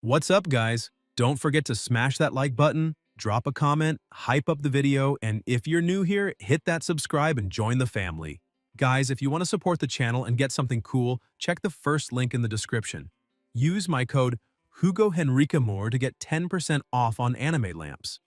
What's up, guys? Don't forget to smash that like button, drop a comment, hype up the video, and if you're new here, hit that subscribe and join the family. Guys, if you want to support the channel and get something cool, check the first link in the description. Use my code HugoHenriqueMore to get 10% off on anime lamps.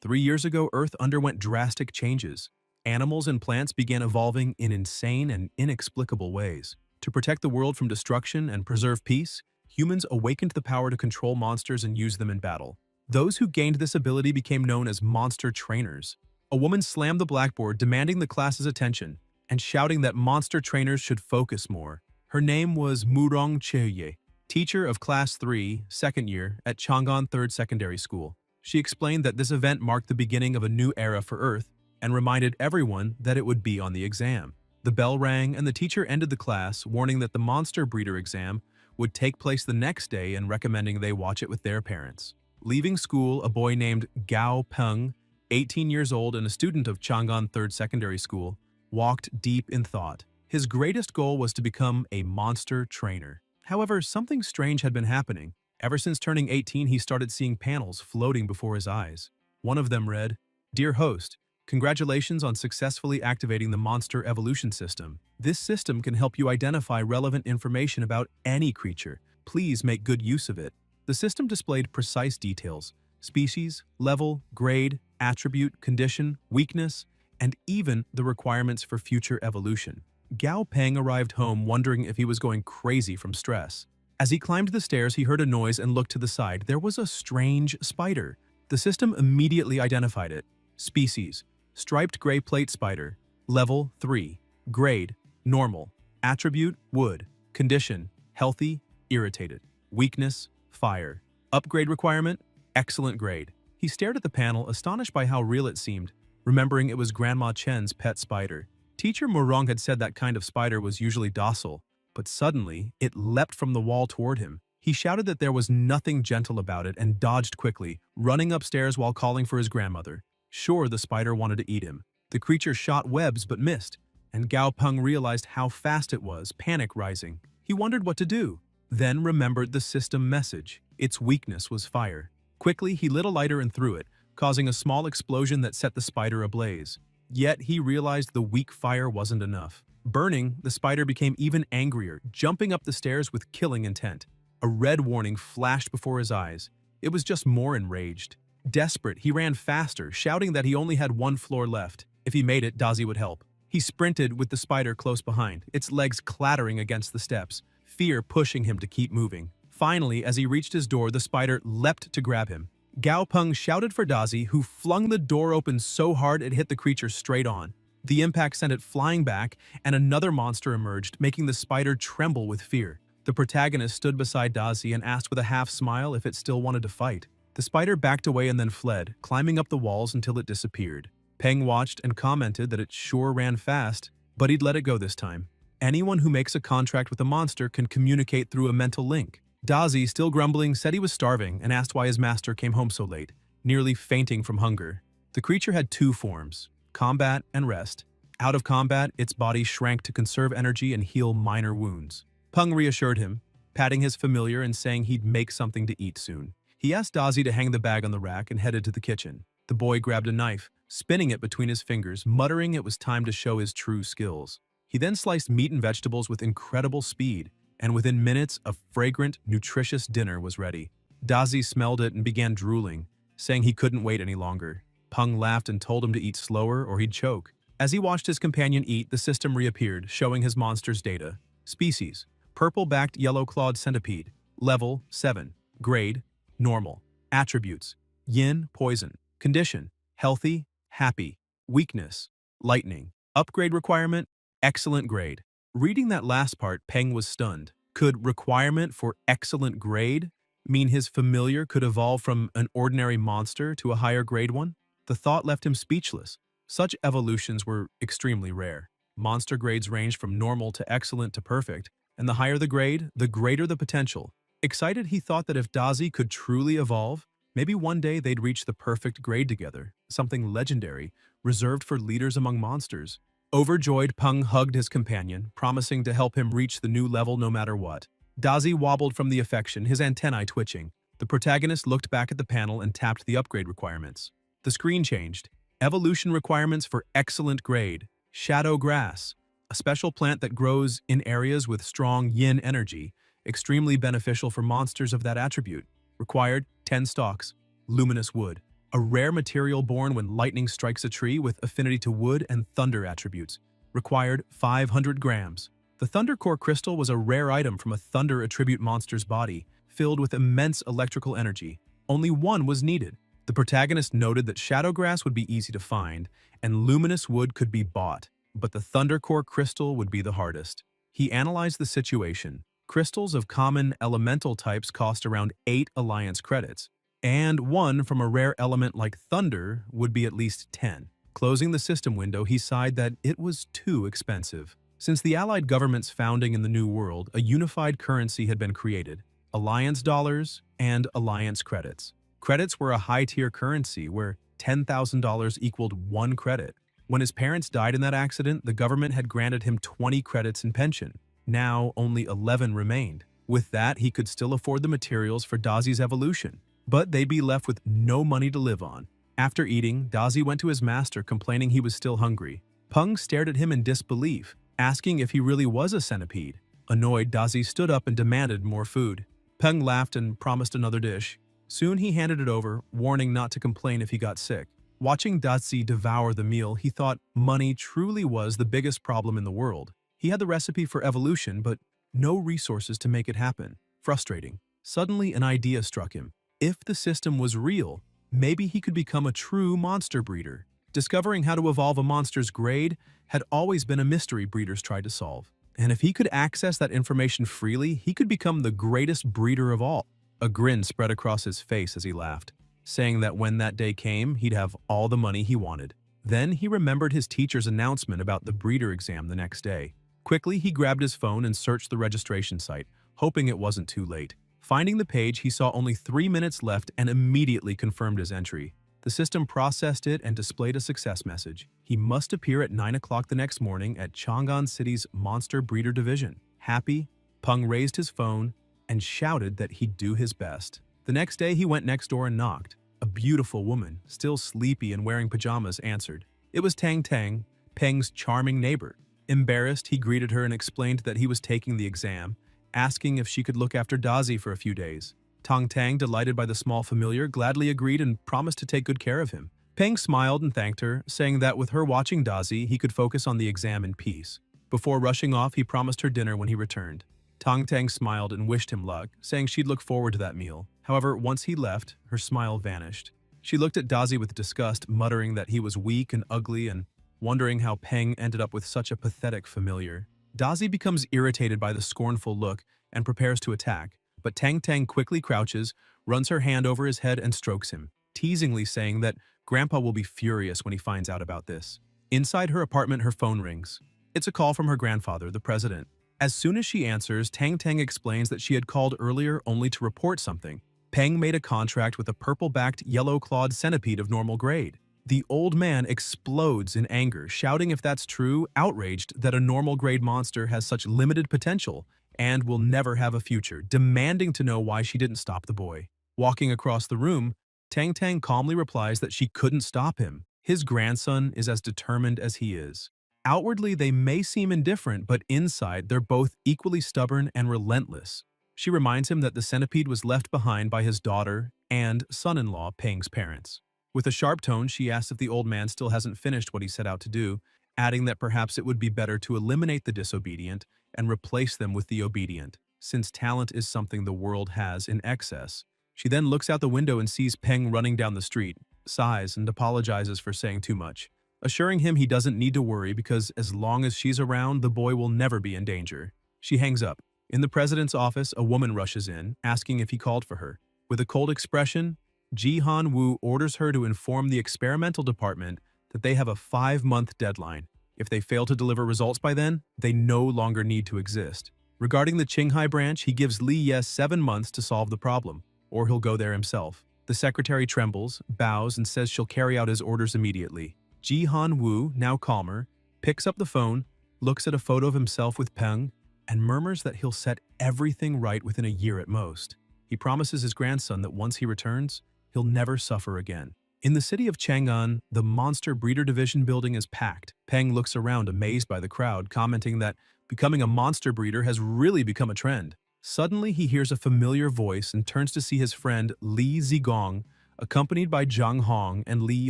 3 years ago, Earth underwent drastic changes. Animals and plants began evolving in insane and inexplicable ways. To protect the world from destruction and preserve peace, humans awakened the power to control monsters and use them in battle. Those who gained this ability became known as monster trainers. A woman slammed the blackboard, demanding the class's attention and shouting that monster trainers should focus more. Her name was Murong Cheye, teacher of Class 3, second year, at Chang'an 3rd Secondary School. She explained that this event marked the beginning of a new era for Earth and reminded everyone that it would be on the exam. The bell rang and the teacher ended the class, warning that the monster breeder exam would take place the next day and recommending they watch it with their parents. Leaving school, a boy named Gao Peng, 18 years old and a student of Chang'an 3rd Secondary School, walked deep in thought. His greatest goal was to become a monster trainer. However, something strange had been happening. Ever since turning 18, he started seeing panels floating before his eyes. One of them read, "Dear host, congratulations on successfully activating the Monster Evolution System. This system can help you identify relevant information about any creature. Please make good use of it." The system displayed precise details: species, level, grade, attribute, condition, weakness, and even the requirements for future evolution. Gao Peng arrived home wondering if he was going crazy from stress. As he climbed the stairs, he heard a noise and looked to the side. There was a strange spider. The system immediately identified it. Species: striped gray plate spider. Level 3. Grade: normal. Attribute: wood. Condition: healthy, irritated. Weakness: fire. Upgrade requirement: excellent grade. He stared at the panel, astonished by how real it seemed, remembering it was Grandma Chen's pet spider. Teacher Morong had said that kind of spider was usually docile, but suddenly it leapt from the wall toward him. He shouted that there was nothing gentle about it and dodged quickly, running upstairs while calling for his grandmother. Sure, the spider wanted to eat him. The creature shot webs but missed, and Gao Peng realized how fast it was, panic rising. He wondered what to do, then remembered the system message. Its weakness was fire. Quickly, he lit a lighter and threw it, causing a small explosion that set the spider ablaze. Yet he realized the weak fire wasn't enough. Burning, the spider became even angrier, jumping up the stairs with killing intent. A red warning flashed before his eyes. It was just more enraged. Desperate, he ran faster, shouting that he only had one floor left. If he made it, Dazi would help. He sprinted with the spider close behind, its legs clattering against the steps, fear pushing him to keep moving. Finally, as he reached his door, the spider leapt to grab him. Gao Peng shouted for Dazi, who flung the door open so hard it hit the creature straight on. The impact sent it flying back, and another monster emerged, making the spider tremble with fear. The protagonist stood beside Dazi and asked with a half-smile if it still wanted to fight. The spider backed away and then fled, climbing up the walls until it disappeared. Peng watched and commented that it sure ran fast, but he'd let it go this time. Anyone who makes a contract with a monster can communicate through a mental link. Dazi, still grumbling, said he was starving and asked why his master came home so late, nearly fainting from hunger. The creature had two forms: combat and rest. Out of combat, its body shrank to conserve energy and heal minor wounds. Peng reassured him, patting his familiar and saying he'd make something to eat soon. He asked Dazi to hang the bag on the rack and headed to the kitchen. The boy grabbed a knife, spinning it between his fingers, muttering it was time to show his true skills. He then sliced meat and vegetables with incredible speed, and within minutes, a fragrant, nutritious dinner was ready. Dazi smelled it and began drooling, saying he couldn't wait any longer. Peng laughed and told him to eat slower or he'd choke. As he watched his companion eat, the system reappeared, showing his monster's data. Species: purple-backed yellow-clawed centipede. Level 7. Grade: normal. Attributes: yin, poison. Condition: healthy, happy. Weakness: lightning. Upgrade requirement: excellent grade. Reading that last part, Peng was stunned. Could requirement for excellent grade mean his familiar could evolve from an ordinary monster to a higher grade one? The thought left him speechless. Such evolutions were extremely rare. Monster grades ranged from normal to excellent to perfect, and the higher the grade, the greater the potential. Excited, he thought that if Dazi could truly evolve, maybe one day they'd reach the perfect grade together, something legendary, reserved for leaders among monsters. Overjoyed, Peng hugged his companion, promising to help him reach the new level no matter what. Dazi wobbled from the affection, his antennae twitching. The protagonist looked back at the panel and tapped the upgrade requirements. The screen changed. Evolution requirements for excellent grade. Shadow grass, a special plant that grows in areas with strong yin energy, extremely beneficial for monsters of that attribute. Required 10 stalks. Luminous wood, a rare material born when lightning strikes a tree with affinity to wood and thunder attributes. Required 500 grams. The Thunder Core crystal was a rare item from a thunder attribute monster's body, filled with immense electrical energy. Only one was needed. The protagonist noted that Shadowgrass would be easy to find, and luminous wood could be bought, but the Thunder Core crystal would be the hardest. He analyzed the situation. Crystals of common elemental types cost around 8 alliance credits, and one from a rare element like thunder would be at least 10. Closing the system window, he sighed that it was too expensive. Since the Allied government's founding in the New World, a unified currency had been created: Alliance dollars and Alliance credits. Credits were a high-tier currency where $10,000 equaled 1 credit. When his parents died in that accident, the government had granted him 20 credits in pension. Now, only 11 remained. With that, he could still afford the materials for Dazi's evolution, but they'd be left with no money to live on. After eating, Dazi went to his master, complaining he was still hungry. Peng stared at him in disbelief, asking if he really was a centipede. Annoyed, Dazi stood up and demanded more food. Peng laughed and promised another dish. Soon he handed it over, warning not to complain if he got sick. Watching Dazi devour the meal, he thought money truly was the biggest problem in the world. He had the recipe for evolution, but no resources to make it happen. Frustrating. Suddenly, an idea struck him. If the system was real, maybe he could become a true monster breeder. Discovering how to evolve a monster's grade had always been a mystery breeders tried to solve. And if he could access that information freely, he could become the greatest breeder of all. A grin spread across his face as he laughed, saying that when that day came, he'd have all the money he wanted. Then he remembered his teacher's announcement about the breeder exam the next day. Quickly, he grabbed his phone and searched the registration site, hoping it wasn't too late. Finding the page, he saw only 3 minutes left and immediately confirmed his entry. The system processed it and displayed a success message. He must appear at 9 o'clock the next morning at Chang'an City's Monster Breeder Division. Happy, Peng raised his phone and shouted that he'd do his best. The next day, he went next door and knocked. A beautiful woman, still sleepy and wearing pajamas, answered. It was Tang Tang, Peng's charming neighbor. Embarrassed, he greeted her and explained that he was taking the exam, asking if she could look after Dazi for a few days. Tang Tang, delighted by the small familiar, gladly agreed and promised to take good care of him. Peng smiled and thanked her, saying that with her watching Dazi, he could focus on the exam in peace. Before rushing off, he promised her dinner when he returned. Tang Tang smiled and wished him luck, saying she'd look forward to that meal. However, once he left, her smile vanished. She looked at Dazi with disgust, muttering that he was weak and ugly and wondering how Peng ended up with such a pathetic familiar. Dazi becomes irritated by the scornful look and prepares to attack, but Tang Tang quickly crouches, runs her hand over his head and strokes him, teasingly saying that Grandpa will be furious when he finds out about this. Inside her apartment, her phone rings. It's a call from her grandfather, the president. As soon as she answers, Tang Tang explains that she had called earlier only to report something. Peng made a contract with a purple-backed, yellow-clawed centipede of normal grade. The old man explodes in anger, shouting if that's true, outraged that a normal-grade monster has such limited potential and will never have a future, demanding to know why she didn't stop the boy. Walking across the room, Tang Tang calmly replies that she couldn't stop him. His grandson is as determined as he is. Outwardly, they may seem indifferent, but inside, they're both equally stubborn and relentless. She reminds him that the centipede was left behind by his daughter and son-in-law, Peng's parents. With a sharp tone, she asks if the old man still hasn't finished what he set out to do, adding that perhaps it would be better to eliminate the disobedient and replace them with the obedient, since talent is something the world has in excess. She then looks out the window and sees Peng running down the street, sighs, and apologizes for saying too much, assuring him he doesn't need to worry because as long as she's around, the boy will never be in danger. She hangs up. In the president's office, a woman rushes in, asking if he called for her. With a cold expression, Ji Han Woo orders her to inform the experimental department that they have a 5-month deadline. If they fail to deliver results by then, they no longer need to exist. Regarding the Qinghai branch, he gives Li Ye 7 months to solve the problem, or he'll go there himself. The secretary trembles, bows, and says she'll carry out his orders immediately. Ji Han Woo, now calmer, picks up the phone, looks at a photo of himself with Peng, and murmurs that he'll set everything right within a year at most. He He promises his grandson that once he returns, he'll never suffer again. In the city of Chang'an, the Monster Breeder Division building is packed. Peng looks around amazed by the crowd, commenting that becoming a monster breeder has really become a trend. Suddenly, he hears a familiar voice and turns to see his friend Li Zigong, accompanied by Zhang Hong and Li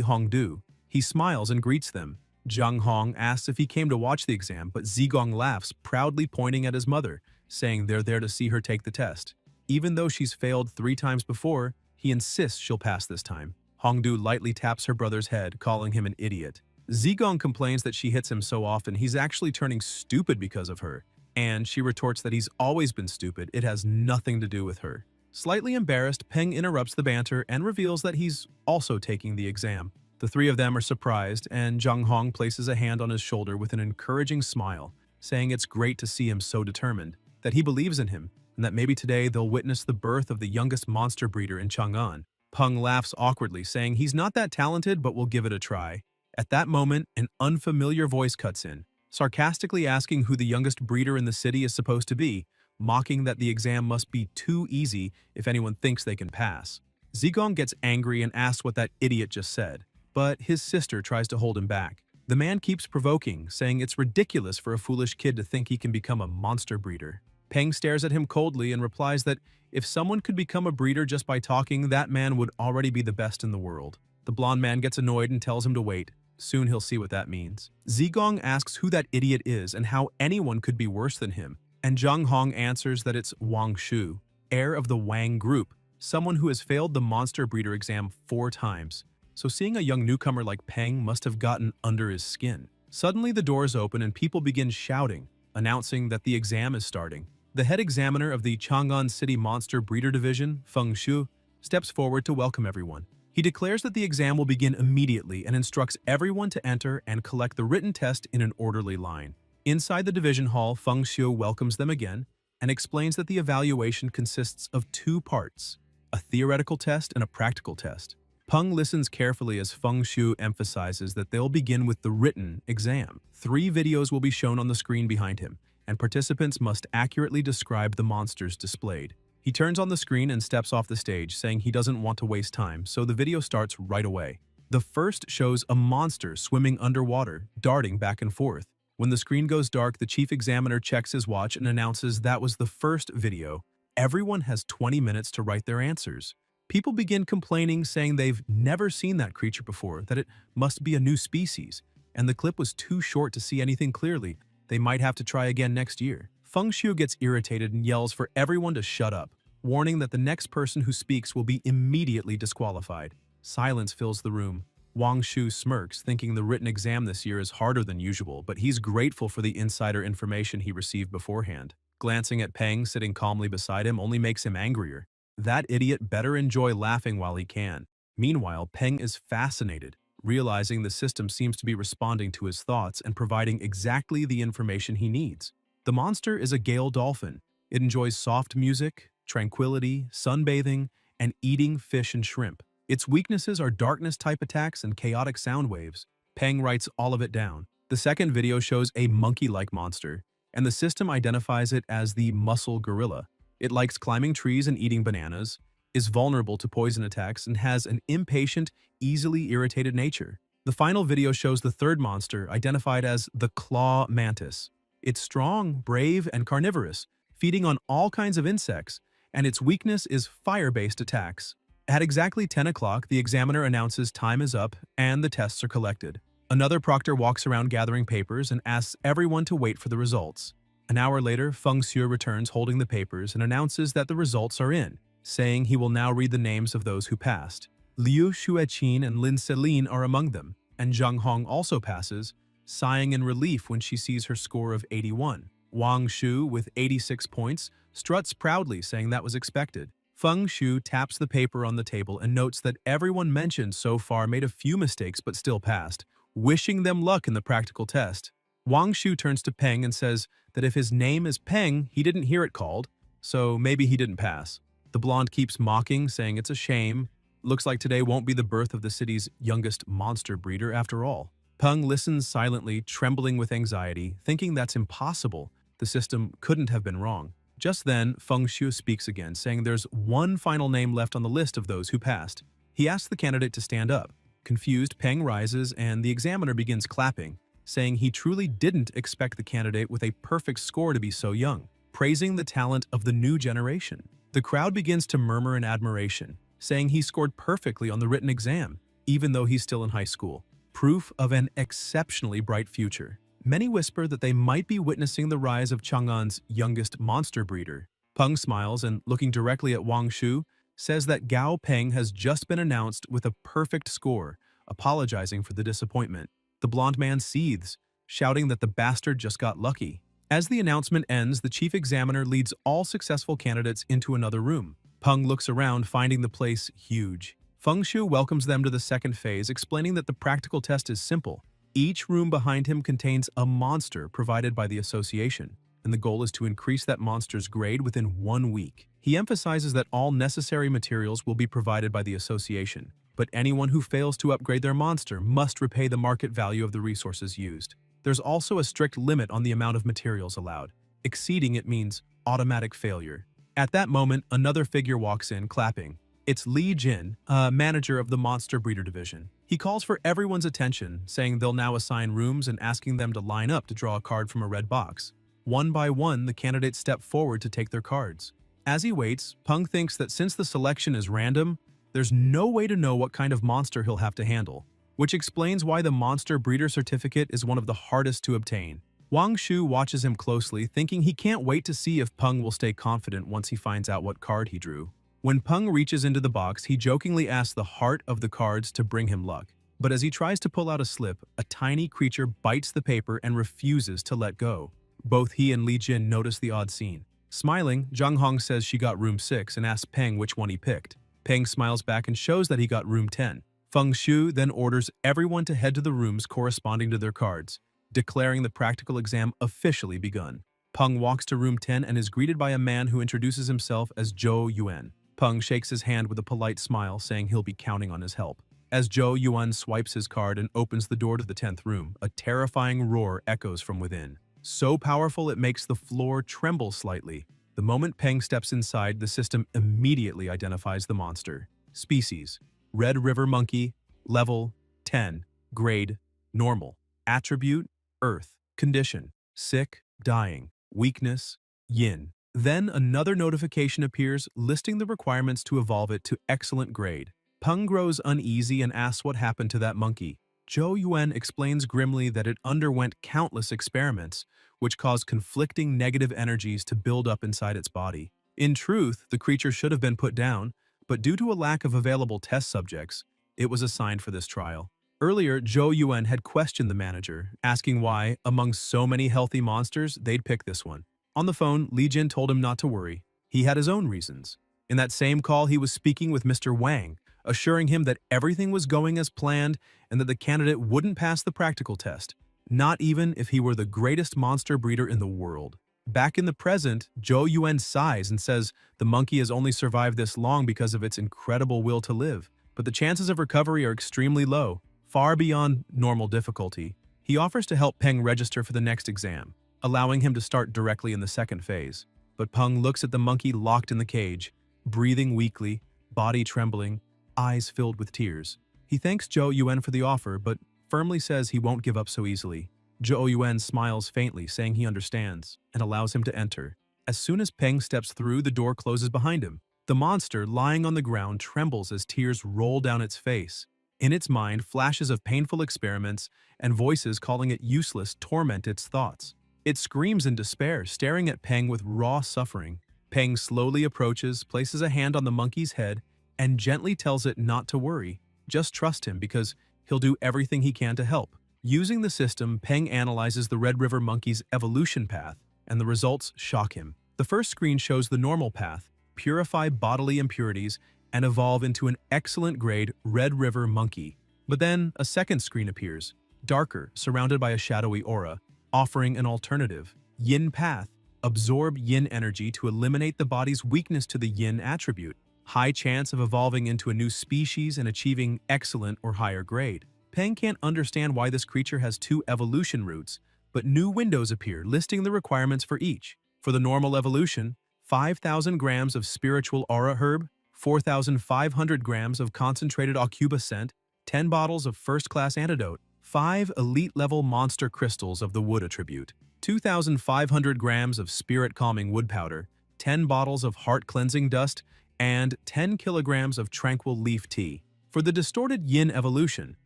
Hongdu. He smiles and greets them. Zhang Hong asks if he came to watch the exam, but Zigong laughs, proudly pointing at his mother, saying they're there to see her take the test. Even though she's failed 3 times before, he insists she'll pass this time. Hongdu lightly taps her brother's head, calling him an idiot. Zigong complains that she hits him so often he's actually turning stupid because of her, and she retorts that he's always been stupid, it has nothing to do with her. Slightly embarrassed, Peng interrupts the banter and reveals that he's also taking the exam. The 3 of them are surprised, and Zhang Hong places a hand on his shoulder with an encouraging smile, saying it's great to see him so determined, that he believes in him, and that maybe today they'll witness the birth of the youngest monster breeder in Chang'an. Peng laughs awkwardly, saying he's not that talented but will give it a try. At that moment, an unfamiliar voice cuts in, sarcastically asking who the youngest breeder in the city is supposed to be, mocking that the exam must be too easy if anyone thinks they can pass. Zigong gets angry and asks what that idiot just said, but his sister tries to hold him back. The man keeps provoking, saying it's ridiculous for a foolish kid to think he can become a monster breeder. Peng stares at him coldly and replies that if someone could become a breeder just by talking, that man would already be the best in the world. The blonde man gets annoyed and tells him to wait. Soon he'll see what that means. Zigong asks who that idiot is and how anyone could be worse than him, and Zhang Hong answers that it's Wang Shu, heir of the Wang group, someone who has failed the monster breeder exam 4 times. So seeing a young newcomer like Peng must have gotten under his skin. Suddenly the doors open and people begin shouting, announcing that the exam is starting. The head examiner of the Chang'an City Monster Breeder Division, Feng Shu, steps forward to welcome everyone. He declares that the exam will begin immediately and instructs everyone to enter and collect the written test in an orderly line. Inside the division hall, Feng Shu welcomes them again and explains that the evaluation consists of 2 parts, a theoretical test and a practical test. Peng listens carefully as Feng Shu emphasizes that they'll begin with the written exam. 3 videos will be shown on the screen behind him, and participants must accurately describe the monsters displayed. He turns on the screen and steps off the stage, saying he doesn't want to waste time, so the video starts right away. The first shows a monster swimming underwater, darting back and forth. When the screen goes dark, the chief examiner checks his watch and announces that was the first video. Everyone has 20 minutes to write their answers. People begin complaining, saying they've never seen that creature before, that it must be a new species, and the clip was too short to see anything clearly. They might have to try again next year. Feng Shu gets irritated and yells for everyone to shut up, warning that the next person who speaks will be immediately disqualified. Silence fills the room. Wang Shu smirks, thinking the written exam this year is harder than usual, but he's grateful for the insider information he received beforehand. Glancing at Peng sitting calmly beside him only makes him angrier. That idiot better enjoy laughing while he can. Meanwhile, Peng is fascinated, realizing the system seems to be responding to his thoughts and providing exactly the information he needs. The monster is a Gale dolphin. It enjoys soft music, tranquility, sunbathing, and eating fish and shrimp. Its weaknesses are darkness-type attacks and chaotic sound waves. Peng writes all of it down. The second video shows a monkey-like monster, and the system identifies it as the muscle gorilla. It likes climbing trees and eating bananas, is vulnerable to poison attacks, and has an impatient, easily irritated nature. The final video shows the third monster, identified as the claw mantis. It's strong, brave, and carnivorous, feeding on all kinds of insects, and its weakness is fire-based attacks. At exactly 10 o'clock, the examiner announces time is up and the tests are collected. Another proctor walks around gathering papers and asks everyone to wait for the results. An hour later, Feng Shu returns holding the papers and announces that the results are in, saying he will now read the names of those who passed. Liu Xueqin and Lin Celine are among them, and Zhang Hong also passes, sighing in relief when she sees her score of 81. Wang Shu, with 86 points, struts proudly, saying that was expected. Feng Shu taps the paper on the table and notes that everyone mentioned so far made a few mistakes but still passed, wishing them luck in the practical test. Wang Shu turns to Peng and says that if his name is Peng, he didn't hear it called, so maybe he didn't pass. The blonde keeps mocking, saying it's a shame. Looks like today won't be the birth of the city's youngest monster breeder after all. Peng listens silently, trembling with anxiety, thinking that's impossible. The system couldn't have been wrong. Just then, Feng Shui speaks again, saying there's one final name left on the list of those who passed. He asks the candidate to stand up. Confused, Peng rises and the examiner begins clapping, saying he truly didn't expect the candidate with a perfect score to be so young, praising the talent of the new generation. The crowd begins to murmur in admiration, saying he scored perfectly on the written exam, even though he's still in high school. Proof of an exceptionally bright future. Many whisper that they might be witnessing the rise of Chang'an's youngest monster breeder. Peng smiles and, looking directly at Wang Shu, says that Gao Peng has just been announced with a perfect score, apologizing for the disappointment. The blonde man seethes, shouting that the bastard just got lucky. As the announcement ends, the chief examiner leads all successful candidates into another room. Peng looks around, finding the place huge. Feng Shu welcomes them to the second phase, explaining that the practical test is simple. Each room behind him contains a monster provided by the association, and the goal is to increase that monster's grade within 1 week. He emphasizes that all necessary materials will be provided by the association, but anyone who fails to upgrade their monster must repay the market value of the resources used. There's also a strict limit on the amount of materials allowed. Exceeding it means automatic failure. At that moment, another figure walks in, clapping. It's Li Jin, manager of the Monster Breeder Division. He calls for everyone's attention, saying they'll now assign rooms and asking them to line up to draw a card from a red box. One by one, the candidates step forward to take their cards. As he waits, Peng thinks that since the selection is random, there's no way to know what kind of monster he'll have to handle, which explains why the Monster Breeder Certificate is one of the hardest to obtain. Wang Shu watches him closely, thinking he can't wait to see if Peng will stay confident once he finds out what card he drew. When Peng reaches into the box, he jokingly asks the heart of the cards to bring him luck. But as he tries to pull out a slip, a tiny creature bites the paper and refuses to let go. Both he and Li Jin notice the odd scene. Smiling, Zhang Hong says she got room 6 and asks Peng which one he picked. Peng smiles back and shows that he got room 10. Feng Shu then orders everyone to head to the rooms corresponding to their cards, declaring the practical exam officially begun. Peng walks to room 10 and is greeted by a man who introduces himself as Zhou Yuan. Peng shakes his hand with a polite smile, saying he'll be counting on his help. As Zhou Yuan swipes his card and opens the door to the 10th room, a terrifying roar echoes from within. So powerful it makes the floor tremble slightly. The moment Peng steps inside, the system immediately identifies the monster. Species: Red River Monkey. Level: 10. Grade: Normal. Attribute: Earth. Condition: Sick, dying. Weakness: Yin. Then another notification appears listing the requirements to evolve it to excellent grade. Peng grows uneasy and asks what happened to that monkey. Zhou Yuan explains grimly that it underwent countless experiments, which caused conflicting negative energies to build up inside its body. In truth, the creature should have been put down, but due to a lack of available test subjects, it was assigned for this trial. Earlier, Zhou Yuan had questioned the manager, asking why, among so many healthy monsters, they'd pick this one. On the phone, Li Jin told him not to worry. He had his own reasons. In that same call, he was speaking with Mr. Wang, assuring him that everything was going as planned and that the candidate wouldn't pass the practical test, not even if he were the greatest monster breeder in the world. Back in the present, Zhou Yuan sighs and says the monkey has only survived this long because of its incredible will to live, but the chances of recovery are extremely low, far beyond normal difficulty. He offers to help Peng register for the next exam, allowing him to start directly in the second phase. But Peng looks at the monkey locked in the cage, breathing weakly, body trembling, eyes filled with tears. He thanks Zhou Yuan for the offer, but firmly says he won't give up so easily. Zhou Yuan smiles faintly, saying he understands, and allows him to enter. As soon as Peng steps through, the door closes behind him. The monster, lying on the ground, trembles as tears roll down its face. In its mind, flashes of painful experiments and voices calling it useless torment its thoughts. It screams in despair, staring at Peng with raw suffering. Peng slowly approaches, places a hand on the monkey's head, and gently tells it not to worry. Just trust him because he'll do everything he can to help. Using the system, Peng analyzes the Red River monkey's evolution path, and the results shock him. The first screen shows the normal path: purify bodily impurities and evolve into an excellent grade Red River monkey. But then a second screen appears, darker, surrounded by a shadowy aura, offering an alternative: Yin path. Absorb Yin energy to eliminate the body's weakness to the Yin attribute. High chance of evolving into a new species and achieving excellent or higher grade. Peng can't understand why this creature has 2 evolution routes, but new windows appear listing the requirements for each. For the normal evolution, 5,000 grams of spiritual aura herb, 4,500 grams of concentrated aucuba scent, 10 bottles of first-class antidote, 5 elite-level monster crystals of the wood attribute, 2,500 grams of spirit-calming wood powder, 10 bottles of heart-cleansing dust, and 10 kilograms of tranquil leaf tea. For the distorted yin evolution,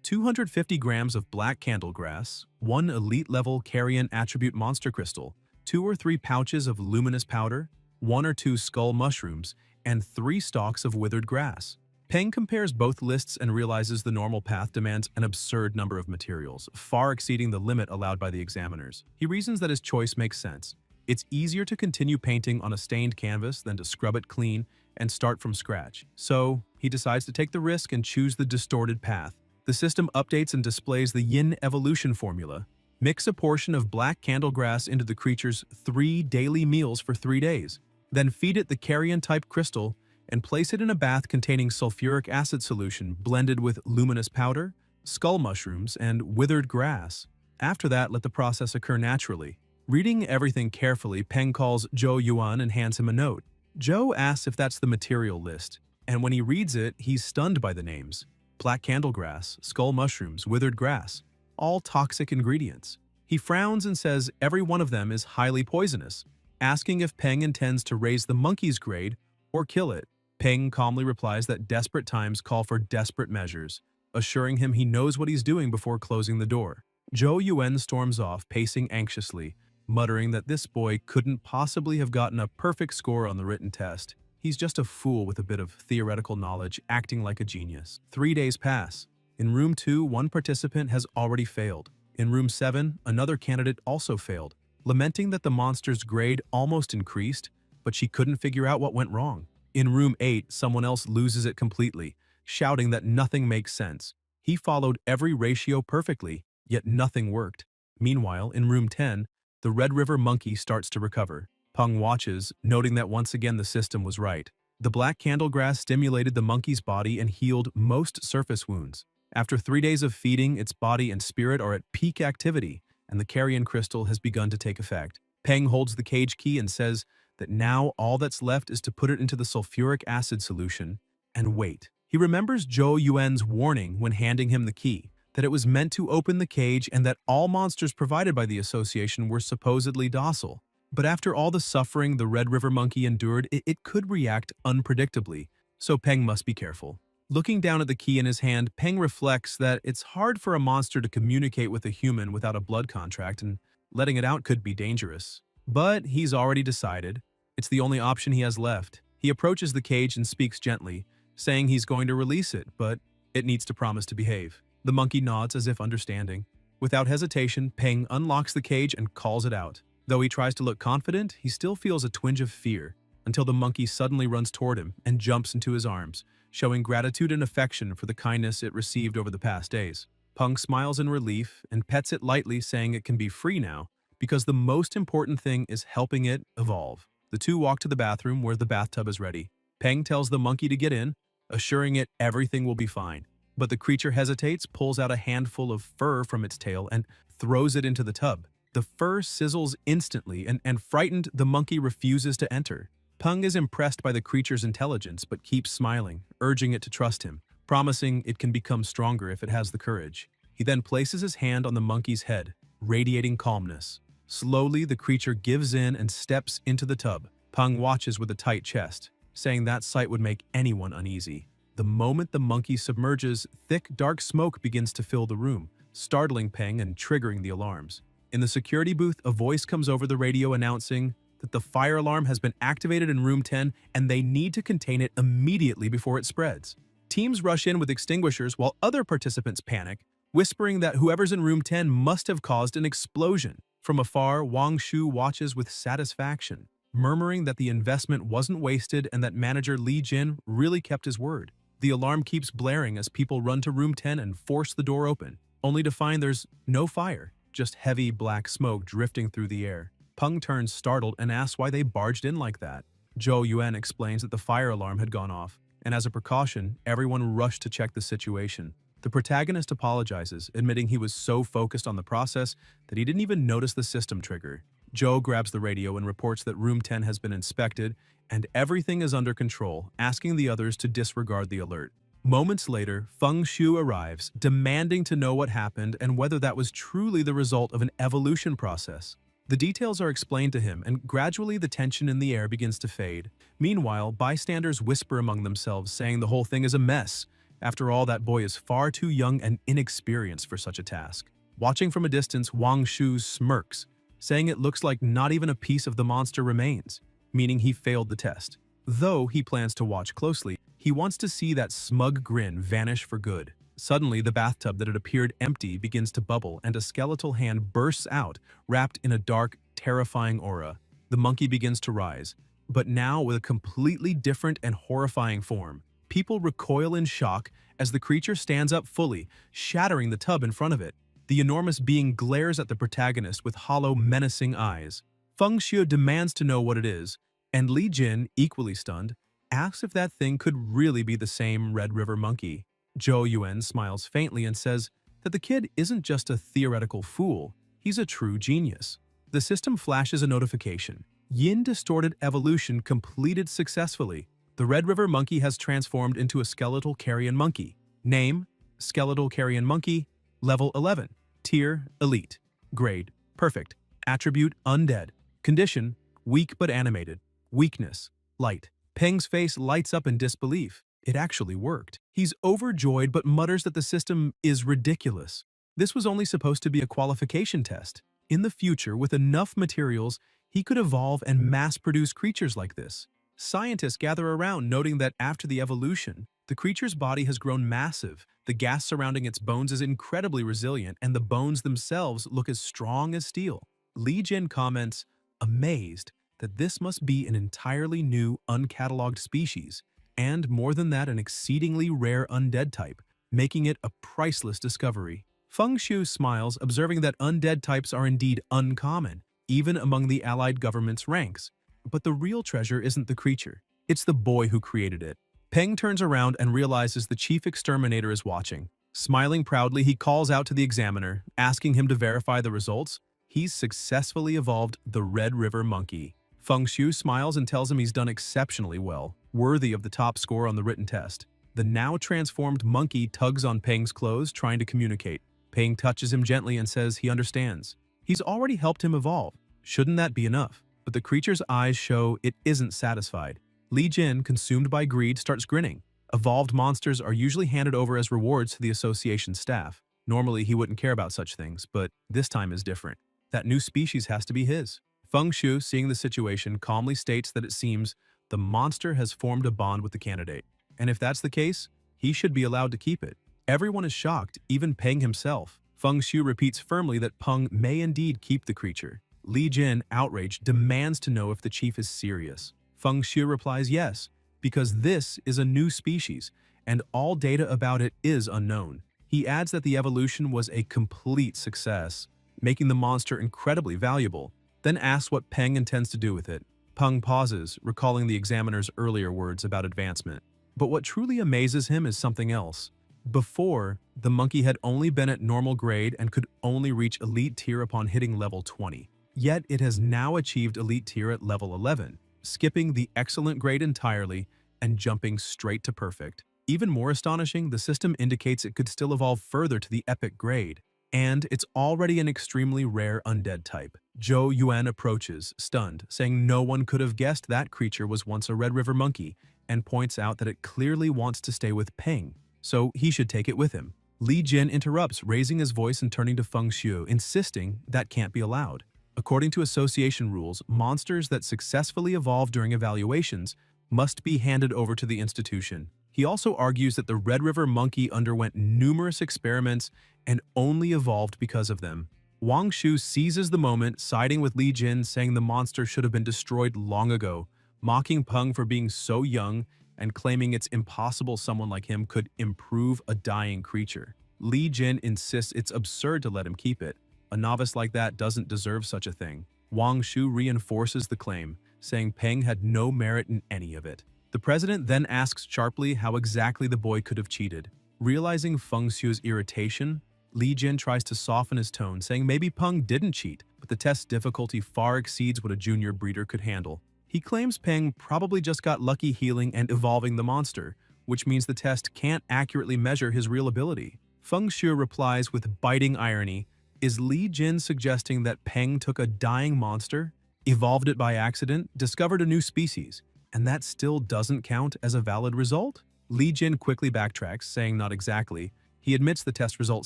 250 grams of black candlegrass, 1 elite-level carrion attribute monster crystal, 2 or 3 pouches of luminous powder, 1 or 2 skull mushrooms, and 3 stalks of withered grass. Peng compares both lists and realizes the normal path demands an absurd number of materials, far exceeding the limit allowed by the examiners. He reasons that his choice makes sense. It's easier to continue painting on a stained canvas than to scrub it clean and start from scratch. So, he decides to take the risk and choose the distorted path. The system updates and displays the yin evolution formula. Mix a portion of black candlegrass into the creature's 3 daily meals for 3 days. Then feed it the carrion-type crystal and place it in a bath containing sulfuric acid solution blended with luminous powder, skull mushrooms, and withered grass. After that, let the process occur naturally. Reading everything carefully, Peng calls Zhou Yuan and hands him a note. Zhou asks if that's the material list, and when he reads it, he's stunned by the names. Black candlegrass, skull mushrooms, withered grass, all toxic ingredients. He frowns and says every one of them is highly poisonous, asking if Peng intends to raise the monkey's grade or kill it. Peng calmly replies that desperate times call for desperate measures, assuring him he knows what he's doing before closing the door. Zhou Yuan storms off, pacing anxiously, muttering that this boy couldn't possibly have gotten a perfect score on the written test. He's just a fool with a bit of theoretical knowledge, acting like a genius. 3 days pass. In room 2, one participant has already failed. In room 7, another candidate also failed, lamenting that the monster's grade almost increased, but she couldn't figure out what went wrong. In room 8, someone else loses it completely, shouting that nothing makes sense. He followed every ratio perfectly, yet nothing worked. Meanwhile, in room 10, the Red River monkey starts to recover. Peng watches, noting that once again the system was right. The black candlegrass stimulated the monkey's body and healed most surface wounds. After 3 days of feeding, its body and spirit are at peak activity, and the carrion crystal has begun to take effect. Peng holds the cage key and says that now all that's left is to put it into the sulfuric acid solution and wait. He remembers Zhou Yuan's warning when handing him the key, that it was meant to open the cage and that all monsters provided by the association were supposedly docile. But after all the suffering the Red River monkey endured, it could react unpredictably, so Peng must be careful. Looking down at the key in his hand, Peng reflects that it's hard for a monster to communicate with a human without a blood contract, and letting it out could be dangerous. But he's already decided. It's the only option he has left. He approaches the cage and speaks gently, saying he's going to release it, but it needs to promise to behave. The monkey nods as if understanding. Without hesitation, Peng unlocks the cage and calls it out. Though he tries to look confident, he still feels a twinge of fear, until the monkey suddenly runs toward him and jumps into his arms, showing gratitude and affection for the kindness it received over the past days. Peng smiles in relief and pets it lightly, saying it can be free now, because the most important thing is helping it evolve. The two walk to the bathroom where the bathtub is ready. Peng tells the monkey to get in, assuring it everything will be fine. But the creature hesitates, pulls out a handful of fur from its tail, and throws it into the tub. The fur sizzles instantly, and frightened, the monkey refuses to enter. Peng is impressed by the creature's intelligence, but keeps smiling, urging it to trust him, promising it can become stronger if it has the courage. He then places his hand on the monkey's head, radiating calmness. Slowly, the creature gives in and steps into the tub. Peng watches with a tight chest, saying that sight would make anyone uneasy. The moment the monkey submerges, thick, dark smoke begins to fill the room, startling Peng and triggering the alarms. In the security booth, a voice comes over the radio announcing that the fire alarm has been activated in room 10 and they need to contain it immediately before it spreads. Teams rush in with extinguishers while other participants panic, whispering that whoever's in room 10 must have caused an explosion. From afar, Wang Shu watches with satisfaction, murmuring that the investment wasn't wasted and that manager Li Jin really kept his word. The alarm keeps blaring as people run to room 10 and force the door open, only to find there's no fire, just heavy black smoke drifting through the air. Peng turns startled and asks why they barged in like that. Zhou Yuan explains that the fire alarm had gone off, and as a precaution, everyone rushed to check the situation. The protagonist apologizes, admitting he was so focused on the process that he didn't even notice the system trigger. Joe grabs the radio and reports that room 10 has been inspected and everything is under control, asking the others to disregard the alert. Moments later, Feng Shu arrives, demanding to know what happened and whether that was truly the result of an evolution process. The details are explained to him, and gradually the tension in the air begins to fade. Meanwhile, bystanders whisper among themselves, saying the whole thing is a mess. After all, that boy is far too young and inexperienced for such a task. Watching from a distance, Wang Shu smirks, saying it looks like not even a piece of the monster remains, meaning he failed the test. Though he plans to watch closely, he wants to see that smug grin vanish for good. Suddenly, the bathtub that had appeared empty begins to bubble, and a skeletal hand bursts out, wrapped in a dark, terrifying aura. The monkey begins to rise, but now with a completely different and horrifying form. People recoil in shock as the creature stands up fully, shattering the tub in front of it. The enormous being glares at the protagonist with hollow, menacing eyes. Feng Shu demands to know what it is, and Li Jin, equally stunned, asks if that thing could really be the same Red River monkey. Zhou Yuan smiles faintly and says that the kid isn't just a theoretical fool, he's a true genius. The system flashes a notification. Yin-distorted evolution completed successfully. The Red River monkey has transformed into a skeletal carrion monkey. Name: Skeletal carrion monkey. Level 11. Tier: Elite. Grade: Perfect. Attribute: Undead. Condition: Weak but animated. Weakness: Light. Peng's face lights up in disbelief. It actually worked. He's overjoyed but mutters that the system is ridiculous. This was only supposed to be a qualification test. In the future, with enough materials, he could evolve and mass-produce creatures like this. Scientists gather around, noting that after the evolution, the creature's body has grown massive, the gas surrounding its bones is incredibly resilient, and the bones themselves look as strong as steel. Li Jin comments, amazed, that this must be an entirely new, uncatalogued species, and more than that, an exceedingly rare undead type, making it a priceless discovery. Feng Shu smiles, observing that undead types are indeed uncommon, even among the allied government's ranks. But the real treasure isn't the creature, it's the boy who created it. Peng turns around and realizes the chief exterminator is watching. Smiling proudly, he calls out to the examiner, asking him to verify the results. He's successfully evolved the Red River monkey. Feng Shu smiles and tells him he's done exceptionally well, worthy of the top score on the written test. The now transformed monkey tugs on Peng's clothes, trying to communicate. Peng touches him gently and says he understands. He's already helped him evolve. Shouldn't that be enough? But the creature's eyes show it isn't satisfied. Li Jin, consumed by greed, starts grinning. Evolved monsters are usually handed over as rewards to the association staff. Normally, he wouldn't care about such things, but this time is different. That new species has to be his. Feng Shu, seeing the situation, calmly states that it seems the monster has formed a bond with the candidate. And if that's the case, he should be allowed to keep it. Everyone is shocked, even Peng himself. Feng Shu repeats firmly that Peng may indeed keep the creature. Li Jin, outraged, demands to know if the chief is serious. Feng Shu replies yes, because this is a new species, and all data about it is unknown. He adds that the evolution was a complete success, making the monster incredibly valuable, then asks what Peng intends to do with it. Peng pauses, recalling the examiner's earlier words about advancement. But what truly amazes him is something else. Before, the monkey had only been at normal grade and could only reach elite tier upon hitting level 20. Yet it has now achieved elite tier at level 11, skipping the excellent grade entirely and jumping straight to perfect. Even more astonishing, the system indicates it could still evolve further to the epic grade, and it's already an extremely rare undead type. Zhou Yuan approaches, stunned, saying no one could have guessed that creature was once a Red River monkey, and points out that it clearly wants to stay with Peng, so he should take it with him. Li Jin interrupts, raising his voice and turning to Feng Shu, insisting that can't be allowed. According to association rules, monsters that successfully evolve during evaluations must be handed over to the institution. He also argues that the Red River monkey underwent numerous experiments and only evolved because of them. Wang Shu seizes the moment, siding with Li Jin, saying the monster should have been destroyed long ago, mocking Peng for being so young and claiming it's impossible someone like him could improve a dying creature. Li Jin insists it's absurd to let him keep it. A novice like that doesn't deserve such a thing. Wang Shu reinforces the claim, saying Peng had no merit in any of it. The president then asks sharply how exactly the boy could have cheated. Realizing Feng Shu's irritation, Li Jin tries to soften his tone, saying maybe Peng didn't cheat, but the test's difficulty far exceeds what a junior breeder could handle. He claims Peng probably just got lucky healing and evolving the monster, which means the test can't accurately measure his real ability. Feng Xue replies with biting irony, is Li Jin suggesting that Peng took a dying monster, evolved it by accident, discovered a new species, and that still doesn't count as a valid result? Li Jin quickly backtracks, saying not exactly. He admits the test result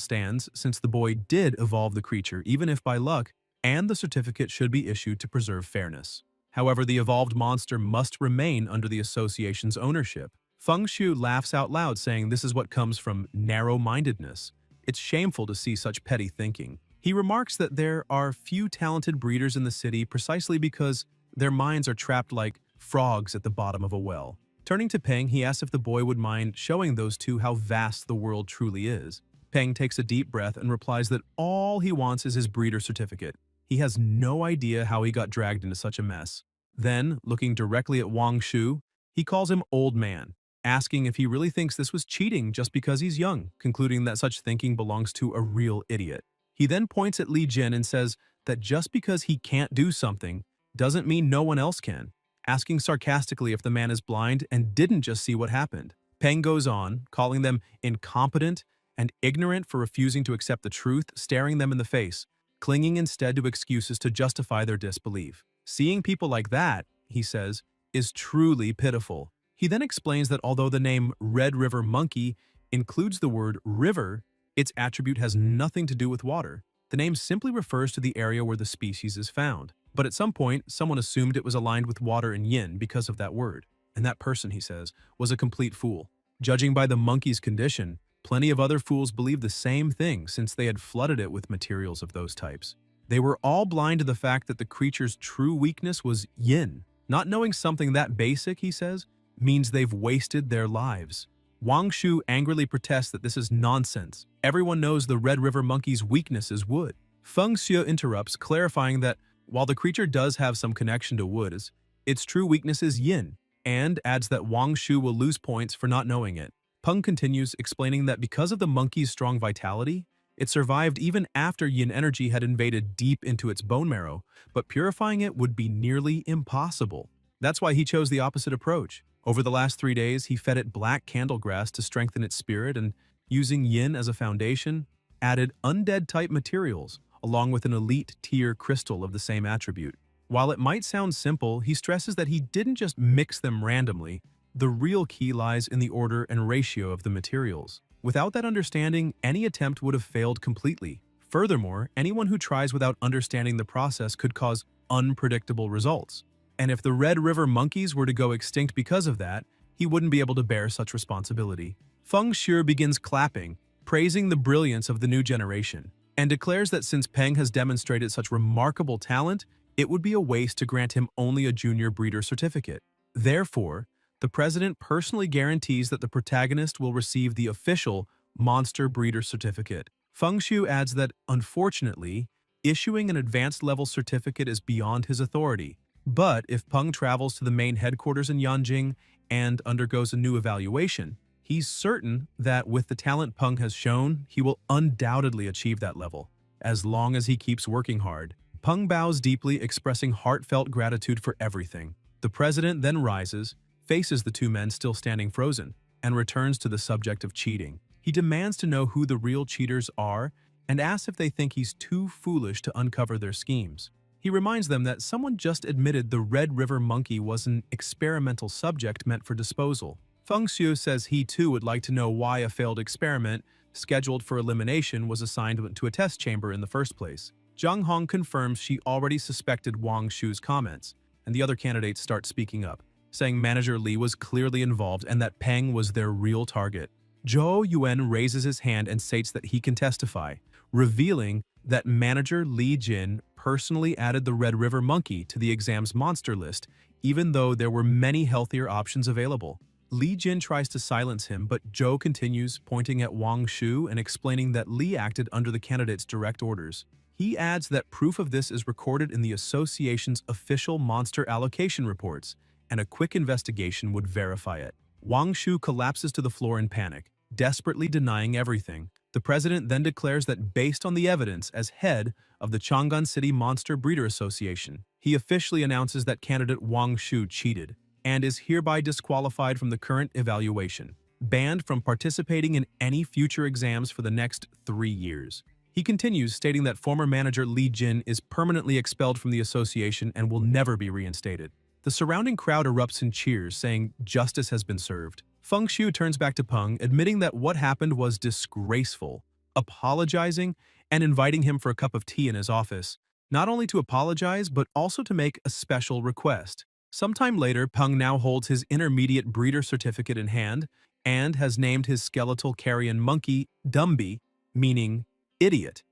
stands since the boy did evolve the creature, even if by luck, and the certificate should be issued to preserve fairness. However, the evolved monster must remain under the association's ownership. Feng Xu laughs out loud, saying this is what comes from narrow-mindedness. It's shameful to see such petty thinking. He remarks that there are few talented breeders in the city precisely because their minds are trapped like frogs at the bottom of a well. Turning to Peng, he asks if the boy would mind showing those two how vast the world truly is. Peng takes a deep breath and replies that all he wants is his breeder certificate. He has no idea how he got dragged into such a mess. Then, looking directly at Wang Shu, he calls him old man, asking if he really thinks this was cheating just because he's young, concluding that such thinking belongs to a real idiot. He then points at Li Jin and says that just because he can't do something doesn't mean no one else can, asking sarcastically if the man is blind and didn't just see what happened. Peng goes on, calling them incompetent and ignorant for refusing to accept the truth, staring them in the face, clinging instead to excuses to justify their disbelief. Seeing people like that, he says, is truly pitiful. He then explains that although the name Red River Monkey includes the word river, its attribute has nothing to do with water. The name simply refers to the area where the species is found. But at some point, someone assumed it was aligned with water and yin because of that word. And that person, he says, was a complete fool. Judging by the monkey's condition, plenty of other fools believed the same thing since they had flooded it with materials of those types. They were all blind to the fact that the creature's true weakness was yin. Not knowing something that basic, he says, means they've wasted their lives. Wang Shu angrily protests that this is nonsense. Everyone knows the Red River Monkey's weakness is wood. Feng Xue interrupts, clarifying that while the creature does have some connection to wood, its true weakness is yin, and adds that Wang Shu will lose points for not knowing it. Peng continues, explaining that because of the monkey's strong vitality, it survived even after yin energy had invaded deep into its bone marrow, but purifying it would be nearly impossible. That's why he chose the opposite approach. Over the last 3 days, he fed it black candlegrass to strengthen its spirit and, using yin as a foundation, added undead-type materials, along with an elite tier crystal of the same attribute. While it might sound simple, he stresses that he didn't just mix them randomly. The real key lies in the order and ratio of the materials. Without that understanding, any attempt would have failed completely. Furthermore, anyone who tries without understanding the process could cause unpredictable results. And if the Red River monkeys were to go extinct because of that, he wouldn't be able to bear such responsibility. Feng Xue begins clapping, praising the brilliance of the new generation, and declares that since Peng has demonstrated such remarkable talent, it would be a waste to grant him only a junior breeder certificate. Therefore, the president personally guarantees that the protagonist will receive the official monster breeder certificate. Feng Xue adds that, unfortunately, issuing an advanced level certificate is beyond his authority. But if Peng travels to the main headquarters in Yanjing and undergoes a new evaluation, he's certain that with the talent Peng has shown, he will undoubtedly achieve that level, as long as he keeps working hard. Peng bows deeply, expressing heartfelt gratitude for everything. The president then rises, faces the two men still standing frozen, and returns to the subject of cheating. He demands to know who the real cheaters are and asks if they think he's too foolish to uncover their schemes. He reminds them that someone just admitted the Red River monkey was an experimental subject meant for disposal. Feng Xue says he too would like to know why a failed experiment scheduled for elimination was assigned to a test chamber in the first place. Zhang Hong confirms she already suspected Wang Shu's comments, and the other candidates start speaking up, saying Manager Li was clearly involved and that Peng was their real target. Zhou Yuan raises his hand and states that he can testify, revealing that Manager Li Jin personally added the Red River monkey to the exam's monster list, even though there were many healthier options available. Li Jin tries to silence him, but Zhou continues, pointing at Wang Shu and explaining that Li acted under the candidate's direct orders. He adds that proof of this is recorded in the association's official monster allocation reports, and a quick investigation would verify it. Wang Shu collapses to the floor in panic, desperately denying everything. The president then declares that based on the evidence as head of the Chang'an City Monster Breeder Association, he officially announces that candidate Wang Shu cheated and is hereby disqualified from the current evaluation, banned from participating in any future exams for the next 3 years. He continues, stating that former manager Li Jin is permanently expelled from the association and will never be reinstated. The surrounding crowd erupts in cheers, saying justice has been served. Feng Shu turns back to Peng, admitting that what happened was disgraceful, apologizing and inviting him for a cup of tea in his office, not only to apologize but also to make a special request. Sometime later, Peng now holds his intermediate breeder certificate in hand and has named his skeletal carrion monkey Dumby, meaning idiot,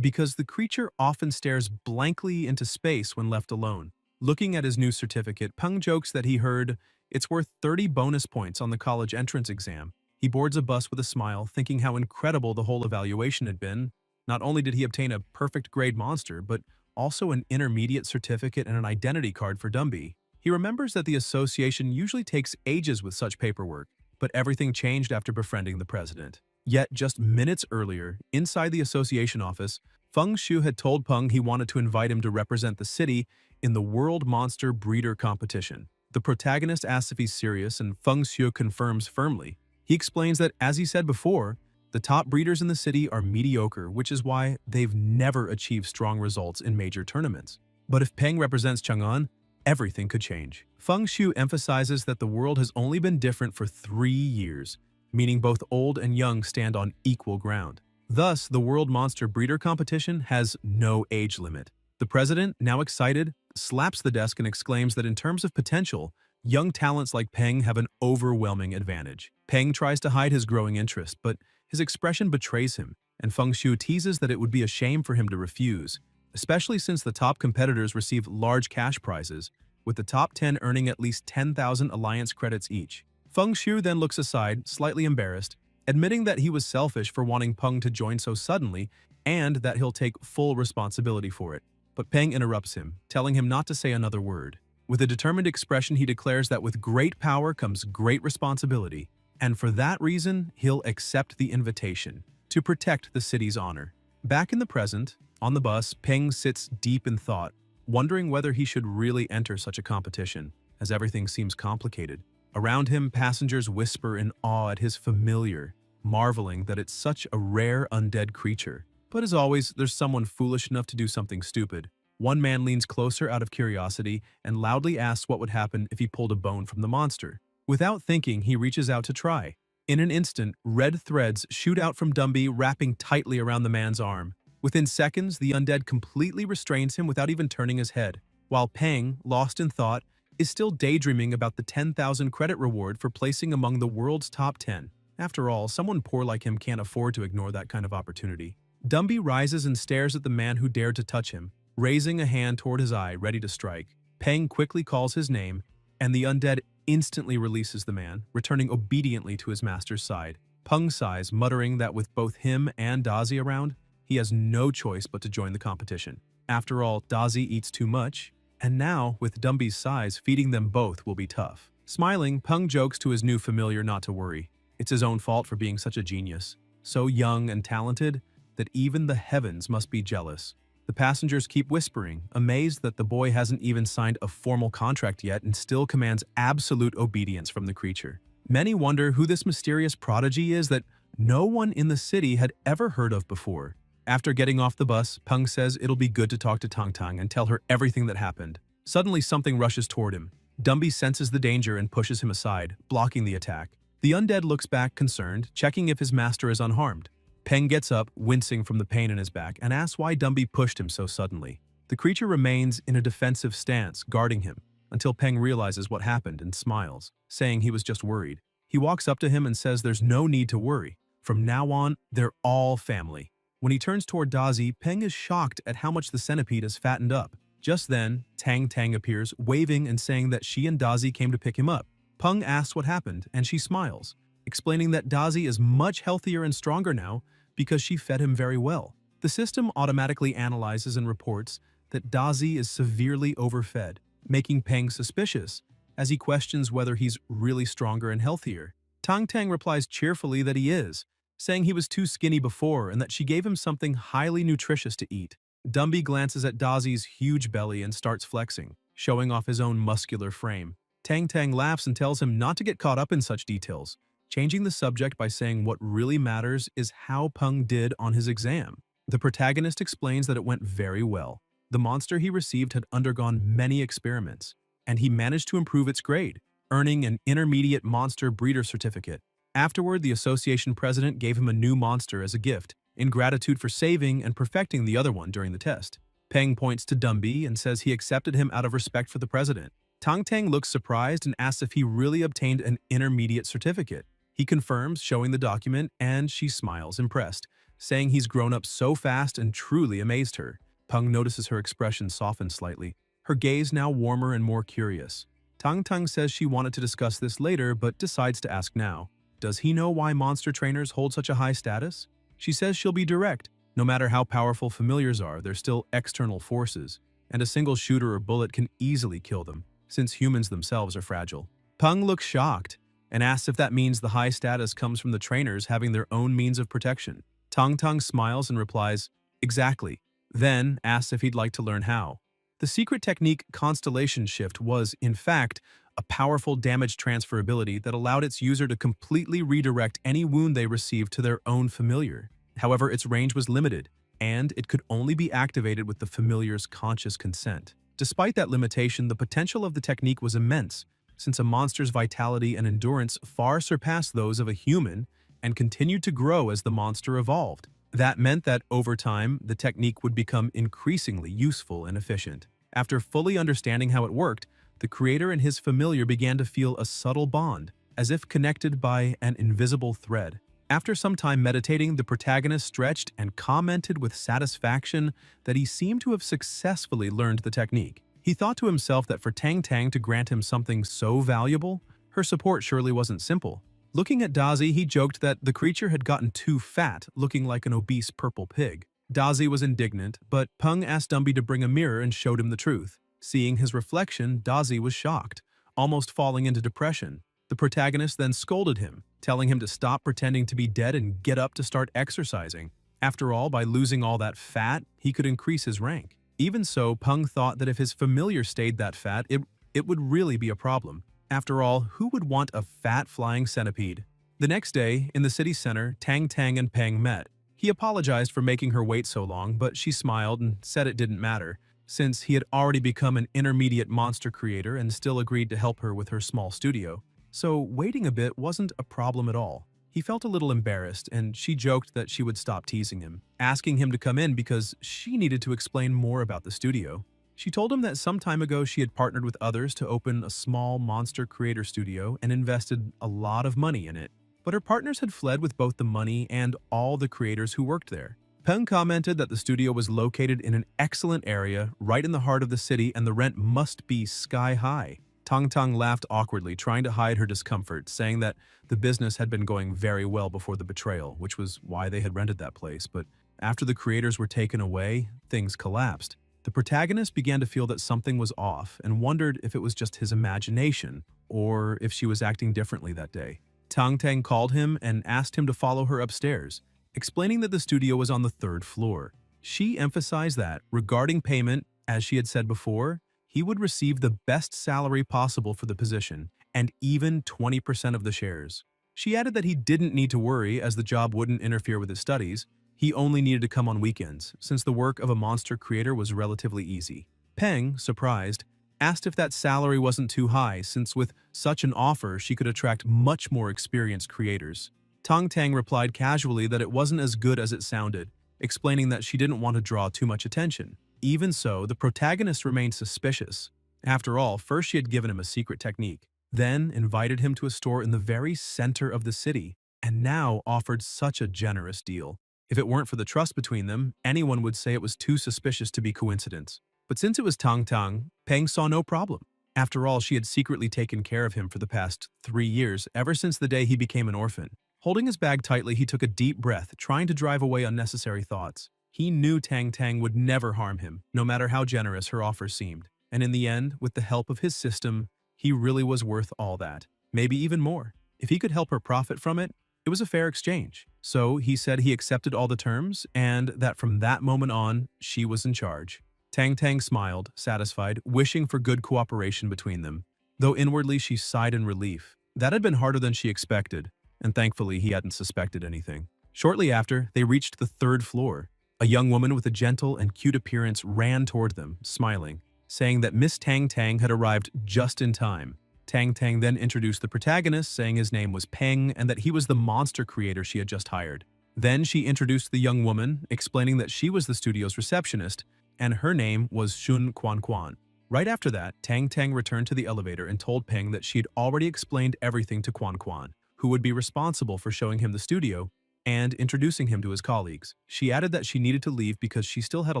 because the creature often stares blankly into space when left alone. Looking at his new certificate, Peng jokes that he heard it's worth 30 bonus points on the college entrance exam. He boards a bus with a smile, thinking how incredible the whole evaluation had been. Not only did he obtain a perfect grade monster, but also an intermediate certificate and an identity card for Dumby. He remembers that the association usually takes ages with such paperwork, but everything changed after befriending the president. Yet, just minutes earlier, inside the association office, Feng Shu had told Peng he wanted to invite him to represent the city in the World Monster Breeder Competition. The protagonist asks if he's serious, and Feng Shu confirms firmly. He explains that, as he said before, the top breeders in the city are mediocre, which is why they've never achieved strong results in major tournaments. But if Peng represents Chang'an, everything could change. Feng Shu emphasizes that the world has only been different for 3 years, meaning both old and young stand on equal ground. Thus, the World Monster Breeder Competition has no age limit. The president, now excited, slaps the desk and exclaims that in terms of potential, young talents like Peng have an overwhelming advantage. Peng tries to hide his growing interest, but his expression betrays him, and Feng Shu teases that it would be a shame for him to refuse, especially since the top competitors receive large cash prizes, with the top 10 earning at least 10,000 alliance credits each. Feng Shu then looks aside, slightly embarrassed, admitting that he was selfish for wanting Peng to join so suddenly and that he'll take full responsibility for it. But Peng interrupts him, telling him not to say another word. With a determined expression, he declares that with great power comes great responsibility, and for that reason, he'll accept the invitation to protect the city's honor. Back in the present, on the bus, Peng sits deep in thought, wondering whether he should really enter such a competition, as everything seems complicated. Around him, passengers whisper in awe at his familiar, marveling that it's such a rare undead creature. But as always, there's someone foolish enough to do something stupid. One man leans closer out of curiosity and loudly asks what would happen if he pulled a bone from the monster. Without thinking, he reaches out to try. In an instant, red threads shoot out from Dumby, wrapping tightly around the man's arm. Within seconds, the undead completely restrains him without even turning his head, while Peng, lost in thought, is still daydreaming about the 10,000 credit reward for placing among the world's top 10. After all, someone poor like him can't afford to ignore that kind of opportunity. Dumby rises and stares at the man who dared to touch him, raising a hand toward his eye, ready to strike. Peng quickly calls his name, and the undead instantly releases the man, returning obediently to his master's side. Peng sighs, muttering that with both him and Dazi around, he has no choice but to join the competition. After all, Dazi eats too much, and now, with Dumby's size, feeding them both will be tough. Smiling, Peng jokes to his new familiar not to worry. It's his own fault for being such a genius. So young and talented that even the heavens must be jealous. The passengers keep whispering, amazed that the boy hasn't even signed a formal contract yet and still commands absolute obedience from the creature. Many wonder who this mysterious prodigy is that no one in the city had ever heard of before. After getting off the bus, Peng says it'll be good to talk to Tang Tang and tell her everything that happened. Suddenly, something rushes toward him. Dumby senses the danger and pushes him aside, blocking the attack. The undead looks back concerned, checking if his master is unharmed. Peng gets up, wincing from the pain in his back, and asks why Dumby pushed him so suddenly. The creature remains in a defensive stance, guarding him, until Peng realizes what happened and smiles, saying he was just worried. He walks up to him and says there's no need to worry. From now on, they're all family. When he turns toward Dazi, Peng is shocked at how much the centipede has fattened up. Just then, Tang Tang appears, waving and saying that she and Dazi came to pick him up. Peng asks what happened, and she smiles, explaining that Dazi is much healthier and stronger now because she fed him very well. The system automatically analyzes and reports that Dazi is severely overfed, making Peng suspicious, as he questions whether he's really stronger and healthier. Tang Tang replies cheerfully that he is, saying he was too skinny before and that she gave him something highly nutritious to eat. Dumby glances at Dazi's huge belly and starts flexing, showing off his own muscular frame. Tang Tang laughs and tells him not to get caught up in such details, changing the subject by saying what really matters is how Peng did on his exam. The protagonist explains that it went very well. The monster he received had undergone many experiments, and he managed to improve its grade, earning an intermediate monster breeder certificate. Afterward, the association president gave him a new monster as a gift, in gratitude for saving and perfecting the other one during the test. Peng points to Dumby and says he accepted him out of respect for the president. Tang Tang looks surprised and asks if he really obtained an intermediate certificate. He confirms, showing the document, and she smiles, impressed, saying he's grown up so fast and truly amazed her. Peng notices her expression soften slightly, her gaze now warmer and more curious. Tang Tang says she wanted to discuss this later but decides to ask now. Does he know why monster trainers hold such a high status? She says she'll be direct. No matter how powerful familiars are, they're still external forces, and a single shooter or bullet can easily kill them, since humans themselves are fragile. Peng looks shocked and asks if that means the high status comes from the trainers having their own means of protection. Tang Tang smiles and replies, exactly, then asks if he'd like to learn how. The secret technique Constellation Shift was, in fact, a powerful damage transfer ability that allowed its user to completely redirect any wound they received to their own familiar. However, its range was limited, and it could only be activated with the familiar's conscious consent. Despite that limitation, the potential of the technique was immense, since a monster's vitality and endurance far surpassed those of a human and continued to grow as the monster evolved. That meant that, over time, the technique would become increasingly useful and efficient. After fully understanding how it worked, the creator and his familiar began to feel a subtle bond, as if connected by an invisible thread. After some time meditating, the protagonist stretched and commented with satisfaction that he seemed to have successfully learned the technique. He thought to himself that for Tang Tang to grant him something so valuable, her support surely wasn't simple. Looking at Dazi, he joked that the creature had gotten too fat, looking like an obese purple pig. Dazi was indignant, but Peng asked Dumby to bring a mirror and showed him the truth. Seeing his reflection, Dazi was shocked, almost falling into depression. The protagonist then scolded him, telling him to stop pretending to be dead and get up to start exercising. After all, by losing all that fat, he could increase his rank. Even so, Peng thought that if his familiar stayed that fat, it would really be a problem. After all, who would want a fat flying centipede? The next day, in the city center, Tang Tang and Peng met. He apologized for making her wait so long, but she smiled and said it didn't matter, since he had already become an intermediate monster creator and still agreed to help her with her small studio. So waiting a bit wasn't a problem at all. He felt a little embarrassed, and she joked that she would stop teasing him, asking him to come in because she needed to explain more about the studio. She told him that some time ago she had partnered with others to open a small monster creator studio and invested a lot of money in it. But her partners had fled with both the money and all the creators who worked there. Peng commented that the studio was located in an excellent area right in the heart of the city and the rent must be sky high. Tang Tang laughed awkwardly, trying to hide her discomfort, saying that the business had been going very well before the betrayal, which was why they had rented that place. But after the creators were taken away, things collapsed. The protagonist began to feel that something was off and wondered if it was just his imagination or if she was acting differently that day. Tang Tang called him and asked him to follow her upstairs, explaining that the studio was on the 3rd floor. She emphasized that, regarding payment, as she had said before, he would receive the best salary possible for the position, and even 20% of the shares. She added that he didn't need to worry as the job wouldn't interfere with his studies. He only needed to come on weekends, since the work of a monster creator was relatively easy. Peng, surprised, asked if that salary wasn't too high, since with such an offer she could attract much more experienced creators. Tang Tang replied casually that it wasn't as good as it sounded, explaining that she didn't want to draw too much attention. Even so, the protagonist remained suspicious. After all, first she had given him a secret technique, then invited him to a store in the very center of the city, and now offered such a generous deal. If it weren't for the trust between them, anyone would say it was too suspicious to be coincidence. But since it was Tang Tang, Peng saw no problem. After all, she had secretly taken care of him for the past 3 years, ever since the day he became an orphan. Holding his bag tightly, he took a deep breath, trying to drive away unnecessary thoughts. He knew Tang Tang would never harm him, no matter how generous her offer seemed. And in the end, with the help of his system, he really was worth all that. Maybe even more. If he could help her profit from it, It was a fair exchange. So he said he accepted all the terms and that from that moment on, she was in charge. Tang Tang smiled, satisfied, wishing for good cooperation between them, though inwardly she sighed in relief. That had been harder than she expected, and thankfully he hadn't suspected anything. Shortly after, they reached the third floor. A young woman with a gentle and cute appearance ran toward them, smiling, saying that Miss Tang Tang had arrived just in time. Tang Tang then introduced the protagonist, saying his name was Peng and that he was the monster creator she had just hired. Then she introduced the young woman, explaining that she was the studio's receptionist, and her name was Shun Quan Quan. Right after that, Tang Tang returned to the elevator and told Peng that she had already explained everything to Quan Quan, who would be responsible for showing him the studio and introducing him to his colleagues. She added that she needed to leave because she still had a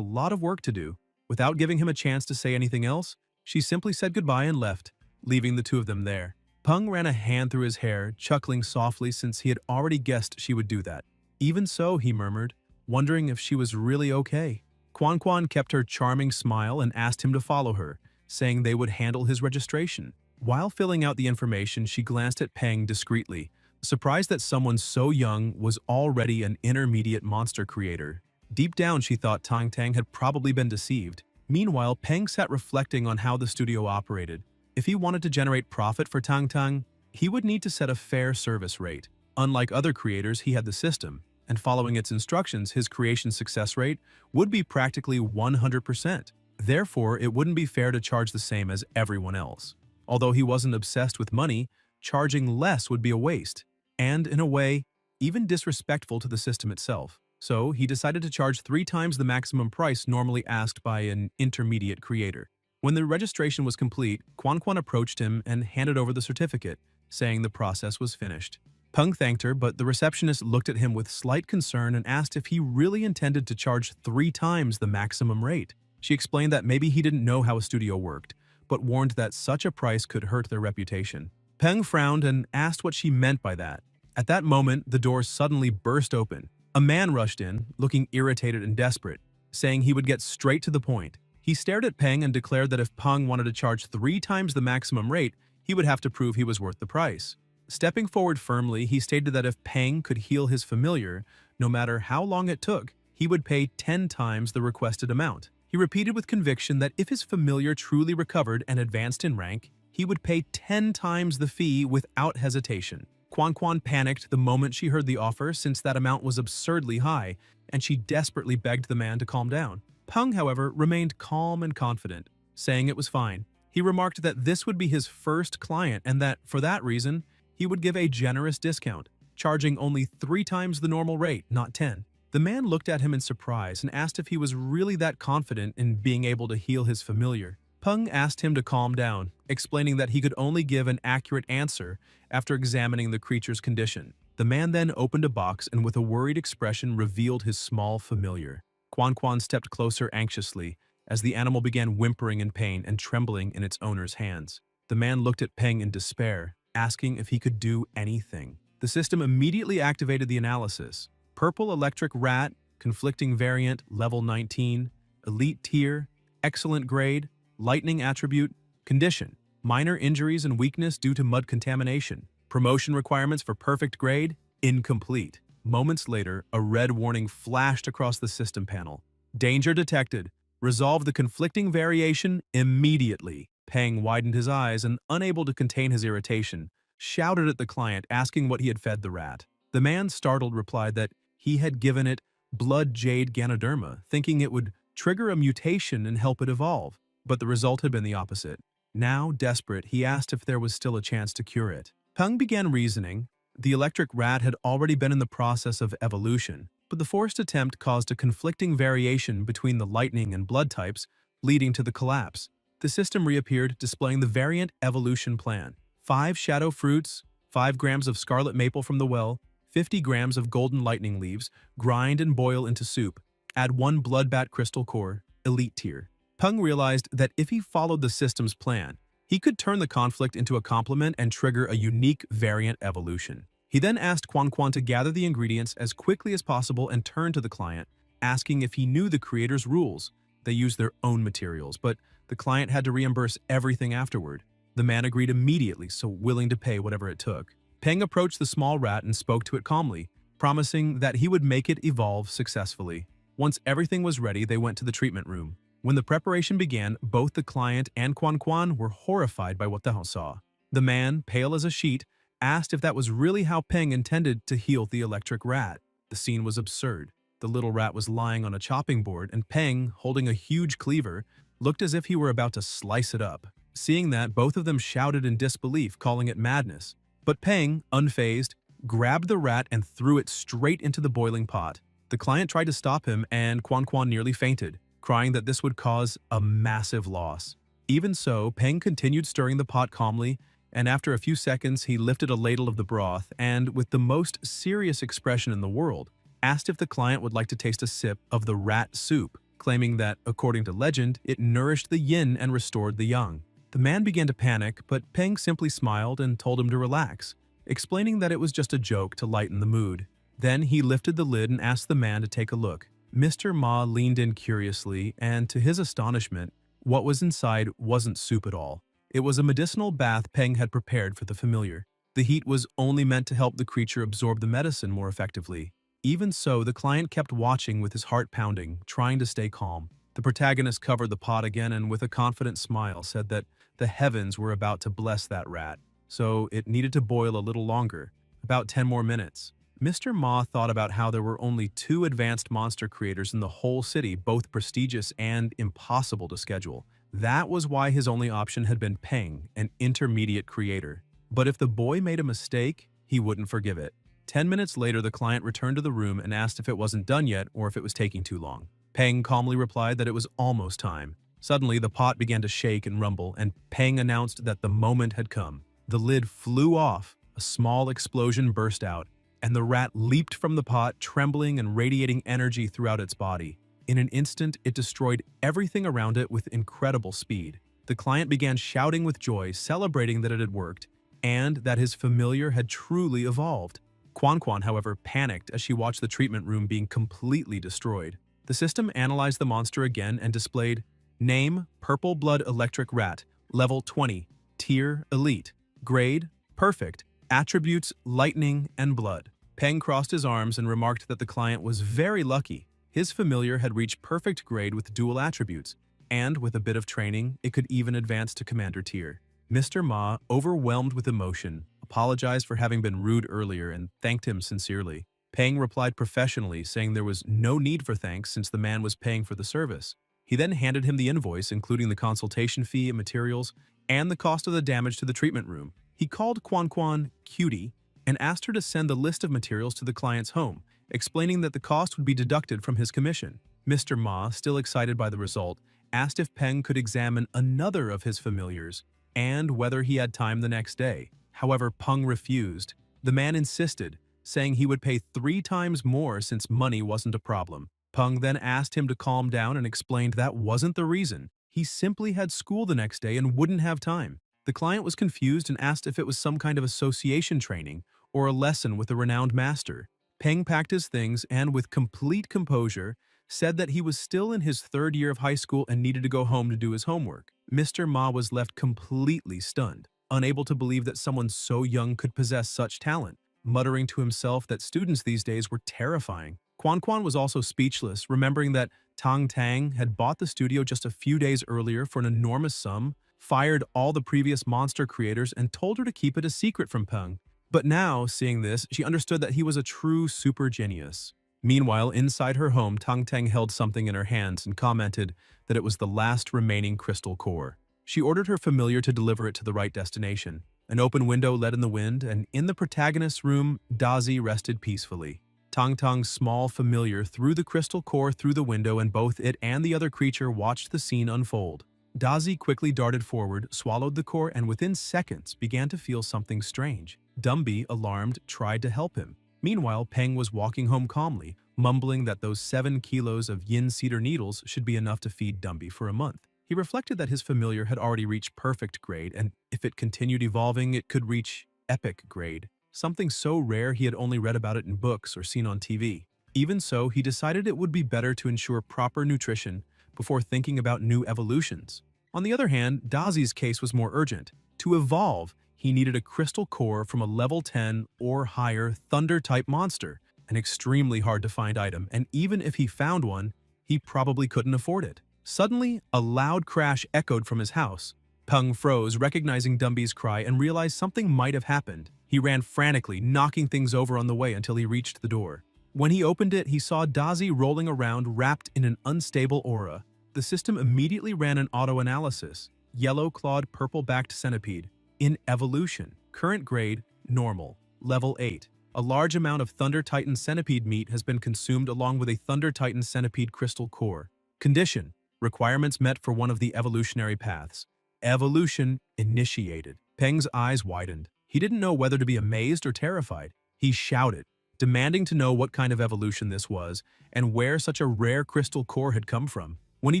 lot of work to do. Without giving him a chance to say anything else, she simply said goodbye and left, leaving the two of them there. Peng ran a hand through his hair, chuckling softly since he had already guessed she would do that. Even so, he murmured, wondering if she was really okay. Quan Quan kept her charming smile and asked him to follow her, saying they would handle his registration. While filling out the information, she glanced at Peng discreetly, surprised that someone so young was already an intermediate monster creator. Deep down, she thought Tang Tang had probably been deceived. Meanwhile, Peng sat reflecting on how the studio operated. If he wanted to generate profit for Tang Tang, he would need to set a fair service rate. Unlike other creators, he had the system, and following its instructions, his creation success rate would be practically 100%. Therefore, it wouldn't be fair to charge the same as everyone else. Although he wasn't obsessed with money, charging less would be a waste, and in a way, even disrespectful to the system itself. So he decided to charge 3 times the maximum price normally asked by an intermediate creator. When the registration was complete, Quan Quan approached him and handed over the certificate, saying the process was finished. Peng thanked her, but the receptionist looked at him with slight concern and asked if he really intended to charge 3 times the maximum rate. She explained that maybe he didn't know how a studio worked, but warned that such a price could hurt their reputation. Peng frowned and asked what she meant by that. At that moment, the door suddenly burst open. A man rushed in, looking irritated and desperate, saying he would get straight to the point. He stared at Peng and declared that if Peng wanted to charge 3 times the maximum rate, he would have to prove he was worth the price. Stepping forward firmly, he stated that if Peng could heal his familiar, no matter how long it took, he would pay 10 times the requested amount. He repeated with conviction that if his familiar truly recovered and advanced in rank, he would pay 10 times the fee without hesitation. Quan Quan panicked the moment she heard the offer since that amount was absurdly high, and she desperately begged the man to calm down. Peng, however, remained calm and confident, saying it was fine. He remarked that this would be his first client and that, for that reason, he would give a generous discount, charging only 3 times the normal rate, not 10. The man looked at him in surprise and asked if he was really that confident in being able to heal his familiar. Peng asked him to calm down, explaining that he could only give an accurate answer after examining the creature's condition. The man then opened a box and with a worried expression revealed his small familiar. Quan Quan stepped closer anxiously as the animal began whimpering in pain and trembling in its owner's hands. The man looked at Peng in despair, asking if he could do anything. The system immediately activated the analysis. Purple electric rat, conflicting variant, level 19, elite tier, excellent grade, lightning attribute, condition, minor injuries and weakness due to mud contamination, promotion requirements for perfect grade, incomplete. Moments later, a red warning flashed across the system panel. Danger detected. Resolve the conflicting variation immediately. Peng widened his eyes and, unable to contain his irritation, shouted at the client asking what he had fed the rat. The man, startled, replied that he had given it blood jade Ganoderma, thinking it would trigger a mutation and help it evolve, but the result had been the opposite. Now, desperate, he asked if there was still a chance to cure it. Peng began reasoning. The electric rat had already been in the process of evolution, but the forced attempt caused a conflicting variation between the lightning and blood types, leading to the collapse. The system reappeared, displaying the variant evolution plan. 5 shadow fruits, 5 grams of scarlet maple from the well, 50 grams of golden lightning leaves, grind and boil into soup. Add 1 bloodbat crystal core, elite tier. Peng realized that if he followed the system's plan, he could turn the conflict into a complement and trigger a unique variant evolution. He then asked Quan Quan to gather the ingredients as quickly as possible and turned to the client, asking if he knew the creator's rules. They used their own materials, but the client had to reimburse everything afterward. The man agreed immediately, so willing to pay whatever it took. Peng approached the small rat and spoke to it calmly, promising that he would make it evolve successfully. Once everything was ready, they went to the treatment room. When the preparation began, both the client and Quan Quan were horrified by what they saw. The man, pale as a sheet, asked if that was really how Peng intended to heal the electric rat. The scene was absurd. The little rat was lying on a chopping board, and Peng, holding a huge cleaver, looked as if he were about to slice it up. Seeing that, both of them shouted in disbelief, calling it madness. But Peng, unfazed, grabbed the rat and threw it straight into the boiling pot. The client tried to stop him, and Quan Quan nearly fainted, crying that this would cause a massive loss. Even so, Peng continued stirring the pot calmly, and after a few seconds he lifted a ladle of the broth and, with the most serious expression in the world, asked if the client would like to taste a sip of the rat soup, claiming that, according to legend, it nourished the yin and restored the yang. The man began to panic, but Peng simply smiled and told him to relax, explaining that it was just a joke to lighten the mood. Then he lifted the lid and asked the man to take a look. Mr. Ma leaned in curiously, and to his astonishment, what was inside wasn't soup at all. It was a medicinal bath Peng had prepared for the familiar. The heat was only meant to help the creature absorb the medicine more effectively. Even so, the client kept watching with his heart pounding, trying to stay calm. The protagonist covered the pot again and with a confident smile said that the heavens were about to bless that rat, so it needed to boil a little longer, about 10 more minutes. Mr. Ma thought about how there were only 2 advanced monster creators in the whole city, both prestigious and impossible to schedule. That was why his only option had been Peng, an intermediate creator. But if the boy made a mistake, he wouldn't forgive it. 10 minutes later, the client returned to the room and asked if it wasn't done yet or if it was taking too long. Peng calmly replied that it was almost time. Suddenly, the pot began to shake and rumble, and Peng announced that the moment had come. The lid flew off, a small explosion burst out, and the rat leaped from the pot, trembling and radiating energy throughout its body. In an instant, it destroyed everything around it with incredible speed. The client began shouting with joy, celebrating that it had worked, and that his familiar had truly evolved. Quan Quan, however, panicked as she watched the treatment room being completely destroyed. The system analyzed the monster again and displayed Name, Purple Blood Electric Rat, Level 20, Tier, Elite, Grade, Perfect, Attributes, Lightning, and Blood. Peng crossed his arms and remarked that the client was very lucky. His familiar had reached perfect grade with dual attributes, and with a bit of training, it could even advance to Commander Tier. Mr. Ma, overwhelmed with emotion, apologized for having been rude earlier and thanked him sincerely. Peng replied professionally, saying there was no need for thanks since the man was paying for the service. He then handed him the invoice, including the consultation fee and materials, and the cost of the damage to the treatment room. He called Quan Quan Cutie and asked her to send the list of materials to the client's home, explaining that the cost would be deducted from his commission. Mr. Ma, still excited by the result, asked if Peng could examine another of his familiars and whether he had time the next day. However, Peng refused. The man insisted, saying he would pay 3 times more since money wasn't a problem. Peng then asked him to calm down and explained that wasn't the reason. He simply had school the next day and wouldn't have time. The client was confused and asked if it was some kind of association training or a lesson with a renowned master. Peng packed his things and, with complete composure, said that he was still in his 3rd year of high school and needed to go home to do his homework. Mr. Ma was left completely stunned, unable to believe that someone so young could possess such talent, muttering to himself that students these days were terrifying. Quan Quan was also speechless, remembering that Tang Tang had bought the studio just a few days earlier for an enormous sum, fired all the previous monster creators, and told her to keep it a secret from Peng. But now, seeing this, she understood that he was a true super genius. Meanwhile, inside her home, Tang Tang held something in her hands and commented that it was the last remaining crystal core. She ordered her familiar to deliver it to the right destination. An open window led in the wind, and in the protagonist's room, Dazi rested peacefully. Tang Tang's small familiar threw the crystal core through the window, and both it and the other creature watched the scene unfold. Dazi quickly darted forward, swallowed the core, and within seconds began to feel something strange. Dumby, alarmed, tried to help him. Meanwhile, Peng was walking home calmly, mumbling that those 7 kilos of yin cedar needles should be enough to feed Dumby for a month. He reflected that his familiar had already reached perfect grade, and if it continued evolving, it could reach epic grade. Something so rare he had only read about it in books or seen on TV. Even so, he decided it would be better to ensure proper nutrition before thinking about new evolutions. On the other hand, Dazi's case was more urgent. To evolve, he needed a crystal core from a level 10 or higher thunder-type monster, an extremely hard-to-find item, and even if he found one, he probably couldn't afford it. Suddenly, a loud crash echoed from his house. Peng froze, recognizing Dumby's cry, and realized something might have happened. He ran frantically, knocking things over on the way until he reached the door. When he opened it, he saw Dazi rolling around wrapped in an unstable aura. The system immediately ran an auto-analysis. Yellow-clawed, purple-backed centipede. In evolution. Current grade, normal. Level 8. A large amount of Thunder Titan centipede meat has been consumed along with a Thunder Titan centipede crystal core. Condition. Requirements met for one of the evolutionary paths. Evolution initiated. Peng's eyes widened. He didn't know whether to be amazed or terrified. He shouted, demanding to know what kind of evolution this was and where such a rare crystal core had come from. When he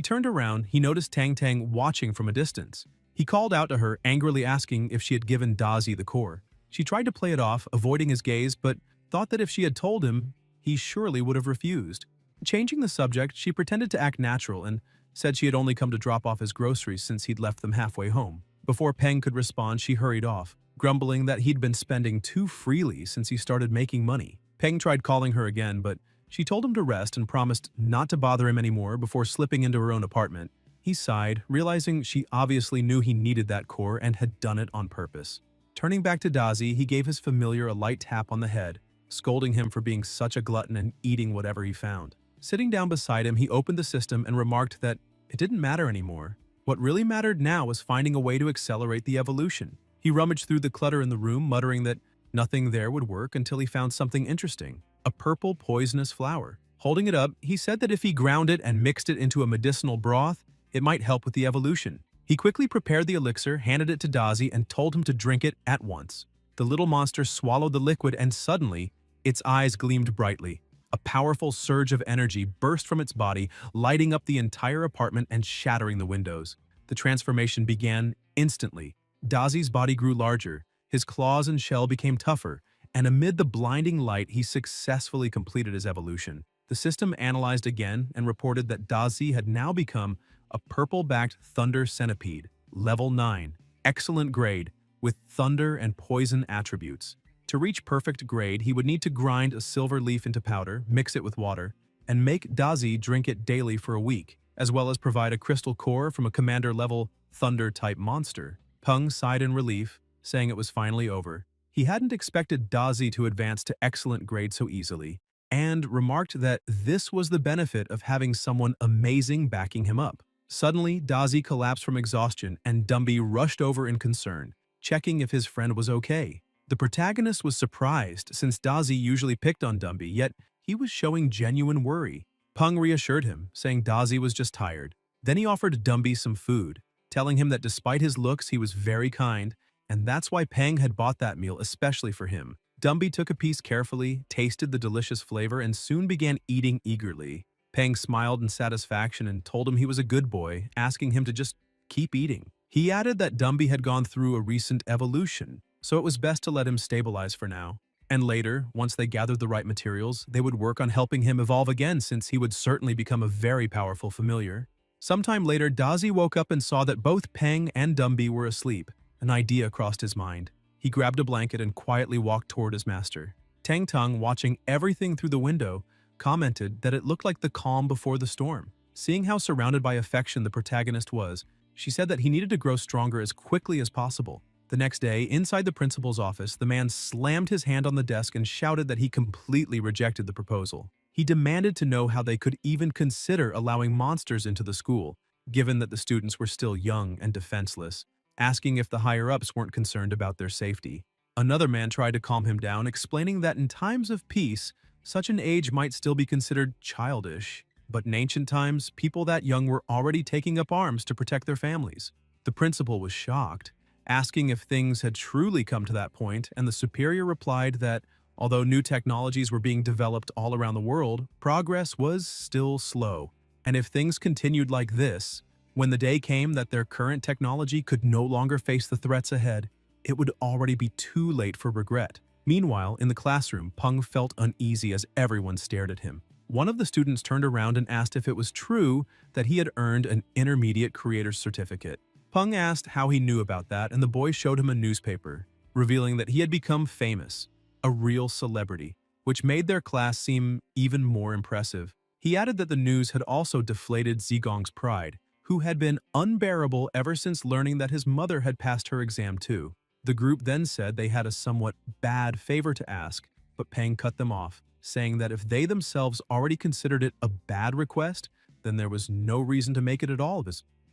turned around, he noticed Tang Tang watching from a distance. He called out to her, angrily asking if she had given Dazi the core. She tried to play it off, avoiding his gaze, but thought that if she had told him, he surely would have refused. Changing the subject, she pretended to act natural and said she had only come to drop off his groceries since he'd left them halfway home. Before Peng could respond, she hurried off, grumbling that he'd been spending too freely since he started making money. Peng tried calling her again, but she told him to rest and promised not to bother him anymore before slipping into her own apartment. He sighed, realizing she obviously knew he needed that core and had done it on purpose. Turning back to Dazi, he gave his familiar a light tap on the head, scolding him for being such a glutton and eating whatever he found. Sitting down beside him, he opened the system and remarked that it didn't matter anymore. What really mattered now was finding a way to accelerate the evolution. He rummaged through the clutter in the room, muttering that nothing there would work until he found something interesting, a purple poisonous flower. Holding it up, he said that if he ground it and mixed it into a medicinal broth, it might help with the evolution. He quickly prepared the elixir, handed it to Dazi, and told him to drink it at once. The little monster swallowed the liquid and suddenly, its eyes gleamed brightly. A powerful surge of energy burst from its body, lighting up the entire apartment and shattering the windows. The transformation began instantly. Dazi's body grew larger, his claws and shell became tougher, and amid the blinding light, he successfully completed his evolution. The system analyzed again and reported that Dazi had now become a purple-backed thunder centipede, level 9, excellent grade, with thunder and poison attributes. To reach perfect grade, he would need to grind a silver leaf into powder, mix it with water, and make Dazi drink it daily for a week, as well as provide a crystal core from a commander-level thunder-type monster. Peng sighed in relief, saying it was finally over. He hadn't expected Dazi to advance to excellent grade so easily, and remarked that this was the benefit of having someone amazing backing him up. Suddenly, Dazi collapsed from exhaustion, and Dumby rushed over in concern, checking if his friend was okay. The protagonist was surprised since Dazi usually picked on Dumby, yet he was showing genuine worry. Peng reassured him, saying Dazi was just tired. Then he offered Dumby some food, telling him that despite his looks he was very kind, and that's why Peng had bought that meal especially for him. Dumby took a piece carefully, tasted the delicious flavor, and soon began eating eagerly. Peng smiled in satisfaction and told him he was a good boy, asking him to just keep eating. He added that Dumby had gone through a recent evolution, so it was best to let him stabilize for now. And later, once they gathered the right materials, they would work on helping him evolve again since he would certainly become a very powerful familiar. Sometime later, Dazi woke up and saw that both Peng and Dumby were asleep. An idea crossed his mind. He grabbed a blanket and quietly walked toward his master. Tang Tang, watching everything through the window, commented that it looked like the calm before the storm. Seeing how surrounded by affection the protagonist was, she said that he needed to grow stronger as quickly as possible. The next day, inside the principal's office, the man slammed his hand on the desk and shouted that he completely rejected the proposal. He demanded to know how they could even consider allowing monsters into the school, given that the students were still young and defenseless, asking if the higher-ups weren't concerned about their safety. Another man tried to calm him down, explaining that in times of peace, such an age might still be considered childish. But in ancient times, people that young were already taking up arms to protect their families. The principal was shocked, asking if things had truly come to that point, and the superior replied that, although new technologies were being developed all around the world, progress was still slow. And if things continued like this, when the day came that their current technology could no longer face the threats ahead, it would already be too late for regret. Meanwhile, in the classroom, Peng felt uneasy as everyone stared at him. One of the students turned around and asked if it was true that he had earned an intermediate creator's certificate. Peng asked how he knew about that, and the boy showed him a newspaper. revealing that he had become famous, a real celebrity, which made their class seem even more impressive. He added that the news had also deflated Zigong's pride, who had been unbearable ever since learning that his mother had passed her exam too. The group then said they had a somewhat bad favor to ask, but Peng cut them off, saying that if they themselves already considered it a bad request, then there was no reason to make it at all.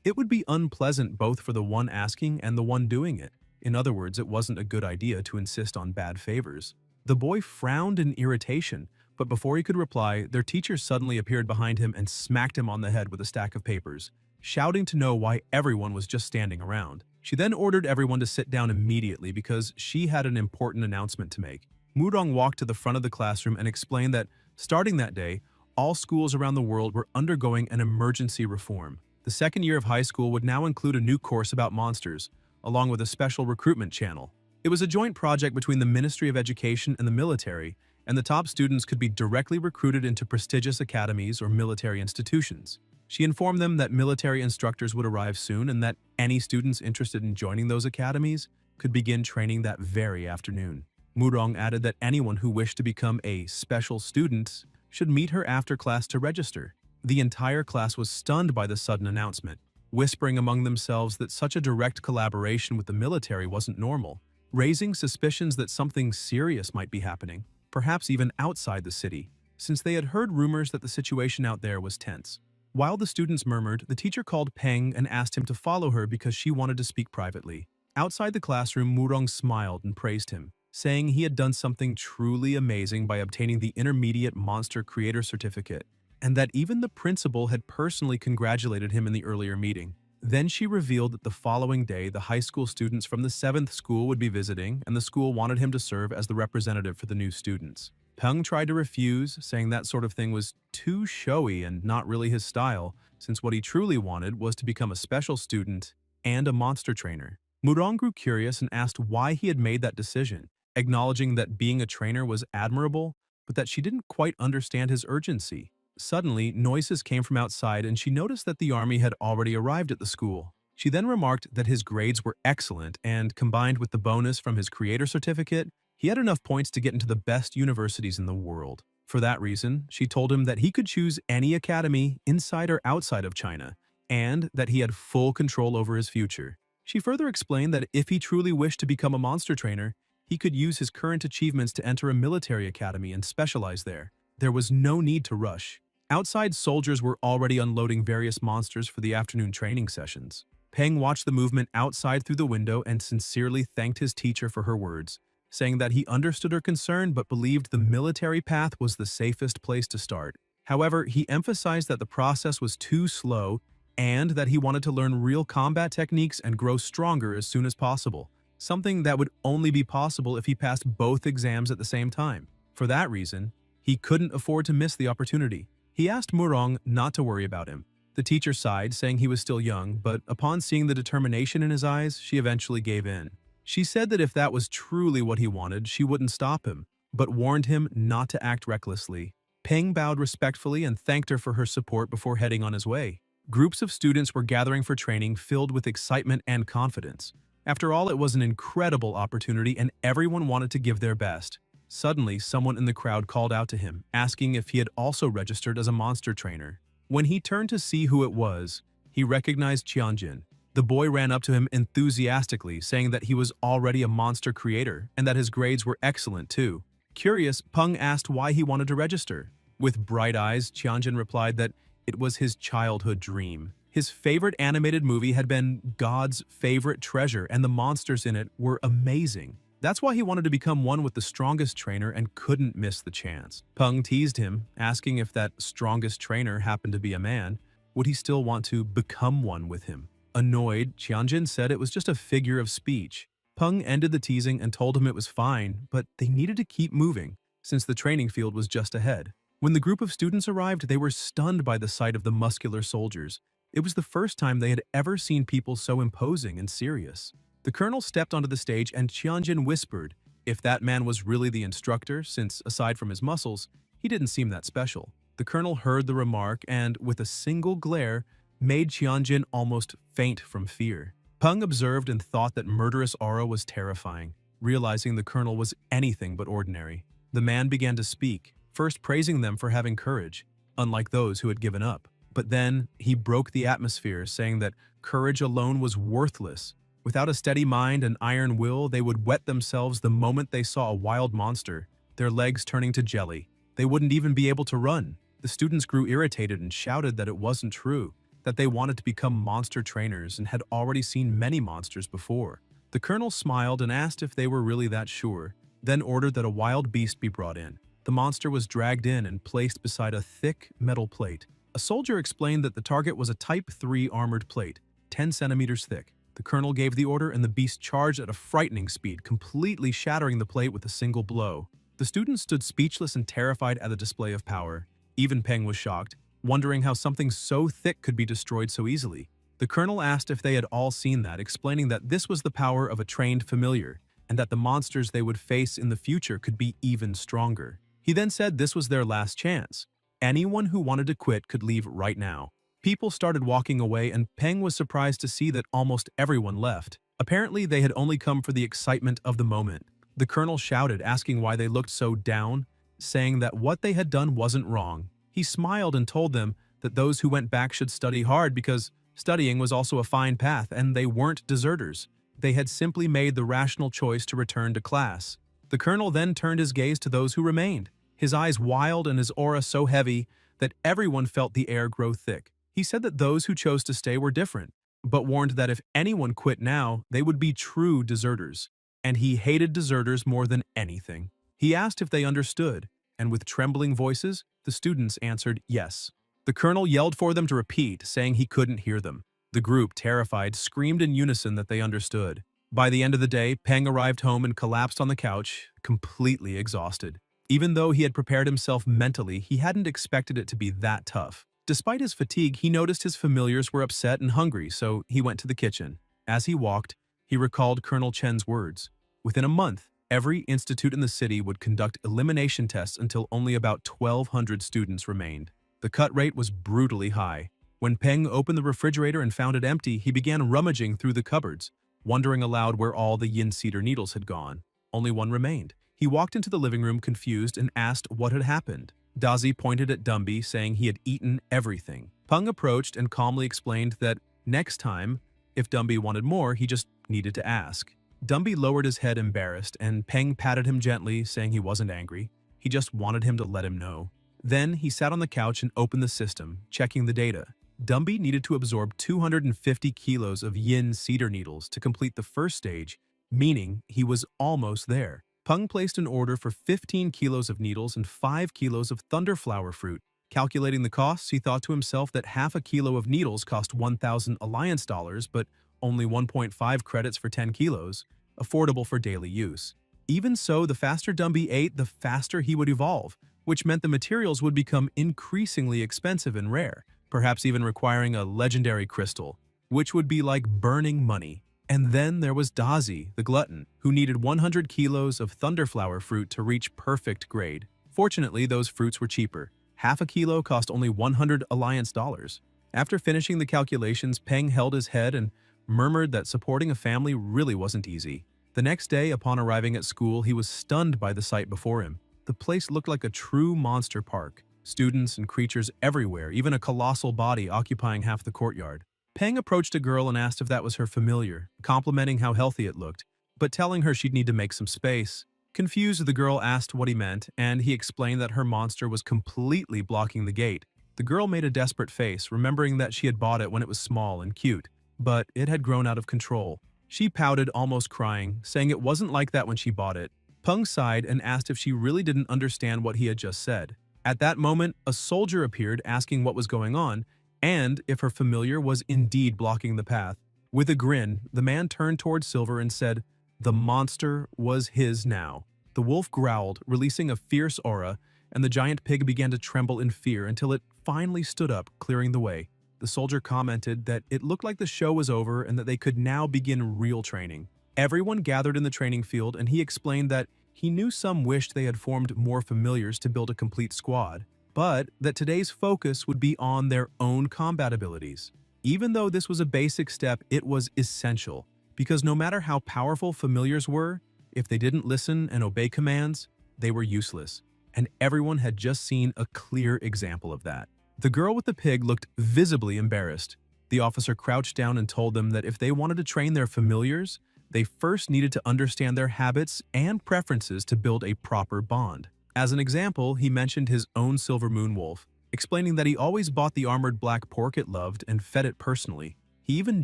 It would be unpleasant both for the one asking and the one doing it. In other words, it wasn't a good idea to insist on bad favors. The boy frowned in irritation, but before he could reply, their teacher suddenly appeared behind him and smacked him on the head with a stack of papers, shouting to know why everyone was just standing around. She then ordered everyone to sit down immediately because she had an important announcement to make. Mudong walked to the front of the classroom and explained that, starting that day, all schools around the world were undergoing an emergency reform. The second year of high school would now include a new course about monsters, along with a special recruitment channel. It was a joint project between the Ministry of Education and the military, and the top students could be directly recruited into prestigious academies or military institutions. She informed them that military instructors would arrive soon and that any students interested in joining those academies could begin training that very afternoon. Murong added that anyone who wished to become a special student should meet her after class to register. The entire class was stunned by the sudden announcement, whispering among themselves that such a direct collaboration with the military wasn't normal, raising suspicions that something serious might be happening, perhaps even outside the city, since they had heard rumors that the situation out there was tense. While the students murmured, the teacher called Peng and asked him to follow her because she wanted to speak privately. Outside the classroom, Murong smiled and praised him, saying he had done something truly amazing by obtaining the Intermediate Monster Creator Certificate, and that even the principal had personally congratulated him in the earlier meeting. Then she revealed that the following day, the high school students from the 7th school would be visiting, and the school wanted him to serve as the representative for the new students. Peng tried to refuse, saying that sort of thing was too showy and not really his style, since what he truly wanted was to become a special student and a monster trainer. Murong grew curious and asked why he had made that decision, acknowledging that being a trainer was admirable, but that she didn't quite understand his urgency. Suddenly, noises came from outside and she noticed that the army had already arrived at the school. She then remarked that his grades were excellent and, combined with the bonus from his creator certificate, he had enough points to get into the best universities in the world. For that reason, she told him that he could choose any academy inside or outside of China, and that he had full control over his future. She further explained that if he truly wished to become a monster trainer, he could use his current achievements to enter a military academy and specialize there. There was no need to rush. Outside, soldiers were already unloading various monsters for the afternoon training sessions. Peng watched the movement outside through the window and sincerely thanked his teacher for her words, saying that he understood her concern but believed the military path was the safest place to start. However, he emphasized that the process was too slow and that he wanted to learn real combat techniques and grow stronger as soon as possible, something that would only be possible if he passed both exams at the same time. For that reason, he couldn't afford to miss the opportunity. He asked Murong not to worry about him. The teacher sighed, saying he was still young, but upon seeing the determination in his eyes, she eventually gave in. She said that if that was truly what he wanted, she wouldn't stop him, but warned him not to act recklessly. Peng bowed respectfully and thanked her for her support before heading on his way. Groups of students were gathering for training, filled with excitement and confidence. After all, it was an incredible opportunity and everyone wanted to give their best. Suddenly, someone in the crowd called out to him, asking if he had also registered as a monster trainer. When he turned to see who it was, he recognized Qianjin. The boy ran up to him enthusiastically, saying that he was already a monster creator and that his grades were excellent too. Curious, Peng asked why he wanted to register. With bright eyes, Qianjin replied that it was his childhood dream. His favorite animated movie had been God's favorite treasure, and the monsters in it were amazing. That's why he wanted to become one with the strongest trainer and couldn't miss the chance. Peng teased him, asking if that strongest trainer happened to be a man, would he still want to become one with him? Annoyed, Qianjin said it was just a figure of speech. Peng ended the teasing and told him it was fine, but they needed to keep moving, since the training field was just ahead. When the group of students arrived, they were stunned by the sight of the muscular soldiers. It was the first time they had ever seen people so imposing and serious. The colonel stepped onto the stage and Qianjin whispered if that man was really the instructor, since aside from his muscles, he didn't seem that special. The colonel heard the remark and, with a single glare, made Qianjin almost faint from fear. Peng observed and thought that murderous aura was terrifying. realizing the colonel was anything but ordinary. The man began to speak, first praising them for having courage, unlike those who had given up. But then he broke the atmosphere, saying that courage alone was worthless. Without a steady mind and iron will, they would wet themselves the moment they saw a wild monster, their legs turning to jelly. They wouldn't even be able to run. The students grew irritated and shouted that it wasn't true, that they wanted to become monster trainers and had already seen many monsters before. The colonel smiled and asked if they were really that sure, then ordered that a wild beast be brought in. The monster was dragged in and placed beside a thick metal plate. A soldier explained that the target was a Type 3 armored plate, 10 centimeters thick. The colonel gave the order and the beast charged at a frightening speed, completely shattering the plate with a single blow. The students stood speechless and terrified at the display of power. Even Peng was shocked, wondering how something so thick could be destroyed so easily. The colonel asked if they had all seen that, explaining that this was the power of a trained familiar, and that the monsters they would face in the future could be even stronger. He then said this was their last chance. Anyone who wanted to quit could leave right now. People started walking away, and Peng was surprised to see that almost everyone left. Apparently, they had only come for the excitement of the moment. The colonel shouted, asking why they looked so down, saying that what they had done wasn't wrong. He smiled and told them that those who went back should study hard because studying was also a fine path and they weren't deserters. They had simply made the rational choice to return to class. The colonel then turned his gaze to those who remained, his eyes wild and his aura so heavy that everyone felt the air grow thick. He said that those who chose to stay were different, but warned that if anyone quit now, they would be true deserters. And he hated deserters more than anything. He asked if they understood, and with trembling voices, the students answered yes. The colonel yelled for them to repeat, saying he couldn't hear them. The group, terrified, screamed in unison that they understood. By the end of the day, Peng arrived home and collapsed on the couch, completely exhausted. Even though he had prepared himself mentally, he hadn't expected it to be that tough. Despite his fatigue, he noticed his familiars were upset and hungry, so he went to the kitchen. As he walked, he recalled Colonel Chen's words. Within a month, every institute in the city would conduct elimination tests until only about 1,200 students remained. The cut rate was brutally high. When Peng opened the refrigerator and found it empty, he began rummaging through the cupboards, wondering aloud where all the yin cedar needles had gone. Only one remained. He walked into the living room confused and asked what had happened. Dazi pointed at Dumby, saying he had eaten everything. Peng approached and calmly explained that next time, if Dumby wanted more, he just needed to ask. Dumby lowered his head embarrassed, and Peng patted him gently, saying he wasn't angry. He just wanted him to let him know. Then he sat on the couch and opened the system, checking the data. Dumby needed to absorb 250 kilos of yin cedar needles to complete the first stage, meaning he was almost there. Peng placed an order for 15 kilos of needles and 5 kilos of thunderflower fruit. Calculating the costs, he thought to himself that half a kilo of needles cost 1,000 alliance dollars, but only 1.5 credits for 10 kilos, affordable for daily use. Even so, the faster Dumby ate, the faster he would evolve, which meant the materials would become increasingly expensive and rare, perhaps even requiring a legendary crystal, which would be like burning money. And then there was Dazi, the glutton, who needed 100 kilos of thunderflower fruit to reach perfect grade. Fortunately, those fruits were cheaper. Half a kilo cost only 100 alliance dollars. After finishing the calculations, Peng held his head and murmured that supporting a family really wasn't easy. The next day, upon arriving at school, he was stunned by the sight before him. The place looked like a true monster park. Students and creatures everywhere, even a colossal body occupying half the courtyard. Peng approached a girl and asked if that was her familiar, complimenting how healthy it looked, but telling her she'd need to make some space. Confused, the girl asked what he meant, and he explained that her monster was completely blocking the gate. The girl made a desperate face, remembering that she had bought it when it was small and cute, but it had grown out of control. She pouted, almost crying, saying it wasn't like that when she bought it. Peng sighed and asked if she really didn't understand what he had just said. At that moment, a soldier appeared asking what was going on, and if her familiar was indeed blocking the path. With a grin, the man turned toward Silver and said, the monster was his now. The wolf growled, releasing a fierce aura, and the giant pig began to tremble in fear until it finally stood up, clearing the way. The soldier commented that it looked like the show was over and that they could now begin real training. Everyone gathered in the training field, and he explained that he knew some wished they had formed more familiars to build a complete squad, but that today's focus would be on their own combat abilities. Even though this was a basic step, it was essential, because no matter how powerful familiars were, If they didn't listen and obey commands, they were useless. And everyone had just seen a clear example of that. The girl with the pig looked visibly embarrassed. The officer crouched down and told them that if they wanted to train their familiars, they first needed to understand their habits and preferences to build a proper bond. As an example, he mentioned his own silver moon wolf, explaining that he always bought the armored black pork it loved and fed it personally. He even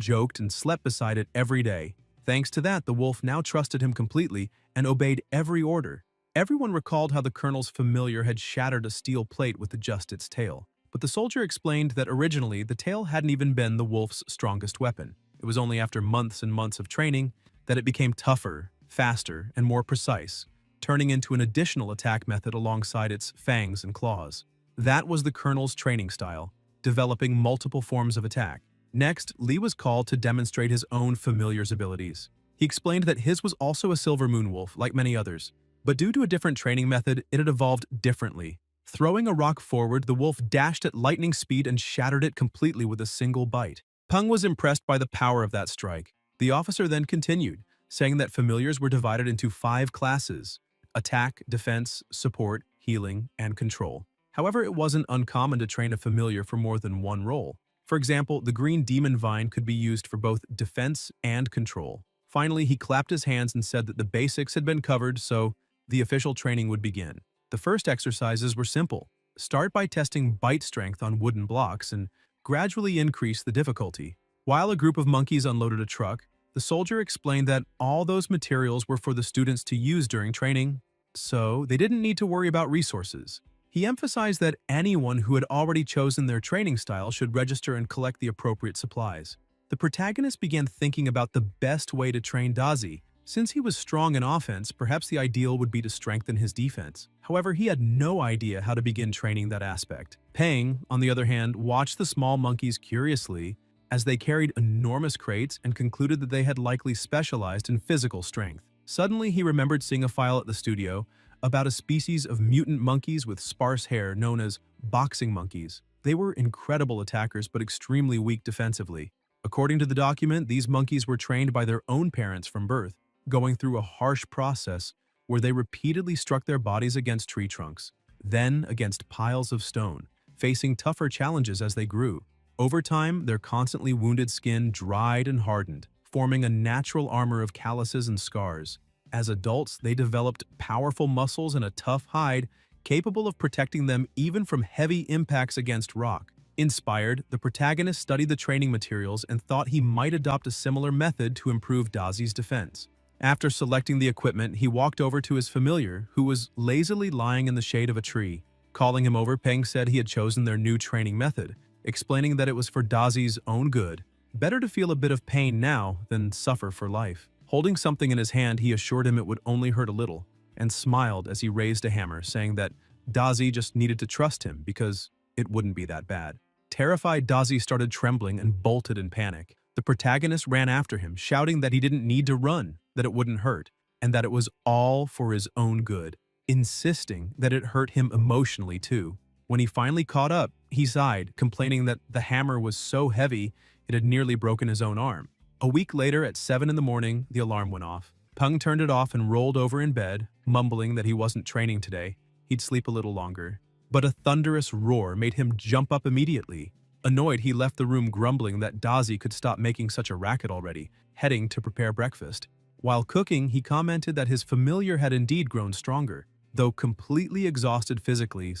joked and slept beside it every day. Thanks to that, the wolf now trusted him completely and obeyed every order. Everyone recalled how the colonel's familiar had shattered a steel plate with just its tail. But the soldier explained that originally the tail hadn't even been the wolf's strongest weapon. It was only after months and months of training that it became tougher, faster, and more precise, turning into an additional attack method alongside its fangs and claws. That was the colonel's training style, developing multiple forms of attack. Next, Lee was called to demonstrate his own familiar's abilities. He explained that his was also a silver moon wolf, like many others, but due to a different training method, it had evolved differently. Throwing a rock forward, the wolf dashed at lightning speed and shattered it completely with a single bite. Peng was impressed by the power of that strike. The officer then continued, saying that familiars were divided into 5 classes: attack, defense, support, healing, and control. However, it wasn't uncommon to train a familiar for more than one role. For example, the green demon vine could be used for both defense and control. Finally, he clapped his hands and said that the basics had been covered, so the official training would begin. The first exercises were simple. Start by testing bite strength on wooden blocks and gradually increase the difficulty. While a group of monkeys unloaded a truck, the soldier explained that all those materials were for the students to use during training, so they didn't need to worry about resources. He emphasized that anyone who had already chosen their training style should register and collect the appropriate supplies. The protagonist began thinking about the best way to train Dazi. Since he was strong in offense, perhaps the ideal would be to strengthen his defense. However, he had no idea how to begin training that aspect. Peng, on the other hand, watched the small monkeys curiously as they carried enormous crates and concluded that they had likely specialized in physical strength. Suddenly, he remembered seeing a file at the studio about a species of mutant monkeys with sparse hair known as boxing monkeys. They were incredible attackers but extremely weak defensively. According to the document, these monkeys were trained by their own parents from birth, going through a harsh process where they repeatedly struck their bodies against tree trunks, then against piles of stone, facing tougher challenges as they grew. Over time, their constantly wounded skin dried and hardened, forming a natural armor of calluses and scars. As adults, they developed powerful muscles and a tough hide, capable of protecting them even from heavy impacts against rock. Inspired, the protagonist studied the training materials and thought he might adopt a similar method to improve Dazi's defense. After selecting the equipment, he walked over to his familiar, who was lazily lying in the shade of a tree. Calling him over, Peng said he had chosen their new training method, explaining that it was for Dazi's own good. Better to feel a bit of pain now than suffer for life. Holding something in his hand, he assured him it would only hurt a little, and smiled as he raised a hammer, saying that Dazi just needed to trust him because it wouldn't be that bad. Terrified, Dazi started trembling and bolted in panic. The protagonist ran after him, shouting that he didn't need to run, that it wouldn't hurt, and that it was all for his own good, insisting that it hurt him emotionally too. When he finally caught up, he sighed, complaining that the hammer was so heavy it had nearly broken his own arm. A week later, at 7 in the morning, the alarm went off. Peng turned it off and rolled over in bed, mumbling that he wasn't training today. He'd sleep a little longer. But a thunderous roar made him jump up immediately. Annoyed, he left the room grumbling that Dazi could stop making such a racket already, heading to prepare breakfast. While cooking, he commented that his familiar had indeed grown stronger, though completely exhausted physically,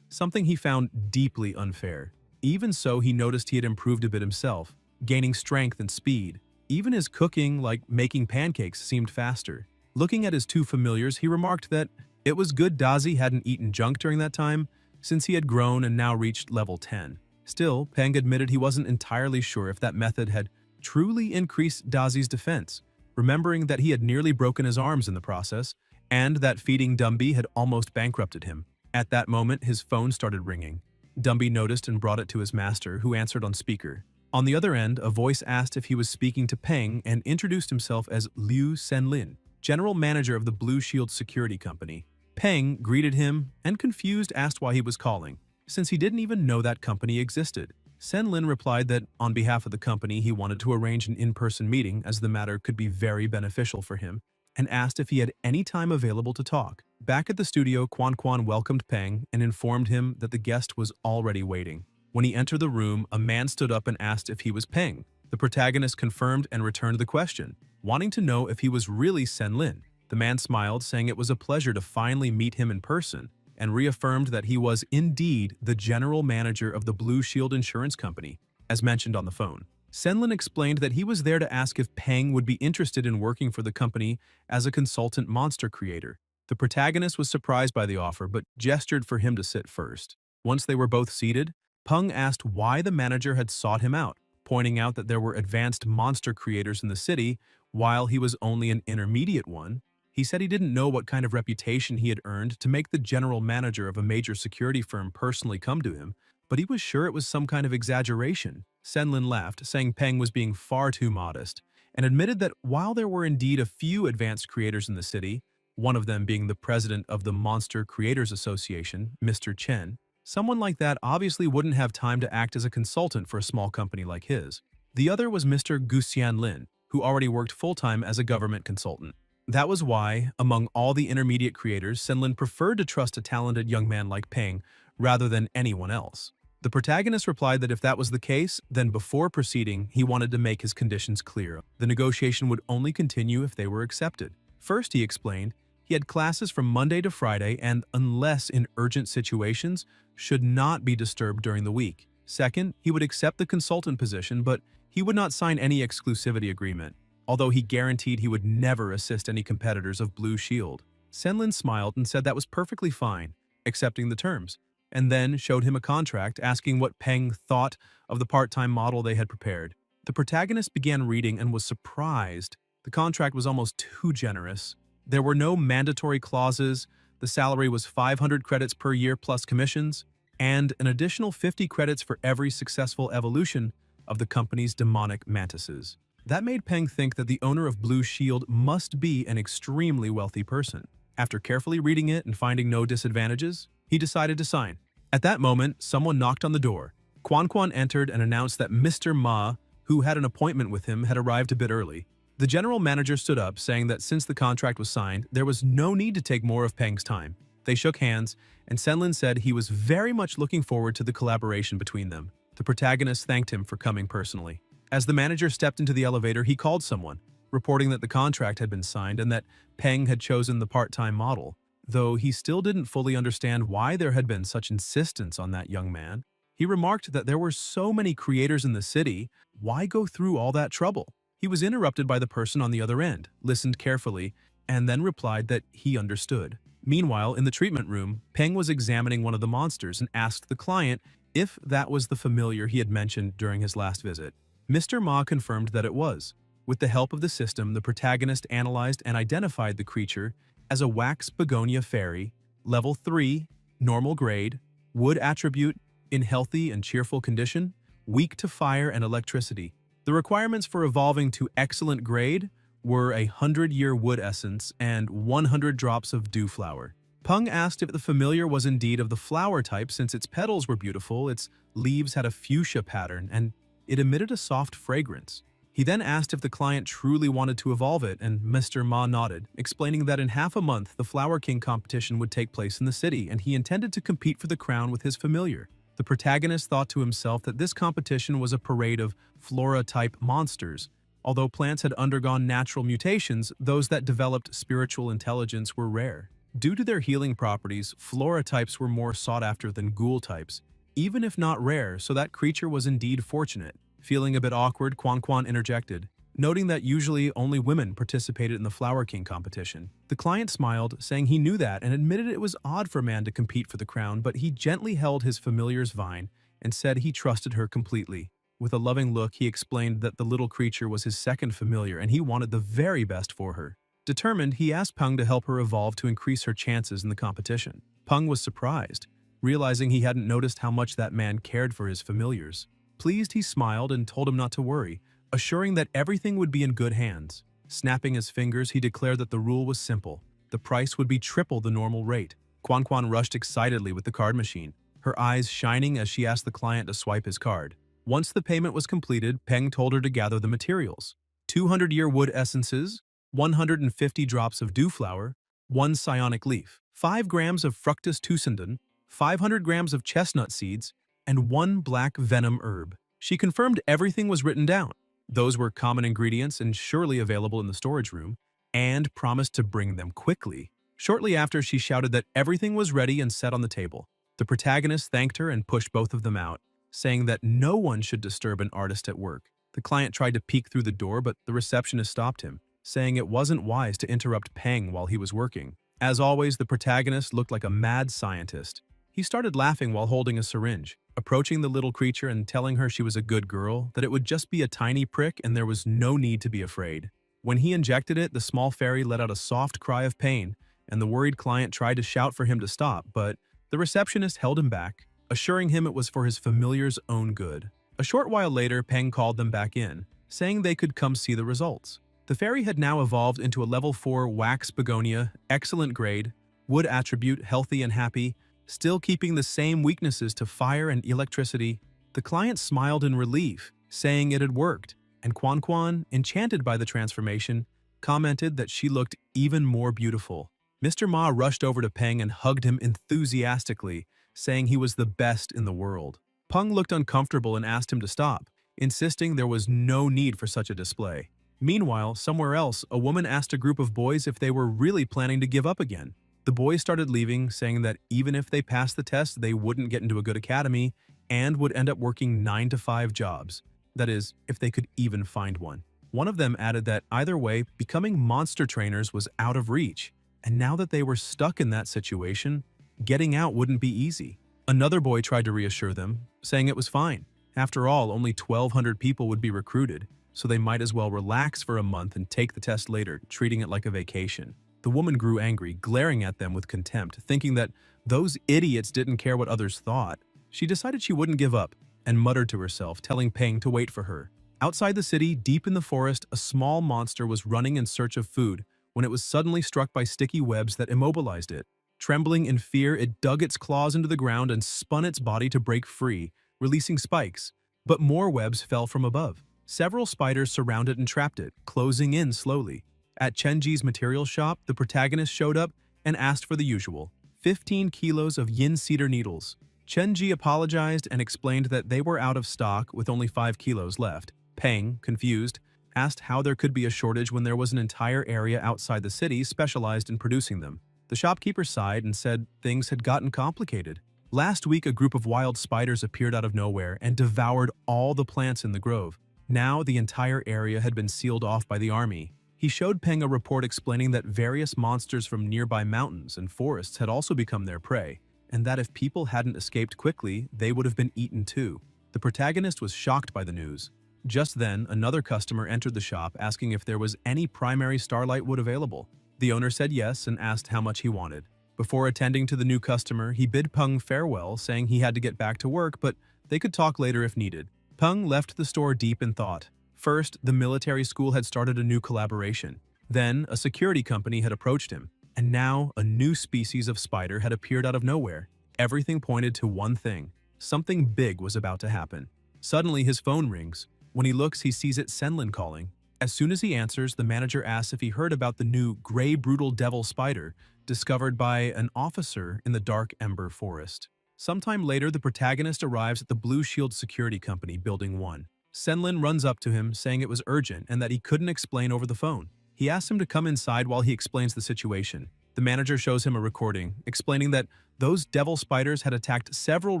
something he found deeply unfair. Even so, he noticed he had improved a bit himself, gaining strength and speed. Even his cooking, like making pancakes, seemed faster. Looking at his 2 familiars, he remarked that it was good Dazi hadn't eaten junk during that time, since he had grown and now reached level 10. Still, Peng admitted he wasn't entirely sure if that method had truly increased Dazi's defense, remembering that he had nearly broken his arms in the process, and that feeding Dumby had almost bankrupted him. At that moment, his phone started ringing. Dumby noticed and brought it to his master, who answered on speaker. On the other end, a voice asked if he was speaking to Peng and introduced himself as Liu Senlin, general manager of the Blue Shield Security Company. Peng greeted him and, confused, asked why he was calling, since he didn't even know that company existed. Senlin replied that on behalf of the company he wanted to arrange an in-person meeting as the matter could be very beneficial for him. and asked if he had any time available to talk. Back at the studio, Quan Quan welcomed Peng and informed him that the guest was already waiting. When he entered the room, a man stood up and asked if he was Peng. The protagonist confirmed and returned the question, wanting to know if he was really Senlin. The man smiled, saying it was a pleasure to finally meet him in person, and reaffirmed that he was indeed the general manager of the Blue Shield Insurance Company, as mentioned on the phone. Senlin explained that he was there to ask if Peng would be interested in working for the company as a consultant monster creator. The protagonist was surprised by the offer but gestured for him to sit first. Once they were both seated, Peng asked why the manager had sought him out, pointing out that there were advanced monster creators in the city while he was only an intermediate one. He said he didn't know what kind of reputation he had earned to make the general manager of a major security firm personally come to him, but he was sure it was some kind of exaggeration. Senlin laughed, saying Peng was being far too modest, and admitted that while there were indeed a few advanced creators in the city, one of them being the president of the Monster Creators Association, Mr. Chen, someone like that obviously wouldn't have time to act as a consultant for a small company like his. The other was Mr. Guxian Lin, who already worked full-time as a government consultant. That was why, among all the intermediate creators, Senlin preferred to trust a talented young man like Peng rather than anyone else. The protagonist replied that if that was the case, then before proceeding, he wanted to make his conditions clear. The negotiation would only continue if they were accepted. First, he explained, he had classes from Monday to Friday and, unless in urgent situations, should not be disturbed during the week. Second, he would accept the consultant position, but he would not sign any exclusivity agreement, although he guaranteed he would never assist any competitors of Blue Shield. Senlin smiled and said that was perfectly fine, accepting the terms, and then showed him a contract asking what Peng thought of the part-time model they had prepared. The protagonist began reading and was surprised. The contract was almost too generous. There were no mandatory clauses, the salary was 500 credits per year plus commissions, and an additional 50 credits for every successful evolution of the company's demonic mantises. That made Peng think that the owner of Blue Shield must be an extremely wealthy person. After carefully reading it and finding no disadvantages, he decided to sign. At that moment, someone knocked on the door. Quan Quan entered and announced that Mr. Ma, who had an appointment with him, had arrived a bit early. The general manager stood up, saying that since the contract was signed, there was no need to take more of Peng's time. They shook hands, and Senlin said he was very much looking forward to the collaboration between them. The protagonist thanked him for coming personally. As the manager stepped into the elevator, he called someone, reporting that the contract had been signed and that Peng had chosen the part-time model. Though he still didn't fully understand why there had been such insistence on that young man, he remarked that there were so many creators in the city, why go through all that trouble? He was interrupted by the person on the other end, listened carefully, and then replied that he understood. Meanwhile, in the treatment room, Peng was examining one of the monsters and asked the client if that was the familiar he had mentioned during his last visit. Mr. Ma confirmed that it was. With the help of the system, the protagonist analyzed and identified the creature as a wax begonia fairy, level 3, normal grade, wood attribute, in healthy and cheerful condition, weak to fire and electricity. The requirements for evolving to excellent grade were a 100-year wood essence and 100 drops of dew flower. Peng asked if the familiar was indeed of the flower type since its petals were beautiful, its leaves had a fuchsia pattern, and it emitted a soft fragrance. He then asked if the client truly wanted to evolve it, and Mr. Ma nodded, explaining that in half a month the Flower King competition would take place in the city, and he intended to compete for the crown with his familiar. The protagonist thought to himself that this competition was a parade of flora-type monsters. Although plants had undergone natural mutations, those that developed spiritual intelligence were rare. Due to their healing properties, flora types were more sought after than ghoul types, even if not rare, so that creature was indeed fortunate. Feeling a bit awkward, Quan Quan interjected, noting that usually only women participated in the Flower King competition. The client smiled, saying he knew that and admitted it was odd for a man to compete for the crown, but he gently held his familiar's vine and said he trusted her completely. With a loving look, he explained that the little creature was his second familiar and he wanted the very best for her. Determined, he asked Peng to help her evolve to increase her chances in the competition. Peng was surprised, realizing he hadn't noticed how much that man cared for his familiars. Pleased, he smiled and told him not to worry, assuring that everything would be in good hands. Snapping his fingers, he declared that the rule was simple. The price would be triple the normal rate. Quan Quan rushed excitedly with the card machine, her eyes shining as she asked the client to swipe his card. Once the payment was completed, Peng told her to gather the materials. 200-year wood essences, 150 drops of dew flower, 1 psionic leaf, 5 grams of fructus tuscendon, 500 grams of chestnut seeds, and 1 black venom herb. She confirmed everything was written down. Those were common ingredients and surely available in the storage room, and promised to bring them quickly. Shortly after, she shouted that everything was ready and set on the table. The protagonist thanked her and pushed both of them out, saying that no one should disturb an artist at work. The client tried to peek through the door, but the receptionist stopped him, saying it wasn't wise to interrupt Peng while he was working. As always, the protagonist looked like a mad scientist. He started laughing while holding a syringe, approaching the little creature and telling her she was a good girl, that it would just be a tiny prick and there was no need to be afraid. When he injected it, the small fairy let out a soft cry of pain, and the worried client tried to shout for him to stop, but the receptionist held him back, assuring him it was for his familiar's own good. A short while later, Peng called them back in, saying they could come see the results. The fairy had now evolved into a level 4 wax begonia, excellent grade, wood attribute, healthy and happy, still keeping the same weaknesses to fire and electricity. The client smiled in relief, saying it had worked, and Quan Quan, enchanted by the transformation, commented that she looked even more beautiful. Mr. Ma rushed over to Peng and hugged him enthusiastically, saying he was the best in the world. Peng looked uncomfortable and asked him to stop, insisting there was no need for such a display. Meanwhile, somewhere else, a woman asked a group of boys if they were really planning to give up again. The boys started leaving, saying that even if they passed the test, they wouldn't get into a good academy and would end up working 9-to-5 jobs. That is, if they could even find one. One of them added that either way, becoming monster trainers was out of reach, and now that they were stuck in that situation, getting out wouldn't be easy. Another boy tried to reassure them, saying it was fine. After all, only 1,200 people would be recruited, so they might as well relax for a month and take the test later, treating it like a vacation. The woman grew angry, glaring at them with contempt, thinking that those idiots didn't care what others thought. She decided she wouldn't give up, and muttered to herself, telling Peng to wait for her. Outside the city, deep in the forest, a small monster was running in search of food when it was suddenly struck by sticky webs that immobilized it. Trembling in fear, it dug its claws into the ground and spun its body to break free, releasing spikes. But more webs fell from above. Several spiders surrounded and trapped it, closing in slowly. At Chenji's material shop, the protagonist showed up and asked for the usual, 15 kilos of yin cedar needles. Chenji apologized and explained that they were out of stock with only 5 kilos left. Peng, confused, asked how there could be a shortage when there was an entire area outside the city specialized in producing them. The shopkeeper sighed and said things had gotten complicated. Last week, a group of wild spiders appeared out of nowhere and devoured all the plants in the grove. Now, the entire area had been sealed off by the army. He showed Peng a report explaining that various monsters from nearby mountains and forests had also become their prey, and that if people hadn't escaped quickly, they would have been eaten too. The protagonist was shocked by the news. Just then, another customer entered the shop asking if there was any primary starlight wood available. The owner said yes and asked how much he wanted. Before attending to the new customer, he bid Peng farewell, saying he had to get back to work, but they could talk later if needed. Peng left the store deep in thought. First, the military school had started a new collaboration. Then, a security company had approached him. And now, a new species of spider had appeared out of nowhere. Everything pointed to one thing. Something big was about to happen. Suddenly, his phone rings. When he looks, he sees it Senlin calling. As soon as he answers, the manager asks if he heard about the new gray brutal devil spider discovered by an officer in the Dark Ember Forest. Sometime later, the protagonist arrives at the Blue Shield Security Company, Building 1. Senlin runs up to him, saying it was urgent and that he couldn't explain over the phone. He asks him to come inside while he explains the situation. The manager shows him a recording, explaining that those devil spiders had attacked several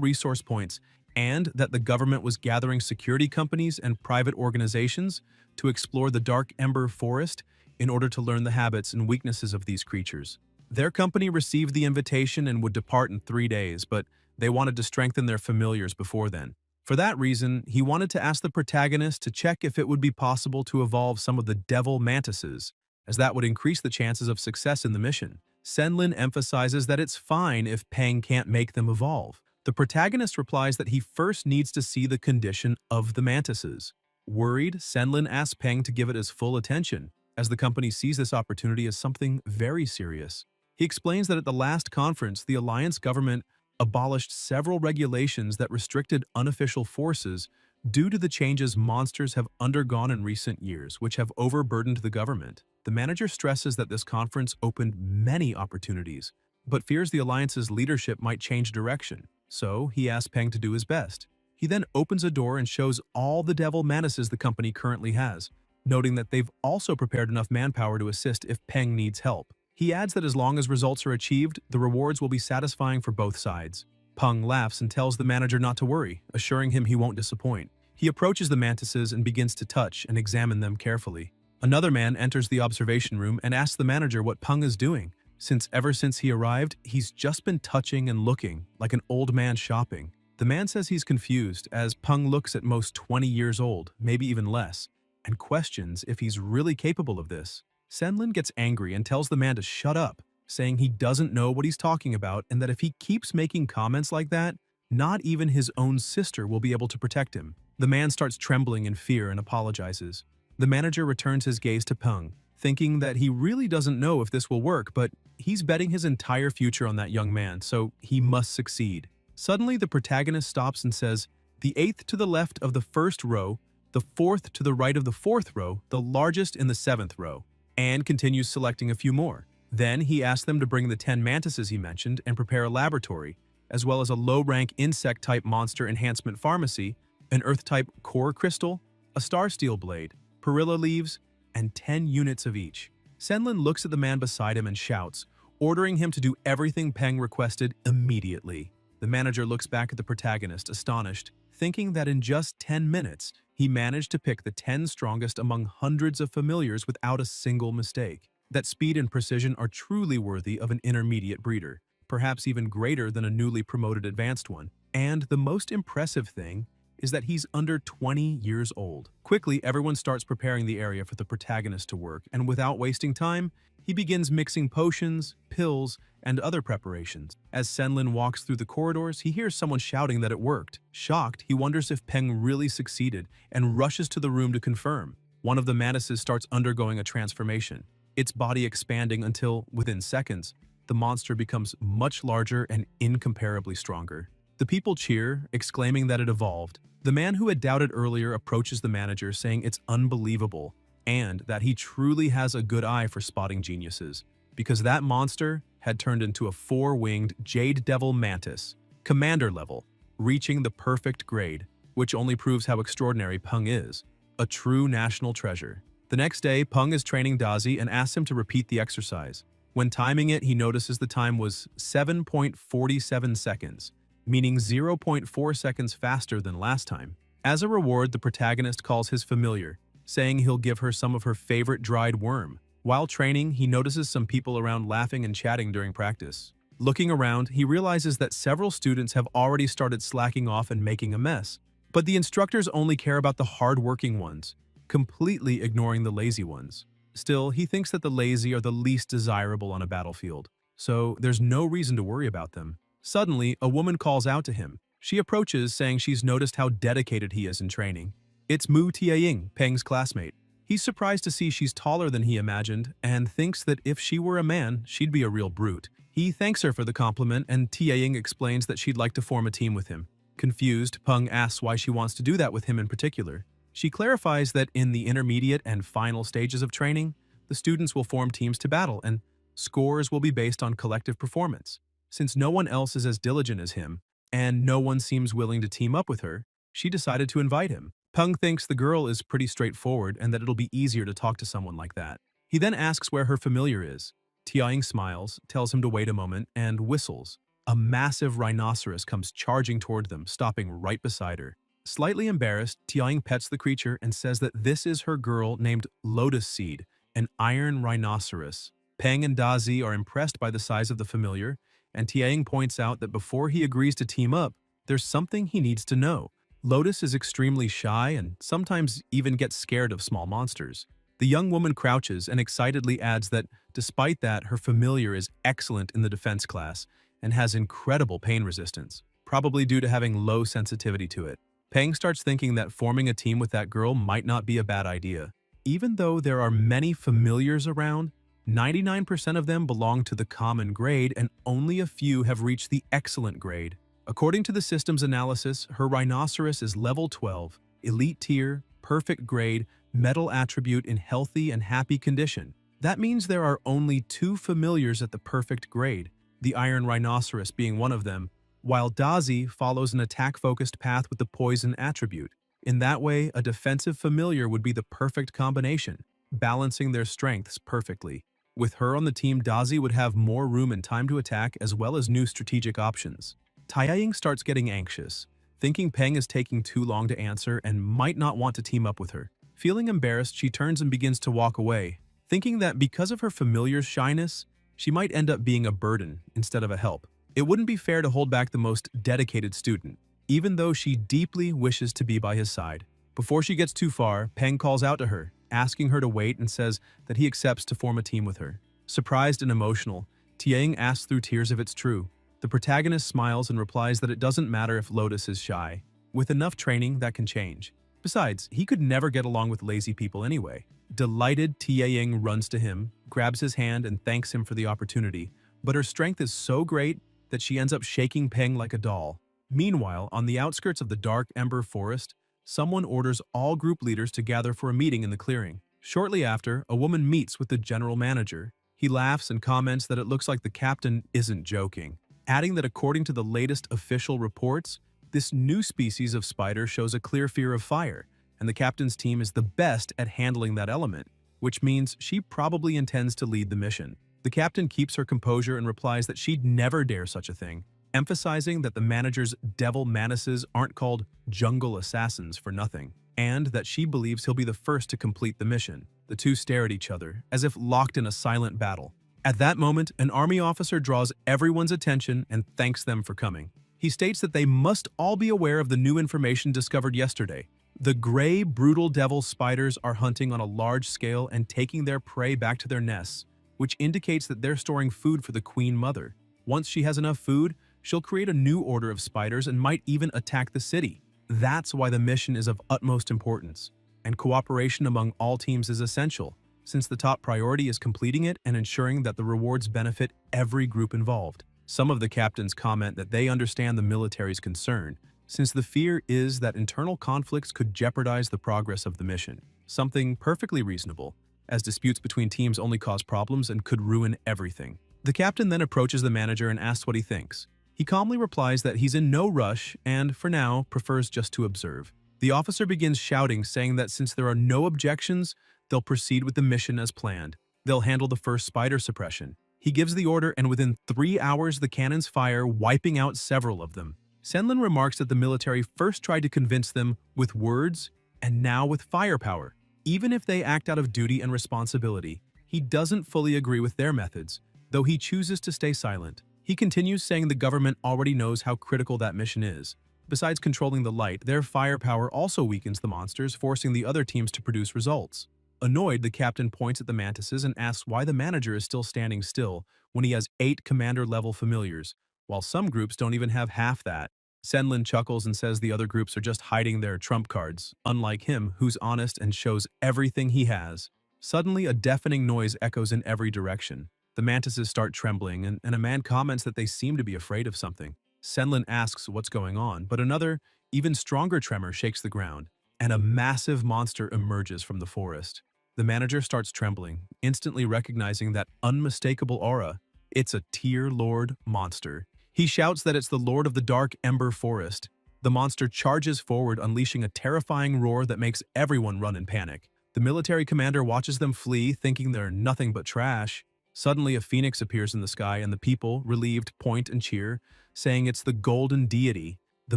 resource points and that the government was gathering security companies and private organizations to explore the Dark Ember Forest in order to learn the habits and weaknesses of these creatures. Their company received the invitation and would depart in 3 days, but they wanted to strengthen their familiars before then. For that reason, he wanted to ask the protagonist to check if it would be possible to evolve some of the devil mantises, as that would increase the chances of success in the mission. Senlin emphasizes that it's fine if Peng can't make them evolve. The protagonist replies that he first needs to see the condition of the mantises. Worried, Senlin asks Peng to give it his full attention, as the company sees this opportunity as something very serious. He explains that at the last conference, the Alliance government abolished several regulations that restricted unofficial forces due to the changes monsters have undergone in recent years, which have overburdened the government. The manager stresses that this conference opened many opportunities, but fears the alliance's leadership might change direction, so he asks Peng to do his best. He then opens a door and shows all the devil mantises the company currently has, noting that they've also prepared enough manpower to assist if Peng needs help. He adds that as long as results are achieved, the rewards will be satisfying for both sides. Peng laughs and tells the manager not to worry, assuring him he won't disappoint. He approaches the mantises and begins to touch and examine them carefully. Another man enters the observation room and asks the manager what Peng is doing, since ever since he arrived, he's just been touching and looking, like an old man shopping. The man says he's confused, as Peng looks at most 20 years old, maybe even less, and questions if he's really capable of this. Senlin gets angry and tells the man to shut up, saying he doesn't know what he's talking about and that if he keeps making comments like that, not even his own sister will be able to protect him. The man starts trembling in fear and apologizes. The manager returns his gaze to Peng, thinking that he really doesn't know if this will work, but he's betting his entire future on that young man, so he must succeed. Suddenly, the protagonist stops and says, "The eighth to the left of the first row, the fourth to the right of the fourth row, the largest in the seventh row," and continues selecting a few more. Then he asks them to bring the 10 mantises he mentioned and prepare a laboratory, as well as a low-rank insect-type monster enhancement pharmacy, an earth-type core crystal, a star steel blade, perilla leaves, and 10 units of each. Senlin looks at the man beside him and shouts, ordering him to do everything Peng requested immediately. The manager looks back at the protagonist, astonished, thinking that in just 10 minutes, he managed to pick the 10 strongest among hundreds of familiars without a single mistake. That speed and precision are truly worthy of an intermediate breeder, perhaps even greater than a newly promoted advanced one. And the most impressive thing is that he's under 20 years old. Quickly, everyone starts preparing the area for the protagonist to work, and without wasting time, he begins mixing potions, pills, and other preparations. As Senlin walks through the corridors, he hears someone shouting that it worked. Shocked, he wonders if Peng really succeeded and rushes to the room to confirm. One of the mantises starts undergoing a transformation, its body expanding until, within seconds, the monster becomes much larger and incomparably stronger. The people cheer, exclaiming that it evolved. The man who had doubted earlier approaches the manager, saying it's unbelievable and that he truly has a good eye for spotting geniuses, because that monster had turned into a 4-winged Jade Devil Mantis, commander level, reaching the perfect grade, which only proves how extraordinary Peng is, a true national treasure. The next day, Peng is training Dazi and asks him to repeat the exercise. When timing it, he notices the time was 7.47 seconds, meaning 0.4 seconds faster than last time. As a reward, the protagonist calls his familiar, saying he'll give her some of her favorite dried worm. While training, he notices some people around laughing and chatting during practice. Looking around, he realizes that several students have already started slacking off and making a mess. But the instructors only care about the hard-working ones, completely ignoring the lazy ones. Still, he thinks that the lazy are the least desirable on a battlefield, so there's no reason to worry about them. Suddenly, a woman calls out to him. She approaches, saying she's noticed how dedicated he is in training. It's Mu Tiaying, Peng's classmate. He's surprised to see she's taller than he imagined and thinks that if she were a man, she'd be a real brute. He thanks her for the compliment, and Tiaying explains that she'd like to form a team with him. Confused, Peng asks why she wants to do that with him in particular. She clarifies that in the intermediate and final stages of training, the students will form teams to battle, and scores will be based on collective performance. Since no one else is as diligent as him, and no one seems willing to team up with her, she decided to invite him. Peng thinks the girl is pretty straightforward and that it'll be easier to talk to someone like that. He then asks where her familiar is. Tiaying smiles, tells him to wait a moment, and whistles. A massive rhinoceros comes charging toward them, stopping right beside her. Slightly embarrassed, Tiaying pets the creature and says that this is her girl named Lotus Seed, an iron rhinoceros. Peng and Dazi are impressed by the size of the familiar, and Tiaying points out that before he agrees to team up, there's something he needs to know. Lotus is extremely shy and sometimes even gets scared of small monsters. The young woman crouches and excitedly adds that, despite that, her familiar is excellent in the defense class and has incredible pain resistance, probably due to having low sensitivity to it. Peng starts thinking that forming a team with that girl might not be a bad idea. Even though there are many familiars around, 99% of them belong to the common grade and only a few have reached the excellent grade. According to the system's analysis, her rhinoceros is level 12, elite tier, perfect grade, metal attribute in healthy and happy condition. That means there are only two familiars at the perfect grade, the Iron Rhinoceros being one of them, while Dazi follows an attack-focused path with the Poison attribute. In that way, a defensive familiar would be the perfect combination, balancing their strengths perfectly. With her on the team, Dazi would have more room and time to attack as well as new strategic options. Taiying starts getting anxious, thinking Peng is taking too long to answer and might not want to team up with her. Feeling embarrassed, she turns and begins to walk away, thinking that because of her familiar's shyness, she might end up being a burden instead of a help. It wouldn't be fair to hold back the most dedicated student, even though she deeply wishes to be by his side. Before she gets too far, Peng calls out to her, asking her to wait and says that he accepts to form a team with her. Surprised and emotional, Tieng asks through tears if it's true. The protagonist smiles and replies that it doesn't matter if Lotus is shy. With enough training, that can change. Besides, he could never get along with lazy people anyway. Delighted, Tieng runs to him, grabs his hand and thanks him for the opportunity, but her strength is so great that she ends up shaking Peng like a doll. Meanwhile, on the outskirts of the Dark Ember Forest, someone orders all group leaders to gather for a meeting in the clearing. Shortly after, a woman meets with the general manager. He laughs and comments that it looks like the captain isn't joking, adding that according to the latest official reports, this new species of spider shows a clear fear of fire, and the captain's team is the best at handling that element, which means she probably intends to lead the mission. The captain keeps her composure and replies that she'd never dare such a thing, emphasizing that the manager's devil manises aren't called jungle assassins for nothing, and that she believes he'll be the first to complete the mission. The two stare at each other, as if locked in a silent battle. At that moment, an army officer draws everyone's attention and thanks them for coming. He states that they must all be aware of the new information discovered yesterday. The gray, brutal devil spiders are hunting on a large scale and taking their prey back to their nests, which indicates that they're storing food for the Queen Mother. Once she has enough food, she'll create a new order of spiders and might even attack the city. That's why the mission is of utmost importance, and cooperation among all teams is essential, since the top priority is completing it and ensuring that the rewards benefit every group involved. Some of the captains comment that they understand the military's concern, since the fear is that internal conflicts could jeopardize the progress of the mission. Something perfectly reasonable, as disputes between teams only cause problems and could ruin everything. The captain then approaches the manager and asks what he thinks. He calmly replies that he's in no rush and, for now, prefers just to observe. The officer begins shouting, saying that since there are no objections, they'll proceed with the mission as planned. They'll handle the first spider suppression. He gives the order, and within 3 hours the cannons fire, wiping out several of them. Senlin remarks that the military first tried to convince them with words and now with firepower. Even if they act out of duty and responsibility, he doesn't fully agree with their methods, though he chooses to stay silent. He continues saying the government already knows how critical that mission is. Besides controlling the light, their firepower also weakens the monsters, forcing the other teams to produce results. Annoyed, the captain points at the mantises and asks why the manager is still standing still when he has 8 commander-level familiars, while some groups don't even have half that. Senlin chuckles and says the other groups are just hiding their trump cards, unlike him, who's honest and shows everything he has. Suddenly, a deafening noise echoes in every direction. The mantises start trembling, and a man comments that they seem to be afraid of something. Senlin asks what's going on, but another, even stronger tremor shakes the ground, and a massive monster emerges from the forest. The manager starts trembling, instantly recognizing that unmistakable aura. It's a Tier Lord monster. He shouts that it's the Lord of the Dark Ember Forest. The monster charges forward, unleashing a terrifying roar that makes everyone run in panic. The military commander watches them flee, thinking they're nothing but trash. Suddenly, a phoenix appears in the sky, and the people, relieved, point and cheer, saying it's the Golden Deity, the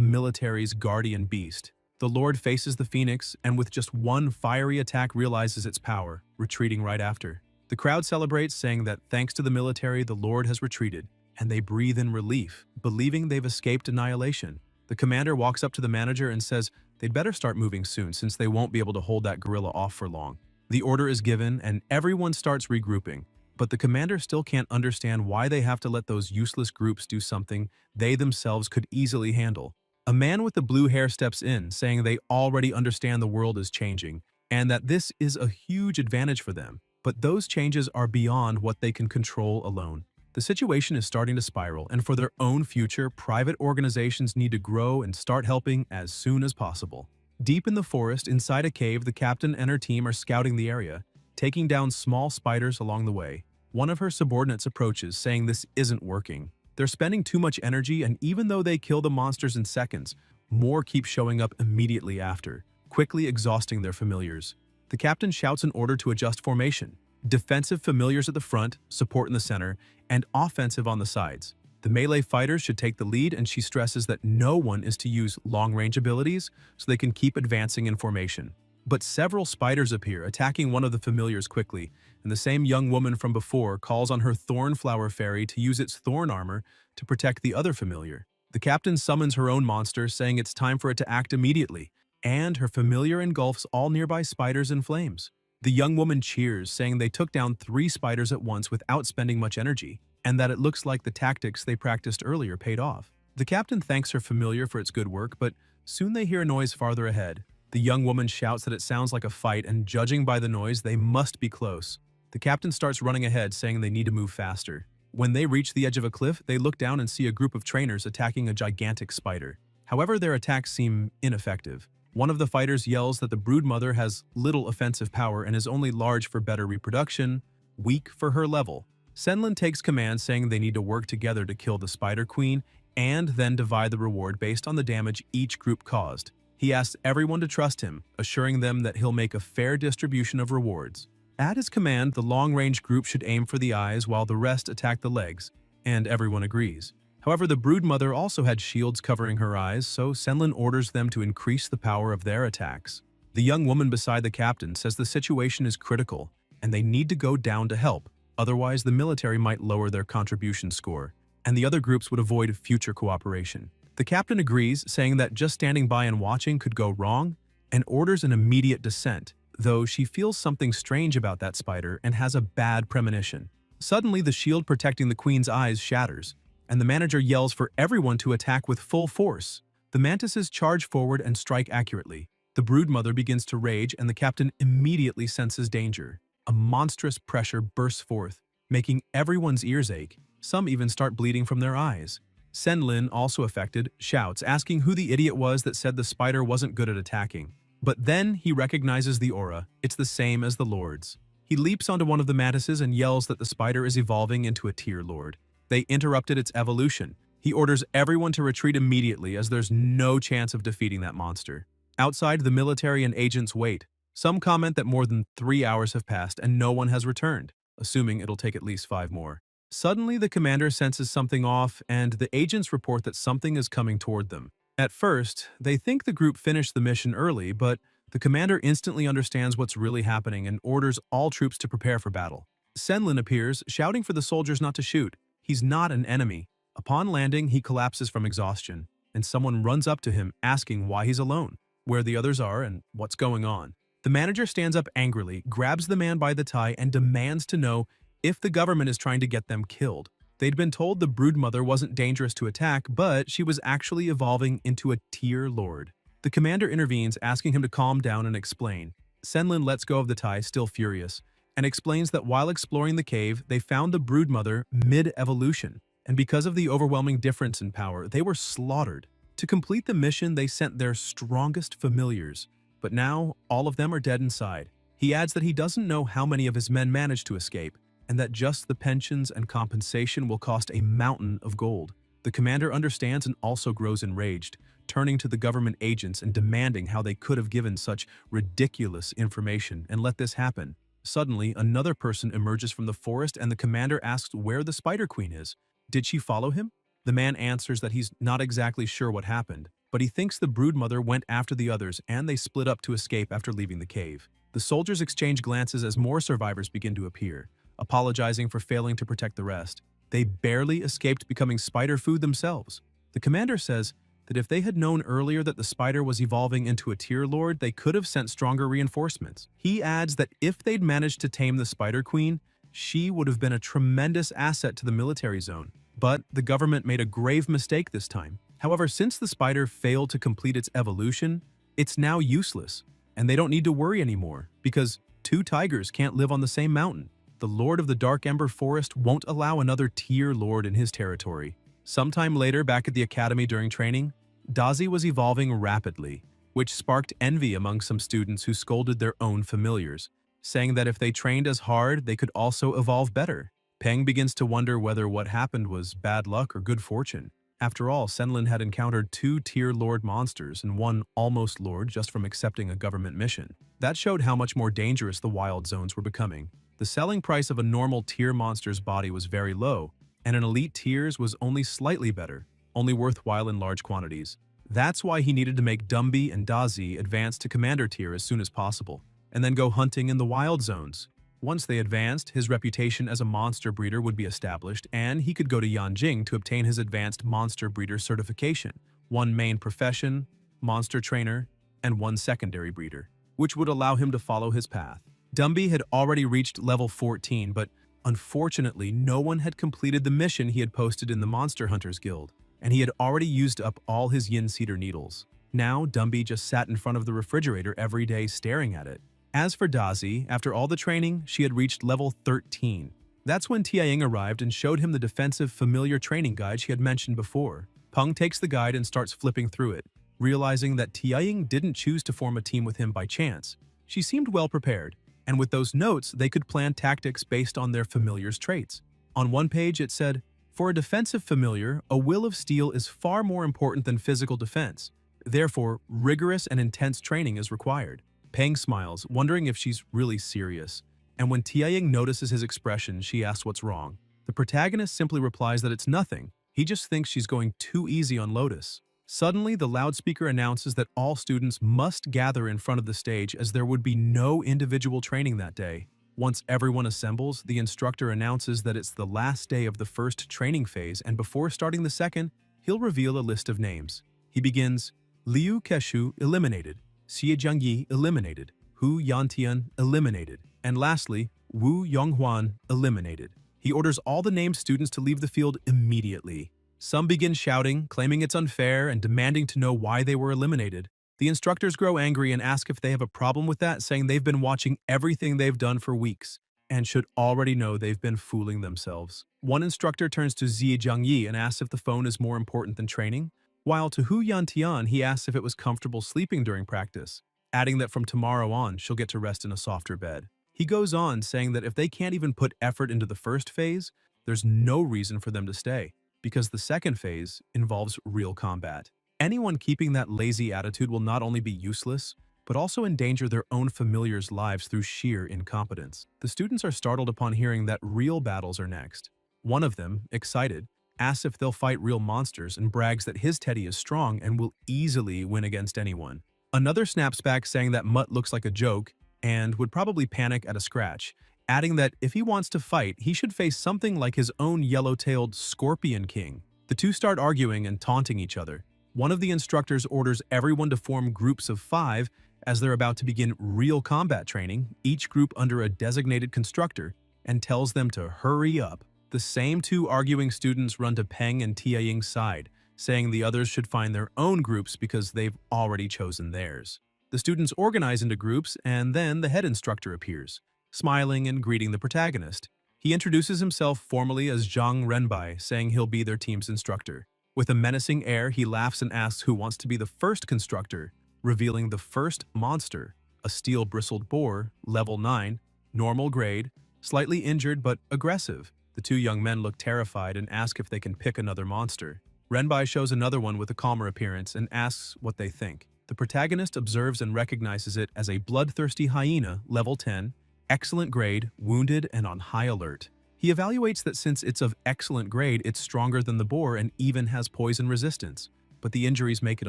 military's guardian beast. The Lord faces the phoenix, and with just one fiery attack realizes its power, retreating right after. The crowd celebrates, saying that thanks to the military, the Lord has retreated, and they breathe in relief, believing they've escaped annihilation. The commander walks up to the manager and says they'd better start moving soon, since they won't be able to hold that gorilla off for long. The order is given, and everyone starts regrouping. But the commander still can't understand why they have to let those useless groups do something they themselves could easily handle. A man with the blue hair steps in, saying they already understand the world is changing, and that this is a huge advantage for them. But those changes are beyond what they can control alone. The situation is starting to spiral, and for their own future, private organizations need to grow and start helping as soon as possible. Deep in the forest, inside a cave, the captain and her team are scouting the area, taking down small spiders along the way. One of her subordinates approaches, saying this isn't working. They're spending too much energy, and even though they kill the monsters in seconds, more keep showing up immediately after, quickly exhausting their familiars. The captain shouts an order to adjust formation. Defensive familiars at the front, support in the center, and offensive on the sides. The melee fighters should take the lead, and she stresses that no one is to use long-range abilities so they can keep advancing in formation. But several spiders appear, attacking one of the familiars quickly, and the same young woman from before calls on her Thornflower Fairy to use its thorn armor to protect the other familiar. The captain summons her own monster, saying it's time for it to act immediately, and her familiar engulfs all nearby spiders in flames. The young woman cheers, saying they took down 3 spiders at once without spending much energy, and that it looks like the tactics they practiced earlier paid off. The captain thanks her familiar for its good work, but soon they hear a noise farther ahead. The young woman shouts that it sounds like a fight, and judging by the noise, they must be close. The captain starts running ahead, saying they need to move faster. When they reach the edge of a cliff, they look down and see a group of trainers attacking a gigantic spider. However, their attacks seem ineffective. One of the fighters yells that the broodmother has little offensive power and is only large for better reproduction, weak for her level. Senlin takes command, saying they need to work together to kill the Spider Queen and then divide the reward based on the damage each group caused. He asks everyone to trust him, assuring them that he'll make a fair distribution of rewards. At his command, the long-range group should aim for the eyes while the rest attack the legs, and everyone agrees. However, the broodmother also had shields covering her eyes, so Senlin orders them to increase the power of their attacks. The young woman beside the captain says the situation is critical, and they need to go down to help. Otherwise, the military might lower their contribution score, and the other groups would avoid future cooperation. The captain agrees, saying that just standing by and watching could go wrong, and orders an immediate descent, though she feels something strange about that spider and has a bad premonition. Suddenly, the shield protecting the queen's eyes shatters, and the manager yells for everyone to attack with full force. The mantises charge forward and strike accurately. The broodmother begins to rage, and the captain immediately senses danger. A monstrous pressure bursts forth, making everyone's ears ache. Some even start bleeding from their eyes. Senlin, also affected, shouts, asking who the idiot was that said the spider wasn't good at attacking. But then he recognizes the aura. It's the same as the Lord's. He leaps onto one of the mantises and yells that the spider is evolving into a tier lord. They interrupted its evolution. He orders everyone to retreat immediately, as there's no chance of defeating that monster. Outside, the military and agents wait. Some comment that more than 3 hours have passed and no one has returned, assuming it'll take at least 5 more. Suddenly, the commander senses something off, and the agents report that something is coming toward them. At first, they think the group finished the mission early, but the commander instantly understands what's really happening and orders all troops to prepare for battle. Senlin appears, shouting for the soldiers not to shoot. He's not an enemy. Upon landing, he collapses from exhaustion, and someone runs up to him asking why he's alone, where the others are, and what's going on. The manager stands up angrily, grabs the man by the tie, and demands to know if the government is trying to get them killed. They'd been told the broodmother wasn't dangerous to attack, but she was actually evolving into a tier lord. The commander intervenes, asking him to calm down and explain. Senlin lets go of the tie, still furious, and explains that while exploring the cave, they found the broodmother mid-evolution, and because of the overwhelming difference in power, they were slaughtered. To complete the mission, they sent their strongest familiars, but now all of them are dead inside. He adds that he doesn't know how many of his men managed to escape, and that just the pensions and compensation will cost a mountain of gold. The commander understands and also grows enraged, turning to the government agents and demanding how they could have given such ridiculous information and let this happen. Suddenly, another person emerges from the forest, and the commander asks where the Spider Queen is. Did she follow him? The man answers that he's not exactly sure what happened, but he thinks the broodmother went after the others and they split up to escape after leaving the cave. The soldiers exchange glances as more survivors begin to appear, apologizing for failing to protect the rest. They barely escaped becoming spider food themselves. The commander says that if they had known earlier that the spider was evolving into a tier lord, they could have sent stronger reinforcements. He adds that if they'd managed to tame the Spider Queen, she would have been a tremendous asset to the military zone. But the government made a grave mistake this time. However, since the spider failed to complete its evolution, it's now useless, and they don't need to worry anymore, because 2 tigers can't live on the same mountain. The Lord of the Dark Ember Forest won't allow another tier lord in his territory. Sometime later, back at the academy during training, Dazi was evolving rapidly, which sparked envy among some students who scolded their own familiars. saying that if they trained as hard, they could also evolve better. Peng begins to wonder whether what happened was bad luck or good fortune. After all, Senlin had encountered 2 tier lord monsters and 1 almost lord just from accepting a government mission. That showed how much more dangerous the wild zones were becoming. The selling price of a normal tier monster's body was very low, and an elite tier's was only slightly better, only worthwhile in large quantities. That's why he needed to make Dumby and Dazi advance to commander tier as soon as possible, and then go hunting in the wild zones. Once they advanced, his reputation as a monster breeder would be established, and he could go to Yanjing to obtain his advanced monster breeder certification, 1 main profession, monster trainer, and 1 secondary breeder, which would allow him to follow his path. Dumby had already reached level 14, but unfortunately, no one had completed the mission he had posted in the Monster Hunters Guild, and he had already used up all his yin cedar needles. Now, Dumby just sat in front of the refrigerator every day staring at it. As for Dazi, after all the training, she had reached level 13. That's when Tiaying arrived and showed him the defensive familiar training guide she had mentioned before. Peng takes the guide and starts flipping through it, realizing that Tiaying didn't choose to form a team with him by chance. She seemed well prepared, and with those notes, they could plan tactics based on their familiar's traits. On one page, it said, "For a defensive familiar, a will of steel is far more important than physical defense. Therefore, rigorous and intense training is required." Peng smiles, wondering if she's really serious, and when Tiaying notices his expression, she asks what's wrong. The protagonist simply replies that it's nothing. He just thinks she's going too easy on Lotus. Suddenly, the loudspeaker announces that all students must gather in front of the stage as there would be no individual training that day. Once everyone assembles, the instructor announces that it's the last day of the first training phase, and before starting the second, he'll reveal a list of names. He begins, Liu Keshu eliminated, Xie Jiangyi eliminated, Hu Yantian eliminated, and lastly, Wu Yonghuan eliminated. He orders all the named students to leave the field immediately. Some begin shouting, claiming it's unfair and demanding to know why they were eliminated. The instructors grow angry and ask if they have a problem with that, saying they've been watching everything they've done for weeks and should already know they've been fooling themselves. One instructor turns to Xie Jiangyi and asks if the phone is more important than training, while to Hu Yantian he asks if it was comfortable sleeping during practice, adding that from tomorrow on she'll get to rest in a softer bed. He goes on, saying that if they can't even put effort into the first phase, there's no reason for them to stay, because the second phase involves real combat. Anyone keeping that lazy attitude will not only be useless, but also endanger their own familiars' lives through sheer incompetence. The students are startled upon hearing that real battles are next. One of them, excited, asks if they'll fight real monsters and brags that his Teddy is strong and will easily win against anyone. Another snaps back saying that Mutt looks like a joke and would probably panic at a scratch, adding that if he wants to fight, he should face something like his own yellow-tailed Scorpion King. The two start arguing and taunting each other. One of the instructors orders everyone to form groups of 5 as they're about to begin real combat training, each group under a designated constructor, and tells them to hurry up. The same 2 arguing students run to Peng and Tiaying's side, saying the others should find their own groups because they've already chosen theirs. The students organize into groups, and then the head instructor appears, smiling and greeting the protagonist. He introduces himself formally as Zhang Renbai, saying he'll be their team's instructor. With a menacing air, he laughs and asks who wants to be the first constructor, revealing the first monster, a steel-bristled boar, level 9, normal grade, slightly injured but aggressive. The 2 young men look terrified and ask if they can pick another monster. Renbai shows another one with a calmer appearance and asks what they think. The protagonist observes and recognizes it as a bloodthirsty hyena, level 10, excellent grade, wounded, and on high alert. He evaluates that since it's of excellent grade, it's stronger than the boar and even has poison resistance, but the injuries make it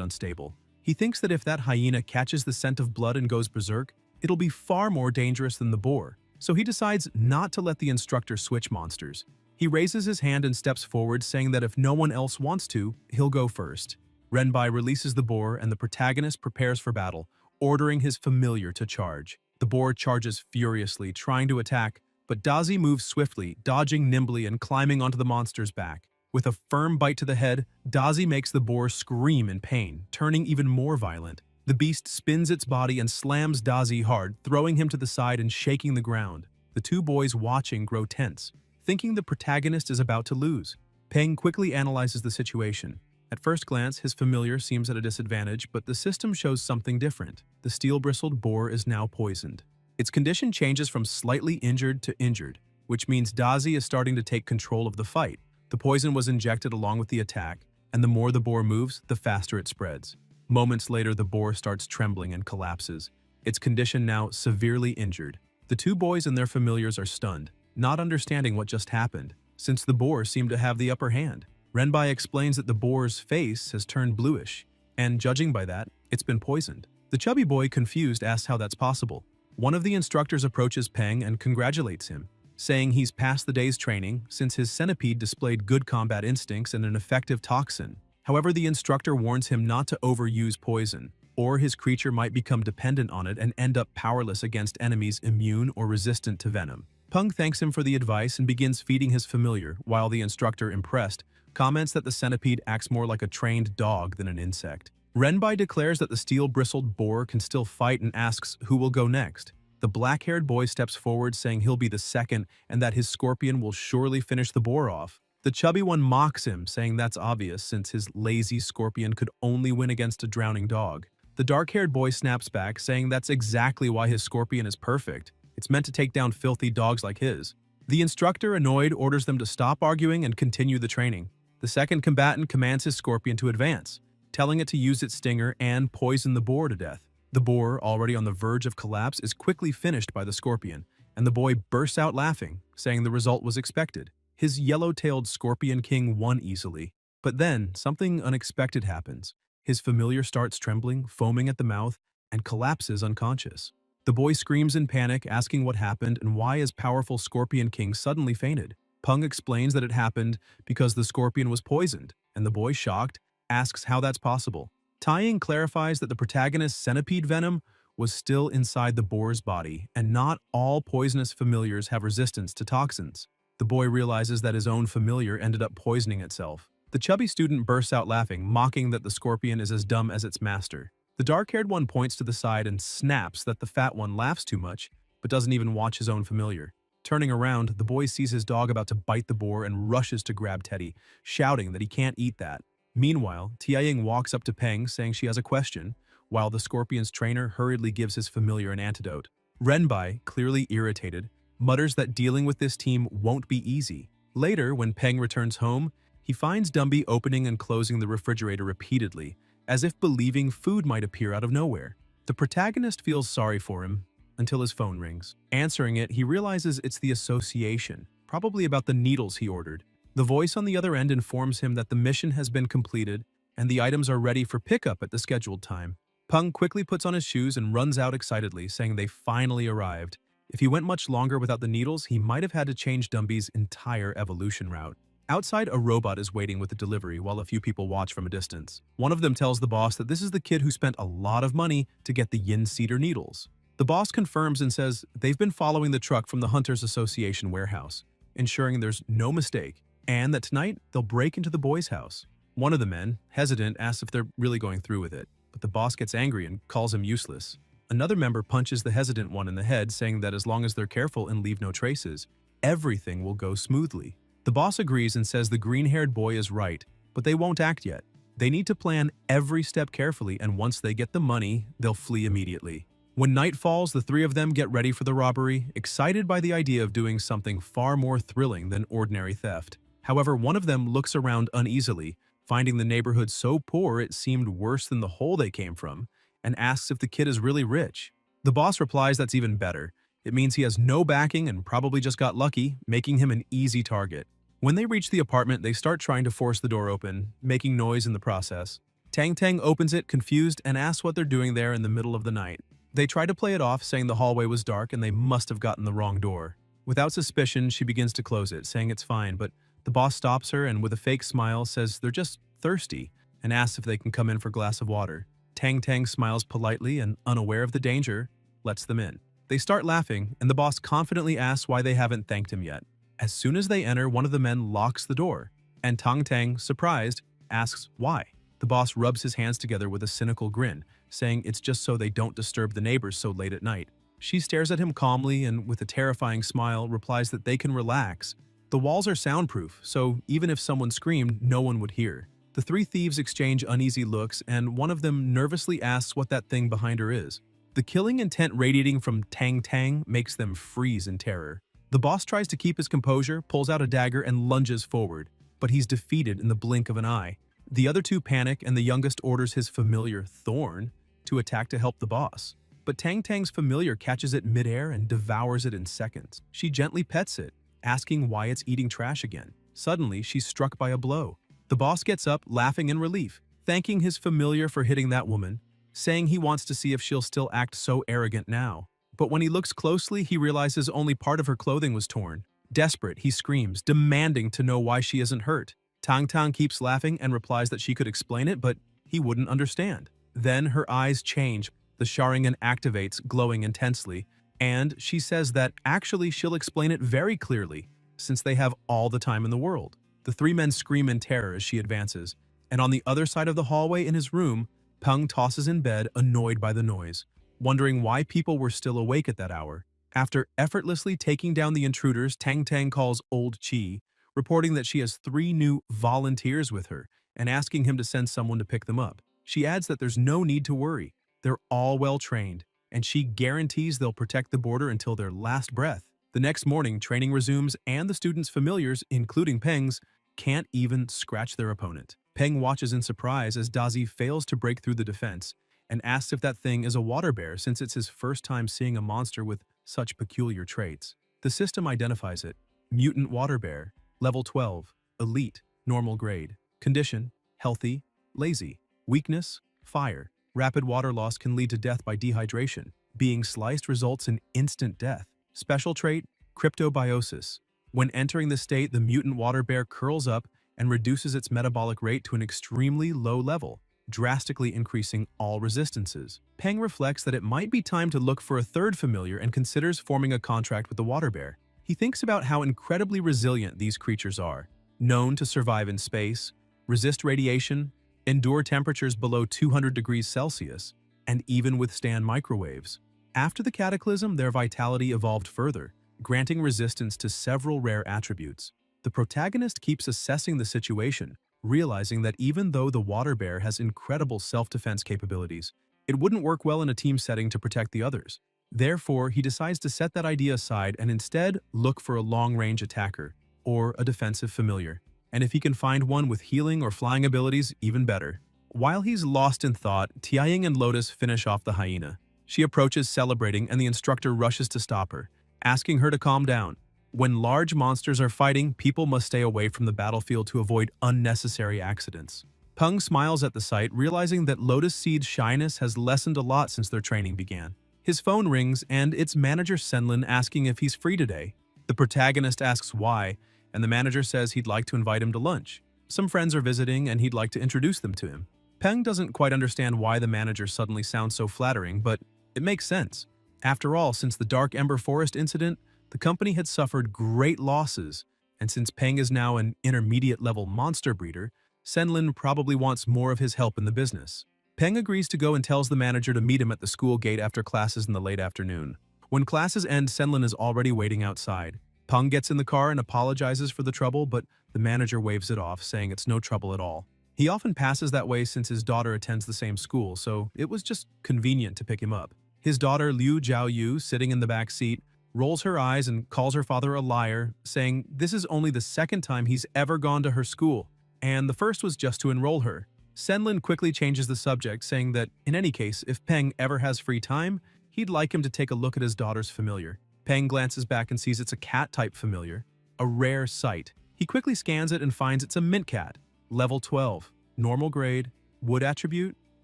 unstable. He thinks that if that hyena catches the scent of blood and goes berserk, it'll be far more dangerous than the boar, so he decides not to let the instructor switch monsters. He raises his hand and steps forward, saying that if no one else wants to, he'll go first. Renbai releases the boar and the protagonist prepares for battle, ordering his familiar to charge. The boar charges furiously, trying to attack, but Dazi moves swiftly, dodging nimbly and climbing onto the monster's back. With a firm bite to the head, Dazi makes the boar scream in pain, turning even more violent. The beast spins its body and slams Dazi hard, throwing him to the side and shaking the ground. The 2 boys watching grow tense, thinking the protagonist is about to lose. Peng quickly analyzes the situation. At first glance, his familiar seems at a disadvantage, but the system shows something different. The steel-bristled boar is now poisoned. Its condition changes from slightly injured to injured, which means Dazi is starting to take control of the fight. The poison was injected along with the attack, and the more the boar moves, the faster it spreads. Moments later, the boar starts trembling and collapses, its condition now severely injured. The two boys and their familiars are stunned, not understanding what just happened, since the boar seemed to have the upper hand. Renbai explains that the boar's face has turned bluish, and judging by that, it's been poisoned. The chubby boy, confused, asks how that's possible. One of the instructors approaches Peng and congratulates him, saying he's passed the day's training since his centipede displayed good combat instincts and an effective toxin. However, the instructor warns him not to overuse poison, or his creature might become dependent on it and end up powerless against enemies immune or resistant to venom. Peng thanks him for the advice and begins feeding his familiar, while the instructor, impressed, comments that the centipede acts more like a trained dog than an insect. Renbai declares that the steel-bristled boar can still fight and asks who will go next. The black-haired boy steps forward, saying he'll be the second and that his scorpion will surely finish the boar off. The chubby one mocks him, saying that's obvious since his lazy scorpion could only win against a drowning dog. The dark-haired boy snaps back, saying that's exactly why his scorpion is perfect. It's meant to take down filthy dogs like his. The instructor, annoyed, orders them to stop arguing and continue the training. The second combatant commands his scorpion to advance, telling it to use its stinger and poison the boar to death. The boar, already on the verge of collapse, is quickly finished by the scorpion, and the boy bursts out laughing, saying the result was expected. His yellow-tailed scorpion king won easily. But then, something unexpected happens. His familiar starts trembling, foaming at the mouth, and collapses unconscious. The boy screams in panic, asking what happened and why his powerful scorpion king suddenly fainted. Peng explains that it happened because the scorpion was poisoned, and the boy, shocked, asks how that's possible. Taiying clarifies that the protagonist's centipede venom was still inside the boar's body, and not all poisonous familiars have resistance to toxins. The boy realizes that his own familiar ended up poisoning itself. The chubby student bursts out laughing, mocking that the scorpion is as dumb as its master. The dark-haired one points to the side and snaps that the fat one laughs too much, but doesn't even watch his own familiar. Turning around, the boy sees his dog about to bite the boar and rushes to grab Teddy, shouting that he can't eat that. Meanwhile, Tianying walks up to Peng, saying she has a question, while the scorpion's trainer hurriedly gives his familiar an antidote. Renbai, clearly irritated, mutters that dealing with this team won't be easy. Later, when Peng returns home, he finds Dumby opening and closing the refrigerator repeatedly, as if believing food might appear out of nowhere. The protagonist feels sorry for him until his phone rings. Answering it, he realizes it's the association, probably about the needles he ordered. The voice on the other end informs him that the mission has been completed and the items are ready for pickup at the scheduled time. Peng quickly puts on his shoes and runs out excitedly, saying they finally arrived. If he went much longer without the needles, he might have had to change Dumby's entire evolution route. Outside, a robot is waiting with the delivery while a few people watch from a distance. One of them tells the boss that this is the kid who spent a lot of money to get the yin cedar needles. The boss confirms and says they've been following the truck from the Hunters Association warehouse, ensuring there's no mistake, and that tonight they'll break into the boys' house. One of the men, hesitant, asks if they're really going through with it, but the boss gets angry and calls him useless. Another member punches the hesitant one in the head, saying that as long as they're careful and leave no traces, everything will go smoothly. The boss agrees and says the green-haired boy is right, but they won't act yet. They need to plan every step carefully, and once they get the money, they'll flee immediately. When night falls, the three of them get ready for the robbery, excited by the idea of doing something far more thrilling than ordinary theft. However, one of them looks around uneasily, finding the neighborhood so poor it seemed worse than the hole they came from, and asks if the kid is really rich. The boss replies that's even better. It means he has no backing and probably just got lucky, making him an easy target. When they reach the apartment, they start trying to force the door open, making noise in the process. Tang Tang opens it, confused, and asks what they're doing there in the middle of the night. They try to play it off, saying the hallway was dark and they must have gotten the wrong door. Without suspicion, she begins to close it, saying it's fine, but the boss stops her and with a fake smile says they're just thirsty and asks if they can come in for a glass of water. Tang Tang smiles politely and, unaware of the danger, lets them in. They start laughing, and the boss confidently asks why they haven't thanked him yet. As soon as they enter, one of the men locks the door, and Tang Tang, surprised, asks why. The boss rubs his hands together with a cynical grin, saying it's just so they don't disturb the neighbors so late at night. She stares at him calmly and, with a terrifying smile, replies that they can relax. The walls are soundproof, so even if someone screamed, no one would hear. The three thieves exchange uneasy looks, and one of them nervously asks what that thing behind her is. The killing intent radiating from Tang Tang makes them freeze in terror. The boss tries to keep his composure, pulls out a dagger, and lunges forward, but he's defeated in the blink of an eye. The other two panic, and the youngest orders his familiar, Thorn, to attack to help the boss. But Tang Tang's familiar catches it midair and devours it in seconds. She gently pets it, asking why it's eating trash again. Suddenly, she's struck by a blow. The boss gets up, laughing in relief, thanking his familiar for hitting that woman, saying he wants to see if she'll still act so arrogant now. But when he looks closely, he realizes only part of her clothing was torn. Desperate, he screams, demanding to know why she isn't hurt. Tang Tang keeps laughing and replies that she could explain it, but he wouldn't understand. Then her eyes change, the Sharingan activates, glowing intensely, and she says that actually she'll explain it very clearly, since they have all the time in the world. The three men scream in terror as she advances, and on the other side of the hallway in his room, Peng tosses in bed, annoyed by the noise, wondering why people were still awake at that hour. After effortlessly taking down the intruders, Tang Tang calls Old Chi, reporting that she has 3 new volunteers with her and asking him to send someone to pick them up. She adds that there's no need to worry. They're all well trained, and she guarantees they'll protect the border until their last breath. The next morning, training resumes, and the students' familiars, including Peng's, can't even scratch their opponent. Peng watches in surprise as Dazi fails to break through the defense and asks if that thing is a water bear since it's his first time seeing a monster with such peculiar traits. The system identifies it. Mutant water bear, level 12, elite, normal grade. Condition, healthy, lazy. Weakness, fire. Rapid water loss can lead to death by dehydration. Being sliced results in instant death. Special trait, cryptobiosis. When entering the state, the mutant water bear curls up and reduces its metabolic rate to an extremely low level, drastically increasing all resistances. Peng reflects that it might be time to look for a third familiar and considers forming a contract with the water bear. He thinks about how incredibly resilient these creatures are, known to survive in space, resist radiation, endure temperatures below 200 degrees Celsius, and even withstand microwaves. After the cataclysm, their vitality evolved further, granting resistance to several rare attributes. The protagonist keeps assessing the situation, realizing that even though the water bear has incredible self-defense capabilities, it wouldn't work well in a team setting to protect the others. Therefore, he decides to set that idea aside and instead look for a long-range attacker, or a defensive familiar. And if he can find one with healing or flying abilities, even better. While he's lost in thought, Tianying and Lotus finish off the hyena. She approaches celebrating and the instructor rushes to stop her, asking her to calm down. When large monsters are fighting, people must stay away from the battlefield to avoid unnecessary accidents. Peng smiles at the sight, realizing that Lotus Seed's shyness has lessened a lot since their training began. His phone rings and it's manager Senlin asking if he's free today. The protagonist asks why, and the manager says he'd like to invite him to lunch. Some friends are visiting and he'd like to introduce them to him. Peng doesn't quite understand why the manager suddenly sounds so flattering, but it makes sense. After all, since the Dark Ember Forest incident, the company had suffered great losses, and since Peng is now an intermediate-level monster breeder, Senlin probably wants more of his help in the business. Peng agrees to go and tells the manager to meet him at the school gate after classes in the late afternoon. When classes end, Senlin is already waiting outside. Peng gets in the car and apologizes for the trouble, but the manager waves it off, saying it's no trouble at all. He often passes that way since his daughter attends the same school, so it was just convenient to pick him up. His daughter, Liu Jiaoyu, sitting in the back seat, rolls her eyes and calls her father a liar, saying this is only the second time he's ever gone to her school, and the first was just to enroll her. Senlin quickly changes the subject, saying that, in any case, if Peng ever has free time, he'd like him to take a look at his daughter's familiar. Peng glances back and sees it's a cat-type familiar, a rare sight. He quickly scans it and finds it's a mint cat, level 12, normal grade, wood attribute,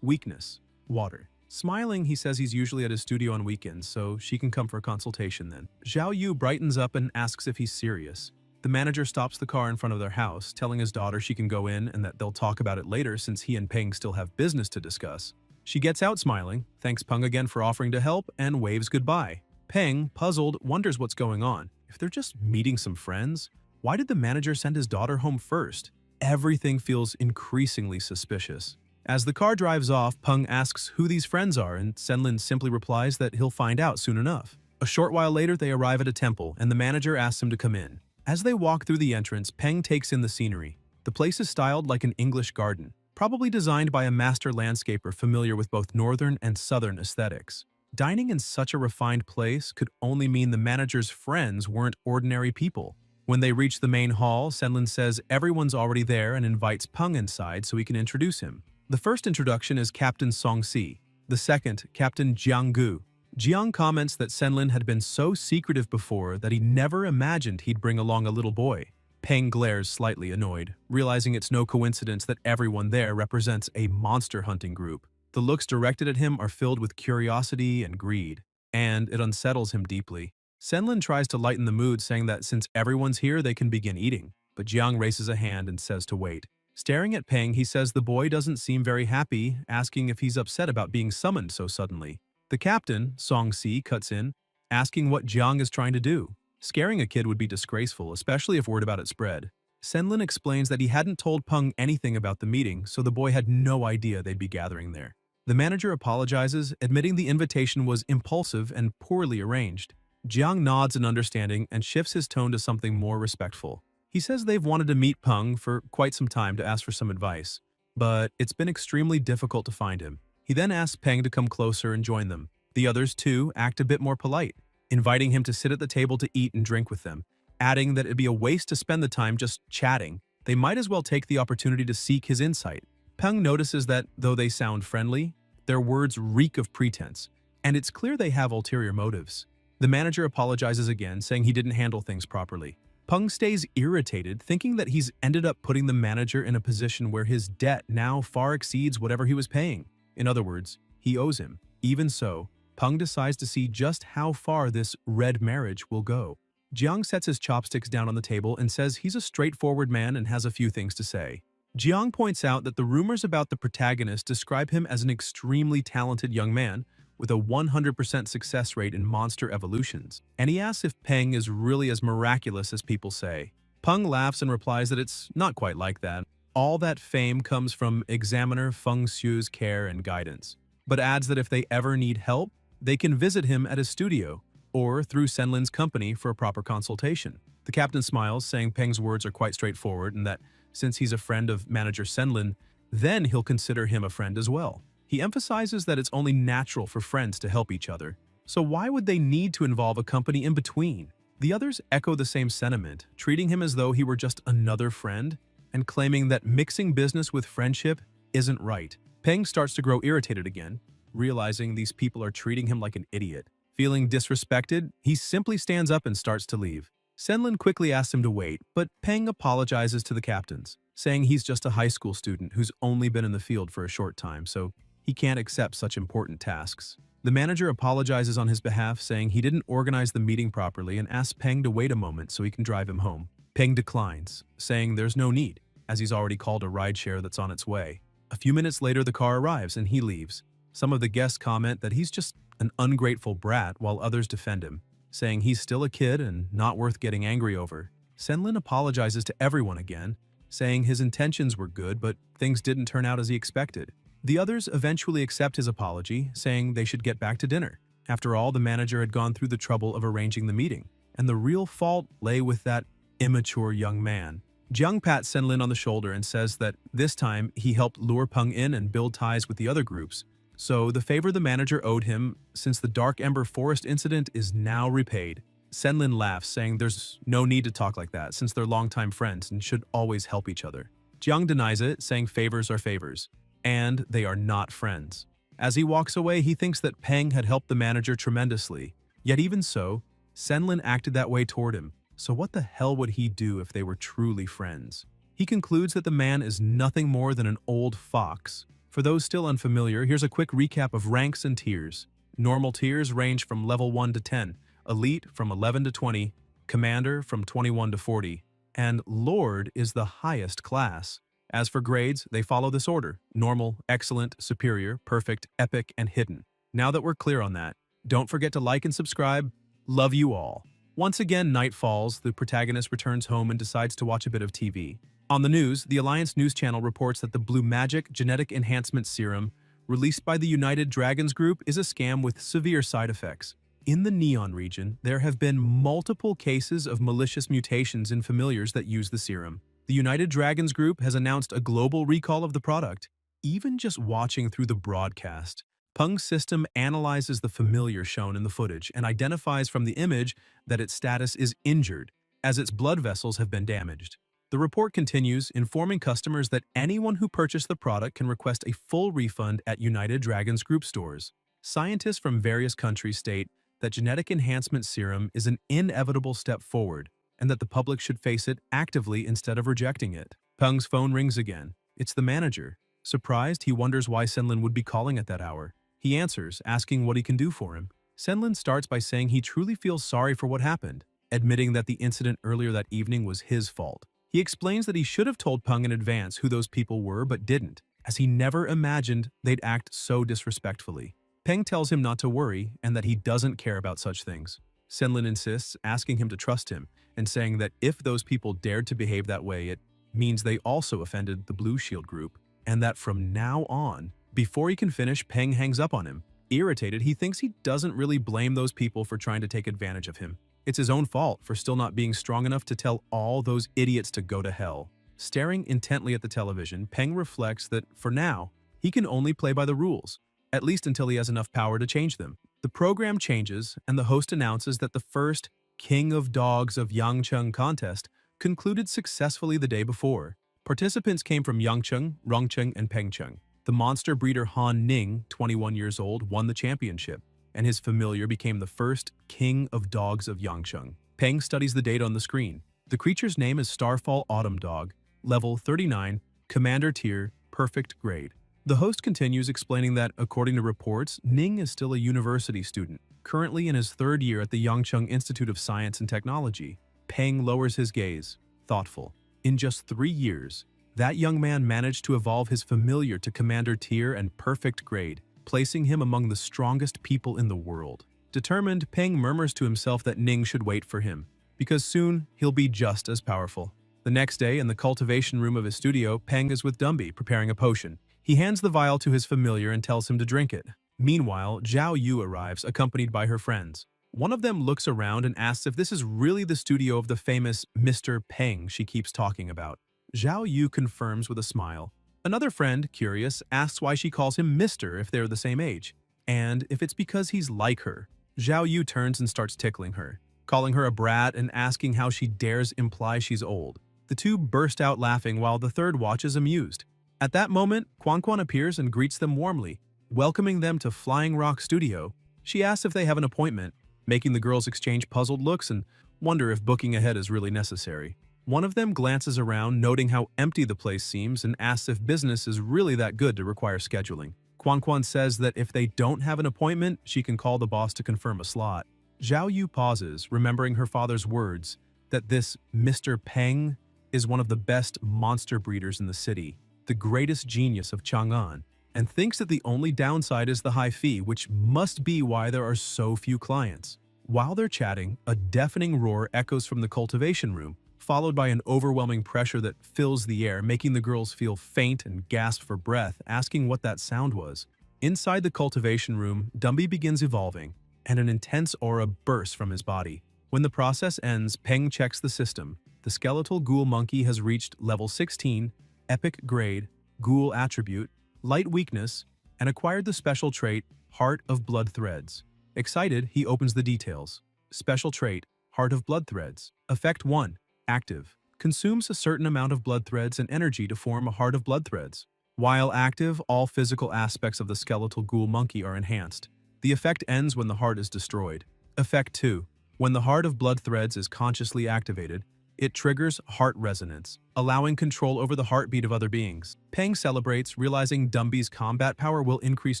weakness, water. Smiling, he says he's usually at his studio on weekends, so she can come for a consultation then. Zhao Yu brightens up and asks if he's serious. The manager stops the car in front of their house, telling his daughter she can go in and that they'll talk about it later since he and Peng still have business to discuss. She gets out smiling, thanks Peng again for offering to help, and waves goodbye. Peng, puzzled, wonders what's going on. If they're just meeting some friends, why did the manager send his daughter home first? Everything feels increasingly suspicious. As the car drives off, Peng asks who these friends are, and Senlin simply replies that he'll find out soon enough. A short while later, they arrive at a temple, and the manager asks him to come in. As they walk through the entrance, Peng takes in the scenery. The place is styled like an English garden, probably designed by a master landscaper familiar with both northern and southern aesthetics. Dining in such a refined place could only mean the manager's friends weren't ordinary people. When they reach the main hall, Senlin says everyone's already there and invites Peng inside so he can introduce him. The first introduction is Captain Song-si, the second, Captain Jiang-gu. Jiang comments that Senlin had been so secretive before that he never imagined he'd bring along a little boy. Peng glares slightly annoyed, realizing it's no coincidence that everyone there represents a monster hunting group. The looks directed at him are filled with curiosity and greed, and it unsettles him deeply. Senlin tries to lighten the mood, saying that since everyone's here, they can begin eating, but Jiang raises a hand and says to wait. Staring at Peng, he says the boy doesn't seem very happy, asking if he's upset about being summoned so suddenly. The captain, Song-si, cuts in, asking what Jiang is trying to do. Scaring a kid would be disgraceful, especially if word about it spread. Senlin explains that he hadn't told Peng anything about the meeting, so the boy had no idea they'd be gathering there. The manager apologizes, admitting the invitation was impulsive and poorly arranged. Jiang nods in understanding and shifts his tone to something more respectful. He says they've wanted to meet Peng for quite some time to ask for some advice, but it's been extremely difficult to find him. He then asks Peng to come closer and join them. The others, too, act a bit more polite, inviting him to sit at the table to eat and drink with them, adding that it'd be a waste to spend the time just chatting. They might as well take the opportunity to seek his insight. Peng notices that, though they sound friendly, their words reek of pretense, and it's clear they have ulterior motives. The manager apologizes again, saying he didn't handle things properly. Peng stays irritated, thinking that he's ended up putting the manager in a position where his debt now far exceeds whatever he was paying. In other words, he owes him. Even so, Peng decides to see just how far this red marriage will go. Jiang sets his chopsticks down on the table and says he's a straightforward man and has a few things to say. Jiang points out that the rumors about the protagonist describe him as an extremely talented young man with a 100% success rate in monster evolutions, and he asks if Peng is really as miraculous as people say. Peng laughs and replies that it's not quite like that. All that fame comes from Examiner Feng Xu's care and guidance, but adds that if they ever need help, they can visit him at his studio or through Senlin's company for a proper consultation. The captain smiles, saying Peng's words are quite straightforward and that since he's a friend of manager Senlin, then he'll consider him a friend as well. He emphasizes that it's only natural for friends to help each other, so why would they need to involve a company in between? The others echo the same sentiment, treating him as though he were just another friend and claiming that mixing business with friendship isn't right. Peng starts to grow irritated again, realizing these people are treating him like an idiot. Feeling disrespected, he simply stands up and starts to leave. Senlin quickly asks him to wait, but Peng apologizes to the captains, saying he's just a high school student who's only been in the field for a short time, so he can't accept such important tasks. The manager apologizes on his behalf, saying he didn't organize the meeting properly and asks Peng to wait a moment so he can drive him home. Peng declines, saying there's no need, as he's already called a rideshare that's on its way. A few minutes later, the car arrives and he leaves. Some of the guests comment that he's just an ungrateful brat while others defend him, saying he's still a kid and not worth getting angry over. Senlin apologizes to everyone again, saying his intentions were good but things didn't turn out as he expected. The others eventually accept his apology, saying they should get back to dinner. After all, the manager had gone through the trouble of arranging the meeting, and the real fault lay with that immature young man. Jiang pats Senlin on the shoulder and says that this time he helped lure Peng in and build ties with the other groups, so the favor the manager owed him since the Dark Ember Forest incident is now repaid. Senlin laughs, saying there's no need to talk like that since they're longtime friends and should always help each other. Jiang denies it, saying favors are favors, and they are not friends. As he walks away, he thinks that Peng had helped the manager tremendously, yet even so, Senlin acted that way toward him, so what the hell would he do if they were truly friends? He concludes that the man is nothing more than an old fox. For those still unfamiliar, here's a quick recap of ranks and tiers. Normal tiers range from level 1 to 10, Elite from 11 to 20, Commander from 21 to 40, and Lord is the highest class. As for grades, they follow this order: Normal, Excellent, Superior, Perfect, Epic, and Hidden. Now that we're clear on that, don't forget to like and subscribe. Love you all. Once again, night falls, the protagonist returns home and decides to watch a bit of TV. On the news, the Alliance News Channel reports that the Blue Magic Genetic Enhancement Serum, released by the United Dragons Group, is a scam with severe side effects. In the Neon region, there have been multiple cases of malicious mutations in familiars that use the serum. The United Dragons Group has announced a global recall of the product. Even just watching through the broadcast, Peng's system analyzes the familiar shown in the footage and identifies from the image that its status is injured, as its blood vessels have been damaged. The report continues, informing customers that anyone who purchased the product can request a full refund at United Dragons Group stores. Scientists from various countries state that genetic enhancement serum is an inevitable step forward and that the public should face it actively instead of rejecting it. Peng's phone rings again. It's the manager. Surprised, he wonders why Senlin would be calling at that hour. He answers, asking what he can do for him. Senlin starts by saying he truly feels sorry for what happened, admitting that the incident earlier that evening was his fault. He explains that he should have told Peng in advance who those people were but didn't, as he never imagined they'd act so disrespectfully. Peng tells him not to worry and that he doesn't care about such things. Senlin insists, asking him to trust him and saying that if those people dared to behave that way, it means they also offended the Blue Shield group, and that from now on, before he can finish, Peng hangs up on him. Irritated, he thinks he doesn't really blame those people for trying to take advantage of him. It's his own fault for still not being strong enough to tell all those idiots to go to hell. Staring intently at the television, Peng reflects that, for now, he can only play by the rules, at least until he has enough power to change them. The program changes, and the host announces that the first King of Dogs of Yangcheng contest concluded successfully the day before. Participants came from Yangcheng, Rongcheng, and Pengcheng. The monster breeder Han Ning, 21 years old, won the championship, and his familiar became the first King of Dogs of Yangcheng. Peng studies the data on the screen. The creature's name is Starfall Autumn Dog, level 39, Commander Tier, Perfect Grade. The host continues explaining that, according to reports, Ning is still a university student, currently in his third year at the Yangcheng Institute of Science and Technology. Peng lowers his gaze, thoughtful. In just 3 years, that young man managed to evolve his familiar to Commander Tier and Perfect Grade, placing him among the strongest people in the world. Determined, Peng murmurs to himself that Ning should wait for him, because soon he'll be just as powerful. The next day, in the cultivation room of his studio, Peng is with Dumby, preparing a potion. He hands the vial to his familiar and tells him to drink it. Meanwhile, Zhao Yu arrives, accompanied by her friends. One of them looks around and asks if this is really the studio of the famous Mr. Peng she keeps talking about. Zhao Yu confirms with a smile. Another friend, curious, asks why she calls him Mr. if they're the same age, and if it's because he's like her. Zhao Yu turns and starts tickling her, calling her a brat and asking how she dares imply she's old. The two burst out laughing while the third watches amused. At that moment, Quan Quan appears and greets them warmly, welcoming them to Flying Rock Studio. She asks if they have an appointment, making the girls exchange puzzled looks and wonder if booking ahead is really necessary. One of them glances around, noting how empty the place seems, and asks if business is really that good to require scheduling. Quan Quan says that if they don't have an appointment, she can call the boss to confirm a slot. Zhao Yu pauses, remembering her father's words, that this Mr. Peng is one of the best monster breeders in the city, the greatest genius of Chang'an, and thinks that the only downside is the high fee, which must be why there are so few clients. While they're chatting, a deafening roar echoes from the cultivation room, followed by an overwhelming pressure that fills the air, making the girls feel faint and gasp for breath, asking what that sound was. Inside the cultivation room, Dumby begins evolving, and an intense aura bursts from his body. When the process ends, Peng checks the system. The skeletal ghoul monkey has reached level 16, epic grade, ghoul attribute, light weakness, and acquired the special trait, Heart of Blood Threads. Excited, he opens the details. Special trait, Heart of Blood Threads. Effect 1. Active. Consumes a certain amount of blood threads and energy to form a heart of blood threads. While active, all physical aspects of the skeletal ghoul monkey are enhanced. The effect ends when the heart is destroyed. Effect 2. When the heart of blood threads is consciously activated, it triggers heart resonance, allowing control over the heartbeat of other beings. Peng celebrates, realizing Dumby's combat power will increase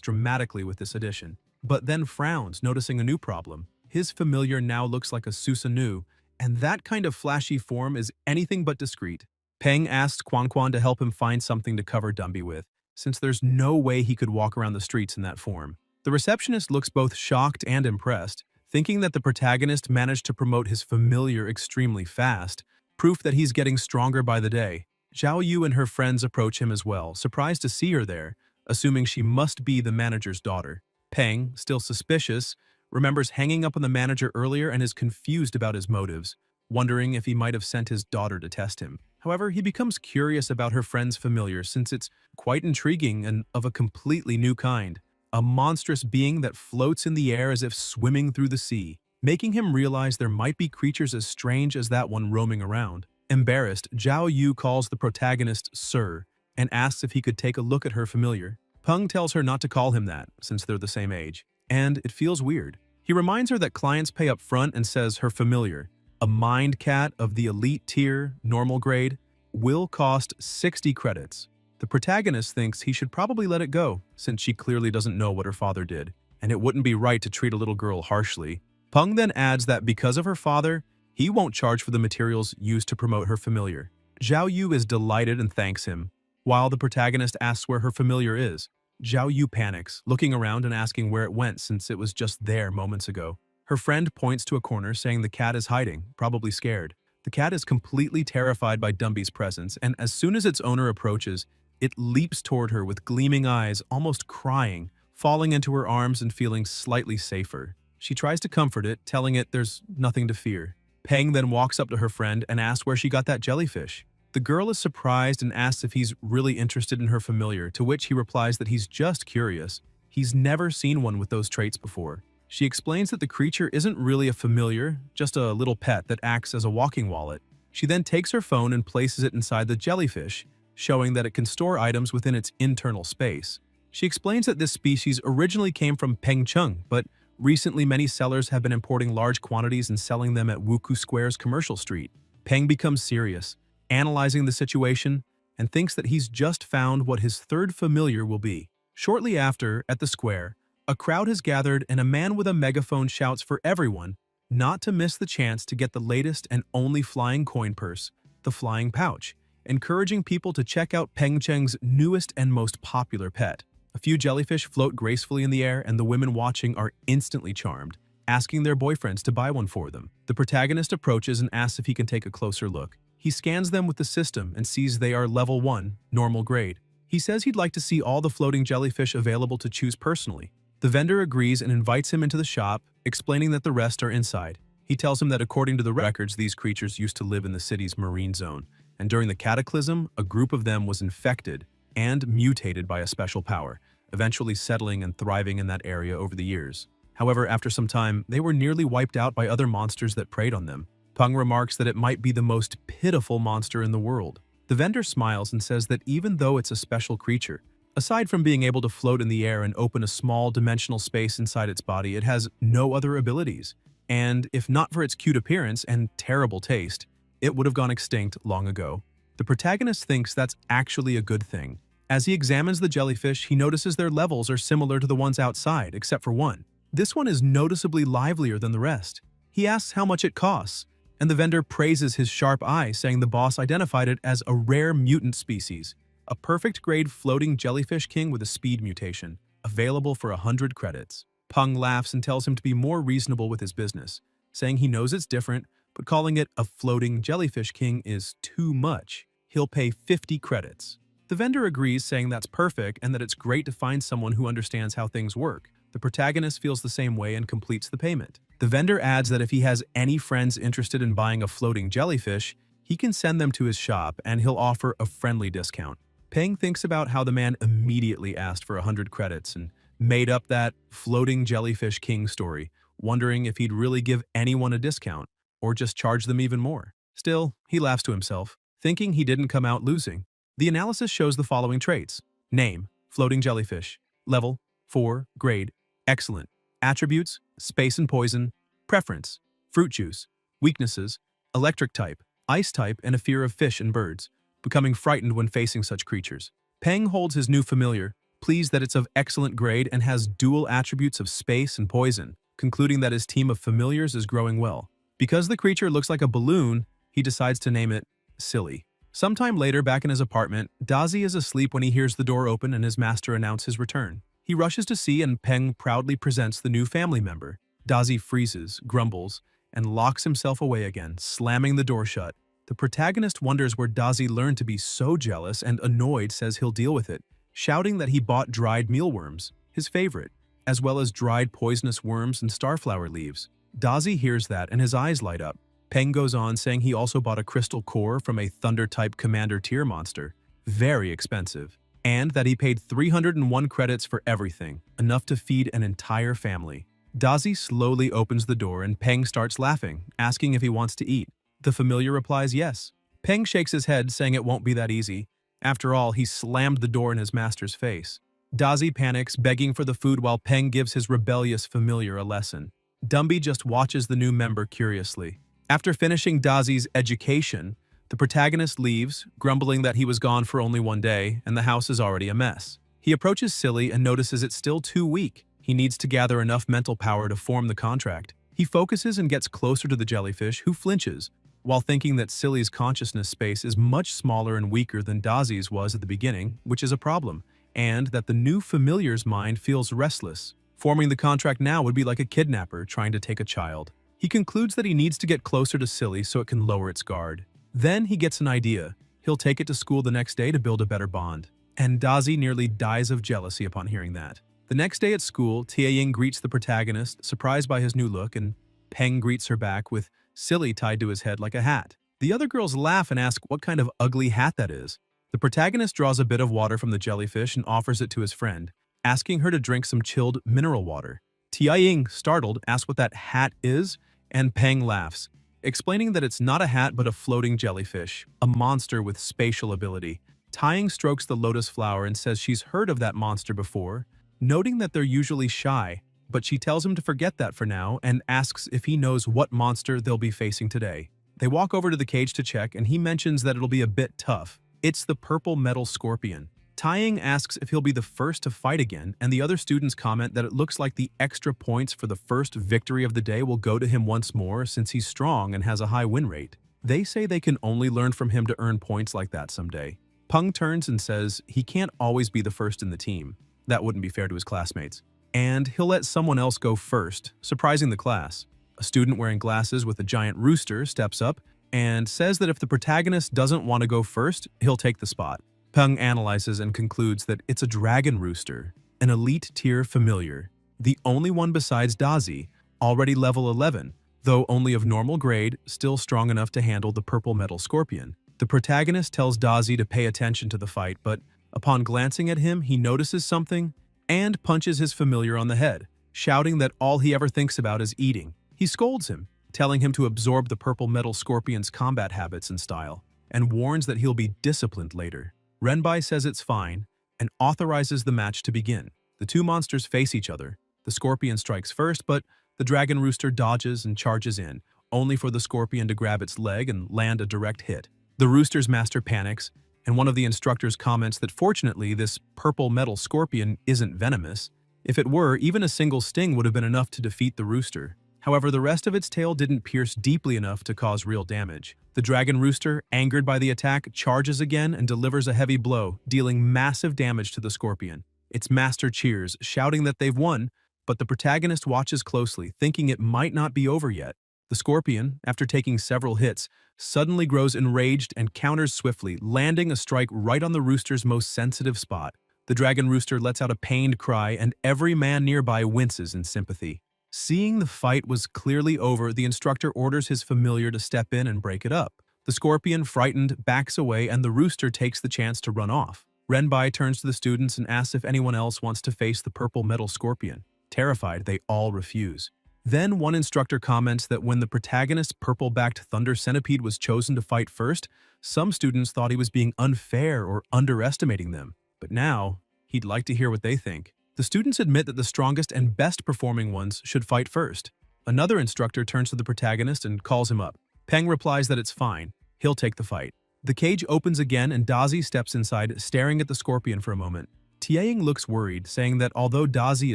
dramatically with this addition, but then frowns, noticing a new problem. His familiar now looks like a Susanoo, and that kind of flashy form is anything but discreet. Peng asks Quan Quan to help him find something to cover Dumby with, since there's no way he could walk around the streets in that form. The receptionist looks both shocked and impressed, thinking that the protagonist managed to promote his familiar extremely fast, proof that he's getting stronger by the day. Zhao Yu and her friends approach him as well, surprised to see her there, assuming she must be the manager's daughter. Peng, still suspicious, remembers hanging up on the manager earlier and is confused about his motives, wondering if he might have sent his daughter to test him. However, he becomes curious about her friend's familiar since it's quite intriguing and of a completely new kind. a monstrous being that floats in the air as if swimming through the sea, making him realize there might be creatures as strange as that one roaming around. Embarrassed, Zhao Yu calls the protagonist Sir and asks if he could take a look at her familiar. Peng tells her not to call him that, since they're the same age, and it feels weird. He reminds her that clients pay up front and says her familiar, a mind cat of the elite tier, normal grade, will cost 60 credits. The protagonist thinks he should probably let it go, since she clearly doesn't know what her father did, and it wouldn't be right to treat a little girl harshly. Peng then adds that because of her father, he won't charge for the materials used to promote her familiar. Zhao Yu is delighted and thanks him. While the protagonist asks where her familiar is, Zhao Yu panics, looking around and asking where it went since it was just there moments ago. Her friend points to a corner saying the cat is hiding, probably scared. The cat is completely terrified by Dumby's presence, and as soon as its owner approaches, it leaps toward her with gleaming eyes, almost crying, falling into her arms and feeling slightly safer. She tries to comfort it, telling it there's nothing to fear. Peng then walks up to her friend and asks where she got that jellyfish. The girl is surprised and asks if he's really interested in her familiar, to which he replies that he's just curious. He's never seen one with those traits before. She explains that the creature isn't really a familiar, just a little pet that acts as a walking wallet. She then takes her phone and places it inside the jellyfish, showing that it can store items within its internal space. She explains that this species originally came from Pengcheng, but recently many sellers have been importing large quantities and selling them at Wuku Square's Commercial Street. Peng becomes serious, analyzing the situation, and thinks that he's just found what his third familiar will be. Shortly after, at the square, a crowd has gathered and a man with a megaphone shouts for everyone not to miss the chance to get the latest and only flying coin purse, the flying pouch, encouraging people to check out Pengcheng's newest and most popular pet. A few jellyfish float gracefully in the air and the women watching are instantly charmed, asking their boyfriends to buy one for them. The protagonist approaches and asks if he can take a closer look. He scans them with the system and sees they are level 1, normal grade. He says he'd like to see all the floating jellyfish available to choose personally. The vendor agrees and invites him into the shop, explaining that the rest are inside. He tells him that according to the records, these creatures used to live in the city's marine zone, and during the cataclysm, a group of them was infected and mutated by a special power, eventually settling and thriving in that area over the years. However, after some time, they were nearly wiped out by other monsters that preyed on them. Peng remarks that it might be the most pitiful monster in the world. The vendor smiles and says that even though it's a special creature, aside from being able to float in the air and open a small dimensional space inside its body, it has no other abilities. And if not for its cute appearance and terrible taste, it would have gone extinct long ago. The protagonist thinks that's actually a good thing. As he examines the jellyfish, he notices their levels are similar to the ones outside, except for one. This one is noticeably livelier than the rest. He asks how much it costs, and the vendor praises his sharp eye, saying the boss identified it as a rare mutant species, a perfect grade floating jellyfish king with a speed mutation, available for 100 credits. Peng laughs and tells him to be more reasonable with his business, saying he knows it's different, but calling it a floating jellyfish king is too much. He'll pay 50 credits. The vendor agrees, saying that's perfect and that it's great to find someone who understands how things work. The protagonist feels the same way and completes the payment. The vendor adds that if he has any friends interested in buying a floating jellyfish, he can send them to his shop and he'll offer a friendly discount. Peng thinks about how the man immediately asked for 100 credits and made up that floating jellyfish king story, wondering if he'd really give anyone a discount or just charge them even more. Still, he laughs to himself, thinking he didn't come out losing. The analysis shows the following traits. Name, floating jellyfish. Level, 4, grade, excellent. Attributes, space and poison. Preference, fruit juice. Weaknesses, electric type, ice type, and a fear of fish and birds, becoming frightened when facing such creatures. Peng holds his new familiar, pleased that it's of excellent grade and has dual attributes of space and poison, concluding that his team of familiars is growing well. Because the creature looks like a balloon, he decides to name it Silly. Sometime later, back in his apartment, Dazi is asleep when he hears the door open and his master announce his return. He rushes to see and Peng proudly presents the new family member. Dazi freezes, grumbles, and locks himself away again, slamming the door shut. The protagonist wonders where Dazi learned to be so jealous and annoyed says he'll deal with it, shouting that he bought dried mealworms, his favorite, as well as dried poisonous worms and starflower leaves. Dazi hears that and his eyes light up. Peng goes on saying he also bought a crystal core from a thunder-type commander tier monster. Very expensive. and that he paid 301 credits for everything, enough to feed an entire family. Dazi slowly opens the door and Peng starts laughing, asking if he wants to eat. The familiar replies yes. Peng shakes his head, saying it won't be that easy. After all, he slammed the door in his master's face. Dazi panics, begging for the food while Peng gives his rebellious familiar a lesson. Dumby just watches the new member curiously. After finishing Dazi's education, the protagonist leaves, grumbling that he was gone for only one day and the house is already a mess. He approaches Silly and notices it's still too weak. He needs to gather enough mental power to form the contract. He focuses and gets closer to the jellyfish, who flinches, while thinking that Silly's consciousness space is much smaller and weaker than Dazi's was at the beginning, which is a problem, and that the new familiar's mind feels restless. Forming the contract now would be like a kidnapper trying to take a child. He concludes that he needs to get closer to Silly so it can lower its guard. Then he gets an idea. He'll take it to school the next day to build a better bond. And Dazi nearly dies of jealousy upon hearing that. The next day at school, Tianying greets the protagonist, surprised by his new look, and Peng greets her back with Silly tied to his head like a hat. The other girls laugh and ask what kind of ugly hat that is. The protagonist draws a bit of water from the jellyfish and offers it to his friend, asking her to drink some chilled mineral water. Tianying, startled, asks what that hat is, and Peng laughs, explaining that it's not a hat but a floating jellyfish, a monster with spatial ability. Tianying strokes the lotus flower and says she's heard of that monster before, noting that they're usually shy, but she tells him to forget that for now and asks if he knows what monster they'll be facing today. They walk over to the cage to check, and he mentions that it'll be a bit tough. It's the purple metal scorpion. Tianying asks if he'll be the first to fight again, and the other students comment that it looks like the extra points for the first victory of the day will go to him once more since he's strong and has a high win rate. They say they can only learn from him to earn points like that someday. Peng turns and says he can't always be the first in the team. That wouldn't be fair to his classmates. And he'll let someone else go first, surprising the class. A student wearing glasses with a giant rooster steps up and says that if the protagonist doesn't want to go first, he'll take the spot. Peng analyzes and concludes that it's a dragon rooster, an elite tier familiar, the only one besides Dazi, already level 11, though only of normal grade, still strong enough to handle the purple metal scorpion. The protagonist tells Dazi to pay attention to the fight, but upon glancing at him, he notices something and punches his familiar on the head, shouting that all he ever thinks about is eating. He scolds him, telling him to absorb the purple metal scorpion's combat habits and style, and warns that he'll be disciplined later. Renbai says it's fine and authorizes the match to begin. The two monsters face each other. The scorpion strikes first, but the dragon rooster dodges and charges in, only for the scorpion to grab its leg and land a direct hit. The rooster's master panics, and one of the instructors comments that fortunately this purple metal scorpion isn't venomous. If it were, even a single sting would have been enough to defeat the rooster. However, the rest of its tail didn't pierce deeply enough to cause real damage. The dragon rooster, angered by the attack, charges again and delivers a heavy blow, dealing massive damage to the scorpion. Its master cheers, shouting that they've won, but the protagonist watches closely, thinking it might not be over yet. The scorpion, after taking several hits, suddenly grows enraged and counters swiftly, landing a strike right on the rooster's most sensitive spot. The dragon rooster lets out a pained cry, and every man nearby winces in sympathy. Seeing the fight was clearly over, the instructor orders his familiar to step in and break it up. The scorpion, frightened, backs away, and the rooster takes the chance to run off. Renbai turns to the students and asks if anyone else wants to face the purple metal scorpion. Terrified, they all refuse. Then one instructor comments that when the protagonist's purple-backed thunder centipede was chosen to fight first, some students thought he was being unfair or underestimating them. But now, he'd like to hear what they think. The students admit that the strongest and best-performing ones should fight first. Another instructor turns to the protagonist and calls him up. Peng replies that it's fine. He'll take the fight. The cage opens again and Dazi steps inside, staring at the scorpion for a moment. Tianying looks worried, saying that although Dazi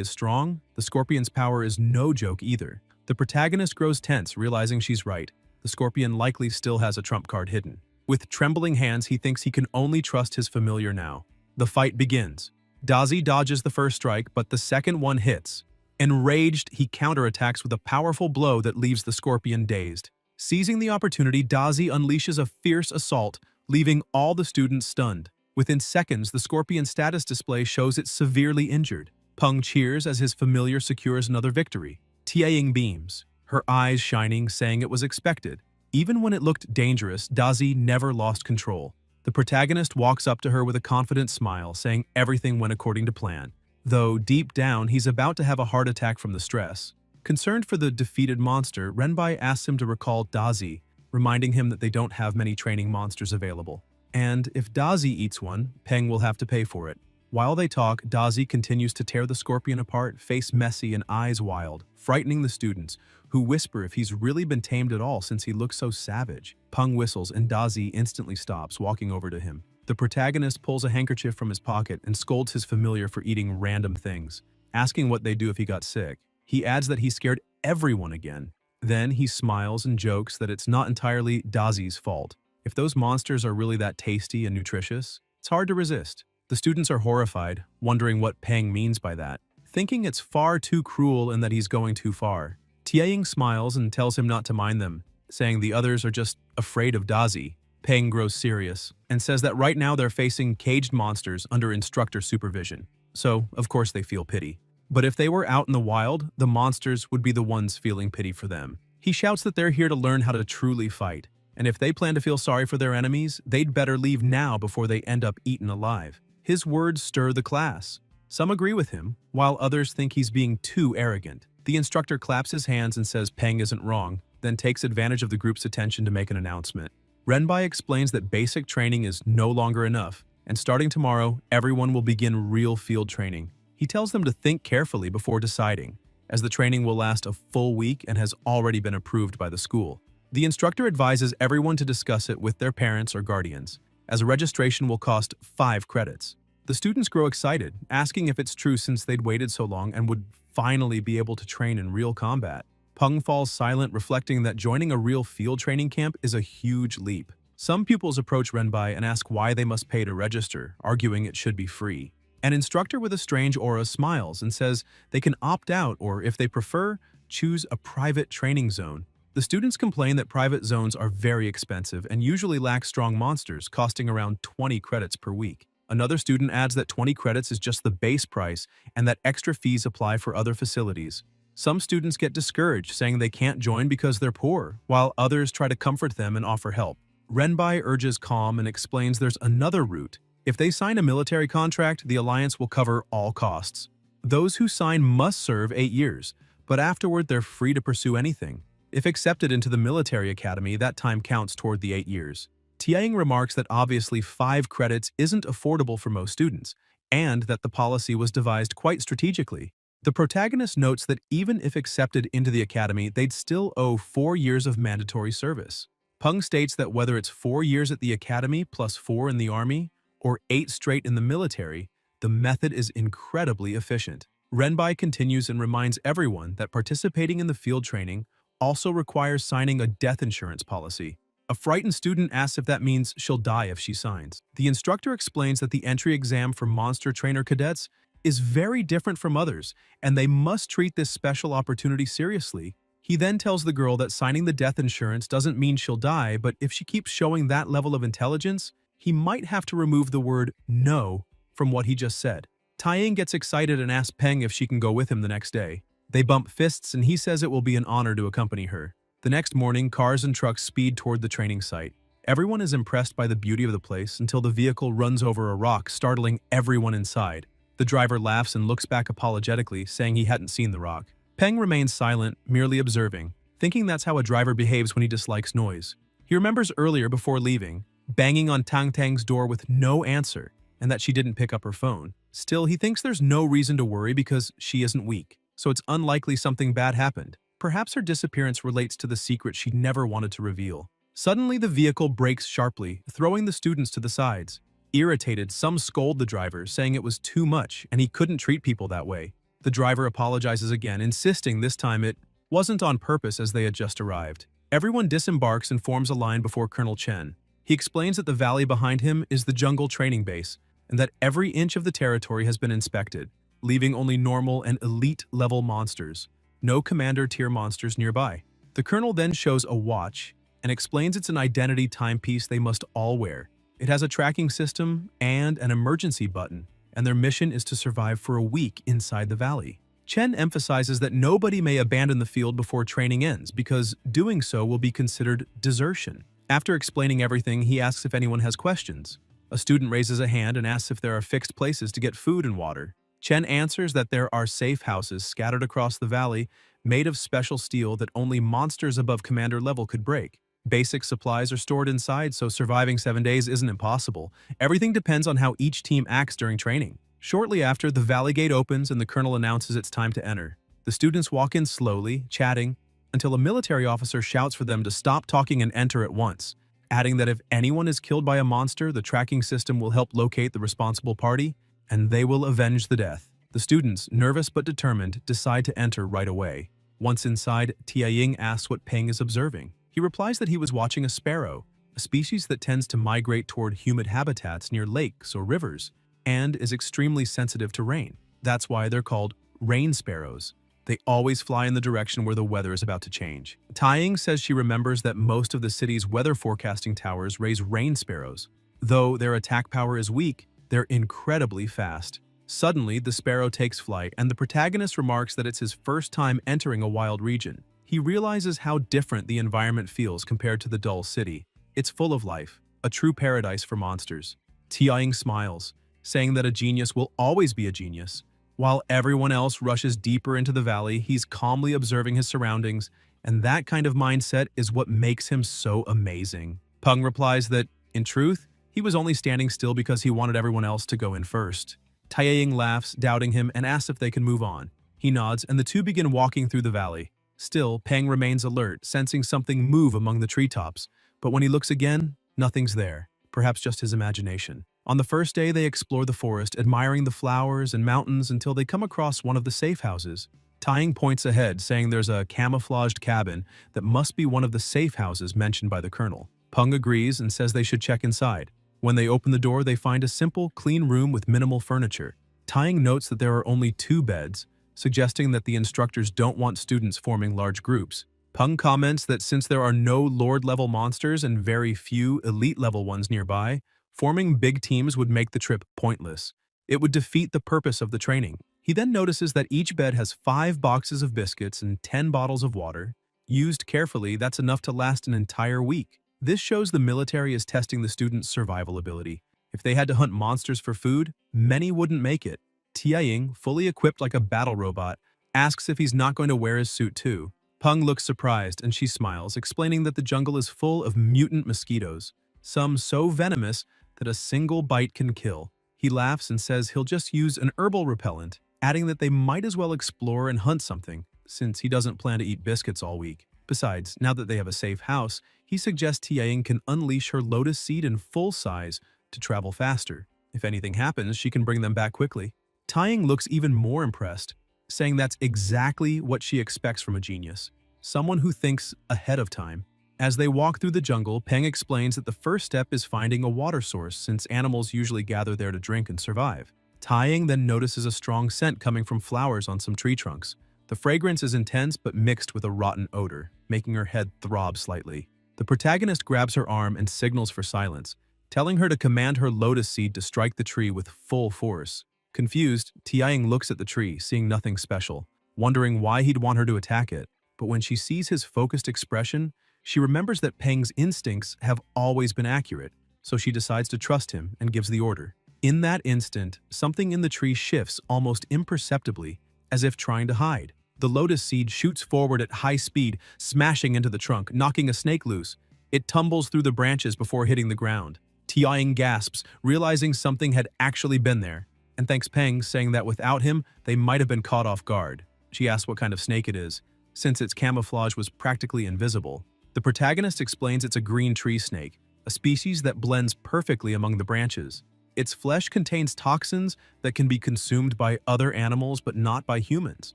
is strong, the scorpion's power is no joke either. The protagonist grows tense, realizing she's right. The scorpion likely still has a trump card hidden. With trembling hands, he thinks he can only trust his familiar now. The fight begins. Dazi dodges the first strike, but the second one hits. Enraged, he counterattacks with a powerful blow that leaves the scorpion dazed. Seizing the opportunity, Dazi unleashes a fierce assault, leaving all the students stunned. Within seconds, the scorpion's status display shows it severely injured. Peng cheers as his familiar secures another victory. Tianying beams, her eyes shining, saying it was expected. Even when it looked dangerous, Dazi never lost control. The protagonist walks up to her with a confident smile, saying everything went according to plan. Though deep down, he's about to have a heart attack from the stress. Concerned for the defeated monster, Renbai asks him to recall Dazi, reminding him that they don't have many training monsters available. And if Dazi eats one, Peng will have to pay for it. While they talk, Dazi continues to tear the scorpion apart, face messy and eyes wild, frightening the students, who whisper if he's really been tamed at all since he looks so savage. Peng whistles and Dazi instantly stops, walking over to him. The protagonist pulls a handkerchief from his pocket and scolds his familiar for eating random things, asking what they'd do if he got sick. He adds that he scared everyone again. Then he smiles and jokes that it's not entirely Dazi's fault. If those monsters are really that tasty and nutritious, it's hard to resist. The students are horrified, wondering what Peng means by that, thinking it's far too cruel and that he's going too far. Tieying smiles and tells him not to mind them, saying the others are just afraid of Dazi. Peng grows serious and says that right now they're facing caged monsters under instructor supervision, so of course they feel pity. But if they were out in the wild, the monsters would be the ones feeling pity for them. He shouts that they're here to learn how to truly fight, and if they plan to feel sorry for their enemies, they'd better leave now before they end up eaten alive. His words stir the class. Some agree with him, while others think he's being too arrogant. The instructor claps his hands and says Peng isn't wrong, then takes advantage of the group's attention to make an announcement. Renbai explains that basic training is no longer enough, and starting tomorrow, everyone will begin real field training. He tells them to think carefully before deciding, as the training will last a full week and has already been approved by the school. The instructor advises everyone to discuss it with their parents or guardians, as a registration will cost 5 credits. The students grow excited, asking if it's true since they'd waited so long and would finally be able to train in real combat. Peng falls silent, reflecting that joining a real field training camp is a huge leap. Some pupils approach Renbai and ask why they must pay to register, arguing it should be free. An instructor with a strange aura smiles and says they can opt out or, if they prefer, choose a private training zone. The students complain that private zones are very expensive and usually lack strong monsters, costing around 20 credits per week. Another student adds that 20 credits is just the base price and that extra fees apply for other facilities. Some students get discouraged, saying they can't join because they're poor, while others try to comfort them and offer help. Renbai urges calm and explains there's another route. If they sign a military contract, the alliance will cover all costs. Those who sign must serve 8 years, but afterward they're free to pursue anything. If accepted into the military academy, that time counts toward the 8 years. Tieng remarks that obviously 5 credits isn't affordable for most students, and that the policy was devised quite strategically. The protagonist notes that even if accepted into the academy, they'd still owe 4 years of mandatory service. Peng states that whether it's 4 years at the academy plus 4 in the army, or 8 straight in the military, the method is incredibly efficient. Renbai continues and reminds everyone that participating in the field training also requires signing a death insurance policy. A frightened student asks if that means she'll die if she signs. The instructor explains that the entry exam for monster trainer cadets is very different from others, and they must treat this special opportunity seriously. He then tells the girl that signing the death insurance doesn't mean she'll die, but if she keeps showing that level of intelligence, he might have to remove the word no from what he just said. Taiying gets excited and asks Peng if she can go with him the next day. They bump fists and he says it will be an honor to accompany her. The next morning, cars and trucks speed toward the training site. Everyone is impressed by the beauty of the place until the vehicle runs over a rock, startling everyone inside. The driver laughs and looks back apologetically, saying he hadn't seen the rock. Peng remains silent, merely observing, thinking that's how a driver behaves when he dislikes noise. He remembers earlier, before leaving, banging on Tang Tang's door with no answer, and that she didn't pick up her phone. Still, he thinks there's no reason to worry because she isn't weak, so it's unlikely something bad happened. Perhaps her disappearance relates to the secret she never wanted to reveal. Suddenly, the vehicle brakes sharply, throwing the students to the sides. Irritated, some scold the driver, saying it was too much and he couldn't treat people that way. The driver apologizes again, insisting this time it wasn't on purpose as they had just arrived. Everyone disembarks and forms a line before Colonel Chen. He explains that the valley behind him is the jungle training base, and that every inch of the territory has been inspected, leaving only normal and elite-level monsters. No commander-tier monsters nearby. The colonel then shows a watch and explains it's an identity timepiece they must all wear. It has a tracking system and an emergency button, and their mission is to survive for a week inside the valley. Chen emphasizes that nobody may abandon the field before training ends because doing so will be considered desertion. After explaining everything, he asks if anyone has questions. A student raises a hand and asks if there are fixed places to get food and water. Chen answers that there are safe houses scattered across the valley, made of special steel that only monsters above commander level could break. Basic supplies are stored inside, so surviving 7 days isn't impossible. Everything depends on how each team acts during training. Shortly after, the valley gate opens and the colonel announces it's time to enter. The students walk in slowly, chatting, until a military officer shouts for them to stop talking and enter at once, adding that if anyone is killed by a monster, the tracking system will help locate the responsible party, and they will avenge the death. The students, nervous but determined, decide to enter right away. Once inside, Tianying asks what Peng is observing. He replies that he was watching a sparrow, a species that tends to migrate toward humid habitats near lakes or rivers, and is extremely sensitive to rain. That's why they're called rain sparrows. They always fly in the direction where the weather is about to change. Taiying says she remembers that most of the city's weather forecasting towers raise rain sparrows. Though their attack power is weak, they're incredibly fast. Suddenly, the sparrow takes flight, and the protagonist remarks that it's his first time entering a wild region. He realizes how different the environment feels compared to the dull city. It's full of life, a true paradise for monsters. Tianying smiles, saying that a genius will always be a genius. While everyone else rushes deeper into the valley, he's calmly observing his surroundings, and that kind of mindset is what makes him so amazing. Peng replies that, in truth, he was only standing still because he wanted everyone else to go in first. Taiying laughs, doubting him, and asks if they can move on. He nods, and the two begin walking through the valley. Still, Peng remains alert, sensing something move among the treetops, but when he looks again, nothing's there, perhaps just his imagination. On the first day, they explore the forest, admiring the flowers and mountains until they come across one of the safe houses. Taiying points ahead, saying there's a camouflaged cabin that must be one of the safe houses mentioned by the colonel. Peng agrees and says they should check inside. When they open the door, they find a simple, clean room with minimal furniture. Taiying notes that there are only 2 beds, suggesting that the instructors don't want students forming large groups. Peng comments that since there are no Lord-level monsters and very few Elite-level ones nearby, forming big teams would make the trip pointless. It would defeat the purpose of the training. He then notices that each bed has 5 boxes of biscuits and 10 bottles of water. Used carefully, that's enough to last an entire week. This shows the military is testing the students' survival ability. If they had to hunt monsters for food, many wouldn't make it. Tianying, fully equipped like a battle robot, asks if he's not going to wear his suit too. Peng looks surprised and she smiles, explaining that the jungle is full of mutant mosquitoes, some so venomous that a single bite can kill. He laughs and says he'll just use an herbal repellent, adding that they might as well explore and hunt something, since he doesn't plan to eat biscuits all week. Besides, now that they have a safe house, he suggests Tianying can unleash her lotus seed in full size to travel faster. If anything happens, she can bring them back quickly. Taiying looks even more impressed, saying that's exactly what she expects from a genius, someone who thinks ahead of time. As they walk through the jungle, Peng explains that the first step is finding a water source since animals usually gather there to drink and survive. Taiying then notices a strong scent coming from flowers on some tree trunks. The fragrance is intense but mixed with a rotten odor, making her head throb slightly. The protagonist grabs her arm and signals for silence, telling her to command her lotus seed to strike the tree with full force. Confused, Tianying looks at the tree, seeing nothing special, wondering why he'd want her to attack it. But when she sees his focused expression, she remembers that Peng's instincts have always been accurate, so she decides to trust him and gives the order. In that instant, something in the tree shifts almost imperceptibly, as if trying to hide. The lotus seed shoots forward at high speed, smashing into the trunk, knocking a snake loose. It tumbles through the branches before hitting the ground. Tianying gasps, realizing something had actually been there, and thanks Peng, saying that without him, they might have been caught off guard. She asks what kind of snake it is, since its camouflage was practically invisible. The protagonist explains it's a green tree snake, a species that blends perfectly among the branches. Its flesh contains toxins that can be consumed by other animals but not by humans.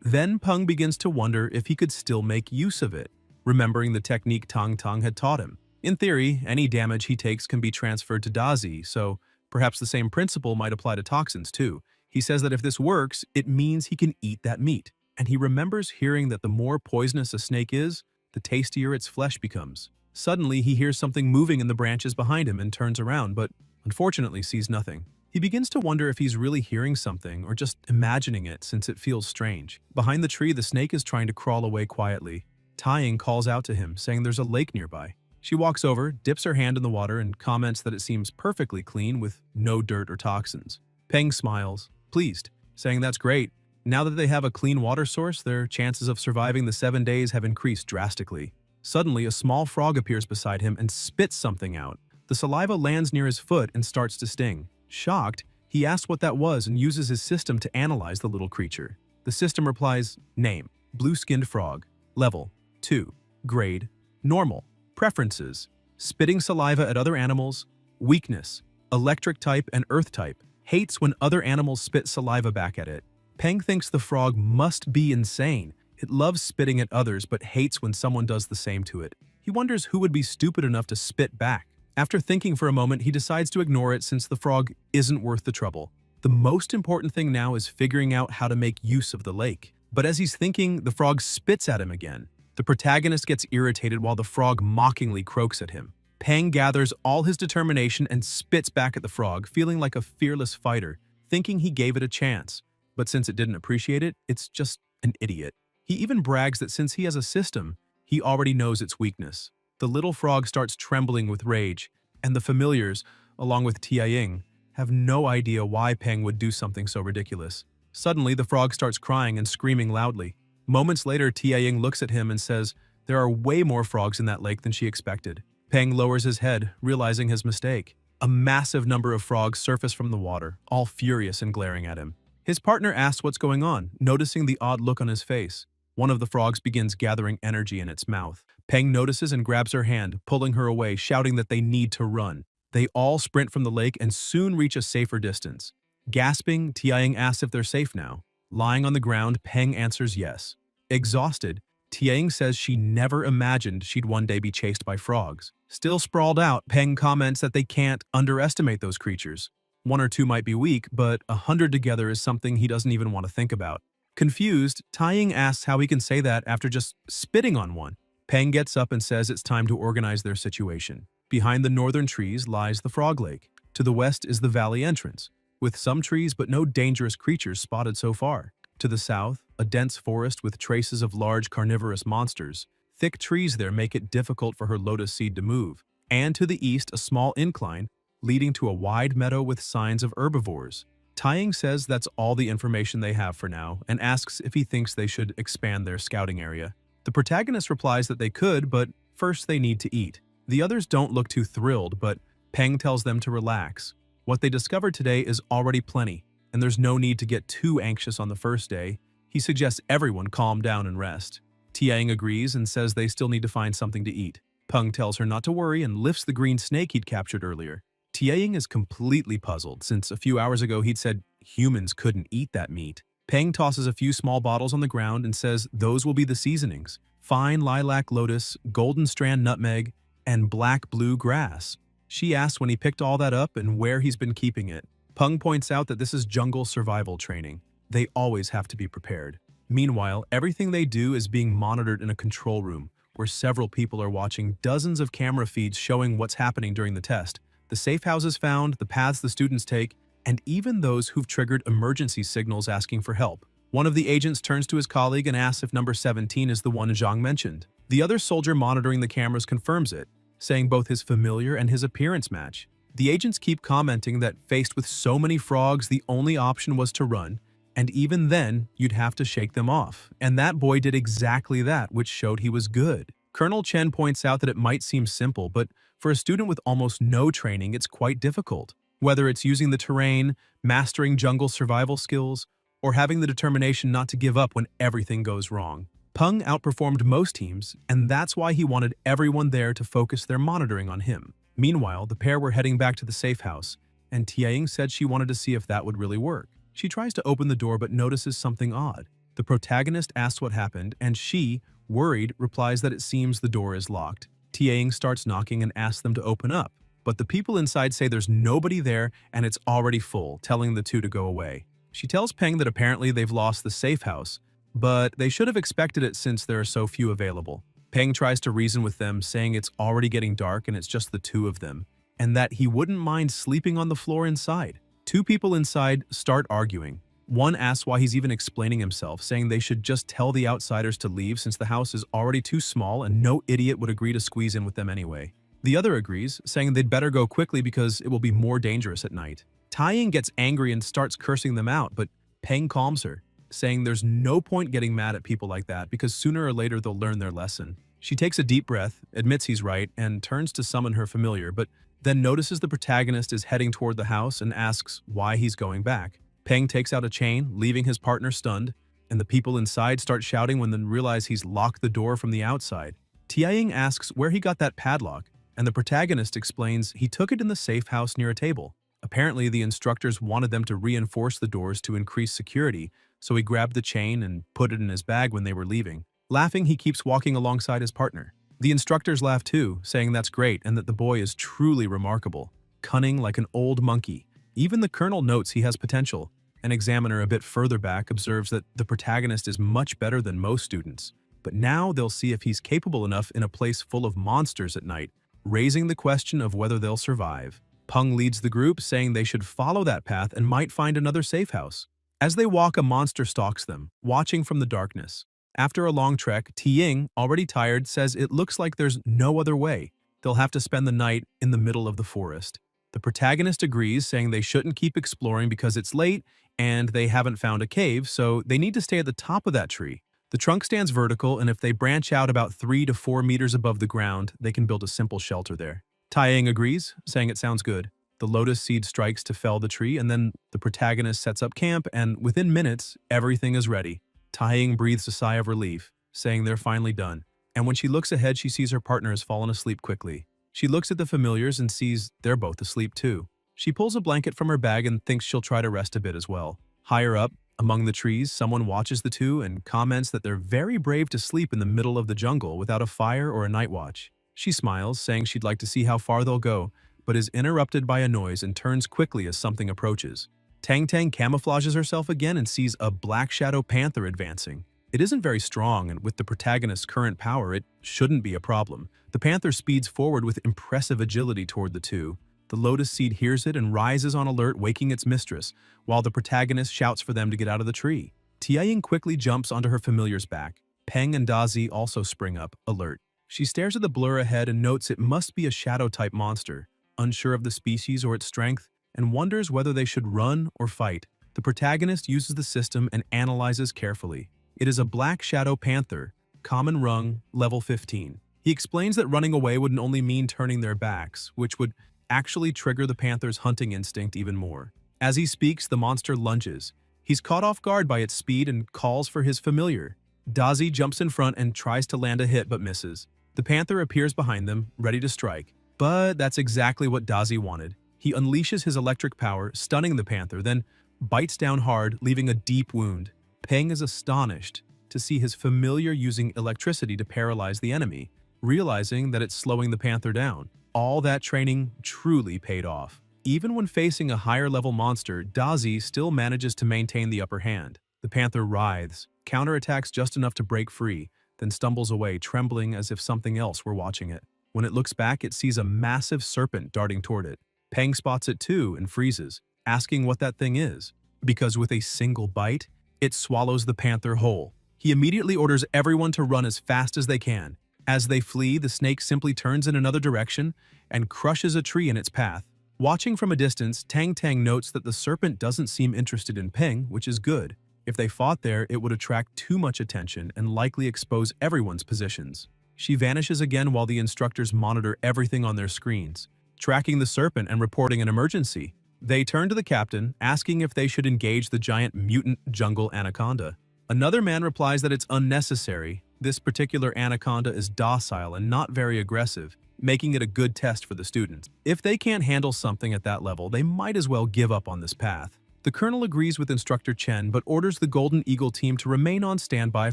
Then Peng begins to wonder if he could still make use of it, remembering the technique Tang Tang had taught him. In theory, any damage he takes can be transferred to Dazi, so perhaps the same principle might apply to toxins too. He says that if this works, it means he can eat that meat. And he remembers hearing that the more poisonous a snake is, the tastier its flesh becomes. Suddenly, he hears something moving in the branches behind him and turns around, but unfortunately sees nothing. He begins to wonder if he's really hearing something or just imagining it since it feels strange. Behind the tree, the snake is trying to crawl away quietly. Taiying calls out to him, saying there's a lake nearby. She walks over, dips her hand in the water, and comments that it seems perfectly clean with no dirt or toxins. Peng smiles, pleased, saying that's great. Now that they have a clean water source, their chances of surviving the 7 days have increased drastically. Suddenly, a small frog appears beside him and spits something out. The saliva lands near his foot and starts to sting. Shocked, he asks what that was and uses his system to analyze the little creature. The system replies, name, blue-skinned frog, level, 2, grade, normal, preferences, spitting saliva at other animals, weakness, electric type and earth type, hates when other animals spit saliva back at it. Peng thinks the frog must be insane. It loves spitting at others but hates when someone does the same to it. He wonders who would be stupid enough to spit back. After thinking for a moment, he decides to ignore it since the frog isn't worth the trouble. The most important thing now is figuring out how to make use of the lake. But as he's thinking, the frog spits at him again. The protagonist gets irritated while the frog mockingly croaks at him. Peng gathers all his determination and spits back at the frog, feeling like a fearless fighter, thinking he gave it a chance. But since it didn't appreciate it, it's just an idiot. He even brags that since he has a system, he already knows its weakness. The little frog starts trembling with rage, and the familiars, along with Tiaying, have no idea why Peng would do something so ridiculous. Suddenly, the frog starts crying and screaming loudly. Moments later, Tiaying looks at him and says, there are way more frogs in that lake than she expected. Peng lowers his head, realizing his mistake. A massive number of frogs surface from the water, all furious and glaring at him. His partner asks what's going on, noticing the odd look on his face. One of the frogs begins gathering energy in its mouth. Peng notices and grabs her hand, pulling her away, shouting that they need to run. They all sprint from the lake and soon reach a safer distance. Gasping, Tiaying asks if they're safe now. Lying on the ground, Peng answers yes. Exhausted, Tiaying says she never imagined she'd one day be chased by frogs. Still sprawled out, Peng comments that they can't underestimate those creatures. 1 or 2 might be weak, but 100 together is something he doesn't even want to think about. Confused, Tiaying asks how he can say that after just spitting on one. Peng gets up and says it's time to organize their situation. Behind the northern trees lies the frog lake. To the west is the valley entrance, with some trees but no dangerous creatures spotted so far. To the south, a dense forest with traces of large carnivorous monsters. Thick trees there make it difficult for her lotus seed to move. And to the east, a small incline leading to a wide meadow with signs of herbivores. Tiaying says that's all the information they have for now and asks if he thinks they should expand their scouting area. The protagonist replies that they could, but first they need to eat. The others don't look too thrilled, but Peng tells them to relax. What they discovered today is already plenty, and there's no need to get too anxious on the first day. He suggests everyone calm down and rest. Tiaying agrees and says they still need to find something to eat. Peng tells her not to worry and lifts the green snake he'd captured earlier. Tiaying is completely puzzled since a few hours ago he'd said humans couldn't eat that meat. Peng tosses a few small bottles on the ground and says those will be the seasonings: fine lilac lotus, golden strand nutmeg, and black-blue grass. She asks when he picked all that up and where he's been keeping it. Peng points out that this is jungle survival training. They always have to be prepared. Meanwhile, everything they do is being monitored in a control room, where several people are watching dozens of camera feeds showing what's happening during the test. The safe houses found, the paths the students take, and even those who've triggered emergency signals asking for help. One of the agents turns to his colleague and asks if number 17 is the one Zhang mentioned. The other soldier monitoring the cameras confirms it, saying both his familiar and his appearance match. The agents keep commenting that faced with so many frogs, the only option was to run, and even then, you'd have to shake them off. And that boy did exactly that, which showed he was good. Colonel Chen points out that it might seem simple, but for a student with almost no training, it's quite difficult. Whether it's using the terrain, mastering jungle survival skills, or having the determination not to give up when everything goes wrong. Peng outperformed most teams, and that's why he wanted everyone there to focus their monitoring on him. Meanwhile, the pair were heading back to the safe house, and Tiaying said she wanted to see if that would really work. She tries to open the door but notices something odd. The protagonist asks what happened, and she, worried, replies that it seems the door is locked. Tiaying starts knocking and asks them to open up, but the people inside say there's nobody there and it's already full, telling the two to go away. She tells Peng that apparently they've lost the safe house, but they should have expected it since there are so few available. Peng tries to reason with them, saying it's already getting dark and it's just the two of them, and that he wouldn't mind sleeping on the floor inside. Two people inside start arguing. One asks why he's even explaining himself, saying they should just tell the outsiders to leave since the house is already too small and no idiot would agree to squeeze in with them anyway. The other agrees, saying they'd better go quickly because it will be more dangerous at night. Taiying gets angry and starts cursing them out, but Peng calms her, saying there's no point getting mad at people like that because sooner or later they'll learn their lesson. She takes a deep breath, admits he's right, and turns to summon her familiar, but then notices the protagonist is heading toward the house and asks why he's going back. Peng takes out a chain, leaving his partner stunned, and the people inside start shouting when they realize he's locked the door from the outside. Tianying asks where he got that padlock, and the protagonist explains he took it in the safe house near a table. Apparently, the instructors wanted them to reinforce the doors to increase security, so he grabbed the chain and put it in his bag when they were leaving. Laughing, he keeps walking alongside his partner. The instructors laugh too, saying that's great and that the boy is truly remarkable, cunning like an old monkey. Even the colonel notes he has potential. An examiner a bit further back observes that the protagonist is much better than most students, but now they'll see if he's capable enough in a place full of monsters at night, raising the question of whether they'll survive. Peng leads the group, saying they should follow that path and might find another safe house. As they walk, a monster stalks them, watching from the darkness. After a long trek, Tiying, already tired, says it looks like there's no other way. They'll have to spend the night in the middle of the forest. The protagonist agrees, saying they shouldn't keep exploring because it's late and they haven't found a cave, so they need to stay at the top of that tree. The trunk stands vertical, and if they branch out about 3 to 4 meters above the ground, they can build a simple shelter there. Taiying agrees, saying it sounds good. The lotus seed strikes to fell the tree, and then the protagonist sets up camp, and within minutes, everything is ready. Taiying breathes a sigh of relief, saying they're finally done. And when she looks ahead, she sees her partner has fallen asleep quickly. She looks at the familiars and sees they're both asleep too. She pulls a blanket from her bag and thinks she'll try to rest a bit as well. Higher up, among the trees, someone watches the two and comments that they're very brave to sleep in the middle of the jungle without a fire or a night watch. She smiles, saying she'd like to see how far they'll go, but is interrupted by a noise and turns quickly as something approaches. Tang Tang camouflages herself again and sees a black shadow panther advancing. It isn't very strong, and with the protagonist's current power, it shouldn't be a problem. The panther speeds forward with impressive agility toward the two. The lotus seed hears it and rises on alert, waking its mistress, while the protagonist shouts for them to get out of the tree. Tianying quickly jumps onto her familiar's back. Peng and Dazi also spring up, alert. She stares at the blur ahead and notes it must be a shadow-type monster, unsure of the species or its strength, and wonders whether they should run or fight. The protagonist uses the system and analyzes carefully. It is a black shadow panther, common rung, level 15. He explains that running away wouldn't only mean turning their backs, which would actually trigger the panther's hunting instinct even more. As he speaks, the monster lunges. He's caught off guard by its speed and calls for his familiar. Dazi jumps in front and tries to land a hit but misses. The panther appears behind them, ready to strike. But that's exactly what Dazi wanted. He unleashes his electric power, stunning the panther, then bites down hard, leaving a deep wound. Peng is astonished to see his familiar using electricity to paralyze the enemy, realizing that it's slowing the panther down. All that training truly paid off. Even when facing a higher-level monster, Dazi still manages to maintain the upper hand. The panther writhes, counterattacks just enough to break free, then stumbles away, trembling as if something else were watching it. When it looks back, it sees a massive serpent darting toward it. Peng spots it too and freezes, asking what that thing is, because with a single bite, it swallows the panther whole. He immediately orders everyone to run as fast as they can. As they flee, the snake simply turns in another direction and crushes a tree in its path. Watching from a distance, Tang Tang notes that the serpent doesn't seem interested in Peng, which is good. If they fought there, it would attract too much attention and likely expose everyone's positions. She vanishes again while the instructors monitor everything on their screens, tracking the serpent and reporting an emergency. They turn to the captain, asking if they should engage the giant mutant jungle anaconda. Another man replies that it's unnecessary. This particular anaconda is docile and not very aggressive, making it a good test for the students. If they can't handle something at that level, they might as well give up on this path. The colonel agrees with Instructor Chen but orders the Golden Eagle team to remain on standby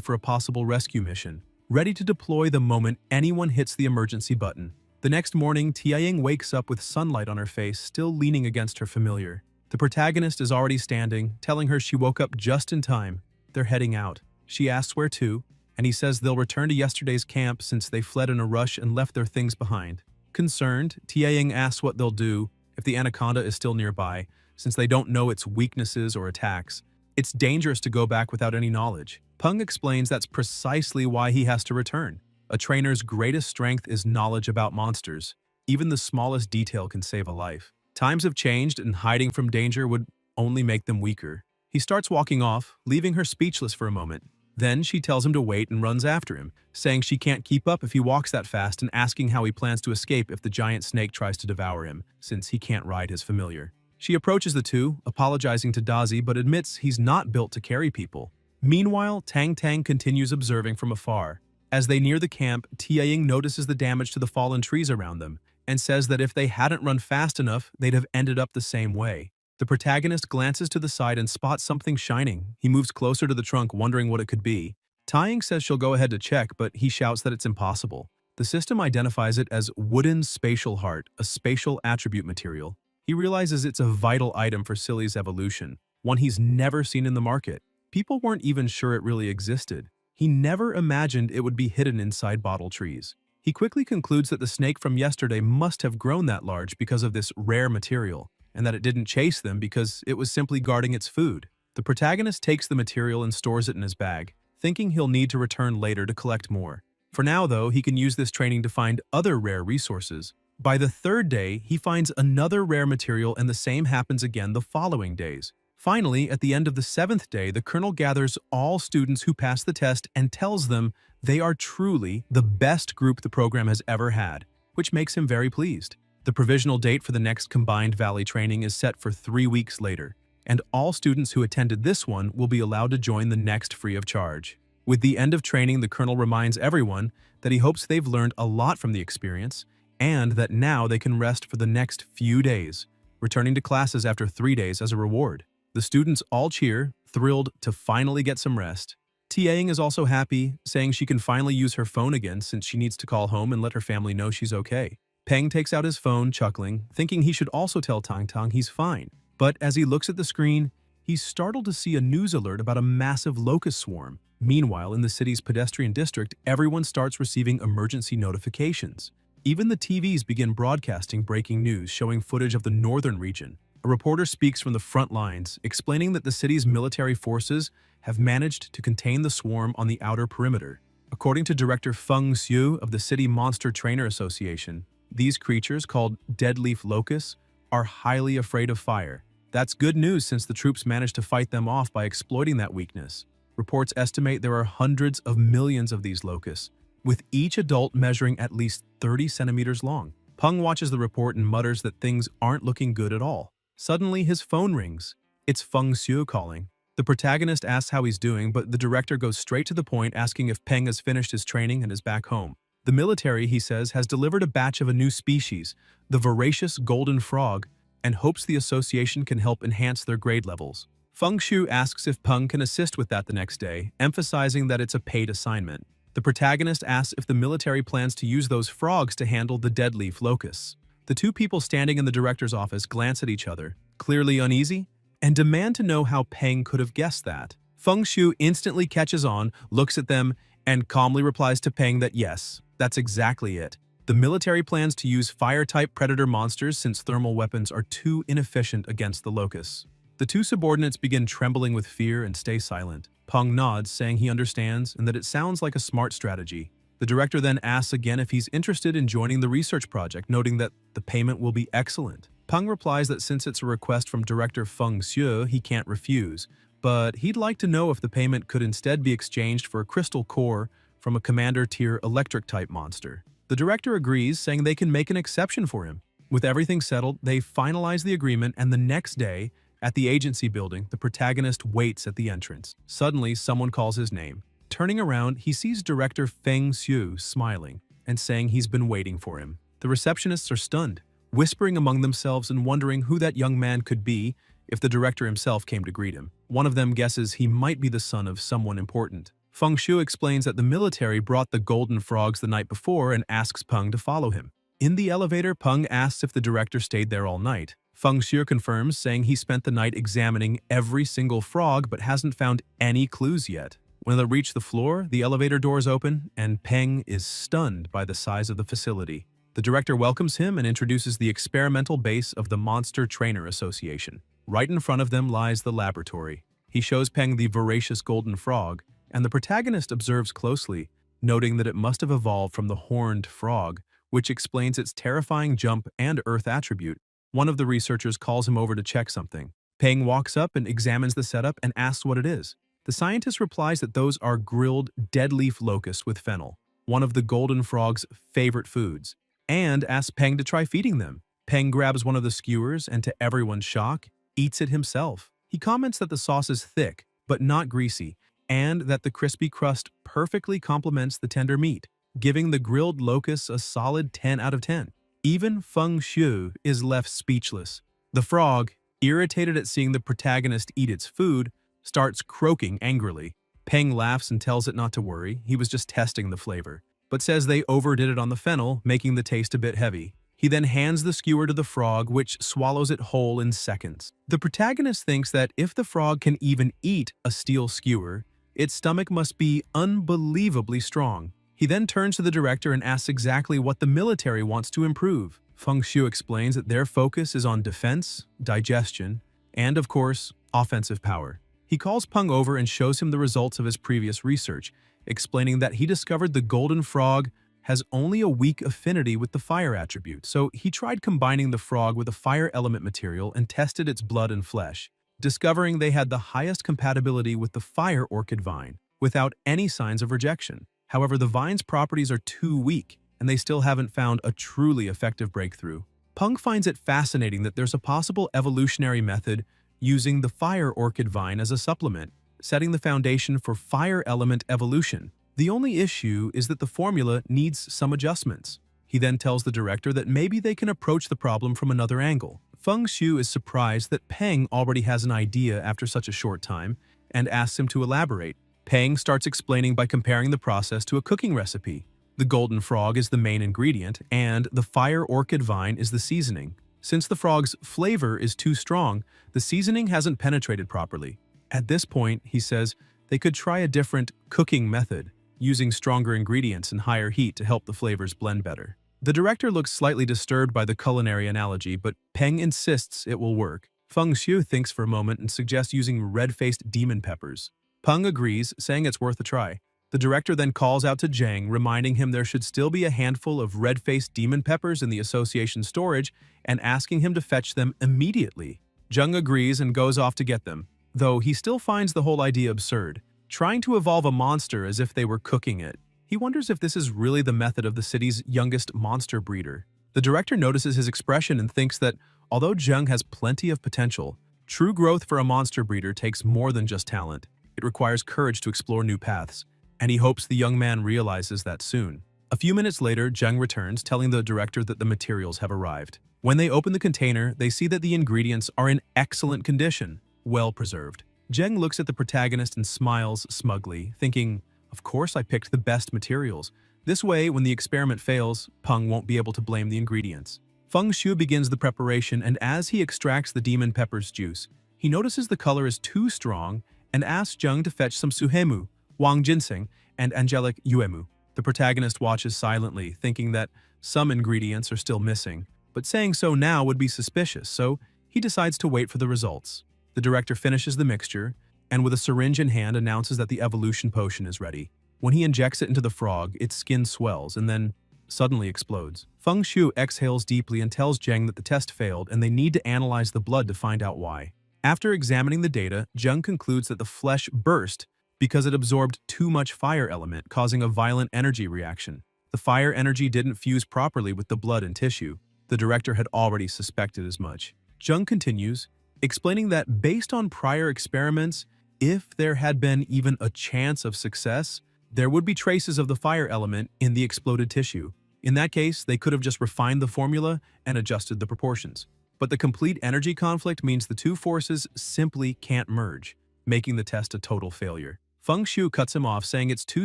for a possible rescue mission, ready to deploy the moment anyone hits the emergency button. The next morning, Tianying wakes up with sunlight on her face, still leaning against her familiar. The protagonist is already standing, telling her she woke up just in time. They're heading out. She asks where to, and he says they'll return to yesterday's camp since they fled in a rush and left their things behind. Concerned, Tianying asks what they'll do if the anaconda is still nearby, since they don't know its weaknesses or attacks. It's dangerous to go back without any knowledge. Peng explains that's precisely why he has to return. A trainer's greatest strength is knowledge about monsters. Even the smallest detail can save a life. Times have changed, and hiding from danger would only make them weaker. He starts walking off, leaving her speechless for a moment. Then she tells him to wait and runs after him, saying she can't keep up if he walks that fast and asking how he plans to escape if the giant snake tries to devour him, since he can't ride his familiar. She approaches the two, apologizing to Dazi but admits he's not built to carry people. Meanwhile, Tang Tang continues observing from afar. As they near the camp, Tianying notices the damage to the fallen trees around them and says that if they hadn't run fast enough, they'd have ended up the same way. The protagonist glances to the side and spots something shining. He moves closer to the trunk, wondering what it could be. Taiying says she'll go ahead to check, but he shouts that it's impossible. The system identifies it as wooden spatial heart, a spatial attribute material. He realizes it's a vital item for Silly's evolution, one he's never seen in the market. People weren't even sure it really existed. He never imagined it would be hidden inside bottle trees. He quickly concludes that the snake from yesterday must have grown that large because of this rare material, and that it didn't chase them because it was simply guarding its food. The protagonist takes the material and stores it in his bag, thinking he'll need to return later to collect more. For now, though, he can use this training to find other rare resources. By the third day, he finds another rare material, and the same happens again the following days. Finally, at the end of the 7th day, the colonel gathers all students who pass the test and tells them they are truly the best group the program has ever had, which makes him very pleased. The provisional date for the next combined valley training is set for 3 weeks later, and all students who attended this one will be allowed to join the next free of charge. With the end of training, the colonel reminds everyone that he hopes they've learned a lot from the experience, and that now they can rest for the next few days, returning to classes after 3 days as a reward. The students all cheer, thrilled to finally get some rest. Tianying is also happy, saying she can finally use her phone again since she needs to call home and let her family know she's okay. Peng takes out his phone, chuckling, thinking he should also tell Tang Tang he's fine. But as he looks at the screen, he's startled to see a news alert about a massive locust swarm. Meanwhile, in the city's pedestrian district, everyone starts receiving emergency notifications. Even the TVs begin broadcasting breaking news showing footage of the northern region. A reporter speaks from the front lines, explaining that the city's military forces have managed to contain the swarm on the outer perimeter. According to director Feng Xiu of the City Monster Trainer Association, these creatures, called deadleaf locusts, are highly afraid of fire. That's good news since the troops managed to fight them off by exploiting that weakness. Reports estimate there are hundreds of millions of these locusts, with each adult measuring at least 30 centimeters long. Peng watches the report and mutters that things aren't looking good at all. Suddenly, his phone rings. It's Feng Xiu calling. The protagonist asks how he's doing, but the director goes straight to the point, asking if Peng has finished his training and is back home. The military, he says, has delivered a batch of a new species, the voracious golden frog, and hopes the association can help enhance their grade levels. Feng Xiu asks if Peng can assist with that the next day, emphasizing that it's a paid assignment. The protagonist asks if the military plans to use those frogs to handle the deadleaf locusts. The two people standing in the director's office glance at each other, clearly uneasy, and demand to know how Peng could have guessed that. Feng Xiu instantly catches on, looks at them, and calmly replies to Peng that yes, that's exactly it. The military plans to use fire-type predator monsters since thermal weapons are too inefficient against the locusts. The two subordinates begin trembling with fear and stay silent. Peng nods, saying he understands and that it sounds like a smart strategy. The director then asks again if he's interested in joining the research project, noting that the payment will be excellent. Peng replies that since it's a request from director Feng Xiu, he can't refuse, but he'd like to know if the payment could instead be exchanged for a crystal core from a commander-tier electric-type monster. The director agrees, saying they can make an exception for him. With everything settled, they finalize the agreement, and the next day, at the agency building, the protagonist waits at the entrance. Suddenly, someone calls his name. Turning around, he sees director Feng Xiu smiling and saying he's been waiting for him. The receptionists are stunned, whispering among themselves and wondering who that young man could be if the director himself came to greet him. One of them guesses he might be the son of someone important. Feng Xiu explains that the military brought the golden frogs the night before and asks Peng to follow him. In the elevator, Peng asks if the director stayed there all night. Feng Xiu confirms, saying he spent the night examining every single frog but hasn't found any clues yet. When they reach the floor, the elevator doors open, and Peng is stunned by the size of the facility. The director welcomes him and introduces the experimental base of the Monster Trainer Association. Right in front of them lies the laboratory. He shows Peng the voracious golden frog, and the protagonist observes closely, noting that it must have evolved from the horned frog, which explains its terrifying jump and earth attribute. One of the researchers calls him over to check something. Peng walks up and examines the setup and asks what it is. The scientist replies that those are grilled dead leaf locusts with fennel, one of the golden frog's favorite foods, and asks Peng to try feeding them. Peng grabs one of the skewers and, to everyone's shock, eats it himself. He comments that the sauce is thick, but not greasy, and that the crispy crust perfectly complements the tender meat, giving the grilled locusts a solid 10 out of 10. Even Feng Xiu is left speechless. The frog, irritated at seeing the protagonist eat its food, starts croaking angrily. Peng laughs and tells it not to worry, he was just testing the flavor, but says they overdid it on the fennel, making the taste a bit heavy. He then hands the skewer to the frog, which swallows it whole in seconds. The protagonist thinks that if the frog can even eat a steel skewer, its stomach must be unbelievably strong. He then turns to the director and asks exactly what the military wants to improve. Feng Xiu explains that their focus is on defense, digestion, and, of course, offensive power. He calls Peng over and shows him the results of his previous research, explaining that he discovered the golden frog has only a weak affinity with the fire attribute, so he tried combining the frog with a fire element material and tested its blood and flesh, discovering they had the highest compatibility with the fire orchid vine, without any signs of rejection. However, the vine's properties are too weak, and they still haven't found a truly effective breakthrough. Peng finds it fascinating that there's a possible evolutionary method using the fire orchid vine as a supplement, setting the foundation for fire element evolution. The only issue is that the formula needs some adjustments. He then tells the director that maybe they can approach the problem from another angle. Feng Xiu is surprised that Peng already has an idea after such a short time and asks him to elaborate. Peng starts explaining by comparing the process to a cooking recipe. The golden frog is the main ingredient, and the fire orchid vine is the seasoning. Since the frog's flavor is too strong, the seasoning hasn't penetrated properly. At this point, he says, they could try a different cooking method, using stronger ingredients and higher heat to help the flavors blend better. The director looks slightly disturbed by the culinary analogy, but Peng insists it will work. Feng Xiu thinks for a moment and suggests using red-faced demon peppers. Peng agrees, saying it's worth a try. The director then calls out to Zhang, reminding him there should still be a handful of red-faced demon peppers in the association storage and asking him to fetch them immediately. Zhang agrees and goes off to get them, though he still finds the whole idea absurd. Trying to evolve a monster as if they were cooking it. He wonders if this is really the method of the city's youngest monster breeder. The director notices his expression and thinks that, although Zhang has plenty of potential, true growth for a monster breeder takes more than just talent. It requires courage to explore new paths, and he hopes the young man realizes that soon. A few minutes later, Zhang returns, telling the director that the materials have arrived. When they open the container, they see that the ingredients are in excellent condition, well preserved. Zhang looks at the protagonist and smiles smugly, thinking, of course I picked the best materials. This way, when the experiment fails, Peng won't be able to blame the ingredients. Feng Xiu begins the preparation, and as he extracts the demon pepper's juice, he notices the color is too strong and asks Zhang to fetch some suhemu, wang ginseng, and angelic yuemu. The protagonist watches silently, thinking that some ingredients are still missing, but saying so now would be suspicious, so he decides to wait for the results. The director finishes the mixture, and with a syringe in hand announces that the evolution potion is ready. When he injects it into the frog, its skin swells and then suddenly explodes. Feng Xiu exhales deeply and tells Zhang that the test failed and they need to analyze the blood to find out why. After examining the data, Zhang concludes that the flesh burst because it absorbed too much fire element, causing a violent energy reaction. The fire energy didn't fuse properly with the blood and tissue. The director had already suspected as much. Zhang continues, explaining that based on prior experiments, if there had been even a chance of success, there would be traces of the fire element in the exploded tissue. In that case, they could have just refined the formula and adjusted the proportions. But the complete energy conflict means the two forces simply can't merge, making the test a total failure. Feng Xiu cuts him off, saying it's too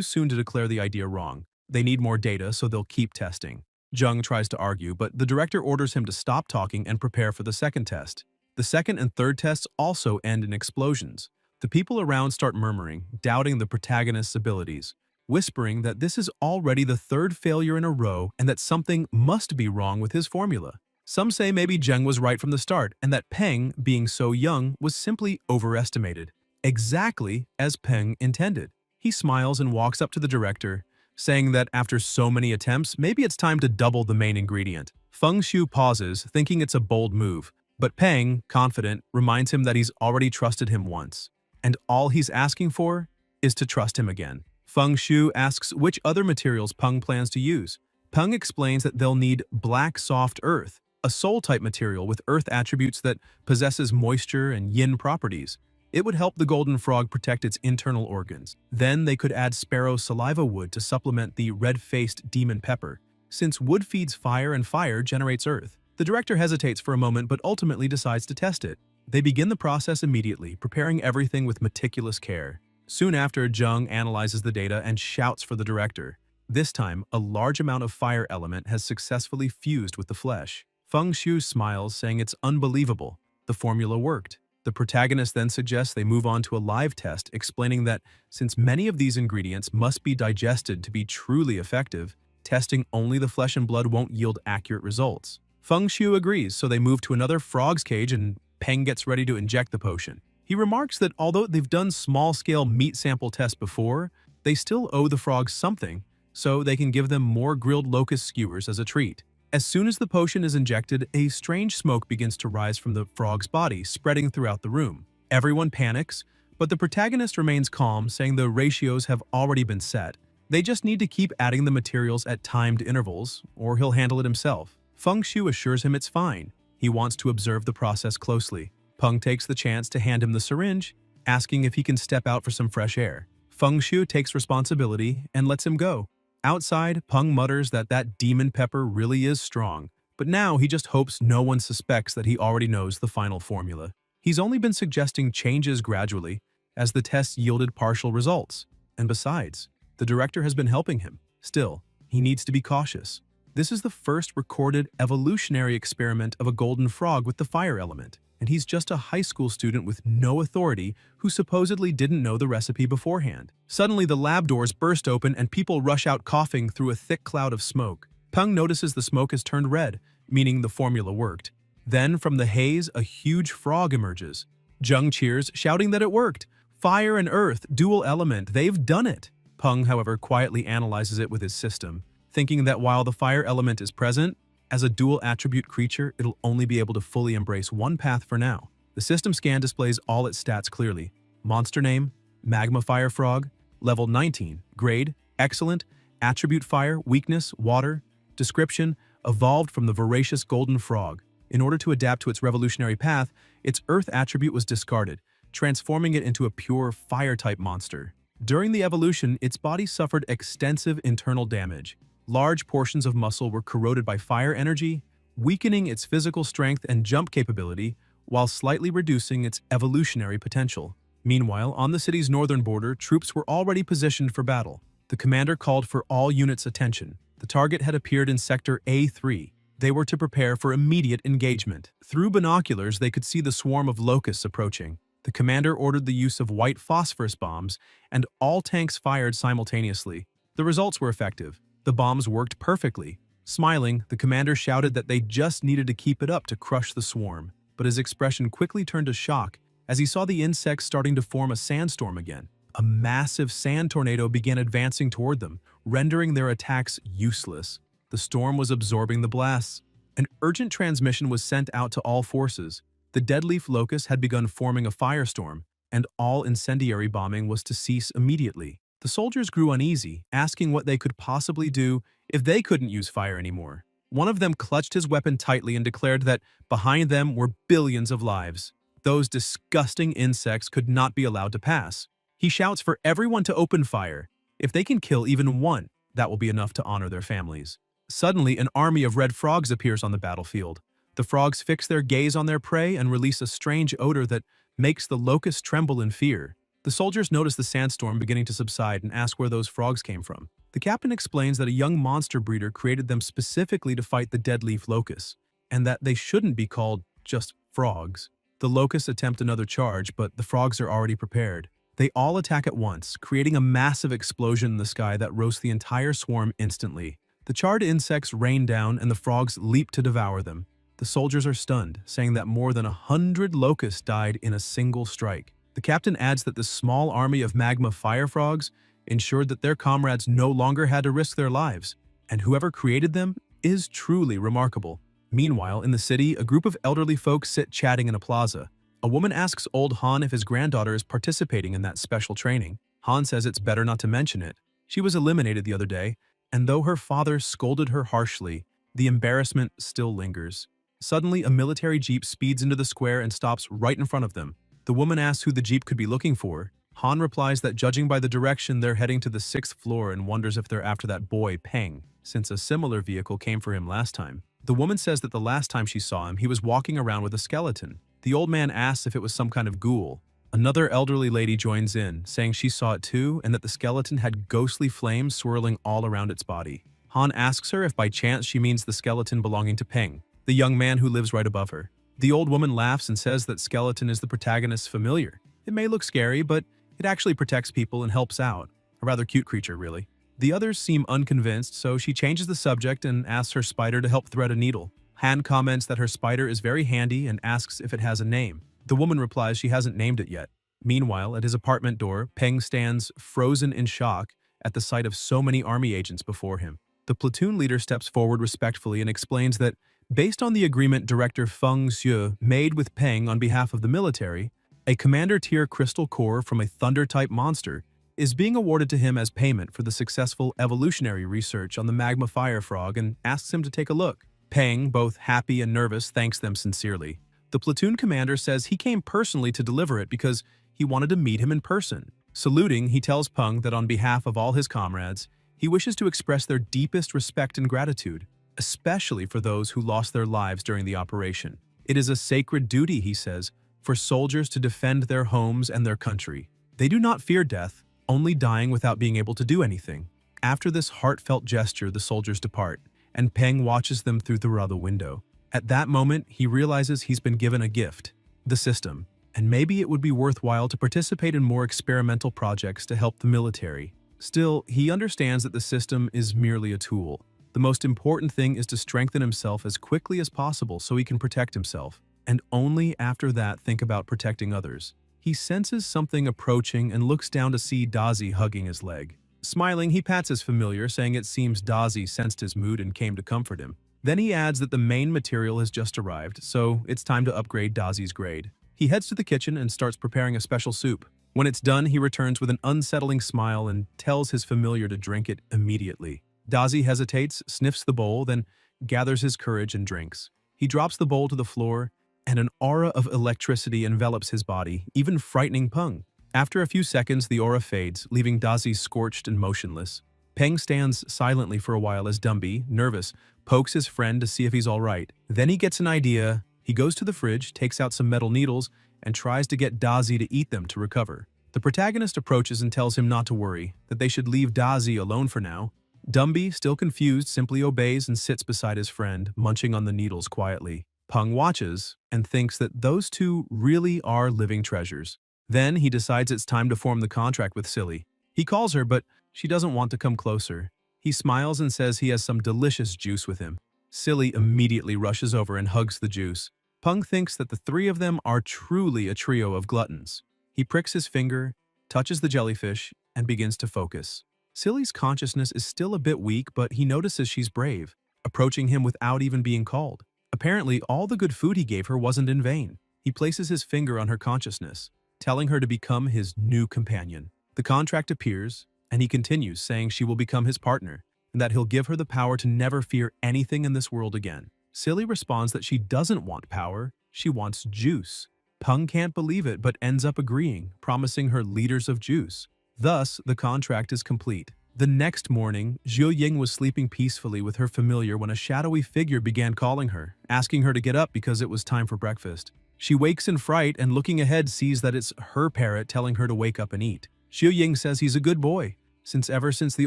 soon to declare the idea wrong. They need more data, so they'll keep testing. Zhang tries to argue, but the director orders him to stop talking and prepare for the second test. The second and third tests also end in explosions. The people around start murmuring, doubting the protagonist's abilities, whispering that this is already the third failure in a row and that something must be wrong with his formula. Some say maybe Zheng was right from the start and that Peng, being so young, was simply overestimated. exactly as Peng intended. He smiles and walks up to the director, saying that after so many attempts, maybe it's time to double the main ingredient. Feng Shu pauses, thinking it's a bold move, but Peng, confident, reminds him that he's already trusted him once, and all he's asking for is to trust him again. Feng Shu asks which other materials Peng plans to use. Peng explains that they'll need black soft earth, a soul-type material with earth attributes that possesses moisture and yin properties. It would help the golden frog protect its internal organs. Then they could add sparrow saliva wood to supplement the red-faced demon pepper, since wood feeds fire and fire generates earth. The director hesitates for a moment but ultimately decides to test it. They begin the process immediately, preparing everything with meticulous care. Soon after, Zheng analyzes the data and shouts for the director. This time, a large amount of fire element has successfully fused with the flesh. Feng Shu smiles, saying it's unbelievable. The formula worked. The protagonist then suggests they move on to a live test, explaining that since many of these ingredients must be digested to be truly effective, testing only the flesh and blood won't yield accurate results. Feng Shu agrees, so they move to another frog's cage and Peng gets ready to inject the potion. He remarks that although they've done small-scale meat sample tests before, they still owe the frogs something, so they can give them more grilled locust skewers as a treat. As soon as the potion is injected, a strange smoke begins to rise from the frog's body, spreading throughout the room. Everyone panics, but the protagonist remains calm, saying the ratios have already been set. They just need to keep adding the materials at timed intervals, or he'll handle it himself. Feng Shu assures him it's fine. He wants to observe the process closely. Peng takes the chance to hand him the syringe, asking if he can step out for some fresh air. Feng Shu takes responsibility and lets him go. Outside, Peng mutters that demon pepper really is strong, but now he just hopes no one suspects that he already knows the final formula. He's only been suggesting changes gradually, as the tests yielded partial results. And besides, the director has been helping him. Still, he needs to be cautious. This is the first recorded evolutionary experiment of a golden frog with the fire element, and he's just a high school student with no authority who supposedly didn't know the recipe beforehand. Suddenly, the lab doors burst open and people rush out coughing through a thick cloud of smoke. Peng notices the smoke has turned red, meaning the formula worked. Then, from the haze, a huge frog emerges. Zheng cheers, shouting that it worked. Fire and earth, dual element, they've done it. Peng, however, quietly analyzes it with his system, thinking that while the fire element is present, as a dual attribute creature, it'll only be able to fully embrace one path for now. The system scan displays all its stats clearly. Monster name, Magma Fire Frog, level 19, grade, excellent, attribute fire, weakness, water, description, evolved from the voracious golden frog. In order to adapt to its revolutionary path, its earth attribute was discarded, transforming it into a pure fire-type monster. During the evolution, its body suffered extensive internal damage. Large portions of muscle were corroded by fire energy, weakening its physical strength and jump capability while slightly reducing its evolutionary potential. Meanwhile, on the city's northern border, troops were already positioned for battle. The commander called for all units' attention. The target had appeared in Sector A3. They were to prepare for immediate engagement. Through binoculars, they could see the swarm of locusts approaching. The commander ordered the use of white phosphorus bombs, and all tanks fired simultaneously. The results were effective. The bombs worked perfectly. Smiling, the commander shouted that they just needed to keep it up to crush the swarm. But his expression quickly turned to shock as he saw the insects starting to form a sandstorm again. A massive sand tornado began advancing toward them, rendering their attacks useless. The storm was absorbing the blasts. An urgent transmission was sent out to all forces. The deadleaf locust had begun forming a firestorm, and all incendiary bombing was to cease immediately. The soldiers grew uneasy, asking what they could possibly do if they couldn't use fire anymore. One of them clutched his weapon tightly and declared that behind them were billions of lives. Those disgusting insects could not be allowed to pass. He shouts for everyone to open fire. If they can kill even one, that will be enough to honor their families. Suddenly, an army of red frogs appears on the battlefield. The frogs fix their gaze on their prey and release a strange odor that makes the locusts tremble in fear. The soldiers notice the sandstorm beginning to subside and ask where those frogs came from. The captain explains that a young monster breeder created them specifically to fight the deadleaf locusts, and that they shouldn't be called just frogs. The locusts attempt another charge, but the frogs are already prepared. They all attack at once, creating a massive explosion in the sky that roasts the entire swarm instantly. The charred insects rain down and the frogs leap to devour them. The soldiers are stunned, saying that more than 100 locusts died in a single strike. The captain adds that the small army of magma fire frogs ensured that their comrades no longer had to risk their lives, and whoever created them is truly remarkable. Meanwhile, in the city, a group of elderly folks sit chatting in a plaza. A woman asks old Han if his granddaughter is participating in that special training. Han says it's better not to mention it. She was eliminated the other day, and though her father scolded her harshly, the embarrassment still lingers. Suddenly, a military jeep speeds into the square and stops right in front of them. The woman asks who the jeep could be looking for. Han replies that judging by the direction, they're heading to the 6th floor and wonders if they're after that boy, Peng, since a similar vehicle came for him last time. The woman says that the last time she saw him, he was walking around with a skeleton. The old man asks if it was some kind of ghoul. Another elderly lady joins in, saying she saw it too and that the skeleton had ghostly flames swirling all around its body. Han asks her if by chance she means the skeleton belonging to Peng, the young man who lives right above her. The old woman laughs and says that skeleton is the protagonist's familiar. It may look scary, but it actually protects people and helps out. A rather cute creature, really. The others seem unconvinced, so she changes the subject and asks her spider to help thread a needle. Han comments that her spider is very handy and asks if it has a name. The woman replies she hasn't named it yet. Meanwhile, at his apartment door, Peng stands frozen in shock at the sight of so many army agents before him. The platoon leader steps forward respectfully and explains that, based on the agreement Director Feng Xue made with Peng on behalf of the military, a commander-tier crystal core from a thunder-type monster is being awarded to him as payment for the successful evolutionary research on the magma fire frog and asks him to take a look. Peng, both happy and nervous, thanks them sincerely. The platoon commander says he came personally to deliver it because he wanted to meet him in person. Saluting, he tells Peng that on behalf of all his comrades, he wishes to express their deepest respect and gratitude, especially for those who lost their lives during the operation. It is a sacred duty, he says, for soldiers to defend their homes and their country. They do not fear death, only dying without being able to do anything. After this heartfelt gesture, the soldiers depart, and Peng watches them through the other window. At that moment, he realizes he's been given a gift, the system, and maybe it would be worthwhile to participate in more experimental projects to help the military. Still, he understands that the system is merely a tool. The most important thing is to strengthen himself as quickly as possible so he can protect himself, and only after that think about protecting others. He senses something approaching and looks down to see Dazi hugging his leg. Smiling, he pats his familiar, saying it seems Dazi sensed his mood and came to comfort him. Then he adds that the main material has just arrived, so it's time to upgrade Dazi's grade. He heads to the kitchen and starts preparing a special soup. When it's done, he returns with an unsettling smile and tells his familiar to drink it immediately. Dazi hesitates, sniffs the bowl, then gathers his courage and drinks. He drops the bowl to the floor, and an aura of electricity envelops his body, even frightening Peng. After a few seconds, the aura fades, leaving Dazi scorched and motionless. Peng stands silently for a while as Dumby, nervous, pokes his friend to see if he's all right. Then he gets an idea. He goes to the fridge, takes out some metal needles, and tries to get Dazi to eat them to recover. The protagonist approaches and tells him not to worry, that they should leave Dazi alone for now. Dumby, still confused, simply obeys and sits beside his friend, munching on the needles quietly. Peng watches and thinks that those two really are living treasures. Then he decides it's time to form the contract with Silly. He calls her, but she doesn't want to come closer. He smiles and says he has some delicious juice with him. Silly immediately rushes over and hugs the juice. Peng thinks that the three of them are truly a trio of gluttons. He pricks his finger, touches the jellyfish, and begins to focus. Silly's consciousness is still a bit weak, but he notices she's brave, approaching him without even being called. Apparently, all the good food he gave her wasn't in vain. He places his finger on her consciousness, telling her to become his new companion. The contract appears, and he continues, saying she will become his partner, and that he'll give her the power to never fear anything in this world again. Silly responds that she doesn't want power, she wants juice. Peng can't believe it, but ends up agreeing, promising her liters of juice. Thus, the contract is complete. The next morning, Zhou Ying was sleeping peacefully with her familiar when a shadowy figure began calling her, asking her to get up because it was time for breakfast. She wakes in fright and looking ahead sees that it's her parrot telling her to wake up and eat. Zhou Ying says he's a good boy, since ever since the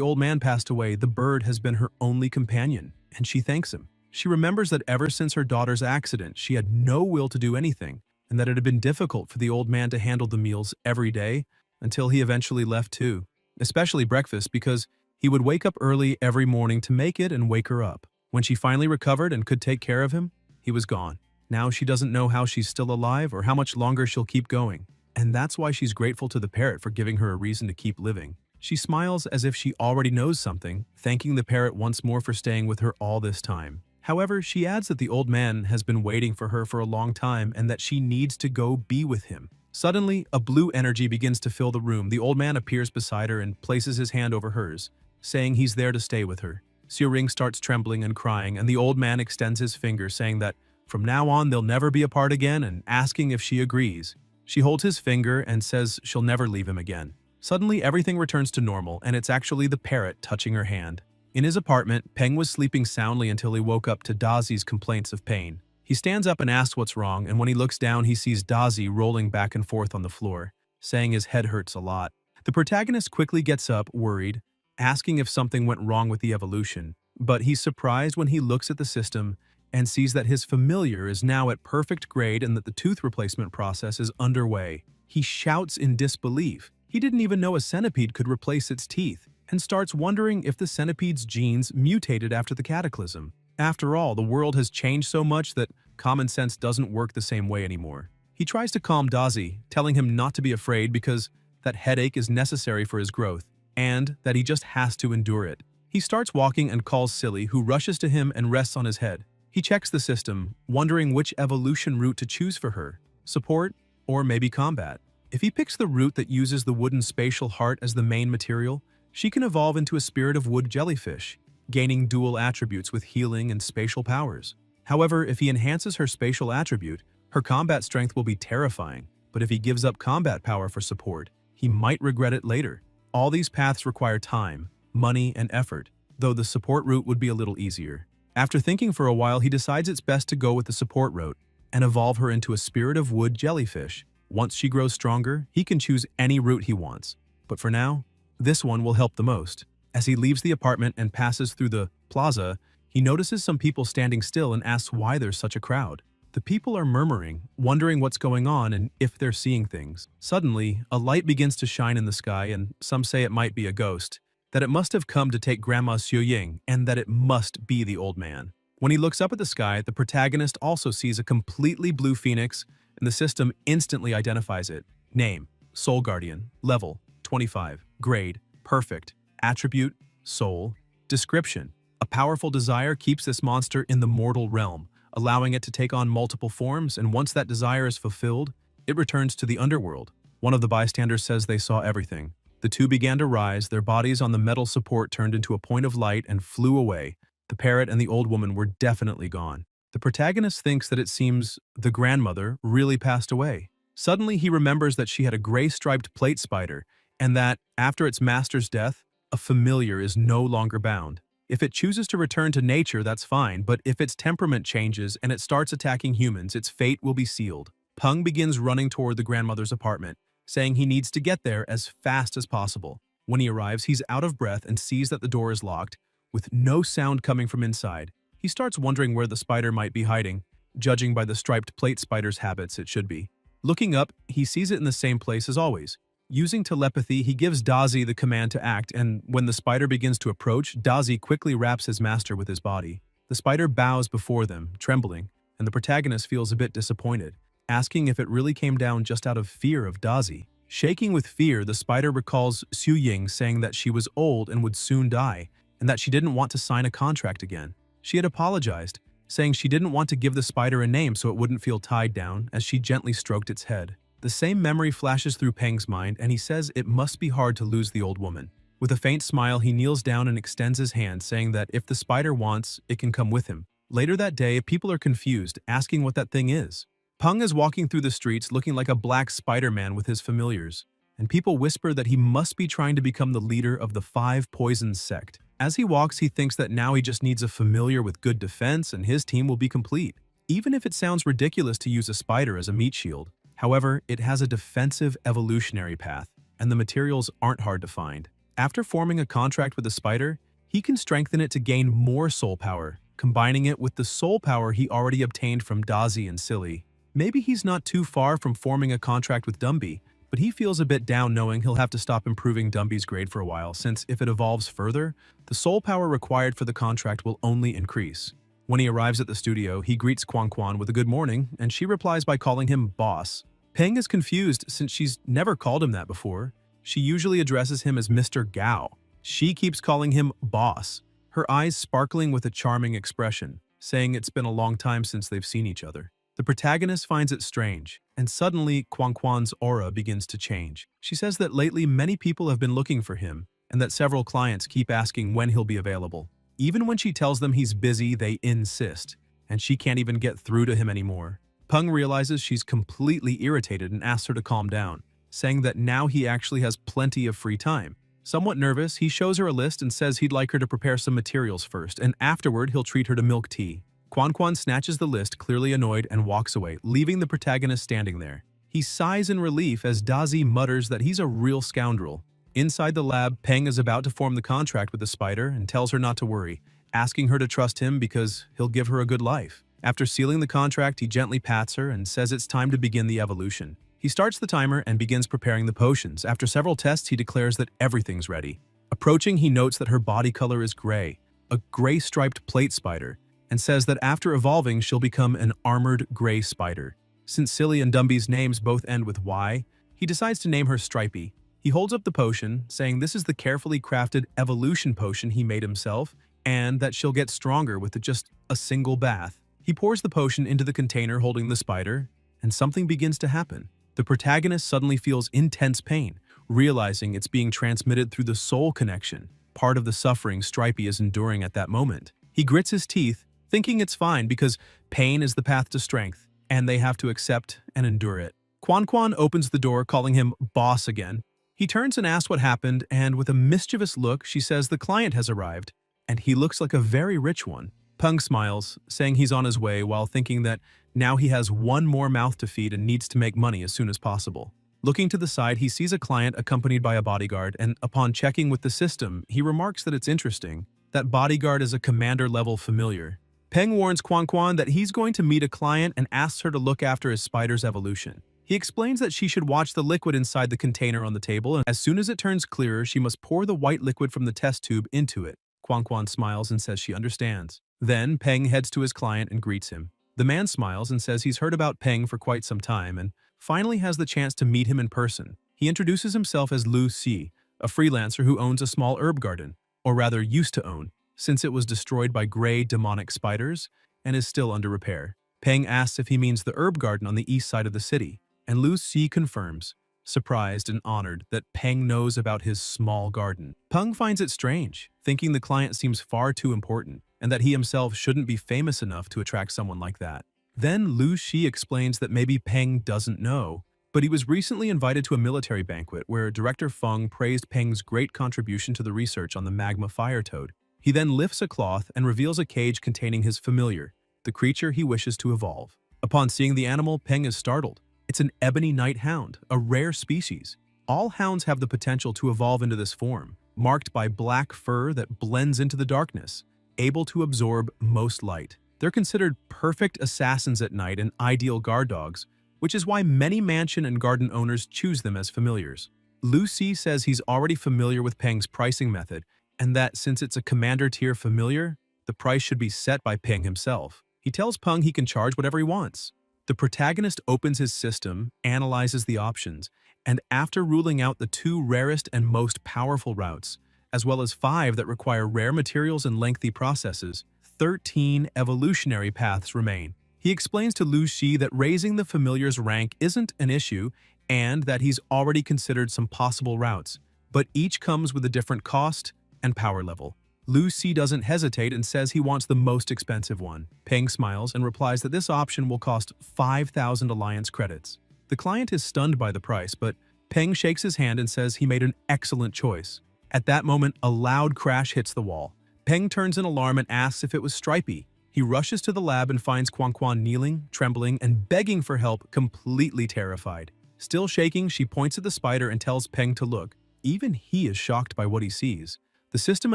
old man passed away, the bird has been her only companion, and she thanks him. She remembers that ever since her daughter's accident, she had no will to do anything, and that it had been difficult for the old man to handle the meals every day until he eventually left too, especially breakfast because he would wake up early every morning to make it and wake her up. When she finally recovered and could take care of him, he was gone. Now she doesn't know how she's still alive or how much longer she'll keep going. and that's why she's grateful to the parrot for giving her a reason to keep living. She smiles as if she already knows something, thanking the parrot once more for staying with her all this time. However, she adds that the old man has been waiting for her for a long time and that she needs to go be with him. Suddenly, a blue energy begins to fill the room. The old man appears beside her and places his hand over hers, saying he's there to stay with her. Ring starts trembling and crying, and the old man extends his finger, saying that from now on they'll never be apart again and asking if she agrees. She holds his finger and says she'll never leave him again. Suddenly, everything returns to normal, and it's actually the parrot touching her hand. In his apartment, Peng was sleeping soundly until he woke up to Dazi's complaints of pain. He stands up and asks what's wrong, and when he looks down, he sees Dazi rolling back and forth on the floor, saying his head hurts a lot. The protagonist quickly gets up, worried, asking if something went wrong with the evolution, but he's surprised when he looks at the system and sees that his familiar is now at perfect grade and that the tooth replacement process is underway. He shouts in disbelief. He didn't even know a centipede could replace its teeth, and starts wondering if the centipede's genes mutated after the cataclysm. After all, the world has changed so much that common sense doesn't work the same way anymore. He tries to calm Dazi, telling him not to be afraid because that headache is necessary for his growth, and that he just has to endure it. He starts walking and calls Silly, who rushes to him and rests on his head. He checks the system, wondering which evolution route to choose for her, support or maybe combat. If he picks the route that uses the wooden spatial heart as the main material, she can evolve into a spirit of wood jellyfish, gaining dual attributes with healing and spatial powers. However, if he enhances her spatial attribute, her combat strength will be terrifying, but if he gives up combat power for support, he might regret it later. All these paths require time, money, and effort, though the support route would be a little easier. After thinking for a while, he decides it's best to go with the support route and evolve her into a spirit of wood jellyfish. Once she grows stronger, he can choose any route he wants. But for now, this one will help the most. As he leaves the apartment and passes through the plaza, he notices some people standing still and asks why there's such a crowd. The people are murmuring, wondering what's going on and if they're seeing things. Suddenly, a light begins to shine in the sky, and some say it might be a ghost, that it must have come to take Grandma Xiu Ying, and that it must be the old man. When he looks up at the sky, the protagonist also sees a completely blue phoenix, and the system instantly identifies it. Name: Soul Guardian. Level: 25. Grade: Perfect. Attribute: Soul. Description: a powerful desire keeps this monster in the mortal realm, allowing it to take on multiple forms, and once that desire is fulfilled, it returns to the underworld. One of the bystanders says they saw everything. The two began to rise, their bodies on the metal support turned into a point of light and flew away. The parrot and the old woman were definitely gone. The protagonist thinks that it seems the grandmother really passed away. Suddenly, he remembers that she had a gray-striped plate spider, and that, after its master's death, a familiar is no longer bound. If it chooses to return to nature, that's fine, but if its temperament changes and it starts attacking humans, its fate will be sealed. Peng begins running toward the grandmother's apartment, saying he needs to get there as fast as possible. When he arrives, he's out of breath and sees that the door is locked, with no sound coming from inside. He starts wondering where the spider might be hiding. Judging by the striped plate spider's habits, it should be. Looking up, he sees it in the same place as always. Using telepathy, he gives Dazi the command to act, and when the spider begins to approach, Dazi quickly wraps his master with his body. The spider bows before them, trembling, and the protagonist feels a bit disappointed, asking if it really came down just out of fear of Dazi. Shaking with fear, the spider recalls Xu Ying saying that she was old and would soon die, and that she didn't want to sign a contract again. She had apologized, saying she didn't want to give the spider a name so it wouldn't feel tied down, as she gently stroked its head. The same memory flashes through Peng's mind, and he says it must be hard to lose the old woman. With a faint smile, he kneels down and extends his hand, saying that if the spider wants, it can come with him. Later that day, people are confused, asking what that thing is. Peng is walking through the streets looking like a black Spider-Man with his familiars, and people whisper that he must be trying to become the leader of the Five Poisons sect. As he walks, he thinks that now he just needs a familiar with good defense and his team will be complete. Even if it sounds ridiculous to use a spider as a meat shield, however, it has a defensive evolutionary path, and the materials aren't hard to find. After forming a contract with the spider, he can strengthen it to gain more soul power, combining it with the soul power he already obtained from Dazi and Silly. Maybe he's not too far from forming a contract with Dumby, but he feels a bit down knowing he'll have to stop improving Dumby's grade for a while, since if it evolves further, the soul power required for the contract will only increase. When he arrives at the studio, he greets Quan Quan with a good morning, and she replies by calling him boss. Peng is confused since she's never called him that before. She usually addresses him as Mr. Gao. She keeps calling him boss, her eyes sparkling with a charming expression, saying it's been a long time since they've seen each other. The protagonist finds it strange, and suddenly Quan Quan's aura begins to change. She says that lately many people have been looking for him, and that several clients keep asking when he'll be available. Even when she tells them he's busy, they insist, and she can't even get through to him anymore. Peng realizes she's completely irritated and asks her to calm down, saying that now he actually has plenty of free time. Somewhat nervous, he shows her a list and says he'd like her to prepare some materials first, and afterward he'll treat her to milk tea. Quan Quan snatches the list, clearly annoyed, and walks away, leaving the protagonist standing there. He sighs in relief as Dazi mutters that he's a real scoundrel. Inside the lab, Peng is about to form the contract with the spider and tells her not to worry, asking her to trust him because he'll give her a good life. After sealing the contract, he gently pats her and says it's time to begin the evolution. He starts the timer and begins preparing the potions. After several tests, he declares that everything's ready. Approaching, he notes that her body color is gray, a gray-striped plate spider, and says that after evolving, she'll become an armored gray spider. Since Silly and Dumby's names both end with Y, he decides to name her Stripey. He holds up the potion, saying this is the carefully crafted evolution potion he made himself, and that she'll get stronger with just a single bath. He pours the potion into the container holding the spider, and something begins to happen. The protagonist suddenly feels intense pain, realizing it's being transmitted through the soul connection, part of the suffering Stripey is enduring at that moment. He grits his teeth, thinking it's fine because pain is the path to strength, and they have to accept and endure it. Quan Quan opens the door, calling him boss again. He turns and asks what happened, and with a mischievous look, she says the client has arrived, and he looks like a very rich one. Peng smiles, saying he's on his way while thinking that now he has one more mouth to feed and needs to make money as soon as possible. Looking to the side, he sees a client accompanied by a bodyguard, and upon checking with the system, he remarks that it's interesting. That bodyguard is a commander-level familiar. Peng warns Quan Quan that he's going to meet a client and asks her to look after his spider's evolution. He explains that she should watch the liquid inside the container on the table, and as soon as it turns clearer, she must pour the white liquid from the test tube into it. Quan Quan smiles and says she understands. Then, Peng heads to his client and greets him. The man smiles and says he's heard about Peng for quite some time and finally has the chance to meet him in person. He introduces himself as Lu Si, a freelancer who owns a small herb garden, or rather used to own, since it was destroyed by gray demonic spiders and is still under repair. Peng asks if he means the herb garden on the east side of the city, and Lu Si confirms, surprised and honored that Peng knows about his small garden. Peng finds it strange, thinking the client seems far too important, and that he himself shouldn't be famous enough to attract someone like that. Then Lu Shi explains that maybe Peng doesn't know, but he was recently invited to a military banquet where Director Feng praised Peng's great contribution to the research on the magma fire toad. He then lifts a cloth and reveals a cage containing his familiar, the creature he wishes to evolve. Upon seeing the animal, Peng is startled. It's an ebony night hound, a rare species. All hounds have the potential to evolve into this form, marked by black fur that blends into the darkness, able to absorb most light. They're considered perfect assassins at night and ideal guard dogs, which is why many mansion and garden owners choose them as familiars. Lu Si says he's already familiar with Peng's pricing method, and that since it's a commander-tier familiar, the price should be set by Peng himself. He tells Peng he can charge whatever he wants. The protagonist opens his system, analyzes the options, and after ruling out the 2 rarest and most powerful routes, as well as 5 that require rare materials and lengthy processes, 13 evolutionary paths remain. He explains to Lu Shi that raising the familiar's rank isn't an issue and that he's already considered some possible routes, but each comes with a different cost and power level. Lu Si doesn't hesitate and says he wants the most expensive one. Peng smiles and replies that this option will cost 5,000 alliance credits. The client is stunned by the price, but Peng shakes his hand and says he made an excellent choice. At that moment, a loud crash hits the wall. Peng turns in alarm and asks if it was Stripey. He rushes to the lab and finds Quan Quan kneeling, trembling, and begging for help, completely terrified. Still shaking, she points at the spider and tells Peng to look. Even he is shocked by what he sees. The system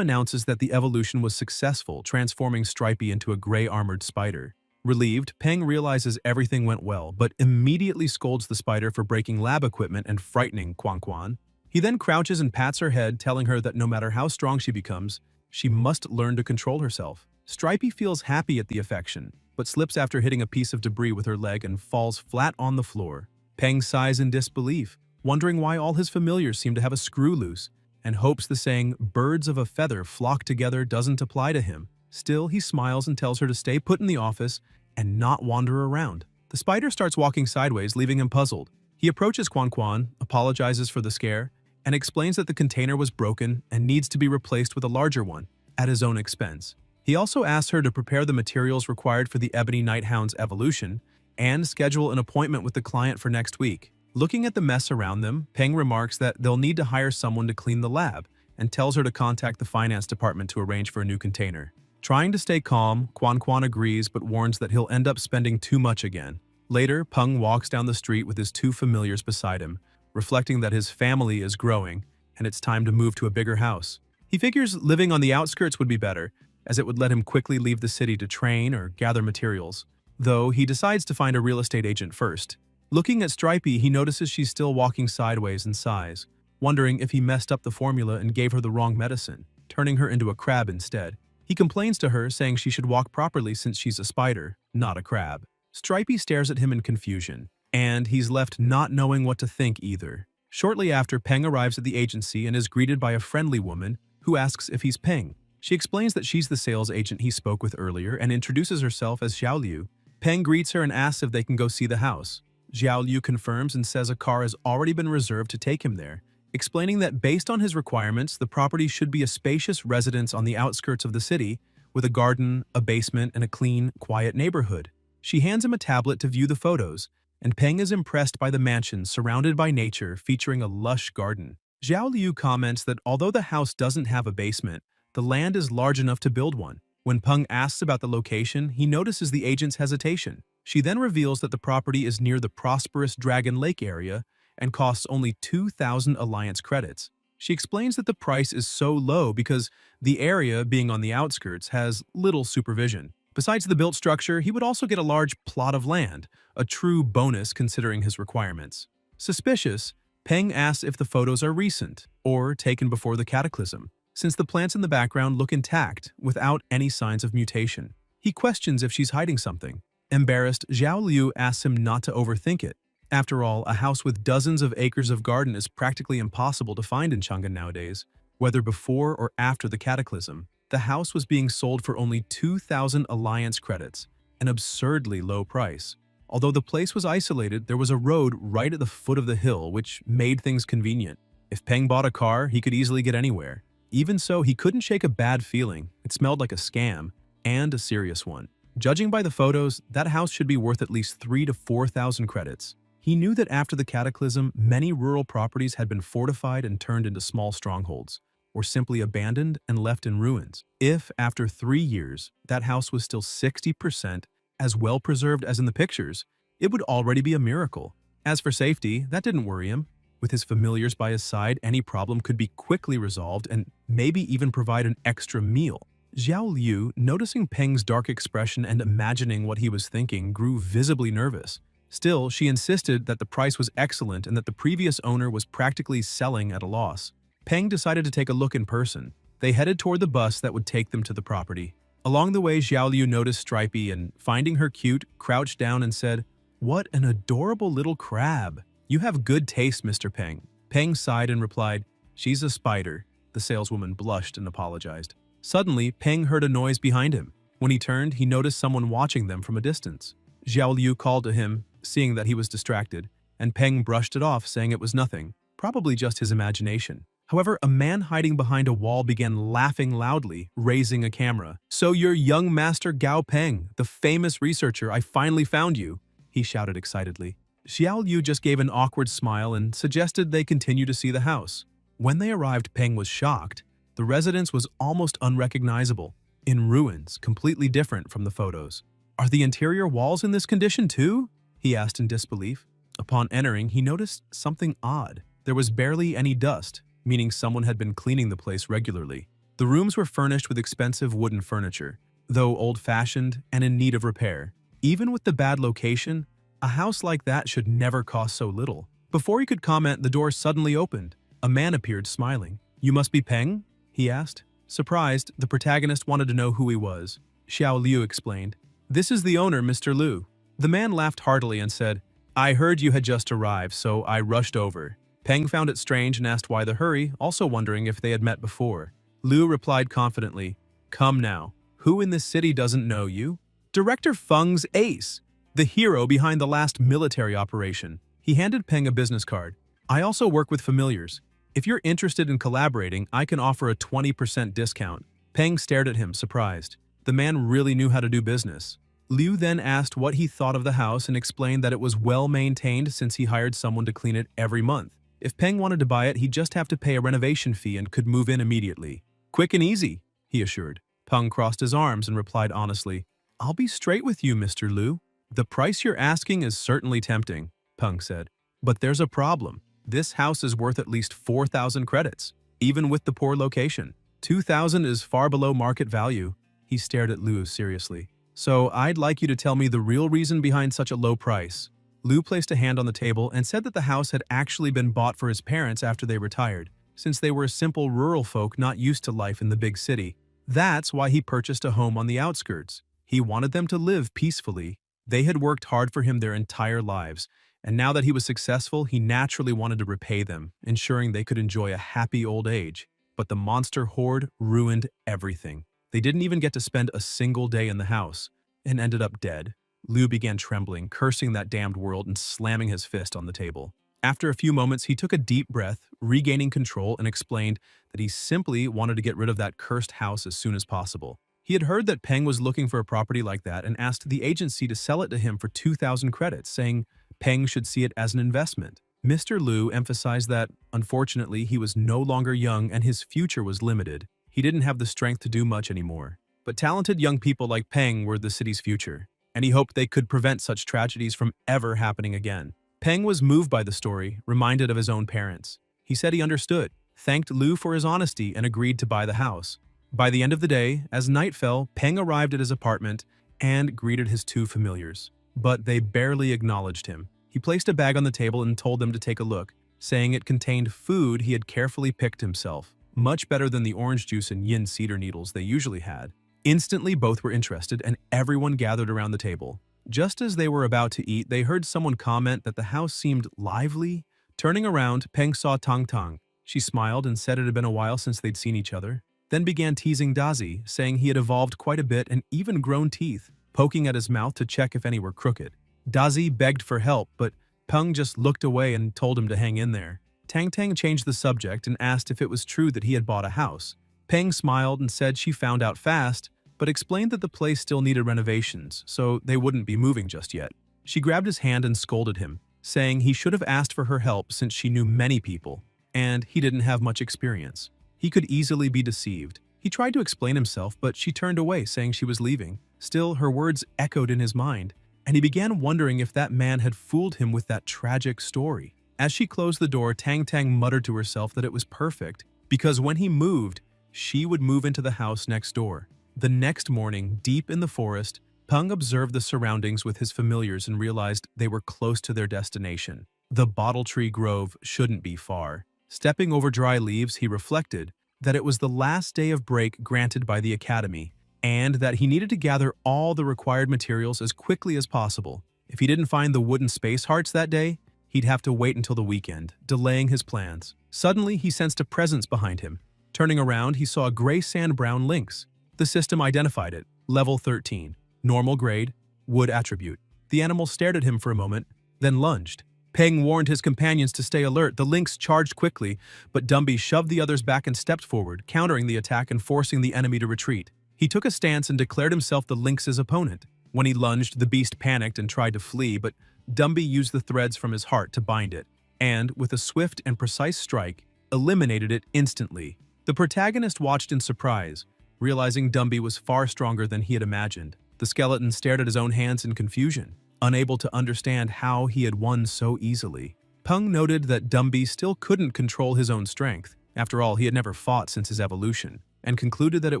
announces that the evolution was successful, transforming Stripey into a gray-armored spider. Relieved, Peng realizes everything went well, but immediately scolds the spider for breaking lab equipment and frightening Quan Quan. He then crouches and pats her head, telling her that no matter how strong she becomes, she must learn to control herself. Stripey feels happy at the affection, but slips after hitting a piece of debris with her leg and falls flat on the floor. Peng sighs in disbelief, wondering why all his familiars seem to have a screw loose, and hopes the saying, "birds of a feather flock together," doesn't apply to him. Still, he smiles and tells her to stay put in the office and not wander around. The spider starts walking sideways, leaving him puzzled. He approaches Quan Quan, apologizes for the scare, and explains that the container was broken and needs to be replaced with a larger one, at his own expense. He also asks her to prepare the materials required for the Ebony Nighthound's evolution and schedule an appointment with the client for next week. Looking at the mess around them, Peng remarks that they'll need to hire someone to clean the lab and tells her to contact the finance department to arrange for a new container. Trying to stay calm, Quan Quan agrees but warns that he'll end up spending too much again. Later, Peng walks down the street with his two familiars beside him, reflecting that his family is growing and it's time to move to a bigger house. He figures living on the outskirts would be better, as it would let him quickly leave the city to train or gather materials, though he decides to find a real estate agent first. Looking at Stripey, he notices she's still walking sideways and sighs, wondering if he messed up the formula and gave her the wrong medicine, turning her into a crab instead. He complains to her, saying she should walk properly since she's a spider, not a crab. Stripey stares at him in confusion, and he's left not knowing what to think either. Shortly after, Peng arrives at the agency and is greeted by a friendly woman who asks if he's Peng. She explains that she's the sales agent he spoke with earlier and introduces herself as Xiao Liu. Peng greets her and asks if they can go see the house. Xiao Liu confirms and says a car has already been reserved to take him there, explaining that based on his requirements, the property should be a spacious residence on the outskirts of the city, with a garden, a basement, and a clean, quiet neighborhood. She hands him a tablet to view the photos, and Peng is impressed by the mansion surrounded by nature featuring a lush garden. Xiao Liu comments that although the house doesn't have a basement, the land is large enough to build one. When Peng asks about the location, he notices the agent's hesitation. She then reveals that the property is near the prosperous Dragon Lake area and costs only 2,000 Alliance credits. She explains that the price is so low because the area, being on the outskirts, has little supervision. Besides the built structure, he would also get a large plot of land, a true bonus considering his requirements. Suspicious, Peng asks if the photos are recent or taken before the cataclysm, since the plants in the background look intact without any signs of mutation. He questions if she's hiding something. Embarrassed, Xiao Liu asks him not to overthink it. After all, a house with dozens of acres of garden is practically impossible to find in Chang'an nowadays. Whether before or after the cataclysm, the house was being sold for only 2,000 Alliance credits, an absurdly low price. Although the place was isolated, there was a road right at the foot of the hill, which made things convenient. If Peng bought a car, he could easily get anywhere. Even so, he couldn't shake a bad feeling. It smelled like a scam, and a serious one. Judging by the photos, that house should be worth at least 3,000 to 4,000 credits. He knew that after the cataclysm, many rural properties had been fortified and turned into small strongholds, or simply abandoned and left in ruins. If, after 3 years, that house was still 60% as well preserved as in the pictures, it would already be a miracle. As for safety, that didn't worry him. With his familiars by his side, any problem could be quickly resolved and maybe even provide an extra meal. Xiao Liu, noticing Peng's dark expression and imagining what he was thinking, grew visibly nervous. Still, she insisted that the price was excellent and that the previous owner was practically selling at a loss. Peng decided to take a look in person. They headed toward the bus that would take them to the property. Along the way, Xiao Liu noticed Stripey and, finding her cute, crouched down and said, "What an adorable little crab. You have good taste, Mr. Peng." Peng sighed and replied, "She's a spider." The saleswoman blushed and apologized. Suddenly, Peng heard a noise behind him. When he turned, he noticed someone watching them from a distance. Xiao Liu called to him, seeing that he was distracted, and Peng brushed it off, saying it was nothing, probably just his imagination. However, a man hiding behind a wall began laughing loudly, raising a camera. "So you're young Master Gao Peng, the famous researcher. I finally found you," he shouted excitedly. Xiao Liu just gave an awkward smile and suggested they continue to see the house. When they arrived, Peng was shocked. The residence was almost unrecognizable, in ruins, completely different from the photos. "Are the interior walls in this condition too?" he asked in disbelief. Upon entering, he noticed something odd. There was barely any dust, meaning someone had been cleaning the place regularly. The rooms were furnished with expensive wooden furniture, though old-fashioned and in need of repair. Even with the bad location, a house like that should never cost so little. Before he could comment, the door suddenly opened. A man appeared, smiling. "You must be Peng?" he asked. Surprised, the protagonist wanted to know who he was. Xiao Liu explained, "This is the owner, Mr. Liu." The man laughed heartily and said, I heard you had just arrived, so I rushed over. Peng found it strange and asked why the hurry, also wondering if they had met before. Liu replied confidently, "Come now. Who in this city doesn't know you? Director Feng's ace, the hero behind the last military operation." He handed Peng a business card. "I also work with familiars. If you're interested in collaborating, I can offer a 20% discount." Peng stared at him, surprised. The man really knew how to do business. Liu then asked what he thought of the house and explained that it was well maintained since he hired someone to clean it every month. If Peng wanted to buy it, he'd just have to pay a renovation fee and could move in immediately. "Quick and easy," he assured. Peng crossed his arms and replied honestly, "I'll be straight with you, Mr. Liu. The price you're asking is certainly tempting," Peng said. "But there's a problem. This house is worth at least 4,000 credits, even with the poor location. 2,000 is far below market value." He stared at Liu seriously. "So I'd like you to tell me the real reason behind such a low price." Liu placed a hand on the table and said that the house had actually been bought for his parents after they retired, since they were simple rural folk not used to life in the big city. That's why he purchased a home on the outskirts. He wanted them to live peacefully. They had worked hard for him their entire lives, and now that he was successful, he naturally wanted to repay them, ensuring they could enjoy a happy old age. But the monster horde ruined everything. They didn't even get to spend a single day in the house, and ended up dead. Liu began trembling, cursing that damned world and slamming his fist on the table. After a few moments, he took a deep breath, regaining control, and explained that he simply wanted to get rid of that cursed house as soon as possible. He had heard that Peng was looking for a property like that and asked the agency to sell it to him for 2,000 credits, saying Peng should see it as an investment. Mr. Liu emphasized that, unfortunately, he was no longer young and his future was limited. He didn't have the strength to do much anymore. But talented young people like Peng were the city's future, and he hoped they could prevent such tragedies from ever happening again. Peng was moved by the story, reminded of his own parents. He said he understood, thanked Liu for his honesty, and agreed to buy the house. By the end of the day, as night fell, Peng arrived at his apartment and greeted his two familiars. But they barely acknowledged him. He placed a bag on the table and told them to take a look, saying it contained food he had carefully picked himself, much better than the orange juice and yin cedar needles they usually had. Instantly, both were interested, and everyone gathered around the table. Just as they were about to eat, they heard someone comment that the house seemed lively. Turning around, Peng saw Tang Tang. She smiled and said it had been a while since they'd seen each other, then began teasing Dazi, saying he had evolved quite a bit and even grown teeth, poking at his mouth to check if any were crooked. Dazi begged for help, but Peng just looked away and told him to hang in there. Tang Tang changed the subject and asked if it was true that he had bought a house. Peng smiled and said she found out fast, but explained that the place still needed renovations, so they wouldn't be moving just yet. She grabbed his hand and scolded him, saying he should have asked for her help since she knew many people, and he didn't have much experience. He could easily be deceived. He tried to explain himself, but she turned away, saying she was leaving. Still, her words echoed in his mind, and he began wondering if that man had fooled him with that tragic story. As she closed the door, Tang Tang muttered to herself that it was perfect, because when he moved, she would move into the house next door. The next morning, deep in the forest, Peng observed the surroundings with his familiars and realized they were close to their destination. The Bottle Tree Grove shouldn't be far. Stepping over dry leaves, he reflected that it was the last day of break granted by the academy, and that he needed to gather all the required materials as quickly as possible. If he didn't find the wooden space hearts that day, he'd have to wait until the weekend, delaying his plans. Suddenly, he sensed a presence behind him. Turning around, he saw a gray sand-brown lynx. The system identified it, level 13, normal grade, wood attribute. The animal stared at him for a moment, then lunged. Peng warned his companions to stay alert. The lynx charged quickly, but Dumby shoved the others back and stepped forward, countering the attack and forcing the enemy to retreat. He took a stance and declared himself the lynx's opponent. When he lunged, the beast panicked and tried to flee, but Dumby used the threads from his heart to bind it, and, with a swift and precise strike, eliminated it instantly. The protagonist watched in surprise, realizing Dumby was far stronger than he had imagined. The skeleton stared at his own hands in confusion, unable to understand how he had won so easily. Peng noted that Dumby still couldn't control his own strength. After all, he had never fought since his evolution, and concluded that it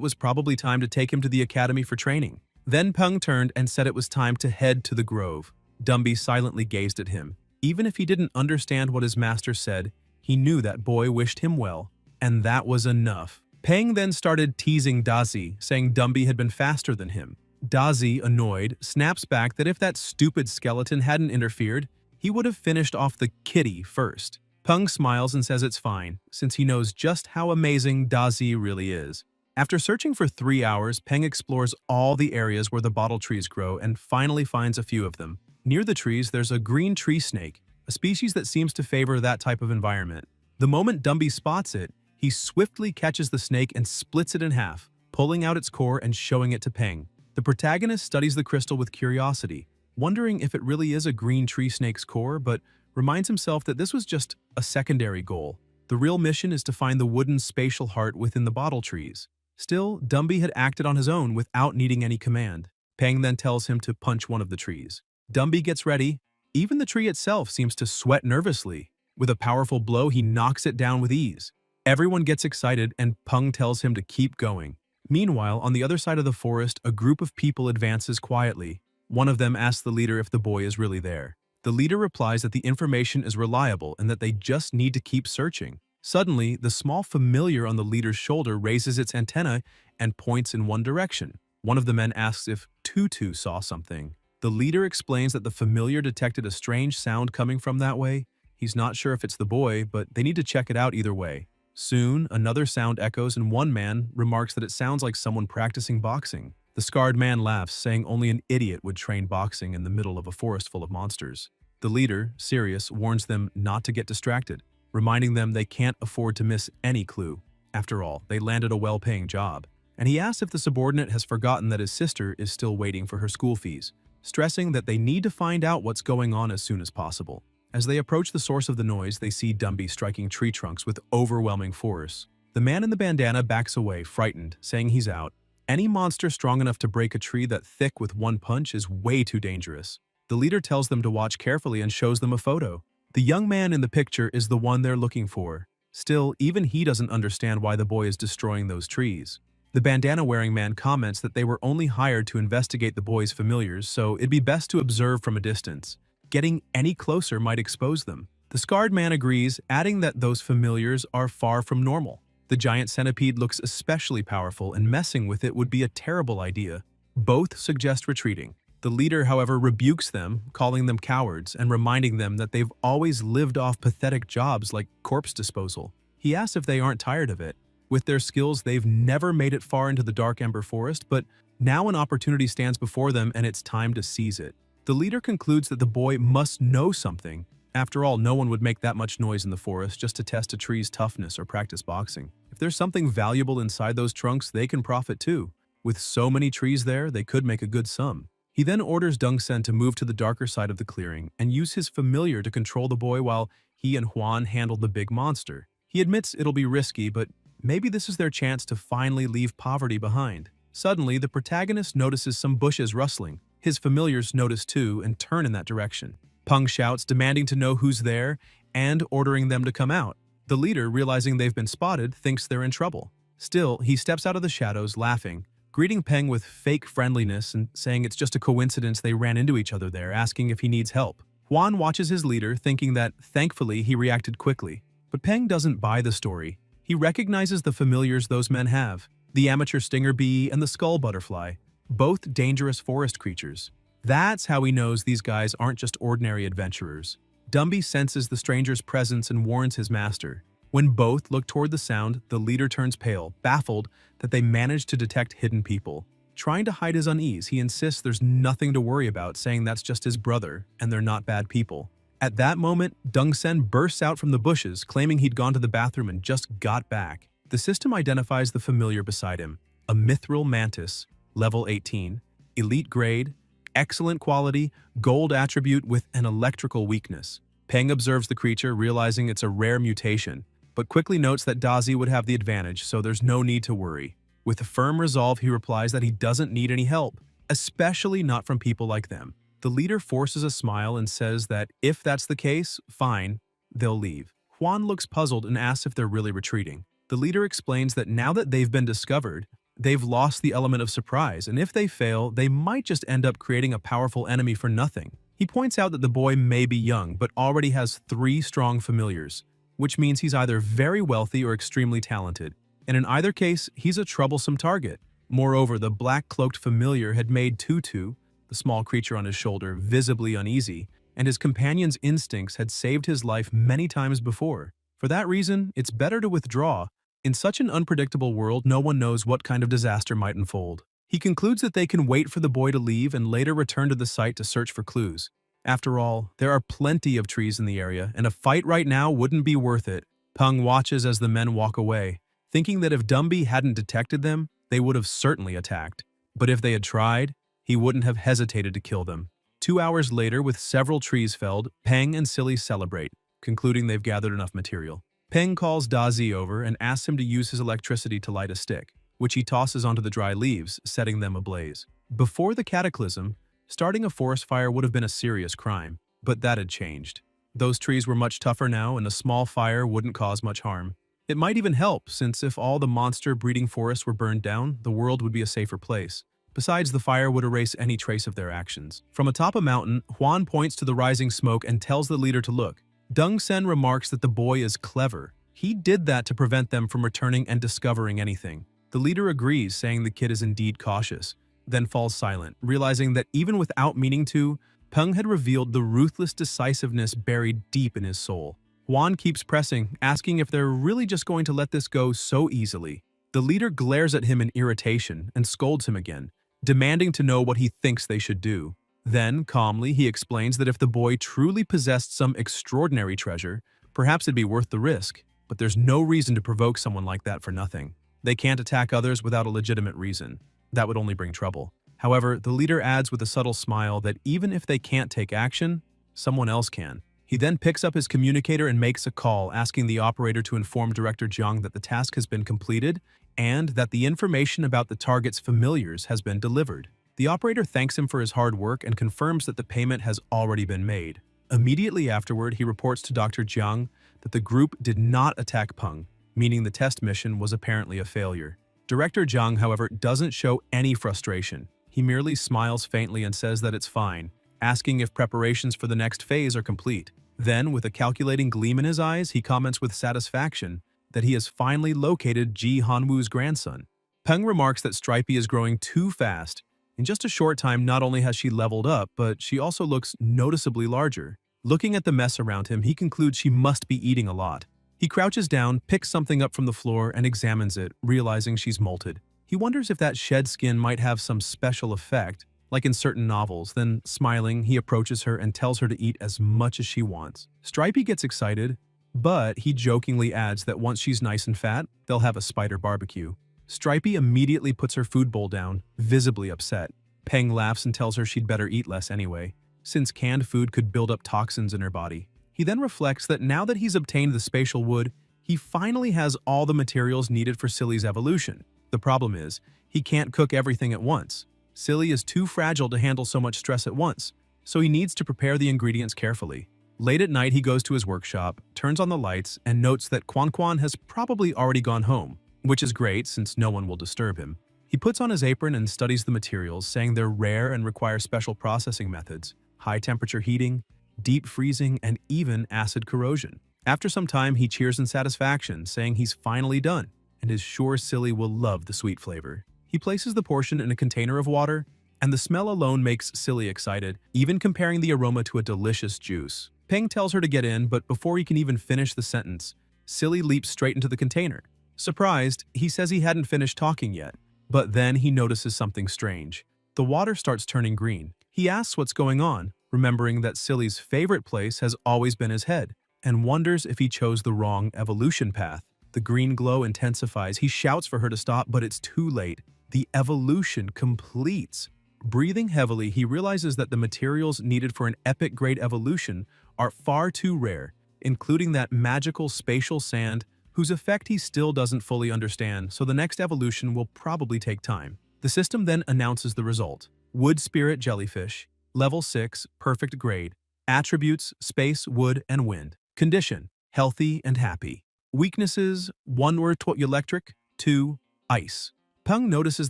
was probably time to take him to the academy for training. Then Peng turned and said it was time to head to the grove. Dumby silently gazed at him. Even if he didn't understand what his master said, he knew that boy wished him well, and that was enough. Peng then started teasing Dazi, saying Dumby had been faster than him. Dazi, annoyed, snaps back that if that stupid skeleton hadn't interfered, he would have finished off the kitty first. Peng smiles and says it's fine, since he knows just how amazing Dazi really is. After searching for 3 hours, Peng explores all the areas where the bottle trees grow and finally finds a few of them. Near the trees, there's a green tree snake, a species that seems to favor that type of environment. The moment Dumby spots it, he swiftly catches the snake and splits it in half, pulling out its core and showing it to Peng. The protagonist studies the crystal with curiosity, wondering if it really is a green tree snake's core, but reminds himself that this was just a secondary goal. The real mission is to find the wooden spatial heart within the bottle trees. Still, Dumby had acted on his own without needing any command. Peng then tells him to punch one of the trees. Dumby gets ready. Even the tree itself seems to sweat nervously. With a powerful blow, he knocks it down with ease. Everyone gets excited and Peng tells him to keep going. Meanwhile, on the other side of the forest, a group of people advances quietly. One of them asks the leader if the boy is really there. The leader replies that the information is reliable and that they just need to keep searching. Suddenly, the small familiar on the leader's shoulder raises its antenna and points in one direction. One of the men asks if Tutu saw something. The leader explains that the familiar detected a strange sound coming from that way. He's not sure if it's the boy, but they need to check it out either way. Soon, another sound echoes and one man remarks that it sounds like someone practicing boxing. The scarred man laughs, saying only an idiot would train boxing in the middle of a forest full of monsters. The leader, Sirius, warns them not to get distracted, reminding them they can't afford to miss any clue. After all, they landed a well-paying job. And he asks if the subordinate has forgotten that his sister is still waiting for her school fees, stressing that they need to find out what's going on as soon as possible. As they approach the source of the noise, they see Dumby striking tree trunks with overwhelming force. The man in the bandana backs away, frightened, saying he's out. Any monster strong enough to break a tree that thick with one punch is way too dangerous. The leader tells them to watch carefully and shows them a photo. The young man in the picture is the one they're looking for. Still, even he doesn't understand why the boy is destroying those trees. The bandana-wearing man comments that they were only hired to investigate the boy's familiars, so it'd be best to observe from a distance. Getting any closer might expose them. The scarred man agrees, adding that those familiars are far from normal. The giant centipede looks especially powerful, and messing with it would be a terrible idea. Both suggest retreating. The leader, however, rebukes them, calling them cowards and reminding them that they've always lived off pathetic jobs like corpse disposal. He asks if they aren't tired of it. With their skills, they've never made it far into the dark ember forest, but now an opportunity stands before them and it's time to seize it. The leader concludes that the boy must know something. After all, no one would make that much noise in the forest just to test a tree's toughness or practice boxing. If there's something valuable inside those trunks, they can profit too. With so many trees there, they could make a good sum. He then orders Dongsen to move to the darker side of the clearing and use his familiar to control the boy while he and Huan handle the big monster. He admits it'll be risky, but maybe this is their chance to finally leave poverty behind. Suddenly, the protagonist notices some bushes rustling. His familiars notice too and turn in that direction. Peng shouts, demanding to know who's there and ordering them to come out. The leader, realizing they've been spotted, thinks they're in trouble. Still, he steps out of the shadows, laughing, greeting Peng with fake friendliness and saying it's just a coincidence they ran into each other there, asking if he needs help. Huan watches his leader, thinking that, thankfully, he reacted quickly. But Peng doesn't buy the story. He recognizes the familiars those men have, the amateur stinger bee and the skull butterfly, both dangerous forest creatures. That's how he knows these guys aren't just ordinary adventurers. Dumby senses the stranger's presence and warns his master. When both look toward the sound, the leader turns pale, baffled that they managed to detect hidden people. Trying to hide his unease, he insists there's nothing to worry about, saying that's just his brother and they're not bad people. At that moment, Dongsen bursts out from the bushes, claiming he'd gone to the bathroom and just got back. The system identifies the familiar beside him, a mithril mantis, level 18, elite grade, excellent quality, gold attribute with an electrical weakness. Peng observes the creature, realizing it's a rare mutation, but quickly notes that Dazi would have the advantage, so there's no need to worry. With a firm resolve, he replies that he doesn't need any help, especially not from people like them. The leader forces a smile and says that if that's the case, fine, they'll leave. Huan looks puzzled and asks if they're really retreating. The leader explains that now that they've been discovered, they've lost the element of surprise, and if they fail, they might just end up creating a powerful enemy for nothing. He points out that the boy may be young, but already has 3 strong familiars, which means he's either very wealthy or extremely talented. And in either case, he's a troublesome target. Moreover, the black-cloaked familiar had made Tutu, the small creature on his shoulder, visibly uneasy, and his companion's instincts had saved his life many times before. For that reason, it's better to withdraw. In such an unpredictable world, no one knows what kind of disaster might unfold. He concludes that they can wait for the boy to leave and later return to the site to search for clues. After all, there are plenty of trees in the area, and a fight right now wouldn't be worth it. Peng watches as the men walk away, thinking that if Dumby hadn't detected them, they would have certainly attacked. But if they had tried, he wouldn't have hesitated to kill them. 2 hours later, with several trees felled, Peng and Silly celebrate, concluding they've gathered enough material. Peng calls Dazi over and asks him to use his electricity to light a stick, which he tosses onto the dry leaves, setting them ablaze. Before the cataclysm, starting a forest fire would have been a serious crime, but that had changed. Those trees were much tougher now, and a small fire wouldn't cause much harm. It might even help, since if all the monster-breeding forests were burned down, the world would be a safer place. Besides, the fire would erase any trace of their actions. From atop a mountain, Huan points to the rising smoke and tells the leader to look. Deng Sen remarks that the boy is clever. He did that to prevent them from returning and discovering anything. The leader agrees, saying the kid is indeed cautious, then falls silent, realizing that even without meaning to, Peng had revealed the ruthless decisiveness buried deep in his soul. Huan keeps pressing, asking if they're really just going to let this go so easily. The leader glares at him in irritation and scolds him again, demanding to know what he thinks they should do. Then, calmly, he explains that if the boy truly possessed some extraordinary treasure, perhaps it'd be worth the risk, but there's no reason to provoke someone like that for nothing. They can't attack others without a legitimate reason. That would only bring trouble. However, the leader adds with a subtle smile that even if they can't take action, someone else can. He then picks up his communicator and makes a call, asking the operator to inform Director Jiang that the task has been completed and that the information about the target's familiars has been delivered. The operator thanks him for his hard work and confirms that the payment has already been made. Immediately afterward, he reports to Dr. Jiang that the group did not attack Peng, meaning the test mission was apparently a failure. Director Jiang, however, doesn't show any frustration. He merely smiles faintly and says that it's fine, asking if preparations for the next phase are complete. Then, with a calculating gleam in his eyes, he comments with satisfaction that he has finally located Ji Hanwu's grandson. Peng remarks that Stripey is growing too fast. In just a short time, not only has she leveled up, but she also looks noticeably larger. Looking at the mess around him, he concludes she must be eating a lot. He crouches down, picks something up from the floor, and examines it, realizing she's molted. He wonders if that shed skin might have some special effect, like in certain novels. Then, smiling, he approaches her and tells her to eat as much as she wants. Stripey gets excited, but he jokingly adds that once she's nice and fat, they'll have a spider barbecue. Stripey immediately puts her food bowl down, visibly upset. Peng laughs and tells her she'd better eat less anyway, since canned food could build up toxins in her body. He then reflects that now that he's obtained the spatial wood, he finally has all the materials needed for Silly's evolution. The problem is, he can't cook everything at once. Silly is too fragile to handle so much stress at once, so he needs to prepare the ingredients carefully. Late at night, he goes to his workshop, turns on the lights, and notes that Quan Quan has probably already gone home, which is great since no one will disturb him. He puts on his apron and studies the materials, saying they're rare and require special processing methods, high-temperature heating, deep freezing, and even acid corrosion. After some time, he cheers in satisfaction, saying he's finally done, and is sure Silly will love the sweet flavor. He places the portion in a container of water, and the smell alone makes Silly excited, even comparing the aroma to a delicious juice. Peng tells her to get in, but before he can even finish the sentence, Silly leaps straight into the container. Surprised, he says he hadn't finished talking yet, but then he notices something strange. The water starts turning green. He asks what's going on, remembering that Silly's favorite place has always been his head, and wonders if he chose the wrong evolution path. The green glow intensifies. He shouts for her to stop, but it's too late. The evolution completes. Breathing heavily, he realizes that the materials needed for an epic-grade evolution are far too rare, including that magical spatial sand whose effect he still doesn't fully understand, so the next evolution will probably take time. The system then announces the result. Wood Spirit Jellyfish, Level 6, Perfect Grade. Attributes, Space, Wood, and Wind. Condition, Healthy and Happy. Weaknesses, 1 word electric, 2, Ice. Peng notices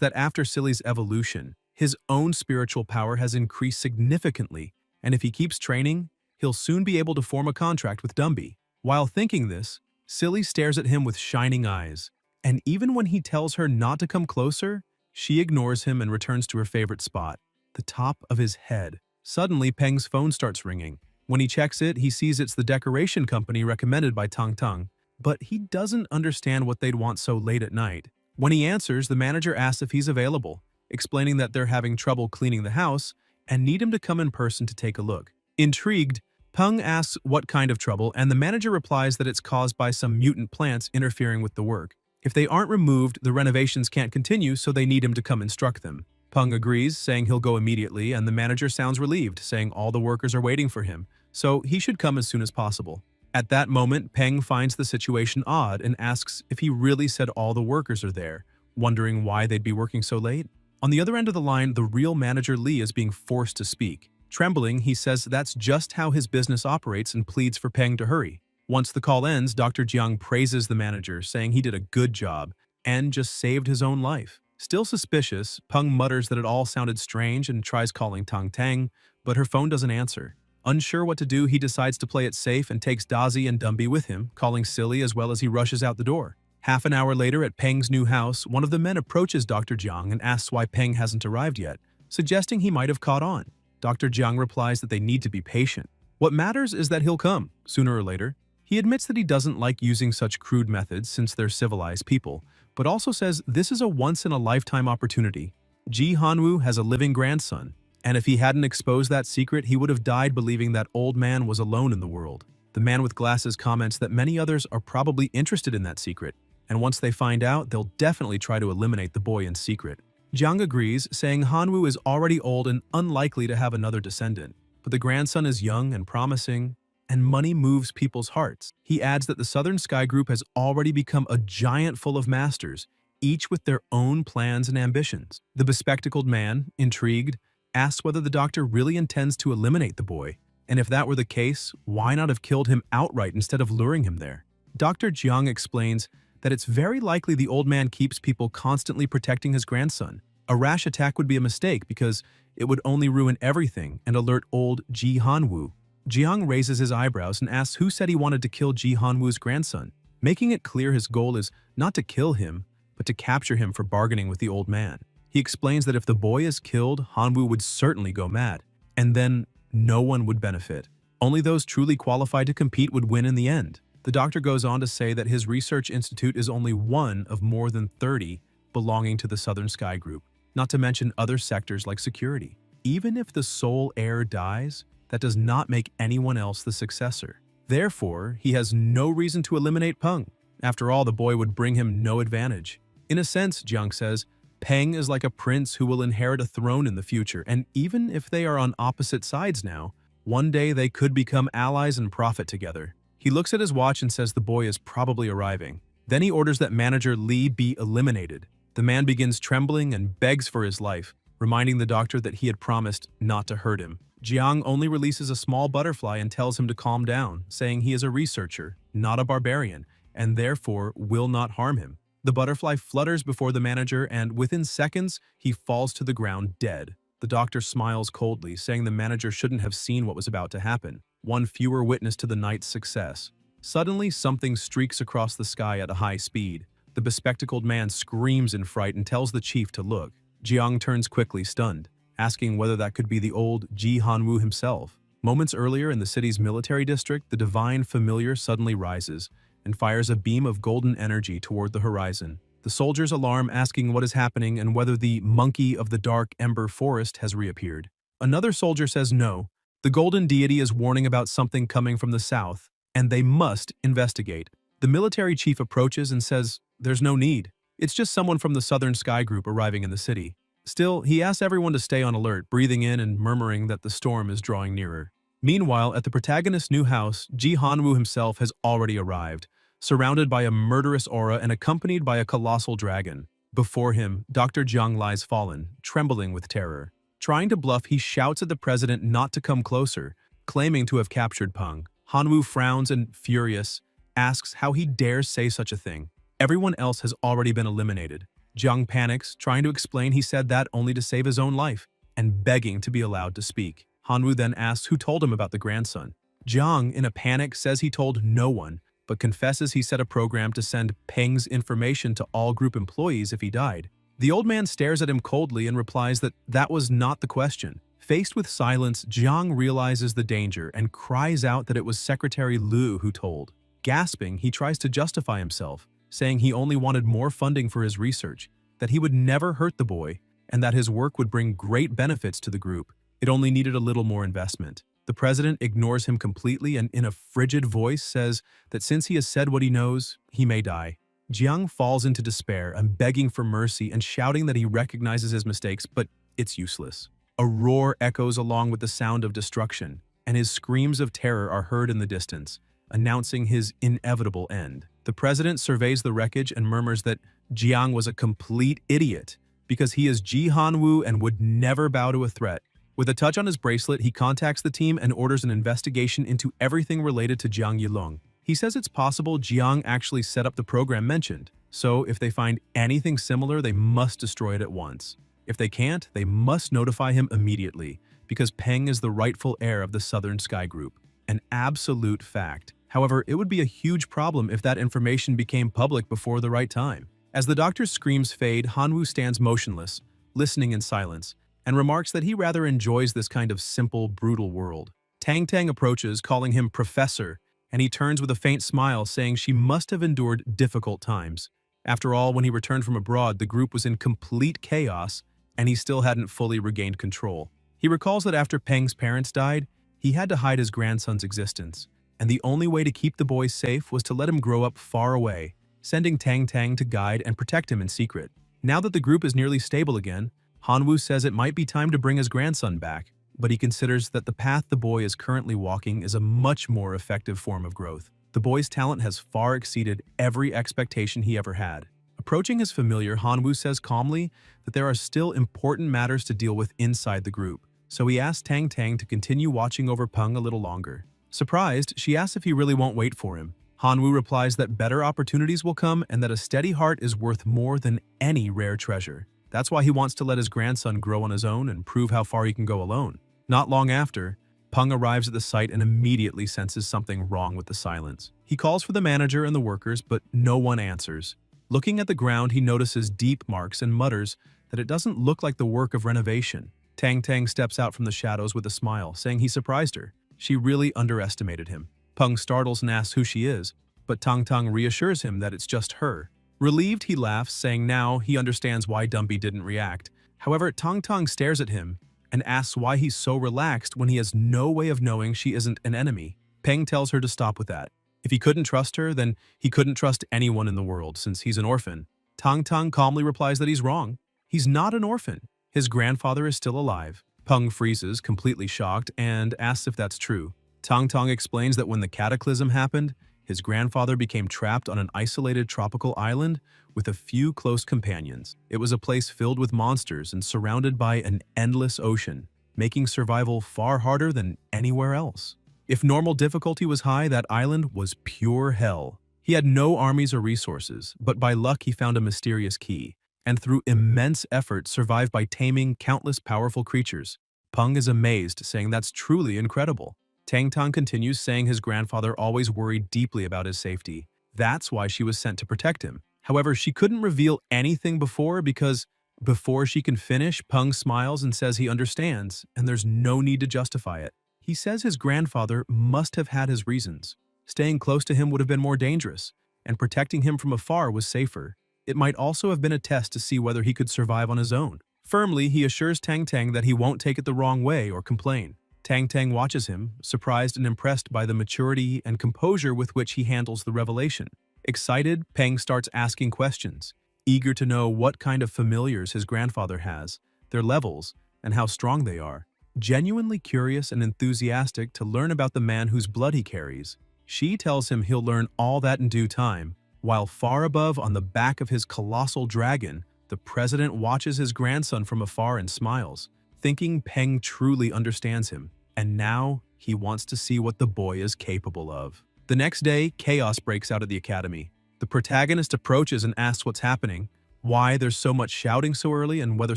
that after Silly's evolution, his own spiritual power has increased significantly, and if he keeps training, he'll soon be able to form a contract with Dumby. While thinking this, Silly stares at him with shining eyes, and even when he tells her not to come closer, she ignores him and returns to her favorite spot, the top of his head. Suddenly, Peng's phone starts ringing. When he checks it, he sees it's the decoration company recommended by Tang Tang, but he doesn't understand what they'd want so late at night. When he answers, the manager asks if he's available, explaining that they're having trouble cleaning the house and need him to come in person to take a look. Intrigued, Peng asks what kind of trouble, and the manager replies that it's caused by some mutant plants interfering with the work. If they aren't removed, the renovations can't continue, so they need him to come instruct them. Peng agrees, saying he'll go immediately, and the manager sounds relieved, saying all the workers are waiting for him, so he should come as soon as possible. At that moment, Peng finds the situation odd and asks if he really said all the workers are there, wondering why they'd be working so late. On the other end of the line, the real manager Li is being forced to speak. Trembling, he says that's just how his business operates and pleads for Peng to hurry. Once the call ends, Dr. Jiang praises the manager, saying he did a good job and just saved his own life. Still suspicious, Peng mutters that it all sounded strange and tries calling Tang Tang, but her phone doesn't answer. Unsure what to do, he decides to play it safe and takes Dazi and Dumby with him, calling silly as well as he rushes out the door. Half an hour later at Peng's new house, one of the men approaches Dr. Jiang and asks why Peng hasn't arrived yet, suggesting he might have caught on. Dr. Jiang replies that they need to be patient. What matters is that he'll come, sooner or later. He admits that he doesn't like using such crude methods since they're civilized people, but also says this is a once-in-a-lifetime opportunity. Ji Hanwoo has a living grandson, and if he hadn't exposed that secret, he would have died believing that old man was alone in the world. The man with glasses comments that many others are probably interested in that secret, and once they find out, they'll definitely try to eliminate the boy in secret. Jiang agrees, saying Hanwoo is already old and unlikely to have another descendant, but the grandson is young and promising, and money moves people's hearts. He adds that the Southern Sky Group has already become a giant full of masters, each with their own plans and ambitions. The bespectacled man, intrigued, asks whether the doctor really intends to eliminate the boy, and if that were the case, why not have killed him outright instead of luring him there? Dr. Jiang explains that it's very likely the old man keeps people constantly protecting his grandson. A rash attack would be a mistake because it would only ruin everything and alert old Ji Hanwoo. Jiang raises his eyebrows and asks who said he wanted to kill Ji Hanwoo's grandson, making it clear his goal is not to kill him, but to capture him for bargaining with the old man. He explains that if the boy is killed, Hanwoo would certainly go mad, and then no one would benefit. Only those truly qualified to compete would win in the end. The doctor goes on to say that his research institute is only one of more than 30 belonging to the Southern Sky Group, not to mention other sectors like security. Even if the sole heir dies, that does not make anyone else the successor. Therefore, he has no reason to eliminate Peng. After all, the boy would bring him no advantage. In a sense, Jiang says, Peng is like a prince who will inherit a throne in the future, and even if they are on opposite sides now, one day they could become allies and profit together. He looks at his watch and says the boy is probably arriving. Then he orders that manager Li be eliminated. The man begins trembling and begs for his life, reminding the doctor that he had promised not to hurt him. Jiang only releases a small butterfly and tells him to calm down, saying he is a researcher, not a barbarian, and therefore will not harm him. The butterfly flutters before the manager, and within seconds, he falls to the ground dead. The doctor smiles coldly, saying the manager shouldn't have seen what was about to happen. One fewer witness to the night's success. Suddenly, something streaks across the sky at a high speed. The bespectacled man screams in fright and tells the chief to look. Jiang turns quickly, stunned, asking whether that could be the old Ji Hanwoo himself. Moments earlier in the city's military district, the divine familiar suddenly rises and fires a beam of golden energy toward the horizon. The soldiers alarm, asking what is happening and whether the monkey of the dark ember forest has reappeared. Another soldier says no. The golden deity is warning about something coming from the south, and they must investigate. The military chief approaches and says there's no need. It's just someone from the Southern Sky Group arriving in the city. Still, he asks everyone to stay on alert, breathing in and murmuring that the storm is drawing nearer. Meanwhile, at the protagonist's new house, Ji Hanwoo himself has already arrived, surrounded by a murderous aura and accompanied by a colossal dragon. Before him, Dr. Jiang lies fallen, trembling with terror. Trying to bluff, he shouts at the president not to come closer, claiming to have captured Peng. Hanwoo frowns and, furious, asks how he dares say such a thing. Everyone else has already been eliminated. Jiang panics, trying to explain he said that only to save his own life, and begging to be allowed to speak. Hanwoo then asks who told him about the grandson. Jiang, in a panic, says he told no one, but confesses he set a program to send Peng's information to all group employees if he died. The old man stares at him coldly and replies that that was not the question. Faced with silence, Jiang realizes the danger and cries out that it was Secretary Liu who told. Gasping, he tries to justify himself, saying he only wanted more funding for his research, that he would never hurt the boy, and that his work would bring great benefits to the group. It only needed a little more investment. The president ignores him completely and in a frigid voice says that since he has said what he knows, he may die. Jiang falls into despair and begging for mercy and shouting that he recognizes his mistakes, but it's useless. A roar echoes along with the sound of destruction, and his screams of terror are heard in the distance, announcing his inevitable end. The president surveys the wreckage and murmurs that Jiang was a complete idiot because he is Ji Hanwoo and would never bow to a threat. With a touch on his bracelet, he contacts the team and orders an investigation into everything related to Jiang Yilong. He says it's possible Jiang actually set up the program mentioned, so if they find anything similar, they must destroy it at once. If they can't, they must notify him immediately, because Peng is the rightful heir of the Southern Sky Group. An absolute fact. However, it would be a huge problem if that information became public before the right time. As the doctor's screams fade, Hanwoo stands motionless, listening in silence, and remarks that he rather enjoys this kind of simple, brutal world. Tang Tang approaches, calling him Professor, and he turns with a faint smile, saying she must have endured difficult times. After all, when he returned from abroad, the group was in complete chaos, and he still hadn't fully regained control. He recalls that after Peng's parents died, he had to hide his grandson's existence, and the only way to keep the boy safe was to let him grow up far away, sending Tang Tang to guide and protect him in secret. Now that the group is nearly stable again, Hanwoo says it might be time to bring his grandson back, but he considers that the path the boy is currently walking is a much more effective form of growth. The boy's talent has far exceeded every expectation he ever had. Approaching his familiar, Hanwoo says calmly that there are still important matters to deal with inside the group, so he asks Tang Tang to continue watching over Peng a little longer. Surprised, she asks if he really won't wait for him. Hanwoo replies that better opportunities will come and that a steady heart is worth more than any rare treasure. That's why he wants to let his grandson grow on his own and prove how far he can go alone. Not long after, Peng arrives at the site and immediately senses something wrong with the silence. He calls for the manager and the workers, but no one answers. Looking at the ground, he notices deep marks and mutters that it doesn't look like the work of renovation. Tang Tang steps out from the shadows with a smile, saying he surprised her. She really underestimated him. Peng startles and asks who she is, but Tang Tang reassures him that it's just her. Relieved, he laughs, saying now he understands why Dumpy didn't react. However, Tang Tang stares at him and asks why he's so relaxed when he has no way of knowing she isn't an enemy. Peng tells her to stop with that. If he couldn't trust her, then he couldn't trust anyone in the world since he's an orphan. Tang Tang calmly replies that he's wrong. He's not an orphan. His grandfather is still alive. Peng freezes, completely shocked, and asks if that's true. Tang Tang explains that when the cataclysm happened, his grandfather became trapped on an isolated tropical island with a few close companions. It was a place filled with monsters and surrounded by an endless ocean, making survival far harder than anywhere else. If normal difficulty was high, that island was pure hell. He had no armies or resources, but by luck he found a mysterious key, and through immense effort survived by taming countless powerful creatures. Peng is amazed, saying that's truly incredible. Tang Tang continues, saying his grandfather always worried deeply about his safety. That's why she was sent to protect him. However, she couldn't reveal anything because before she can finish, Peng smiles and says he understands, and there's no need to justify it. He says his grandfather must have had his reasons. Staying close to him would have been more dangerous, and protecting him from afar was safer. It might also have been a test to see whether he could survive on his own. Firmly, he assures Tang Tang that he won't take it the wrong way or complain. Tang Tang watches him, surprised and impressed by the maturity and composure with which he handles the revelation. Excited, Peng starts asking questions, eager to know what kind of familiars his grandfather has, their levels, and how strong they are. Genuinely curious and enthusiastic to learn about the man whose blood he carries, she tells him he'll learn all that in due time, while far above on the back of his colossal dragon, the president watches his grandson from afar and smiles, thinking Peng truly understands him, and now he wants to see what the boy is capable of. The next day, chaos breaks out at the academy. The protagonist approaches and asks what's happening, why there's so much shouting so early, and whether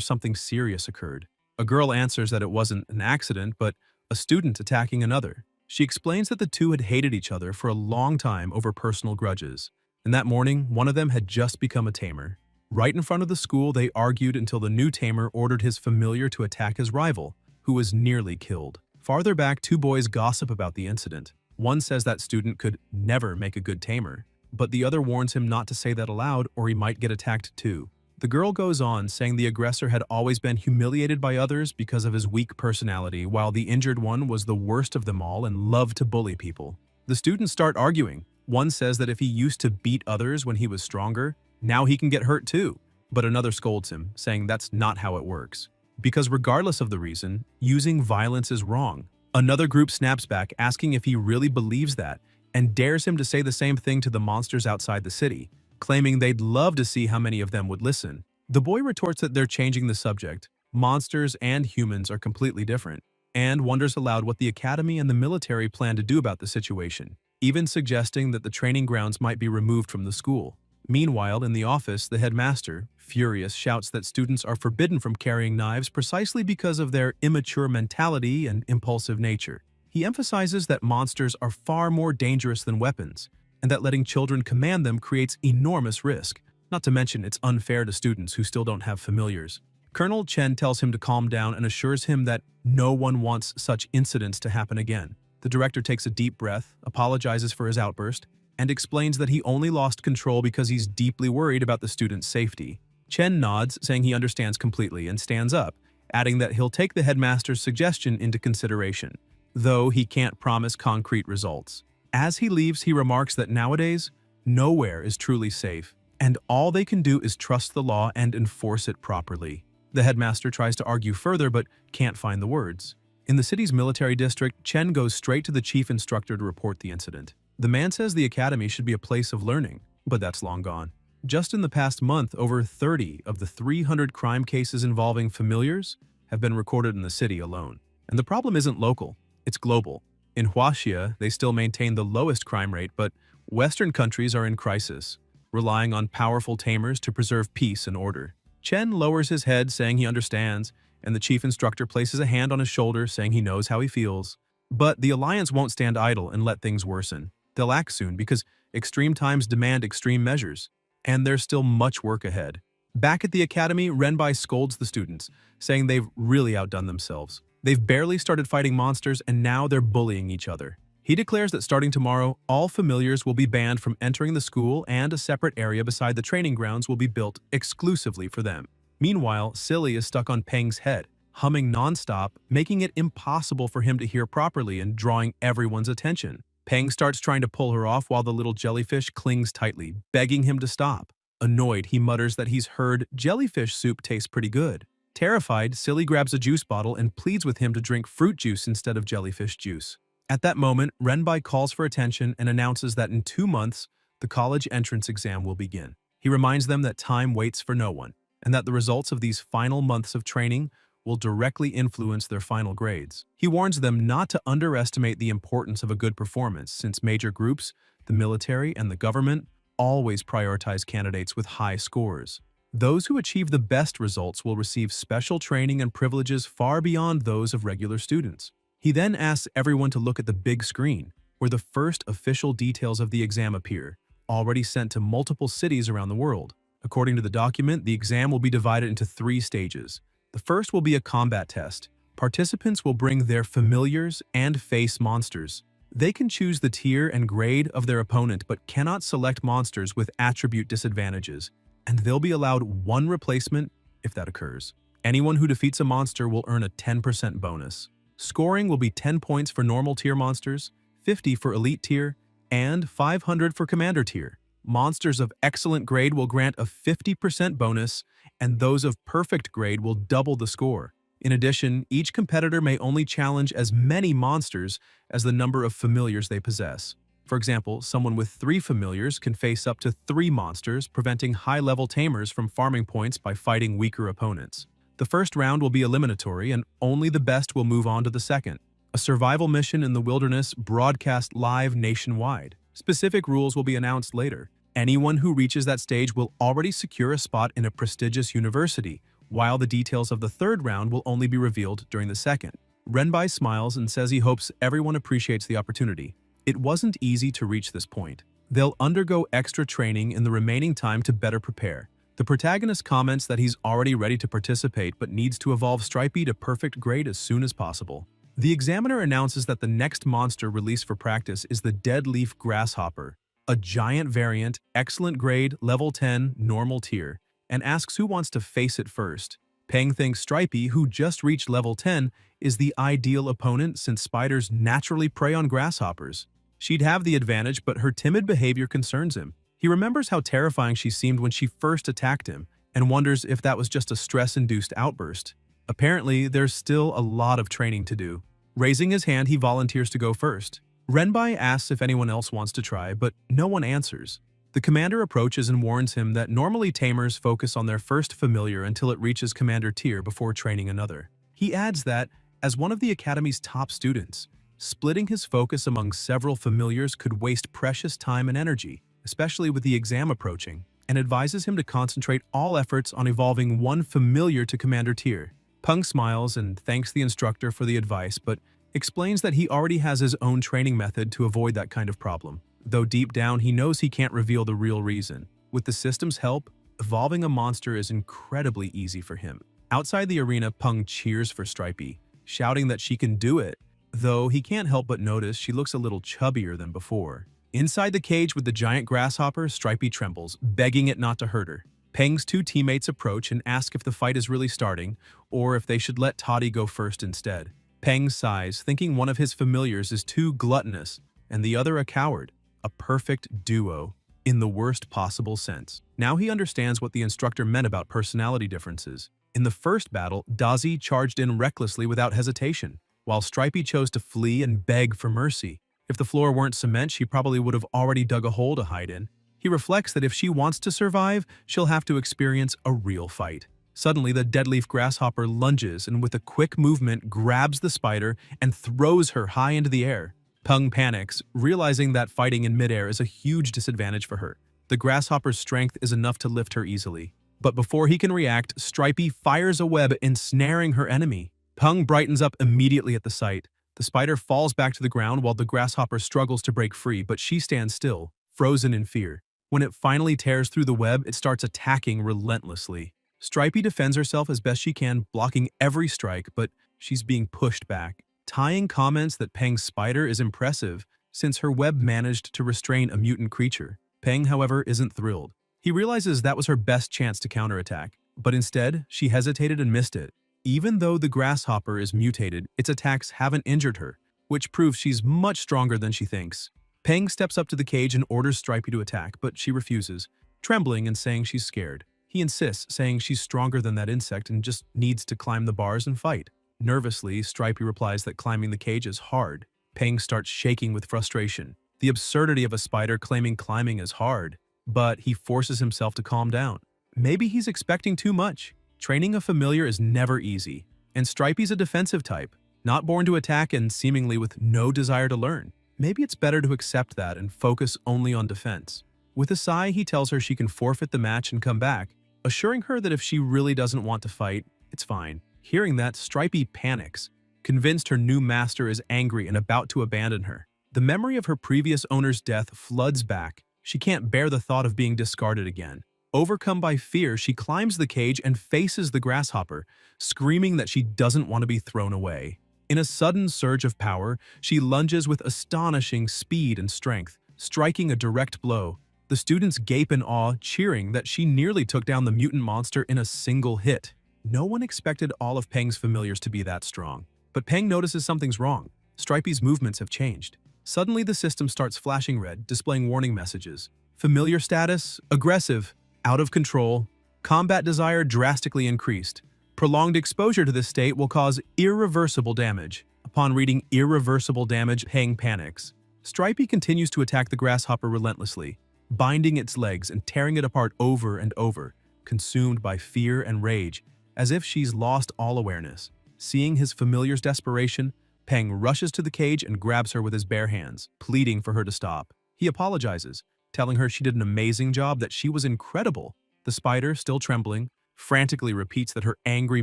something serious occurred. A girl answers that it wasn't an accident, but a student attacking another. She explains that the two had hated each other for a long time over personal grudges, and that morning, one of them had just become a tamer. Right in front of the school, they argued until the new tamer ordered his familiar to attack his rival, who was nearly killed. Farther back, two boys gossip about the incident. One says that student could never make a good tamer, but the other warns him not to say that aloud or he might get attacked too. The girl goes on, saying the aggressor had always been humiliated by others because of his weak personality, while the injured one was the worst of them all and loved to bully people. The students start arguing. One says that if he used to beat others when he was stronger, now he can get hurt too. But another scolds him, saying that's not how it works. Because regardless of the reason, using violence is wrong. Another group snaps back, asking if he really believes that, and dares him to say the same thing to the monsters outside the city, claiming they'd love to see how many of them would listen. The boy retorts that they're changing the subject. Monsters and humans are completely different, and wonders aloud what the academy and the military plan to do about the situation, even suggesting that the training grounds might be removed from the school. Meanwhile, in the office, the headmaster, furious, shouts that students are forbidden from carrying knives precisely because of their immature mentality and impulsive nature. He emphasizes that monsters are far more dangerous than weapons, and that letting children command them creates enormous risk. Not to mention, it's unfair to students who still don't have familiars. Colonel Chen tells him to calm down and assures him that no one wants such incidents to happen again. The director takes a deep breath, apologizes for his outburst, and explains that he only lost control because he's deeply worried about the student's safety. Chen nods, saying he understands completely, and stands up, adding that he'll take the headmaster's suggestion into consideration, though he can't promise concrete results. As he leaves, he remarks that nowadays, nowhere is truly safe, and all they can do is trust the law and enforce it properly. The headmaster tries to argue further but can't find the words. In the city's military district, Chen goes straight to the chief instructor to report the incident. The man says the academy should be a place of learning, but that's long gone. Just in the past month, over 30 of the 300 crime cases involving familiars have been recorded in the city alone. And the problem isn't local, it's global. In Huaxia, they still maintain the lowest crime rate, but Western countries are in crisis, relying on powerful tamers to preserve peace and order. Chen lowers his head, saying he understands, and the chief instructor places a hand on his shoulder, saying he knows how he feels. But the Alliance won't stand idle and let things worsen. They'll act soon because extreme times demand extreme measures, and there's still much work ahead. Back at the academy, Renbai scolds the students, saying they've really outdone themselves. They've barely started fighting monsters, and now they're bullying each other. He declares that starting tomorrow, all familiars will be banned from entering the school, and a separate area beside the training grounds will be built exclusively for them. Meanwhile, Silly is stuck on Peng's head, humming nonstop, making it impossible for him to hear properly and drawing everyone's attention. Peng starts trying to pull her off while the little jellyfish clings tightly, begging him to stop. Annoyed, he mutters that he's heard jellyfish soup tastes pretty good. Terrified, Silly grabs a juice bottle and pleads with him to drink fruit juice instead of jellyfish juice. At that moment, Renbai calls for attention and announces that in 2 months, the college entrance exam will begin. He reminds them that time waits for no one, and that the results of these final months of training will directly influence their final grades. He warns them not to underestimate the importance of a good performance, since major groups, the military, and the government always prioritize candidates with high scores. Those who achieve the best results will receive special training and privileges far beyond those of regular students. He then asks everyone to look at the big screen, where the first official details of the exam appear, already sent to multiple cities around the world. According to the document, the exam will be divided into 3 stages. The first will be a combat test. Participants will bring their familiars and face monsters. They can choose the tier and grade of their opponent but cannot select monsters with attribute disadvantages, and they'll be allowed 1 replacement if that occurs. Anyone who defeats a monster will earn a 10% bonus. Scoring will be 10 points for normal tier monsters, 50 for elite tier, and 500 for commander tier. Monsters of excellent grade will grant a 50% bonus, and those of perfect grade will double the score. In addition, each competitor may only challenge as many monsters as the number of familiars they possess. For example, someone with 3 familiars can face up to 3 monsters, preventing high-level tamers from farming points by fighting weaker opponents. The first round will be eliminatory, and only the best will move on to the second. A survival mission in the wilderness broadcast live nationwide. Specific rules will be announced later. Anyone who reaches that stage will already secure a spot in a prestigious university, while the details of the third round will only be revealed during the second. Renbai smiles and says he hopes everyone appreciates the opportunity. It wasn't easy to reach this point. They'll undergo extra training in the remaining time to better prepare, The protagonist comments that he's already ready to participate but needs to evolve Stripey to perfect grade as soon as possible. The examiner announces that the next monster released for practice is the dead leaf grasshopper, a giant variant, excellent grade, level 10, normal tier, and asks who wants to face it first. Peng thinks Stripey, who just reached level 10, is the ideal opponent since spiders naturally prey on grasshoppers. She'd have the advantage, but her timid behavior concerns him. He remembers how terrifying she seemed when she first attacked him and wonders if that was just a stress-induced outburst. Apparently, there's still a lot of training to do. Raising his hand, he volunteers to go first. Renbai asks if anyone else wants to try, but no one answers. The commander approaches and warns him that normally tamers focus on their first familiar until it reaches commander tier before training another. He adds that, as one of the academy's top students, splitting his focus among several familiars could waste precious time and energy, especially with the exam approaching, and advises him to concentrate all efforts on evolving one familiar to commander tier. Peng smiles and thanks the instructor for the advice, but explains that he already has his own training method to avoid that kind of problem, though deep down he knows he can't reveal the real reason. With the system's help, evolving a monster is incredibly easy for him. Outside the arena, Peng cheers for Stripey, shouting that she can do it, though he can't help but notice she looks a little chubbier than before. Inside the cage with the giant grasshopper, Stripey trembles, begging it not to hurt her. Peng's two teammates approach and ask if the fight is really starting, or if they should let Toddy go first instead. Peng sighs, thinking one of his familiars is too gluttonous, and the other a coward. A perfect duo, in the worst possible sense. Now he understands what the instructor meant about personality differences. In the first battle, Dazi charged in recklessly without hesitation, while Stripey chose to flee and beg for mercy. If the floor weren't cement, she probably would have already dug a hole to hide in. He reflects that if she wants to survive, she'll have to experience a real fight. Suddenly, the deadleaf grasshopper lunges and with a quick movement grabs the spider and throws her high into the air. Peng panics, realizing that fighting in midair is a huge disadvantage for her. The grasshopper's strength is enough to lift her easily. But before he can react, Stripey fires a web ensnaring her enemy. Peng brightens up immediately at the sight. The spider falls back to the ground while the grasshopper struggles to break free, but she stands still, frozen in fear. When it finally tears through the web, it starts attacking relentlessly. Stripey defends herself as best she can, blocking every strike, but she's being pushed back. Tying comments that Peng's spider is impressive, since her web managed to restrain a mutant creature. Peng, however, isn't thrilled. He realizes that was her best chance to counterattack, but instead, she hesitated and missed it. Even though the grasshopper is mutated, its attacks haven't injured her, which proves she's much stronger than she thinks. Peng steps up to the cage and orders Stripey to attack, but she refuses, trembling and saying she's scared. He insists, saying she's stronger than that insect and just needs to climb the bars and fight. Nervously, Stripey replies that climbing the cage is hard. Peng starts shaking with frustration. The absurdity of a spider claiming climbing is hard, but he forces himself to calm down. Maybe he's expecting too much. Training a familiar is never easy, and Stripey's a defensive type, not born to attack and seemingly with no desire to learn. Maybe it's better to accept that and focus only on defense. With a sigh, he tells her she can forfeit the match and come back, assuring her that if she really doesn't want to fight, it's fine. Hearing that, Stripey panics, convinced her new master is angry and about to abandon her. The memory of her previous owner's death floods back. She can't bear the thought of being discarded again. Overcome by fear, she climbs the cage and faces the grasshopper, screaming that she doesn't want to be thrown away. In a sudden surge of power, she lunges with astonishing speed and strength, striking a direct blow. The students gape in awe, cheering that she nearly took down the mutant monster in a single hit. No one expected all of Peng's familiars to be that strong. But Peng notices something's wrong. Stripey's movements have changed. Suddenly, the system starts flashing red, displaying warning messages. Familiar status, aggressive, out of control, combat desire drastically increased. Prolonged exposure to this state will cause irreversible damage. Upon reading irreversible damage, Peng panics. Stripey continues to attack the grasshopper relentlessly, binding its legs and tearing it apart over and over, consumed by fear and rage, as if she's lost all awareness. Seeing his familiar's desperation, Peng rushes to the cage and grabs her with his bare hands, pleading for her to stop. He apologizes, telling her she did an amazing job, that she was incredible. The spider, still trembling, frantically repeats that her angry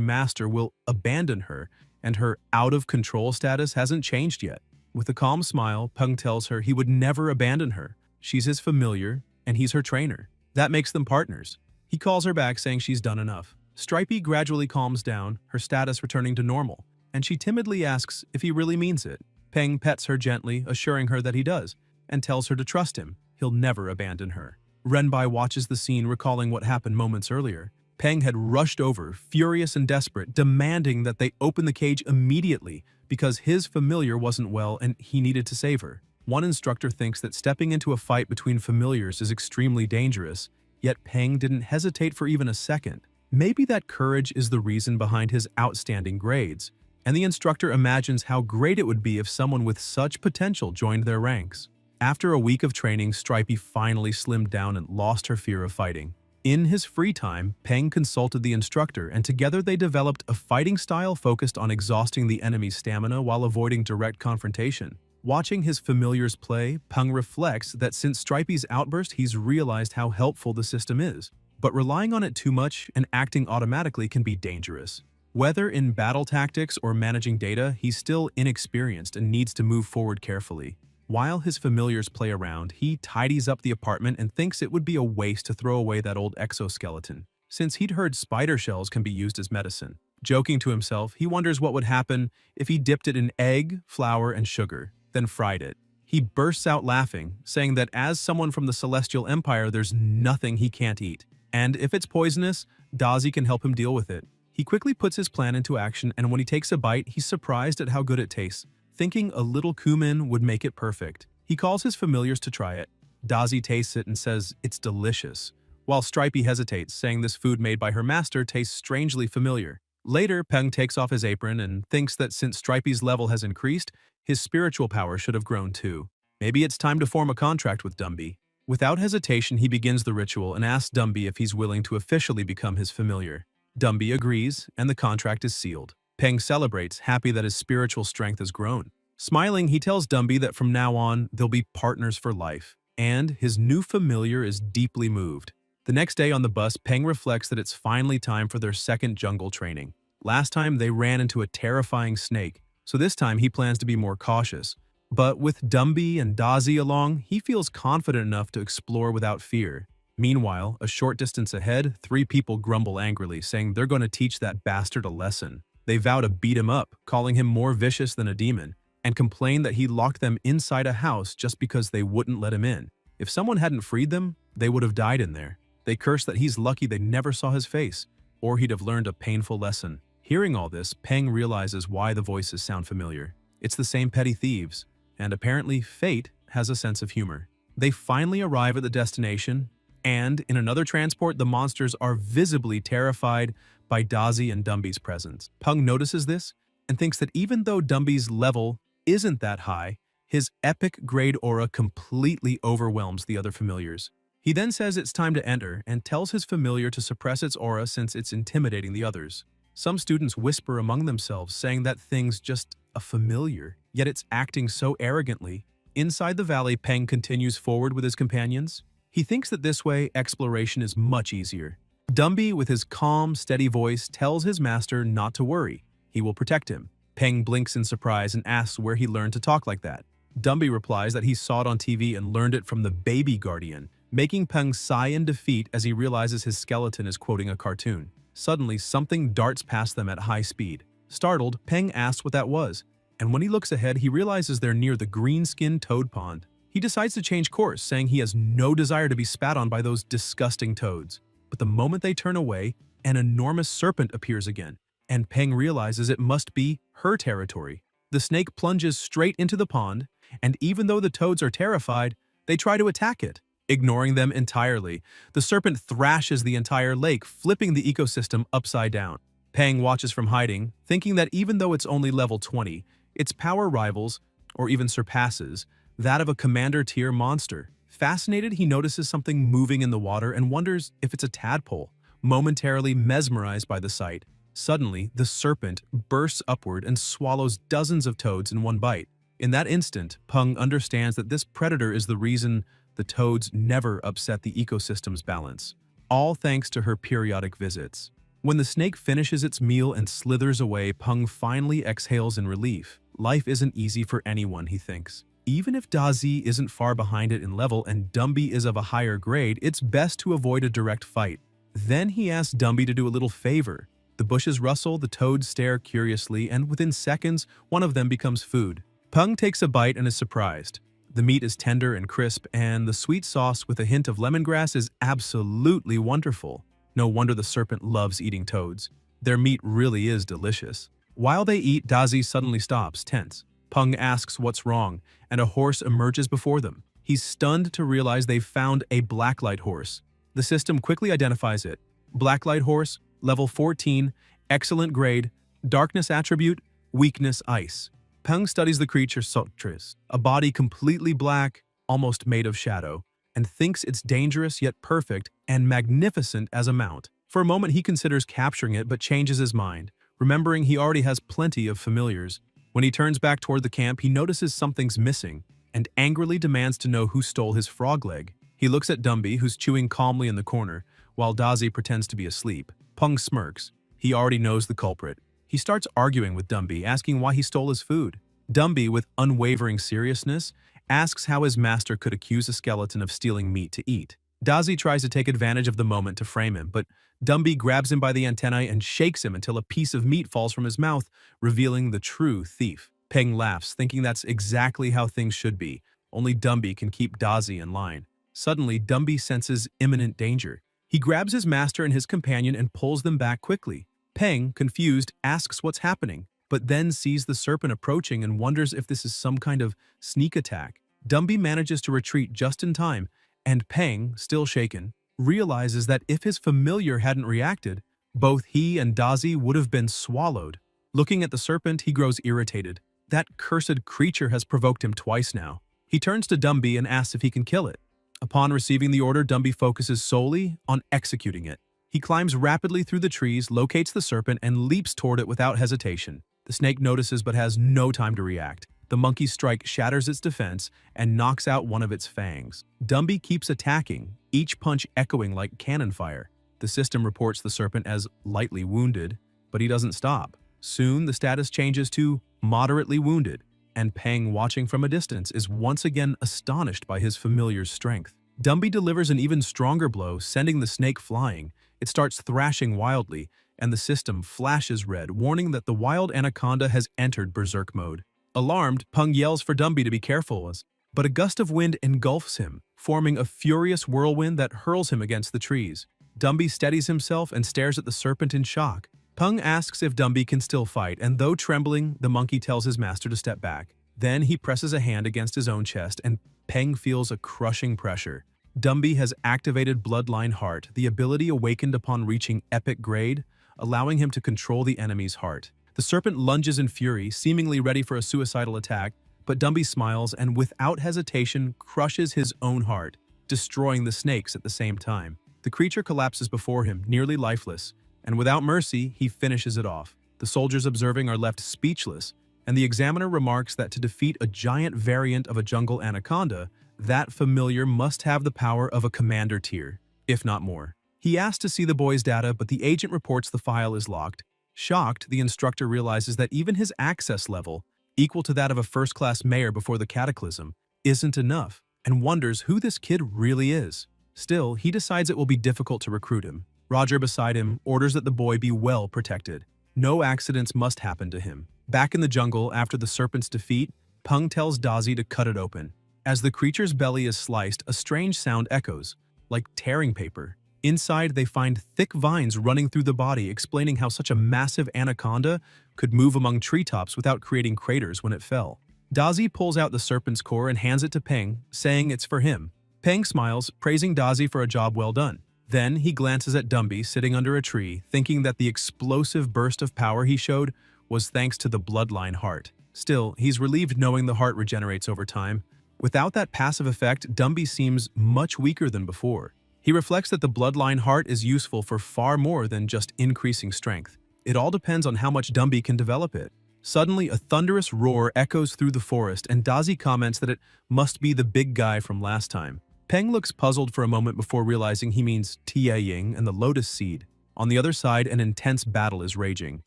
master will abandon her, and her out-of-control status hasn't changed yet. With a calm smile, Peng tells her he would never abandon her. She's his familiar, and he's her trainer. That makes them partners. He calls her back saying she's done enough. Stripey gradually calms down, her status returning to normal, and she timidly asks if he really means it. Peng pets her gently, assuring her that he does, and tells her to trust him. He'll never abandon her. Renbai watches the scene, recalling what happened moments earlier. Peng had rushed over, furious and desperate, demanding that they open the cage immediately because his familiar wasn't well and he needed to save her. One instructor thinks that stepping into a fight between familiars is extremely dangerous, yet Peng didn't hesitate for even a second. Maybe that courage is the reason behind his outstanding grades, and the instructor imagines how great it would be if someone with such potential joined their ranks. After a week of training, Stripey finally slimmed down and lost her fear of fighting. In his free time, Peng consulted the instructor, and together they developed a fighting style focused on exhausting the enemy's stamina while avoiding direct confrontation. Watching his familiars play, Peng reflects that since Stripey's outburst, he's realized how helpful the system is. But relying on it too much and acting automatically can be dangerous. Whether in battle tactics or managing data, he's still inexperienced and needs to move forward carefully. While his familiars play around, he tidies up the apartment and thinks it would be a waste to throw away that old exoskeleton, since he'd heard spider shells can be used as medicine. Joking to himself, he wonders what would happen if he dipped it in egg, flour, and sugar, then fried it. He bursts out laughing, saying that as someone from the Celestial Empire, there's nothing he can't eat. And if it's poisonous, Dazi can help him deal with it. He quickly puts his plan into action, and when he takes a bite, he's surprised at how good it tastes, thinking a little cumin would make it perfect. He calls his familiars to try it. Dazi tastes it and says it's delicious, while Stripey hesitates, saying this food made by her master tastes strangely familiar. Later, Peng takes off his apron and thinks that since Stripey's level has increased, his spiritual power should have grown too. Maybe it's time to form a contract with Dumby. Without hesitation, he begins the ritual and asks Dumby if he's willing to officially become his familiar. Dumby agrees, and the contract is sealed. Peng celebrates, happy that his spiritual strength has grown. Smiling, he tells Dumby that from now on, they'll be partners for life, and his new familiar is deeply moved. The next day on the bus, Peng reflects that it's finally time for their second jungle training. Last time, they ran into a terrifying snake, so this time he plans to be more cautious. But with Dumby and Dazi along, he feels confident enough to explore without fear. Meanwhile, a short distance ahead, 3 people grumble angrily, saying they're going to teach that bastard a lesson. They vow to beat him up, calling him more vicious than a demon, and complain that he locked them inside a house just because they wouldn't let him in. If someone hadn't freed them, they would have died in there. They curse that he's lucky they never saw his face, or he'd have learned a painful lesson. Hearing all this, Peng realizes why the voices sound familiar. It's the same petty thieves, and apparently fate has a sense of humor. They finally arrive at the destination, and in another transport, the monsters are visibly terrified by Dazi and Dumby's presence. Peng notices this and thinks that even though Dumby's level isn't that high, his epic grade aura completely overwhelms the other familiars. He then says it's time to enter and tells his familiar to suppress its aura since it's intimidating the others. Some students whisper among themselves, saying that thing's just a familiar, yet it's acting so arrogantly. Inside the valley, Peng continues forward with his companions. He thinks that this way, exploration is much easier. Dumby, with his calm, steady voice, tells his master not to worry. He will protect him. Peng blinks in surprise and asks where he learned to talk like that. Dumby replies that he saw it on TV and learned it from the baby guardian, making Peng sigh in defeat as he realizes his skeleton is quoting a cartoon. Suddenly, something darts past them at high speed. Startled, Peng asks what that was, and when he looks ahead, he realizes they're near the green-skinned toad pond. He decides to change course, saying he has no desire to be spat on by those disgusting toads. But the moment they turn away, an enormous serpent appears again, and Peng realizes it must be her territory. The snake plunges straight into the pond, and even though the toads are terrified, they try to attack it. Ignoring them entirely, the serpent thrashes the entire lake, flipping the ecosystem upside down. Peng watches from hiding, thinking that even though it's only level 20, its power rivals, or even surpasses, that of a commander-tier monster. Fascinated, he notices something moving in the water and wonders if it's a tadpole. Momentarily mesmerized by the sight, suddenly the serpent bursts upward and swallows dozens of toads in one bite. In that instant, Peng understands that this predator is the reason the toads never upset the ecosystem's balance, all thanks to her periodic visits. When the snake finishes its meal and slithers away, Peng finally exhales in relief. Life isn't easy for anyone, he thinks. Even if Dazi isn't far behind it in level and Dumby is of a higher grade, it's best to avoid a direct fight. Then he asks Dumby to do a little favor. The bushes rustle, the toads stare curiously, and within seconds, one of them becomes food. Peng takes a bite and is surprised. The meat is tender and crisp, and the sweet sauce with a hint of lemongrass is absolutely wonderful. No wonder the serpent loves eating toads. Their meat really is delicious. While they eat, Dazi suddenly stops, tense. Peng asks what's wrong, and a horse emerges before them. He's stunned to realize they've found a blacklight horse. The system quickly identifies it. Blacklight horse, level 14, excellent grade, darkness attribute, weakness ice. Peng studies the creature Sotris, a body completely black, almost made of shadow, and thinks it's dangerous yet perfect and magnificent as a mount. For a moment he considers capturing it but changes his mind, remembering he already has plenty of familiars. When he turns back toward the camp, he notices something's missing and angrily demands to know who stole his frog leg. He looks at Dumby, who's chewing calmly in the corner, while Dazi pretends to be asleep. Peng smirks. He already knows the culprit. He starts arguing with Dumby, asking why he stole his food. Dumby, with unwavering seriousness, asks how his master could accuse a skeleton of stealing meat to eat. Dazi tries to take advantage of the moment to frame him, but Dumby grabs him by the antennae and shakes him until a piece of meat falls from his mouth, revealing the true thief. Peng laughs, thinking that's exactly how things should be. Only Dumby can keep Dazi in line. Suddenly, Dumby senses imminent danger. He grabs his master and his companion and pulls them back quickly. Peng, confused, asks what's happening, but then sees the serpent approaching and wonders if this is some kind of sneak attack. Dumby manages to retreat just in time, and Peng, still shaken, realizes that if his familiar hadn't reacted, both he and Dazi would have been swallowed. Looking at the serpent, he grows irritated. That cursed creature has provoked him twice now. He turns to Dumby and asks if he can kill it. Upon receiving the order, Dumby focuses solely on executing it. He climbs rapidly through the trees, locates the serpent, and leaps toward it without hesitation. The snake notices but has no time to react. The monkey's strike shatters its defense and knocks out one of its fangs. Dumby keeps attacking, each punch echoing like cannon fire. The system reports the serpent as lightly wounded, but he doesn't stop. Soon, the status changes to moderately wounded, and Peng, watching from a distance, is once again astonished by his familiar's strength. Dumby delivers an even stronger blow, sending the snake flying. It starts thrashing wildly, and the system flashes red, warning that the wild anaconda has entered berserk mode. Alarmed, Peng yells for Dumby to be careful, but a gust of wind engulfs him, forming a furious whirlwind that hurls him against the trees. Dumby steadies himself and stares at the serpent in shock. Peng asks if Dumby can still fight, and though trembling, the monkey tells his master to step back. Then he presses a hand against his own chest, and Peng feels a crushing pressure. Dumby has activated Bloodline Heart, the ability awakened upon reaching epic grade, allowing him to control the enemy's heart. The serpent lunges in fury, seemingly ready for a suicidal attack, but Dumby smiles and without hesitation crushes his own heart, destroying the snakes at the same time. The creature collapses before him, nearly lifeless, and without mercy, he finishes it off. The soldiers observing are left speechless, and the examiner remarks that to defeat a giant variant of a jungle anaconda, that familiar must have the power of a commander tier, if not more. He asks to see the boy's data, but the agent reports the file is locked. Shocked, the instructor realizes that even his access level, equal to that of a first-class mayor before the cataclysm, isn't enough, and wonders who this kid really is. Still, he decides it will be difficult to recruit him. Roger beside him orders that the boy be well protected. No accidents must happen to him. Back in the jungle, after the serpent's defeat, Peng tells Dazi to cut it open. As the creature's belly is sliced, a strange sound echoes, like tearing paper. Inside, they find thick vines running through the body, explaining how such a massive anaconda could move among treetops without creating craters when it fell. Dazi pulls out the serpent's core and hands it to Peng, saying it's for him. Peng smiles, praising Dazi for a job well done. Then he glances at Dumby sitting under a tree, thinking that the explosive burst of power he showed was thanks to the Bloodline Heart. Still, he's relieved knowing the heart regenerates over time. Without that passive effect, Dumby seems much weaker than before. He reflects that the Bloodline Heart is useful for far more than just increasing strength. It all depends on how much Dumby can develop it. Suddenly, a thunderous roar echoes through the forest, and Dazi comments that it must be the big guy from last time. Peng looks puzzled for a moment before realizing he means Tia Ying and the Lotus Seed. On the other side, an intense battle is raging.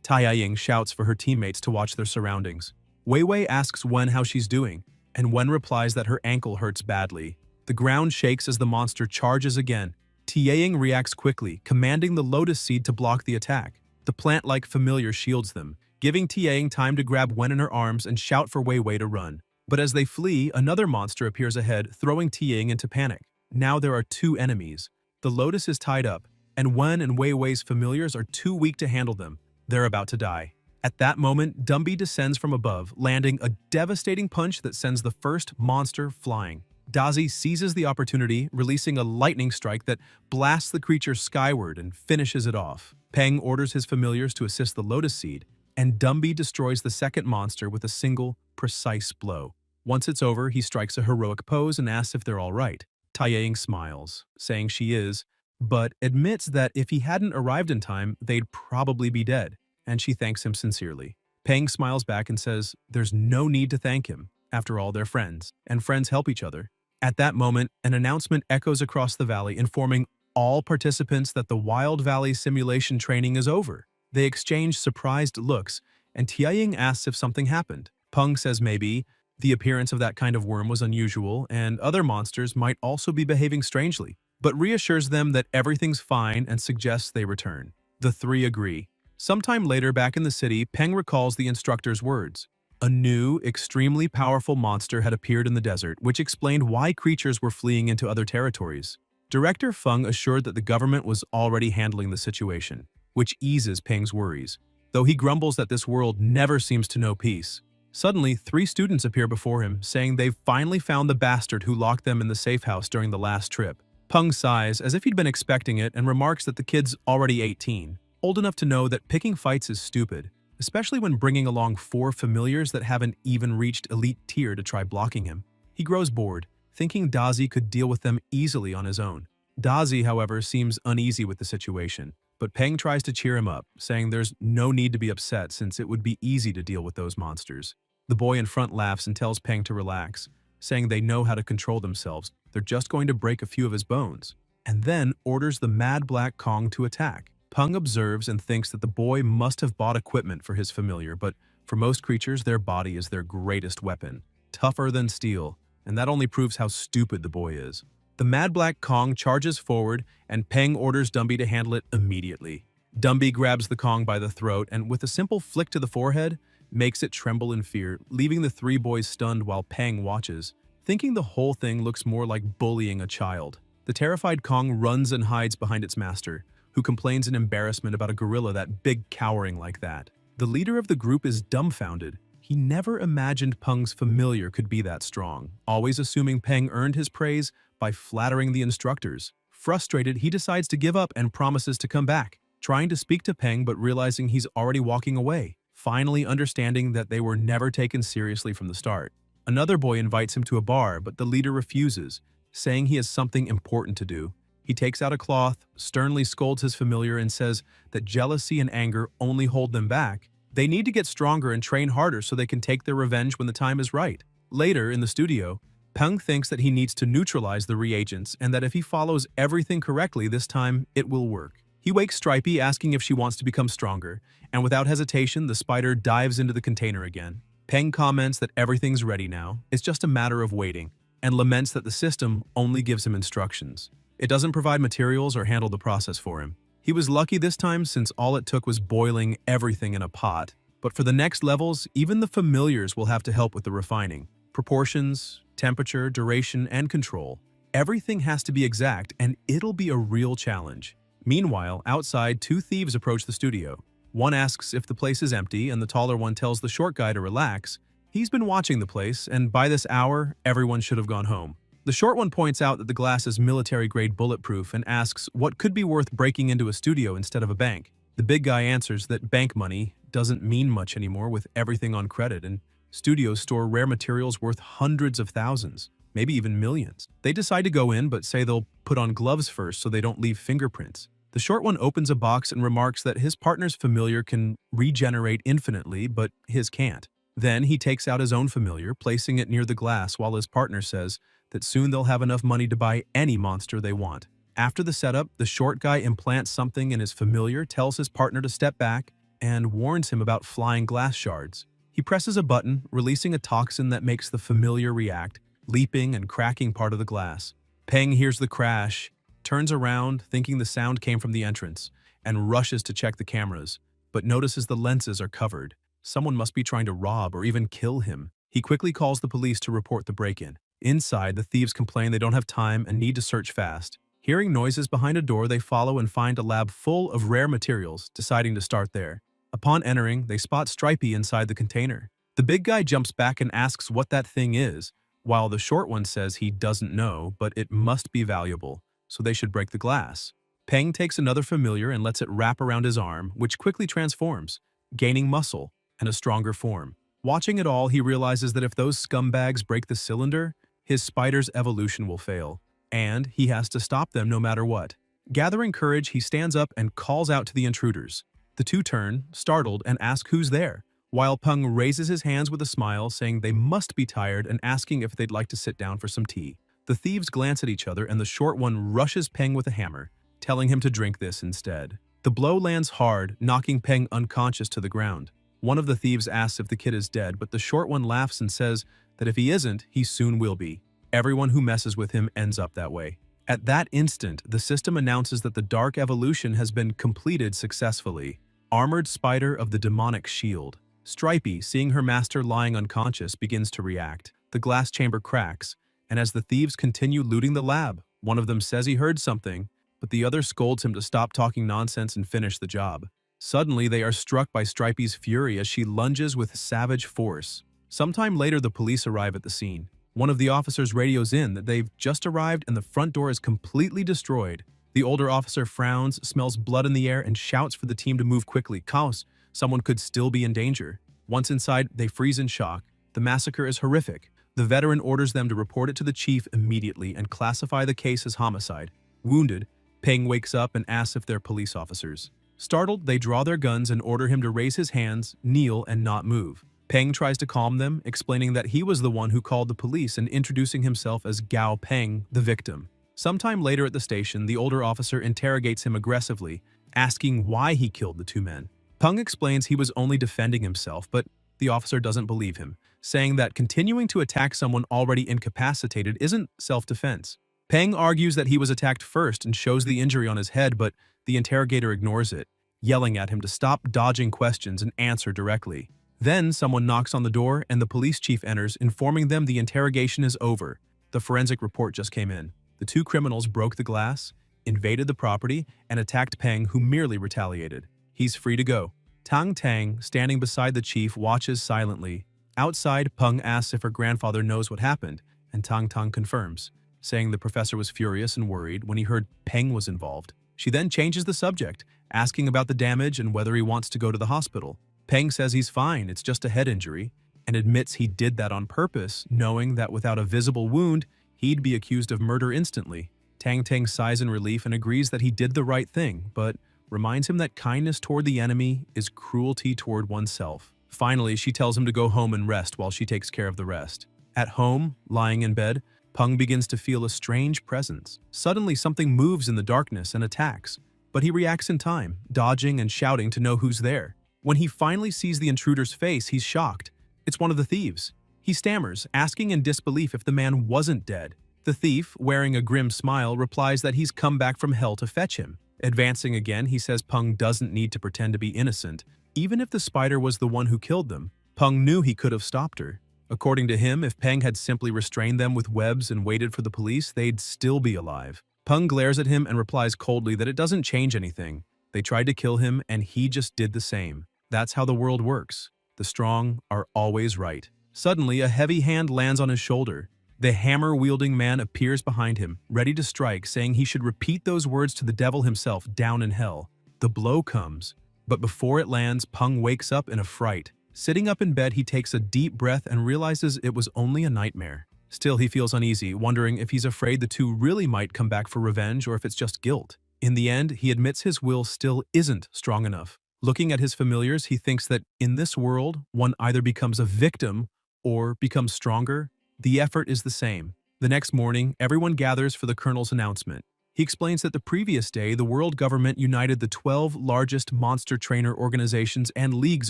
Tia Ying shouts for her teammates to watch their surroundings. Wei Wei asks Wen how she's doing, and Wen replies that her ankle hurts badly. The ground shakes as the monster charges again. Tiaing reacts quickly, commanding the lotus seed to block the attack. The plant-like familiar shields them, giving Tiaing time to grab Wen in her arms and shout for Wei Wei to run. But as they flee, another monster appears ahead, throwing Tiaing into panic. Now there are two enemies. The lotus is tied up, and Wen and Wei Wei's familiars are too weak to handle them. They're about to die. At that moment, Dumby descends from above, landing a devastating punch that sends the first monster flying. Dazi seizes the opportunity, releasing a lightning strike that blasts the creature skyward and finishes it off. Peng orders his familiars to assist the lotus seed, and Dumby destroys the second monster with a single, precise blow. Once it's over, he strikes a heroic pose and asks if they're all right. Taeyang smiles, saying she is, but admits that if he hadn't arrived in time, they'd probably be dead, and she thanks him sincerely. Peng smiles back and says there's no need to thank him. After all, they're friends, and friends help each other. At that moment, an announcement echoes across the valley, informing all participants that the Wild Valley simulation training is over. They exchange surprised looks, and Tiaiying asks if something happened. Peng says maybe the appearance of that kind of worm was unusual, and other monsters might also be behaving strangely, but reassures them that everything's fine and suggests they return. The three agree. Sometime later, back in the city, Peng recalls the instructor's words. A new, extremely powerful monster had appeared in the desert, which explained why creatures were fleeing into other territories. Director Feng assured that the government was already handling the situation, which eases Peng's worries, though he grumbles that this world never seems to know peace. Suddenly, 3 students appear before him, saying they've finally found the bastard who locked them in the safe house during the last trip. Peng sighs as if he'd been expecting it and remarks that the kid's already 18, old enough to know that picking fights is stupid, especially when bringing along 4 familiars that haven't even reached elite tier to try blocking him. He grows bored, thinking Dazi could deal with them easily on his own. Dazi, however, seems uneasy with the situation, but Peng tries to cheer him up, saying there's no need to be upset since it would be easy to deal with those monsters. The boy in front laughs and tells Peng to relax, saying they know how to control themselves, they're just going to break a few of his bones, and then orders the Mad Black Kong to attack. Peng observes and thinks that the boy must have bought equipment for his familiar, but for most creatures, their body is their greatest weapon, tougher than steel, and that only proves how stupid the boy is. The Mad Black Kong charges forward, and Peng orders Dumby to handle it immediately. Dumby grabs the Kong by the throat and, with a simple flick to the forehead, makes it tremble in fear, leaving the 3 boys stunned while Peng watches, thinking the whole thing looks more like bullying a child. The terrified Kong runs and hides behind its master, who complains in embarrassment about a gorilla that big cowering like that. The leader of the group is dumbfounded. He never imagined Peng's familiar could be that strong, always assuming Peng earned his praise by flattering the instructors. Frustrated, he decides to give up and promises to come back, trying to speak to Peng but realizing he's already walking away, finally understanding that they were never taken seriously from the start. Another boy invites him to a bar, but the leader refuses, saying he has something important to do. He takes out a cloth, sternly scolds his familiar, and says that jealousy and anger only hold them back. They need to get stronger and train harder so they can take their revenge when the time is right. Later, in the studio, Peng thinks that he needs to neutralize the reagents and that if he follows everything correctly this time, it will work. He wakes Stripey, asking if she wants to become stronger, and without hesitation, the spider dives into the container again. Peng comments that everything's ready now, it's just a matter of waiting, and laments that the system only gives him instructions. It doesn't provide materials or handle the process for him. He was lucky this time since all it took was boiling everything in a pot, but for the next levels, even the familiars will have to help with the refining. Proportions, temperature, duration, and control. Everything has to be exact, and it'll be a real challenge. Meanwhile, outside, 2 thieves approach the studio. One asks if the place is empty, and the taller one tells the short guy to relax. He's been watching the place, and by this hour, everyone should have gone home. The short one points out that the glass is military-grade bulletproof and asks what could be worth breaking into a studio instead of a bank. The big guy answers that bank money doesn't mean much anymore with everything on credit, and studios store rare materials worth hundreds of thousands, maybe even millions. They decide to go in, but say they'll put on gloves first so they don't leave fingerprints. The short one opens a box and remarks that his partner's familiar can regenerate infinitely, but his can't. Then he takes out his own familiar, placing it near the glass while his partner says that soon they'll have enough money to buy any monster they want. After the setup, the short guy implants something in his familiar, tells his partner to step back, and warns him about flying glass shards. He presses a button, releasing a toxin that makes the familiar react, leaping and cracking part of the glass. Peng hears the crash turns around thinking the sound came from the entrance, and rushes to check the cameras, but notices the lenses are covered. Someone must be trying to rob or even kill him. He quickly calls the police to report the break-in. Inside, the thieves complain they don't have time and need to search fast. Hearing noises behind a door, they follow and find a lab full of rare materials, deciding to start there. Upon entering, they spot Stripey inside the container. The big guy jumps back and asks what that thing is, while the short one says he doesn't know, but it must be valuable, so they should break the glass. Peng takes another familiar and lets it wrap around his arm, which quickly transforms, gaining muscle and a stronger form. Watching it all, he realizes that if those scumbags break the cylinder, his spider's evolution will fail, and he has to stop them no matter what. Gathering courage, he stands up and calls out to the intruders. The two turn, startled, and ask who's there, while Peng raises his hands with a smile, saying they must be tired and asking if they'd like to sit down for some tea. The thieves glance at each other and the short one rushes Peng with a hammer, telling him to drink this instead. The blow lands hard, knocking Peng unconscious to the ground. One of the thieves asks if the kid is dead, but the short one laughs and says that if he isn't, he soon will be. Everyone who messes with him ends up that way. At that instant, the system announces that the dark evolution has been completed successfully. Armored Spider of the Demonic Shield. Stripey, seeing her master lying unconscious, begins to react. The glass chamber cracks, and as the thieves continue looting the lab, one of them says he heard something, but the other scolds him to stop talking nonsense and finish the job. Suddenly, they are struck by Stripey's fury as she lunges with savage force. Sometime later, the police arrive at the scene. One of the officers radios in that they've just arrived and the front door is completely destroyed. The older officer frowns, smells blood in the air, and shouts for the team to move quickly. Cause someone could still be in danger. Once inside, they freeze in shock. The massacre is horrific. The veteran orders them to report it to the chief immediately and classify the case as homicide. Wounded, Peng wakes up and asks if they're police officers. Startled, they draw their guns and order him to raise his hands, kneel, and not move. Peng tries to calm them, explaining that he was the one who called the police and introducing himself as Gao Peng, the victim. Sometime later at the station, the older officer interrogates him aggressively, asking why he killed the two men. Peng explains he was only defending himself, but the officer doesn't believe him, saying that continuing to attack someone already incapacitated isn't self-defense. Peng argues that he was attacked first and shows the injury on his head, but the interrogator ignores it, yelling at him to stop dodging questions and answer directly. Then someone knocks on the door and the police chief enters, informing them the interrogation is over. The forensic report just came in. The two criminals broke the glass, invaded the property, and attacked Peng, who merely retaliated. He's free to go. Tang Tang, standing beside the chief, watches silently. Outside, Peng asks if her grandfather knows what happened, and Tang Tang confirms, saying the professor was furious and worried when he heard Peng was involved. She then changes the subject, asking about the damage and whether he wants to go to the hospital. Peng says he's fine, it's just a head injury, and admits he did that on purpose, knowing that without a visible wound, he'd be accused of murder instantly. Tang Tang sighs in relief and agrees that he did the right thing, but reminds him that kindness toward the enemy is cruelty toward oneself. Finally, she tells him to go home and rest while she takes care of the rest. At home, lying in bed, Peng begins to feel a strange presence. Suddenly, something moves in the darkness and attacks, but he reacts in time, dodging and shouting to know who's there. When he finally sees the intruder's face, he's shocked. It's one of the thieves. He stammers, asking in disbelief if the man wasn't dead. The thief, wearing a grim smile, replies that he's come back from hell to fetch him. Advancing again, he says Peng doesn't need to pretend to be innocent. Even if the spider was the one who killed them, Peng knew he could have stopped her. According to him, if Peng had simply restrained them with webs and waited for the police, they'd still be alive. Peng glares at him and replies coldly that it doesn't change anything. They tried to kill him, and he just did the same. That's how the world works. The strong are always right. Suddenly, a heavy hand lands on his shoulder. The hammer-wielding man appears behind him, ready to strike, saying he should repeat those words to the devil himself down in hell. The blow comes, but before it lands, Peng wakes up in a fright. Sitting up in bed, he takes a deep breath and realizes it was only a nightmare. Still, he feels uneasy, wondering if he's afraid the two really might come back for revenge or if it's just guilt. In the end, he admits his will still isn't strong enough. Looking at his familiars, he thinks that in this world, one either becomes a victim or becomes stronger. The effort is the same. The next morning, everyone gathers for the colonel's announcement. He explains that the previous day, the world government united the 12 largest monster trainer organizations and leagues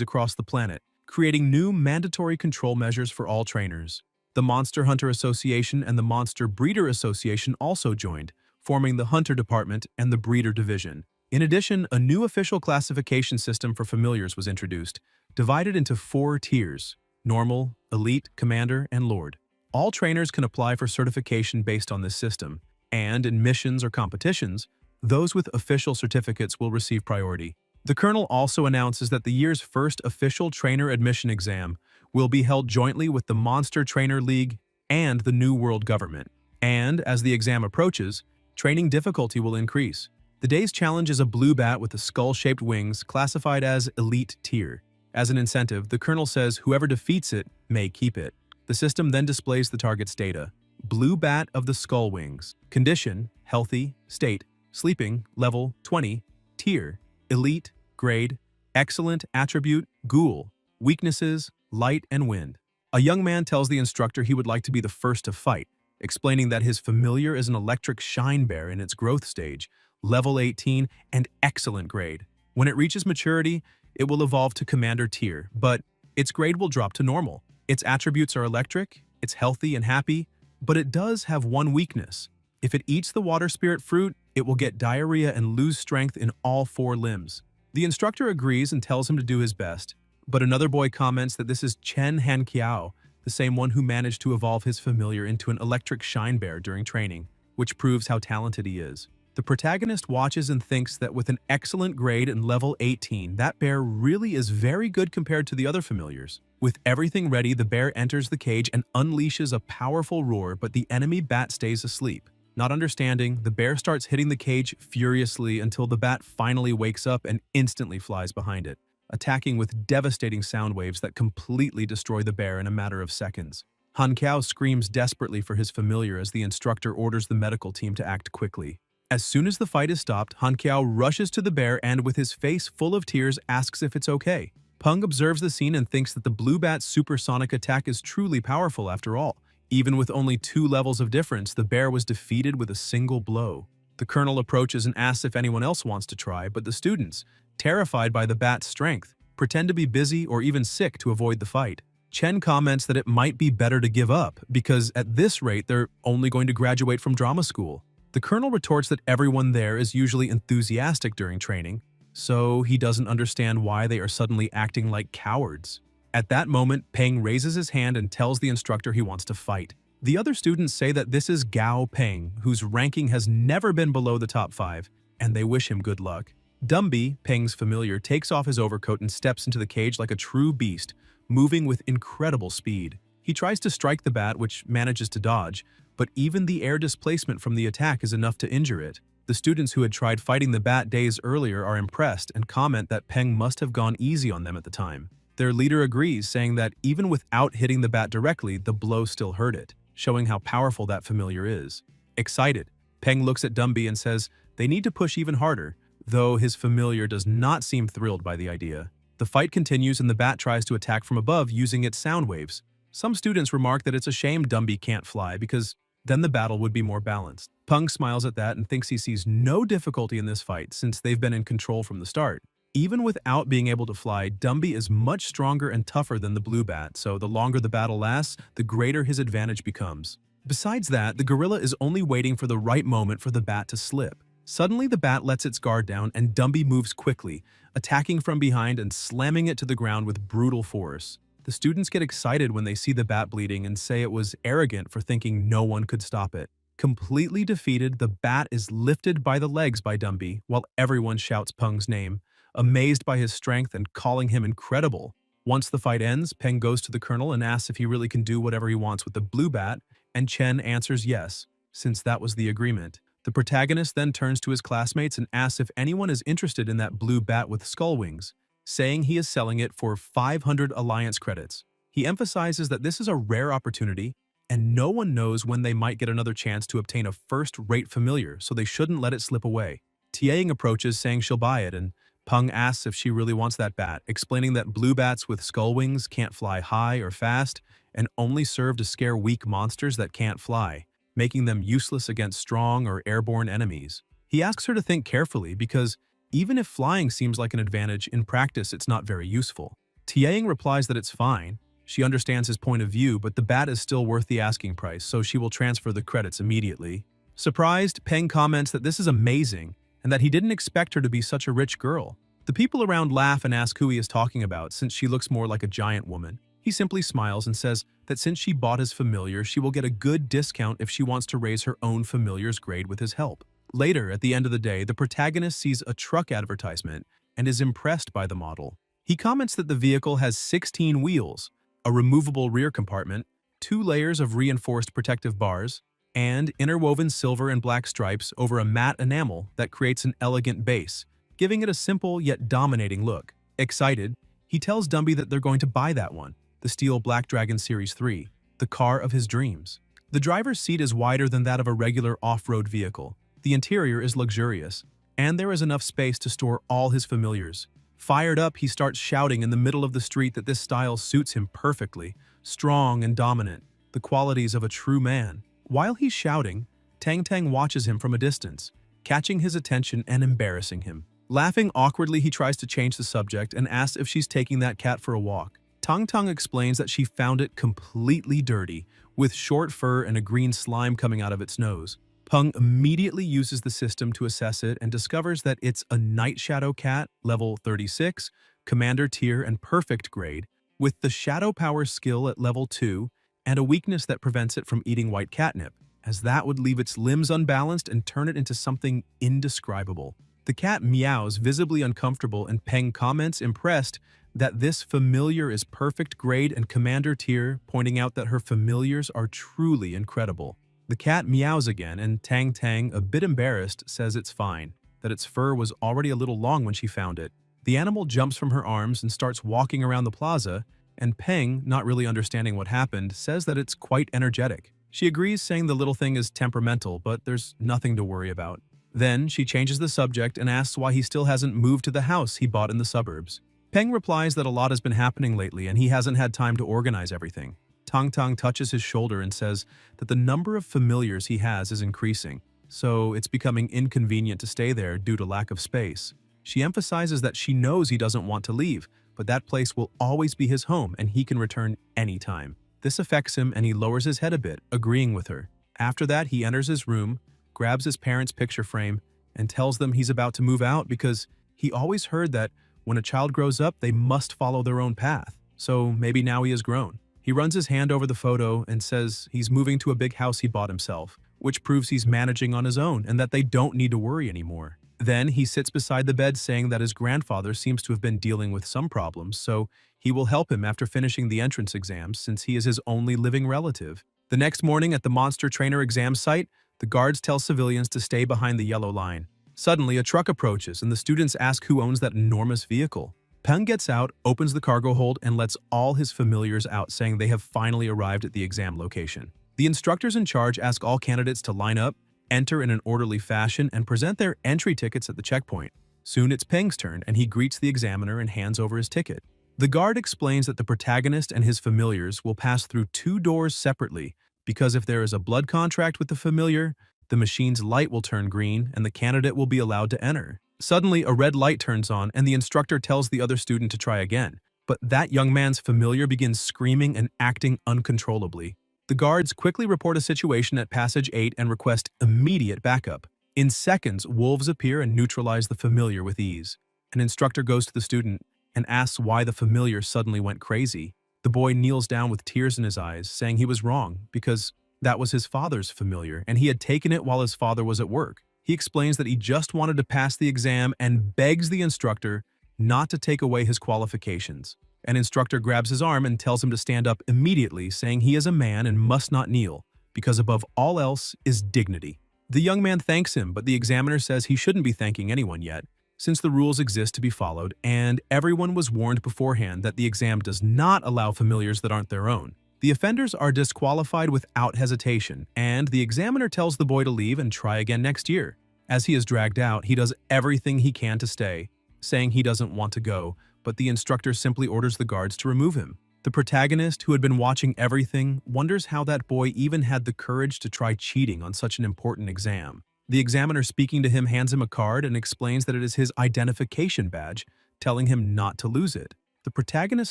across the planet, creating new mandatory control measures for all trainers. The Monster Hunter Association and the Monster Breeder Association also joined, forming the Hunter Department and the Breeder Division. In addition, a new official classification system for familiars was introduced, divided into 4 tiers: Normal, Elite, Commander, and Lord. All trainers can apply for certification based on this system, and in missions or competitions, those with official certificates will receive priority. The Colonel also announces that the year's first official trainer admission exam will be held jointly with the Monster Trainer League and the New World Government. And as the exam approaches, training difficulty will increase. The day's challenge is a blue bat with the skull-shaped wings classified as Elite Tier. As an incentive, the Colonel says whoever defeats it may keep it. The system then displays the target's data. Blue bat of the skull wings. Condition: healthy, state, sleeping, level 20, tier, elite, grade, excellent, attribute, ghoul, weaknesses, light and wind. A young man tells the instructor he would like to be the first to fight, explaining that his familiar is an electric shine bear in its growth stage, level 18, and excellent grade. When it reaches maturity, it will evolve to commander tier, but its grade will drop to normal. Its attributes are electric, it's healthy and happy, but it does have one weakness. If it eats the water spirit fruit, it will get diarrhea and lose strength in all 4 limbs. The instructor agrees and tells him to do his best, but another boy comments that this is Chen Hanqiao, the same one who managed to evolve his familiar into an electric shine bear during training, which proves how talented he is. The protagonist watches and thinks that with an excellent grade and level 18, that bear really is very good compared to the other familiars. With everything ready, the bear enters the cage and unleashes a powerful roar, but the enemy bat stays asleep. Not understanding, the bear starts hitting the cage furiously until the bat finally wakes up and instantly flies behind it, attacking with devastating sound waves that completely destroy the bear in a matter of seconds. Han Kiao screams desperately for his familiar as the instructor orders the medical team to act quickly. As soon as the fight is stopped, Han Kiao rushes to the bear and, with his face full of tears, asks if it's okay. Peng observes the scene and thinks that the blue bat's supersonic attack is truly powerful after all. Even with only 2 levels of difference, the bear was defeated with a single blow. The Colonel approaches and asks if anyone else wants to try, but the students, terrified by the bat's strength, pretend to be busy or even sick to avoid the fight. Chen comments that it might be better to give up, because at this rate they're only going to graduate from drama school. The Colonel retorts that everyone there is usually enthusiastic during training, so he doesn't understand why they are suddenly acting like cowards. At that moment, Peng raises his hand and tells the instructor he wants to fight. The other students say that this is Gao Peng, whose ranking has never been below the top 5, and they wish him good luck. Dumby, Peng's familiar, takes off his overcoat and steps into the cage like a true beast, moving with incredible speed. He tries to strike the bat, which manages to dodge, but even the air displacement from the attack is enough to injure it. The students who had tried fighting the bat days earlier are impressed and comment that Peng must have gone easy on them at the time. Their leader agrees, saying that even without hitting the bat directly, the blow still hurt it, showing how powerful that familiar is. Excited, Peng looks at Dumby and says they need to push even harder, though his familiar does not seem thrilled by the idea. The fight continues and the bat tries to attack from above using its sound waves. Some students remark that it's a shame Dumby can't fly because then the battle would be more balanced. Peng smiles at that and thinks he sees no difficulty in this fight since they've been in control from the start. Even without being able to fly, Dumby is much stronger and tougher than the blue bat, so the longer the battle lasts, the greater his advantage becomes. Besides that, the gorilla is only waiting for the right moment for the bat to slip. Suddenly, the bat lets its guard down and Dumby moves quickly, attacking from behind and slamming it to the ground with brutal force. The students get excited when they see the bat bleeding and say it was arrogant for thinking no one could stop it. Completely defeated, the bat is lifted by the legs by Dumby, while everyone shouts Peng's name, amazed by his strength and calling him incredible. Once the fight ends, Peng goes to the Colonel and asks if he really can do whatever he wants with the blue bat, and Chen answers yes, since that was the agreement. The protagonist then turns to his classmates and asks if anyone is interested in that blue bat with skull wings, saying he is selling it for 500 alliance credits. He emphasizes that this is a rare opportunity, and no one knows when they might get another chance to obtain a first-rate familiar, so they shouldn't let it slip away. Tiang approaches saying she'll buy it, and Peng asks if she really wants that bat, explaining that blue bats with skull wings can't fly high or fast and only serve to scare weak monsters that can't fly, making them useless against strong or airborne enemies. He asks her to think carefully because even if flying seems like an advantage, in practice it's not very useful. Tiang replies that it's fine. She understands his point of view, but the bat is still worth the asking price, so she will transfer the credits immediately. Surprised, Peng comments that this is amazing and that he didn't expect her to be such a rich girl. The people around laugh and ask who he is talking about since she looks more like a giant woman. He simply smiles and says that since she bought his familiar, she will get a good discount if she wants to raise her own familiar's grade with his help. Later, at the end of the day, the protagonist sees a truck advertisement and is impressed by the model. He comments that the vehicle has 16 wheels, a removable rear compartment, 2 layers of reinforced protective bars, and interwoven silver and black stripes over a matte enamel that creates an elegant base, giving it a simple yet dominating look. Excited, he tells Dumby that they're going to buy that one, the Steel Black Dragon Series 3, the car of his dreams. The driver's seat is wider than that of a regular off-road vehicle. The interior is luxurious, and there is enough space to store all his familiars. Fired up, he starts shouting in the middle of the street that this style suits him perfectly, strong and dominant, the qualities of a true man. While he's shouting, Tang Tang watches him from a distance, catching his attention and embarrassing him. Laughing awkwardly, he tries to change the subject and asks if she's taking that cat for a walk. Tang Tang explains that she found it completely dirty, with short fur and a green slime coming out of its nose. Peng immediately uses the system to assess it and discovers that it's a Night Shadow cat, level 36, Commander tier and perfect grade, with the Shadow Power skill at level 2 and a weakness that prevents it from eating white catnip, as that would leave its limbs unbalanced and turn it into something indescribable. The cat meows, visibly uncomfortable, and Peng comments, impressed, that this familiar is perfect grade and Commander tier, pointing out that her familiars are truly incredible. The cat meows again, and Tang Tang, a bit embarrassed, says it's fine, that its fur was already a little long when she found it. The animal jumps from her arms and starts walking around the plaza, and Peng, not really understanding what happened, says that it's quite energetic. She agrees, saying the little thing is temperamental, but there's nothing to worry about. Then, she changes the subject and asks why he still hasn't moved to the house he bought in the suburbs. Peng replies that a lot has been happening lately and he hasn't had time to organize everything. Tang Tang touches his shoulder and says that the number of familiars he has is increasing, so it's becoming inconvenient to stay there due to lack of space. She emphasizes that she knows he doesn't want to leave, but that place will always be his home and he can return anytime. This affects him and he lowers his head a bit, agreeing with her. After that, he enters his room, grabs his parents' picture frame, and tells them he's about to move out because he always heard that when a child grows up, they must follow their own path. So maybe now he has grown. He runs his hand over the photo and says he's moving to a big house he bought himself, which proves he's managing on his own and that they don't need to worry anymore. Then he sits beside the bed saying that his grandfather seems to have been dealing with some problems, so he will help him after finishing the entrance exams since he is his only living relative. The next morning at the monster trainer exam site, the guards tell civilians to stay behind the yellow line. Suddenly, a truck approaches and the students ask who owns that enormous vehicle. Peng gets out, opens the cargo hold, and lets all his familiars out, saying they have finally arrived at the exam location. The instructors in charge ask all candidates to line up, enter in an orderly fashion, and present their entry tickets at the checkpoint. Soon it's Peng's turn, and he greets the examiner and hands over his ticket. The guard explains that the protagonist and his familiars will pass through 2 doors separately, because if there is a blood contract with the familiar, the machine's light will turn green and the candidate will be allowed to enter. Suddenly, a red light turns on and the instructor tells the other student to try again. But that young man's familiar begins screaming and acting uncontrollably. The guards quickly report a situation at Passage 8 and request immediate backup. In seconds, wolves appear and neutralize the familiar with ease. An instructor goes to the student and asks why the familiar suddenly went crazy. The boy kneels down with tears in his eyes, saying he was wrong because that was his father's familiar and he had taken it while his father was at work. He explains that he just wanted to pass the exam and begs the instructor not to take away his qualifications. An instructor grabs his arm and tells him to stand up immediately, saying he is a man and must not kneel, because above all else is dignity. The young man thanks him, but the examiner says he shouldn't be thanking anyone yet, since the rules exist to be followed, and everyone was warned beforehand that the exam does not allow familiars that aren't their own. The offenders are disqualified without hesitation, and the examiner tells the boy to leave and try again next year. As he is dragged out, he does everything he can to stay, saying he doesn't want to go, but the instructor simply orders the guards to remove him. The protagonist, who had been watching everything, wonders how that boy even had the courage to try cheating on such an important exam. The examiner speaking to him hands him a card and explains that it is his identification badge, telling him not to lose it. The protagonist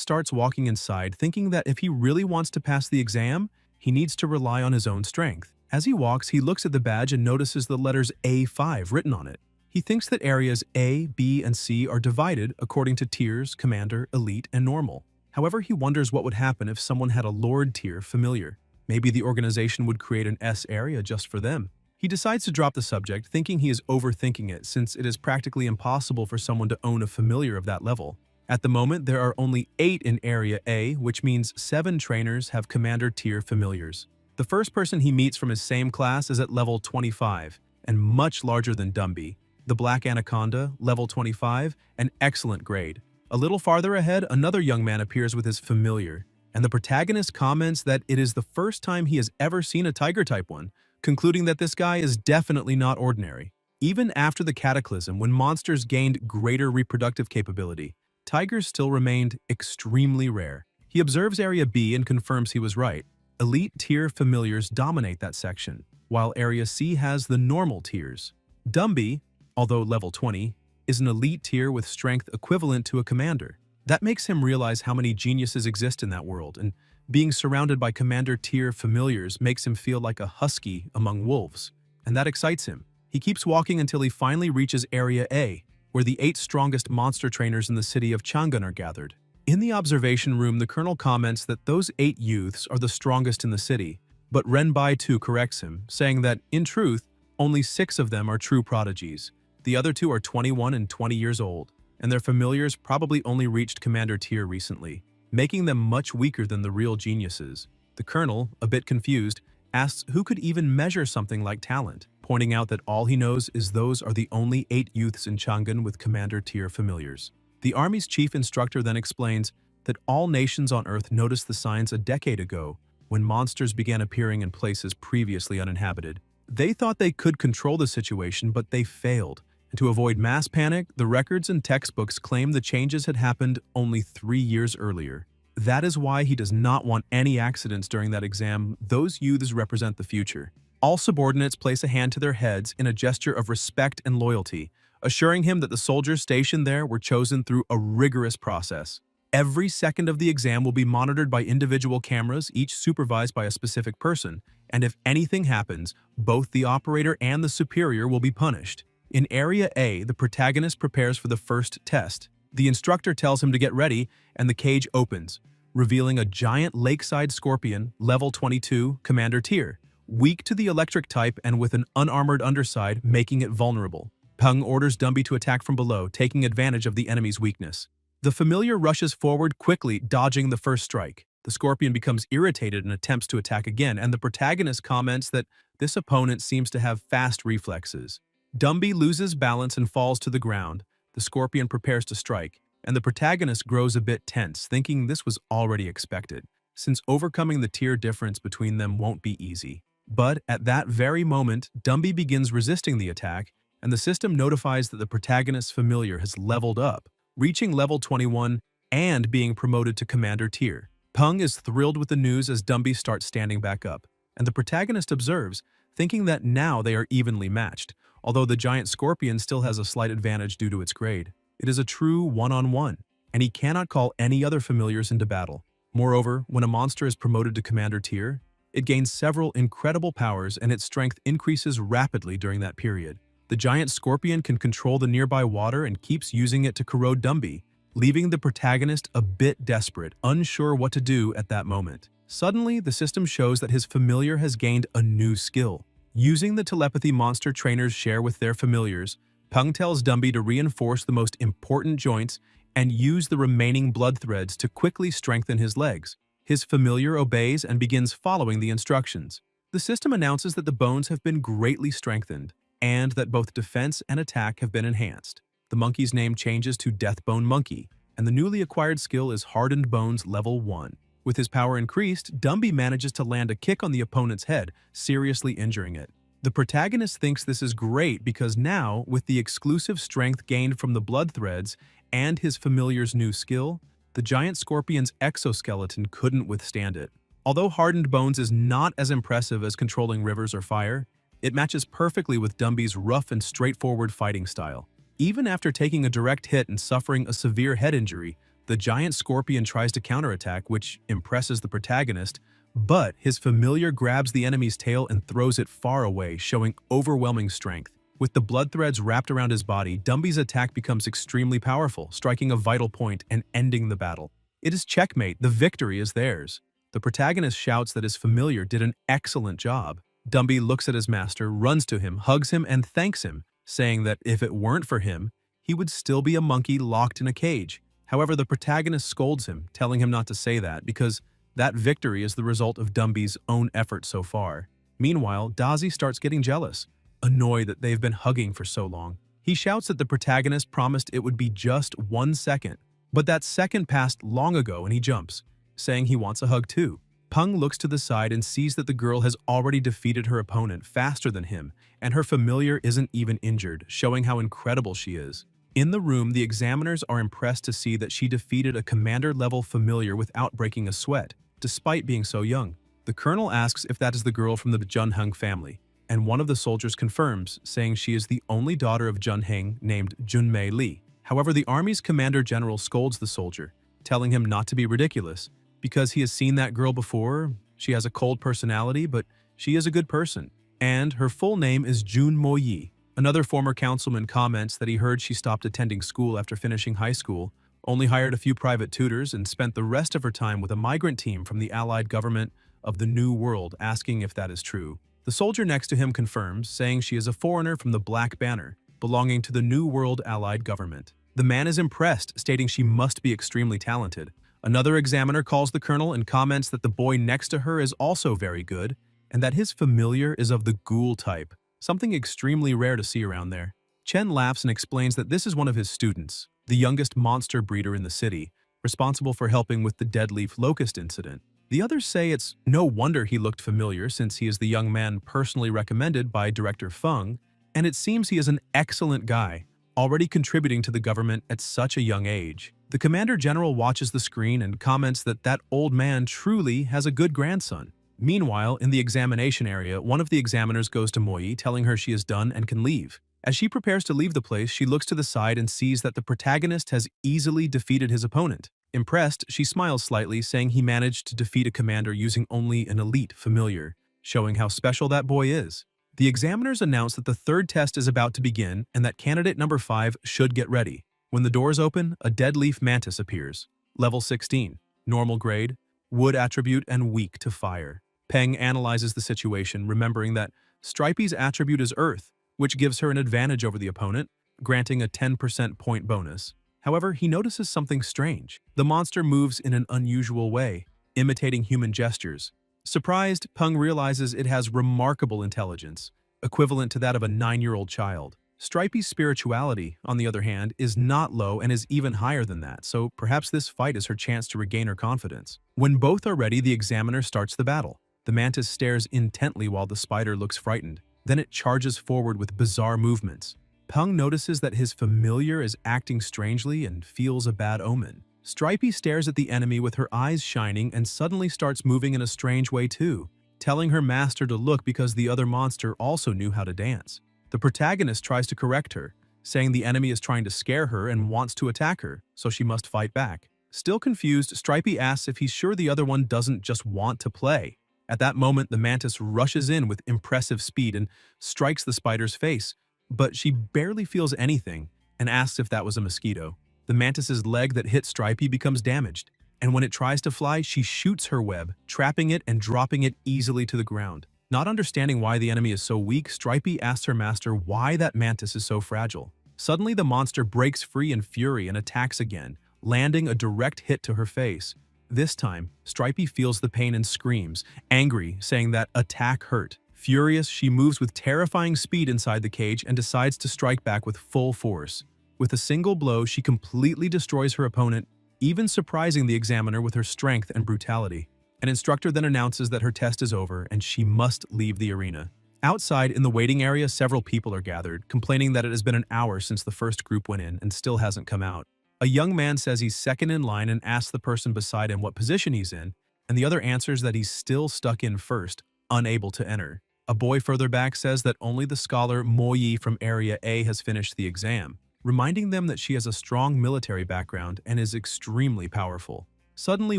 starts walking inside, thinking that if he really wants to pass the exam, he needs to rely on his own strength. As he walks, he looks at the badge and notices the letters A5 written on it. He thinks that areas A, B, and C are divided according to tiers, commander, elite, and normal. However, he wonders what would happen if someone had a Lord tier familiar. Maybe the organization would create an S area just for them. He decides to drop the subject, thinking he is overthinking it since it is practically impossible for someone to own a familiar of that level. At the moment, there are only 8 in Area A, which means 7 trainers have Commander tier familiars. The first person he meets from his same class is at level 25, and much larger than Dumby. The Black Anaconda, level 25, an excellent grade. A little farther ahead, another young man appears with his familiar, and the protagonist comments that it is the first time he has ever seen a Tiger-type one, concluding that this guy is definitely not ordinary. Even after the Cataclysm, when monsters gained greater reproductive capability, tigers still remained extremely rare. He observes Area B and confirms he was right. Elite tier familiars dominate that section, while Area C has the normal tiers. Dumby, although level 20, is an elite tier with strength equivalent to a commander. That makes him realize how many geniuses exist in that world, and being surrounded by commander tier familiars makes him feel like a husky among wolves, and that excites him. He keeps walking until he finally reaches Area A, where the 8 strongest monster trainers in the city of Chang'an are gathered. In the observation room, the colonel comments that those 8 youths are the strongest in the city, but Renbai too corrects him, saying that, in truth, only 6 of them are true prodigies. The other 2 are 21 and 20 years old, and their familiars probably only reached commander tier recently, making them much weaker than the real geniuses. The colonel, a bit confused, asks who could even measure something like talent, pointing out that all he knows is those are the only 8 youths in Chang'an with commander tier familiars. The army's chief instructor then explains that all nations on Earth noticed the signs a decade ago when monsters began appearing in places previously uninhabited. They thought they could control the situation, but they failed. And to avoid mass panic, the records and textbooks claim the changes had happened only 3 years earlier. That is why he does not want any accidents during that exam. Those youths represent the future. All subordinates place a hand to their heads in a gesture of respect and loyalty, assuring him that the soldiers stationed there were chosen through a rigorous process. Every second of the exam will be monitored by individual cameras, each supervised by a specific person, and if anything happens, both the operator and the superior will be punished. In Area A, the protagonist prepares for the first test. The instructor tells him to get ready, and the cage opens, revealing a giant lakeside scorpion, level 22, commander tier, weak to the electric type and with an unarmored underside, making it vulnerable. Peng orders Dumby to attack from below, taking advantage of the enemy's weakness. The familiar rushes forward quickly, dodging the first strike. The scorpion becomes irritated and attempts to attack again, and the protagonist comments that this opponent seems to have fast reflexes. Dumby loses balance and falls to the ground. The scorpion prepares to strike, and the protagonist grows a bit tense, thinking this was already expected, since overcoming the tier difference between them won't be easy. But at that very moment, Dumby begins resisting the attack, and the system notifies that the protagonist's familiar has leveled up, reaching level 21 and being promoted to commander tier. Peng is thrilled with the news as Dumby starts standing back up, and the protagonist observes, thinking that now they are evenly matched, although the giant scorpion still has a slight advantage due to its grade. It is a true one-on-one, and he cannot call any other familiars into battle. Moreover, when a monster is promoted to commander tier, it gains several incredible powers and its strength increases rapidly during that period. The giant scorpion can control the nearby water and keeps using it to corrode Dumby, leaving the protagonist a bit desperate, unsure what to do at that moment. Suddenly, the system shows that his familiar has gained a new skill. Using the telepathy monster trainers share with their familiars, Peng tells Dumby to reinforce the most important joints and use the remaining blood threads to quickly strengthen his legs. His familiar obeys and begins following the instructions. The system announces that the bones have been greatly strengthened, and that both defense and attack have been enhanced. The monkey's name changes to Deathbone Monkey, and the newly acquired skill is Hardened Bones Level 1. With his power increased, Dumby manages to land a kick on the opponent's head, seriously injuring it. The protagonist thinks this is great because now, with the exclusive strength gained from the blood threads and his familiar's new skill, the giant scorpion's exoskeleton couldn't withstand it. Although Hardened Bones is not as impressive as controlling rivers or fire, it matches perfectly with Dumby's rough and straightforward fighting style. Even after taking a direct hit and suffering a severe head injury, the giant scorpion tries to counterattack, which impresses the protagonist, But his familiar grabs the enemy's tail and throws it far away, showing overwhelming strength. With the blood threads wrapped around his body, Dumby's attack becomes extremely powerful, striking a vital point and ending the battle. It is checkmate, the victory is theirs. The protagonist shouts that his familiar did an excellent job. Dumby looks at his master, runs to him, hugs him, and thanks him, saying that if it weren't for him, he would still be a monkey locked in a cage. However, the protagonist scolds him, telling him not to say that because that victory is the result of Dumby's own effort so far. Meanwhile, Dazi starts getting jealous, annoyed that they've been hugging for so long. He shouts that the protagonist promised it would be just 1 second, but that second passed long ago and he jumps, saying he wants a hug too. Peng looks to the side and sees that the girl has already defeated her opponent faster than him, and her familiar isn't even injured, showing how incredible she is. In the room, the examiners are impressed to see that she defeated a commander-level familiar without breaking a sweat, despite being so young. The colonel asks if that is the girl from the Junheng family, and one of the soldiers confirms, saying she is the only daughter of Junheng named Junmei Li. However, the army's commander-general scolds the soldier, telling him not to be ridiculous, because he has seen that girl before. She has a cold personality, but she is a good person. And her full name is Jun Moyi. Another former councilman comments that he heard she stopped attending school after finishing high school, only hired a few private tutors, and spent the rest of her time with a migrant team from the allied government of the New World, asking if that is true. The soldier next to him confirms, saying she is a foreigner from the Black Banner, belonging to the New World allied government. The man is impressed, stating she must be extremely talented. Another examiner calls the colonel and comments that the boy next to her is also very good, and that his familiar is of the ghoul type, something extremely rare to see around there. Chen laughs and explains that this is one of his students, the youngest monster breeder in the city, responsible for helping with the deadleaf locust incident. The others say it's no wonder he looked familiar since he is the young man personally recommended by Director Feng, and it seems he is an excellent guy, already contributing to the government at such a young age. The Commander General watches the screen and comments that that old man truly has a good grandson. Meanwhile, in the examination area, one of the examiners goes to Moyi, telling her she is done and can leave. As she prepares to leave the place, she looks to the side and sees that the protagonist has easily defeated his opponent. Impressed, she smiles slightly, saying he managed to defeat a commander using only an elite familiar, showing how special that boy is. The examiners announce that the third test is about to begin and that candidate number 5 should get ready. When the doors open, a deadleaf mantis appears. Level 16, normal grade, wood attribute, and weak to fire. Peng analyzes the situation, remembering that Stripey's attribute is Earth, which gives her an advantage over the opponent, granting a 10% point bonus. However, he notices something strange. The monster moves in an unusual way, imitating human gestures. Surprised, Peng realizes it has remarkable intelligence, equivalent to that of a 9-year-old child. Stripey's spirituality, on the other hand, is not low and is even higher than that, so perhaps this fight is her chance to regain her confidence. When both are ready, the examiner starts the battle. The mantis stares intently while the spider looks frightened. Then it charges forward with bizarre movements. Peng notices that his familiar is acting strangely and feels a bad omen. Stripey stares at the enemy with her eyes shining and suddenly starts moving in a strange way too, telling her master to look because the other monster also knew how to dance. The protagonist tries to correct her, saying the enemy is trying to scare her and wants to attack her, so she must fight back. Still confused, Stripey asks if he's sure the other one doesn't just want to play. At that moment, the mantis rushes in with impressive speed and strikes the spider's face, but she barely feels anything and asks if that was a mosquito. The mantis's leg that hit Stripey becomes damaged, and when it tries to fly, she shoots her web, trapping it and dropping it easily to the ground. Not understanding why the enemy is so weak, Stripey asks her master why that mantis is so fragile. Suddenly, the monster breaks free in fury and attacks again, landing a direct hit to her face. This time, Stripey feels the pain and screams, angry, saying that attack hurt. Furious, she moves with terrifying speed inside the cage and decides to strike back with full force. With a single blow, she completely destroys her opponent, even surprising the examiner with her strength and brutality. An instructor then announces that her test is over and she must leave the arena. Outside, in the waiting area, several people are gathered, complaining that it has been an hour since the first group went in and still hasn't come out. A young man says he's second in line and asks the person beside him what position he's in, and the other answers that he's still stuck in first, unable to enter. A boy further back says that only the scholar Moyi from Area A has finished the exam, reminding them that she has a strong military background and is extremely powerful. Suddenly,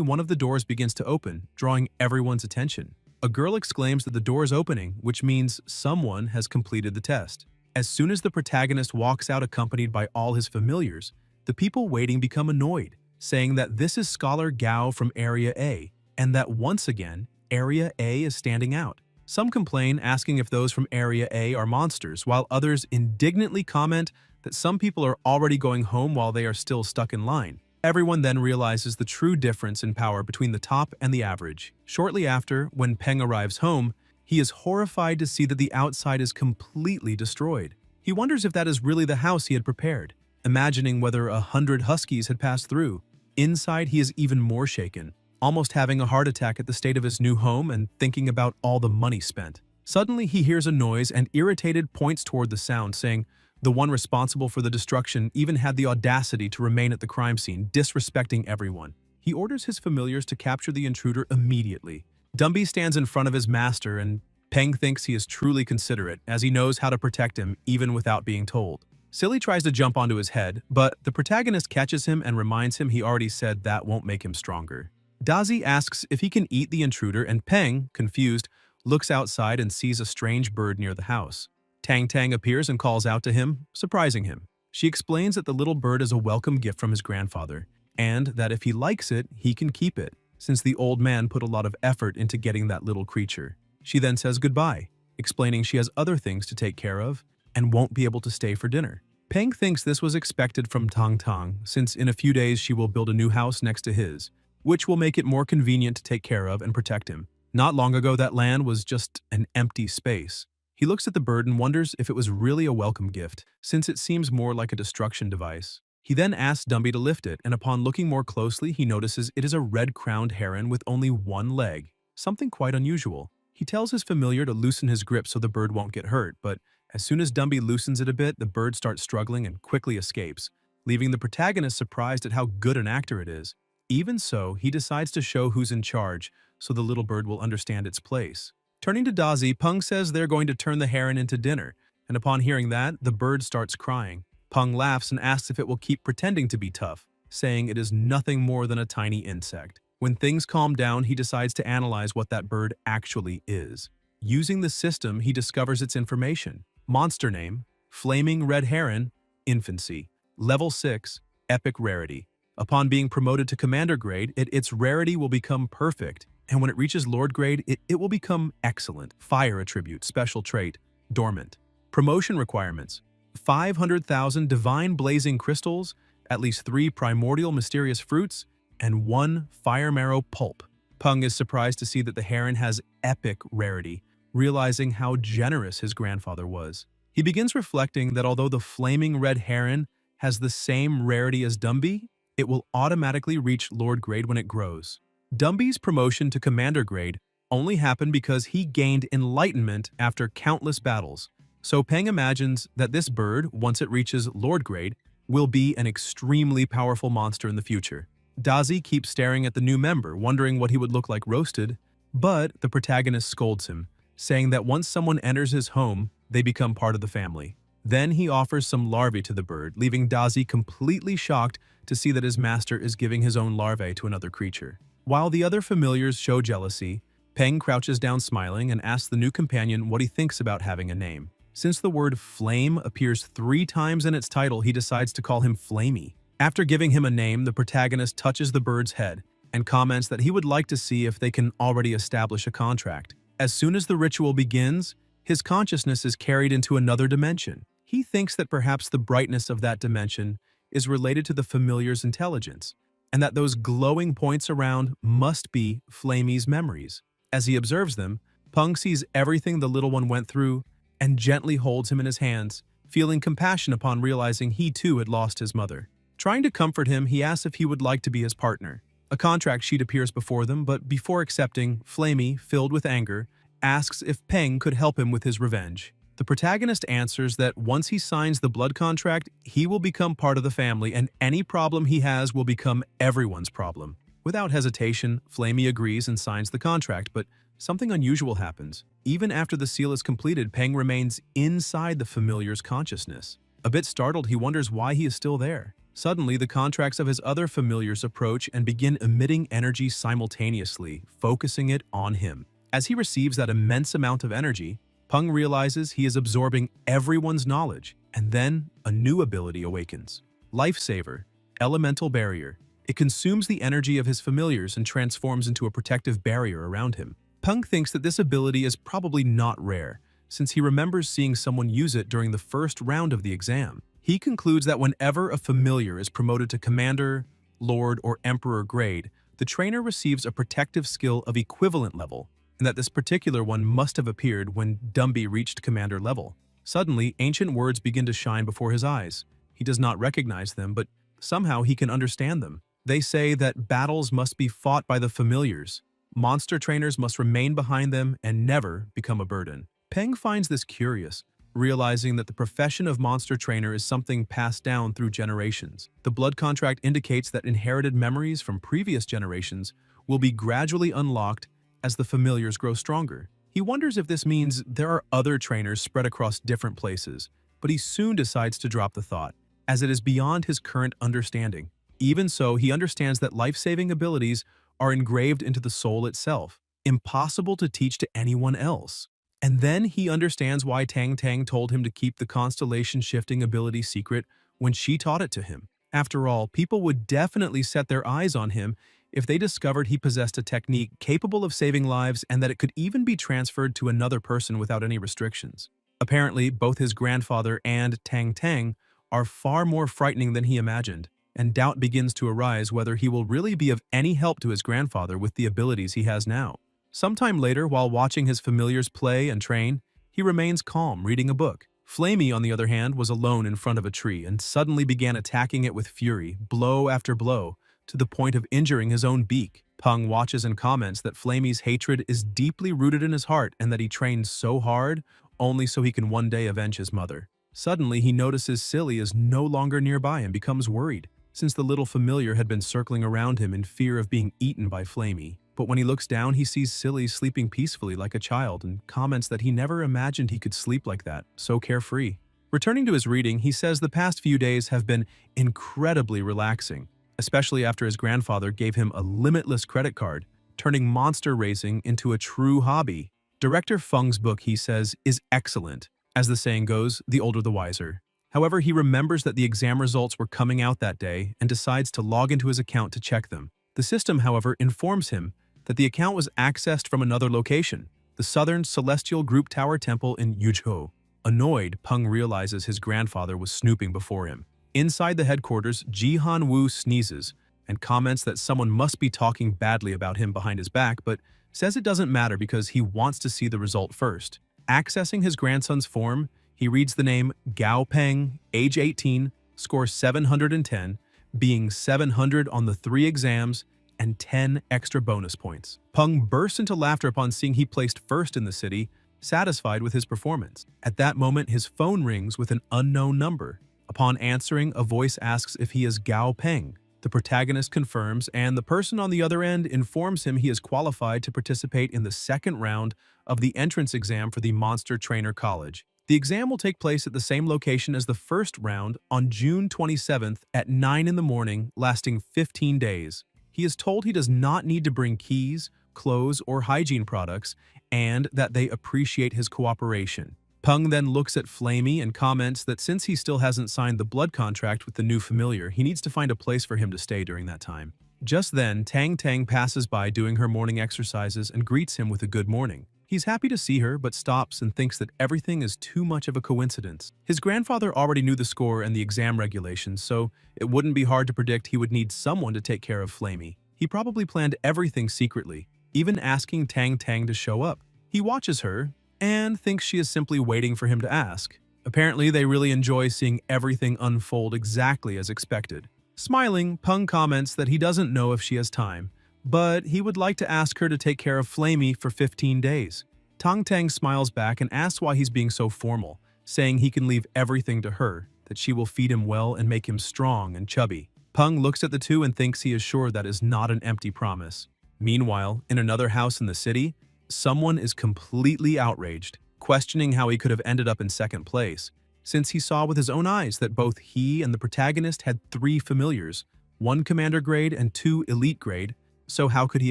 one of the doors begins to open, drawing everyone's attention. A girl exclaims that the door is opening, which means someone has completed the test. As soon as the protagonist walks out accompanied by all his familiars, the people waiting become annoyed, saying that this is Scholar Gao from Area A, and that once again, Area A is standing out. Some complain, asking if those from Area A are monsters, while others indignantly comment that some people are already going home while they are still stuck in line. Everyone then realizes the true difference in power between the top and the average. Shortly after, when Peng arrives home, he is horrified to see that the outside is completely destroyed. He wonders if that is really the house he had prepared, imagining whether 100 huskies had passed through. Inside, he is even more shaken, almost having a heart attack at the state of his new home and thinking about all the money spent. Suddenly, he hears a noise and, irritated, points toward the sound, saying, the one responsible for the destruction even had the audacity to remain at the crime scene, disrespecting everyone. He orders his familiars to capture the intruder immediately. Dumby stands in front of his master, and Peng thinks he is truly considerate, as he knows how to protect him even without being told. Silly tries to jump onto his head, but the protagonist catches him and reminds him he already said that won't make him stronger. Dazi asks if he can eat the intruder, and Peng, confused, looks outside and sees a strange bird near the house. Tang Tang appears and calls out to him, surprising him. She explains that the little bird is a welcome gift from his grandfather, and that if he likes it, he can keep it, since the old man put a lot of effort into getting that little creature. She then says goodbye, explaining she has other things to take care of and won't be able to stay for dinner. Peng thinks this was expected from Tang Tang, since in a few days she will build a new house next to his, which will make it more convenient to take care of and protect him. Not long ago, that land was just an empty space. He looks at the bird and wonders if it was really a welcome gift, since it seems more like a destruction device. He then asks Dumby to lift it, and upon looking more closely, he notices it is a red-crowned heron with only one leg, something quite unusual. He tells his familiar to loosen his grip so the bird won't get hurt, but as soon as Dumby loosens it a bit, the bird starts struggling and quickly escapes, leaving the protagonist surprised at how good an actor it is. Even so, he decides to show who's in charge, so the little bird will understand its place. Turning to Dazi, Peng says they're going to turn the heron into dinner, and upon hearing that, the bird starts crying. Peng laughs and asks if it will keep pretending to be tough, saying it is nothing more than a tiny insect. When things calm down, he decides to analyze what that bird actually is. Using the system, he discovers its information. Monster name, Flaming Red Heron, Infancy. Level 6, Epic Rarity. Upon being promoted to Commander grade, its rarity will become Perfect, and when it reaches Lord grade, it will become Excellent. Fire attribute, Special trait, Dormant. Promotion requirements: 500,000 Divine Blazing Crystals, at least 3 Primordial Mysterious Fruits, and 1 Fire Marrow Pulp. Peng is surprised to see that the heron has Epic Rarity, realizing how generous his grandfather was. He begins reflecting that although the Flaming Red Heron has the same rarity as Dumby, it will automatically reach Lord grade when it grows. Dumby's promotion to Commander grade only happened because he gained enlightenment after countless battles, so Peng imagines that this bird, once it reaches Lord grade, will be an extremely powerful monster in the future. Dazi keeps staring at the new member, wondering what he would look like roasted, but the protagonist scolds him, saying that once someone enters his home, they become part of the family. Then he offers some larvae to the bird, leaving Dazi completely shocked to see that his master is giving his own larvae to another creature. While the other familiars show jealousy, Peng crouches down smiling and asks the new companion what he thinks about having a name. Since the word flame appears 3 times in its title, he decides to call him Flamey. After giving him a name, the protagonist touches the bird's head and comments that he would like to see if they can already establish a contract. As soon as the ritual begins, his consciousness is carried into another dimension. He thinks that perhaps the brightness of that dimension is related to the familiar's intelligence, and that those glowing points around must be Flamey's memories. As he observes them, Peng sees everything the little one went through and gently holds him in his hands, feeling compassion upon realizing he too had lost his mother. Trying to comfort him, he asks if he would like to be his partner. A contract sheet appears before them, but before accepting, Flamey, filled with anger, asks if Peng could help him with his revenge. The protagonist answers that once he signs the blood contract, he will become part of the family and any problem he has will become everyone's problem. Without hesitation, Flamey agrees and signs the contract, but something unusual happens. Even after the seal is completed, Peng remains inside the familiar's consciousness. A bit startled, he wonders why he is still there. Suddenly, the contracts of his other familiars approach and begin emitting energy simultaneously, focusing it on him. As he receives that immense amount of energy, Peng realizes he is absorbing everyone's knowledge, and then a new ability awakens. Lifesaver, Elemental Barrier. It consumes the energy of his familiars and transforms into a protective barrier around him. Peng thinks that this ability is probably not rare, since he remembers seeing someone use it during the first round of the exam. He concludes that whenever a familiar is promoted to Commander, Lord, or Emperor grade, the trainer receives a protective skill of equivalent level, and that this particular one must have appeared when Dumby reached Commander level. Suddenly, ancient words begin to shine before his eyes. He does not recognize them, but somehow he can understand them. They say that battles must be fought by the familiars. Monster trainers must remain behind them and never become a burden. Peng finds this curious, realizing that the profession of monster trainer is something passed down through generations. The blood contract indicates that inherited memories from previous generations will be gradually unlocked as the familiars grow stronger. He wonders if this means there are other trainers spread across different places, but he soon decides to drop the thought, as it is beyond his current understanding. Even so, he understands that life-saving abilities are engraved into the soul itself, impossible to teach to anyone else. And then he understands why Tang Tang told him to keep the constellation-shifting ability secret when she taught it to him. After all, people would definitely set their eyes on him if they discovered he possessed a technique capable of saving lives and that it could even be transferred to another person without any restrictions. Apparently, both his grandfather and Tang Tang are far more frightening than he imagined, and doubt begins to arise whether he will really be of any help to his grandfather with the abilities he has now. Sometime later, while watching his familiars play and train, he remains calm, reading a book. Flamey, on the other hand, was alone in front of a tree and suddenly began attacking it with fury, blow after blow, to the point of injuring his own beak. Peng watches and comments that Flamey's hatred is deeply rooted in his heart and that he trained so hard only so he can one day avenge his mother. Suddenly, he notices Silly is no longer nearby and becomes worried, since the little familiar had been circling around him in fear of being eaten by Flamey. But when he looks down, he sees Silly sleeping peacefully like a child and comments that he never imagined he could sleep like that, so carefree. Returning to his reading, he says the past few days have been incredibly relaxing, especially after his grandfather gave him a limitless credit card, turning monster racing into a true hobby. Director Feng's book, he says, is excellent. As the saying goes, the older the wiser. However, he remembers that the exam results were coming out that day and decides to log into his account to check them. The system, however, informs him that the account was accessed from another location, the Southern Celestial Group Tower Temple in Yuzhou. Annoyed, Peng realizes his grandfather was snooping before him. Inside the headquarters, Jihan Wu sneezes and comments that someone must be talking badly about him behind his back, but says it doesn't matter because he wants to see the result first. Accessing his grandson's form, he reads the name Gao Peng, age 18, score 710, being 700 on the 3 exams, and 10 extra bonus points. Peng bursts into laughter upon seeing he placed first in the city, satisfied with his performance. At that moment, his phone rings with an unknown number. Upon answering, a voice asks if he is Gao Peng. The protagonist confirms, and the person on the other end informs him he is qualified to participate in the second round of the entrance exam for the Monster Trainer College. The exam will take place at the same location as the first round on June 27th at 9 in the morning, lasting 15 days. He is told he does not need to bring keys, clothes, or hygiene products, and that they appreciate his cooperation. Peng then looks at Flamey and comments that since he still hasn't signed the blood contract with the new familiar, he needs to find a place for him to stay during that time. Just then, Tang Tang passes by doing her morning exercises and greets him with a good morning. He's happy to see her, but stops and thinks that everything is too much of a coincidence. His grandfather already knew the score and the exam regulations, so it wouldn't be hard to predict he would need someone to take care of Flamey. He probably planned everything secretly, even asking Tang Tang to show up. He watches her and thinks she is simply waiting for him to ask. Apparently, they really enjoy seeing everything unfold exactly as expected. Smiling, Peng comments that he doesn't know if she has time, but he would like to ask her to take care of Flamey for 15 days. Tang Tang smiles back and asks why he's being so formal, saying he can leave everything to her, that she will feed him well and make him strong and chubby. Peng looks at the two and thinks he is sure that is not an empty promise. Meanwhile, in another house in the city, someone is completely outraged, questioning how he could have ended up in second place. since he saw with his own eyes that both he and the protagonist had 3 familiars, 1 commander grade and 2 elite grade, so how could he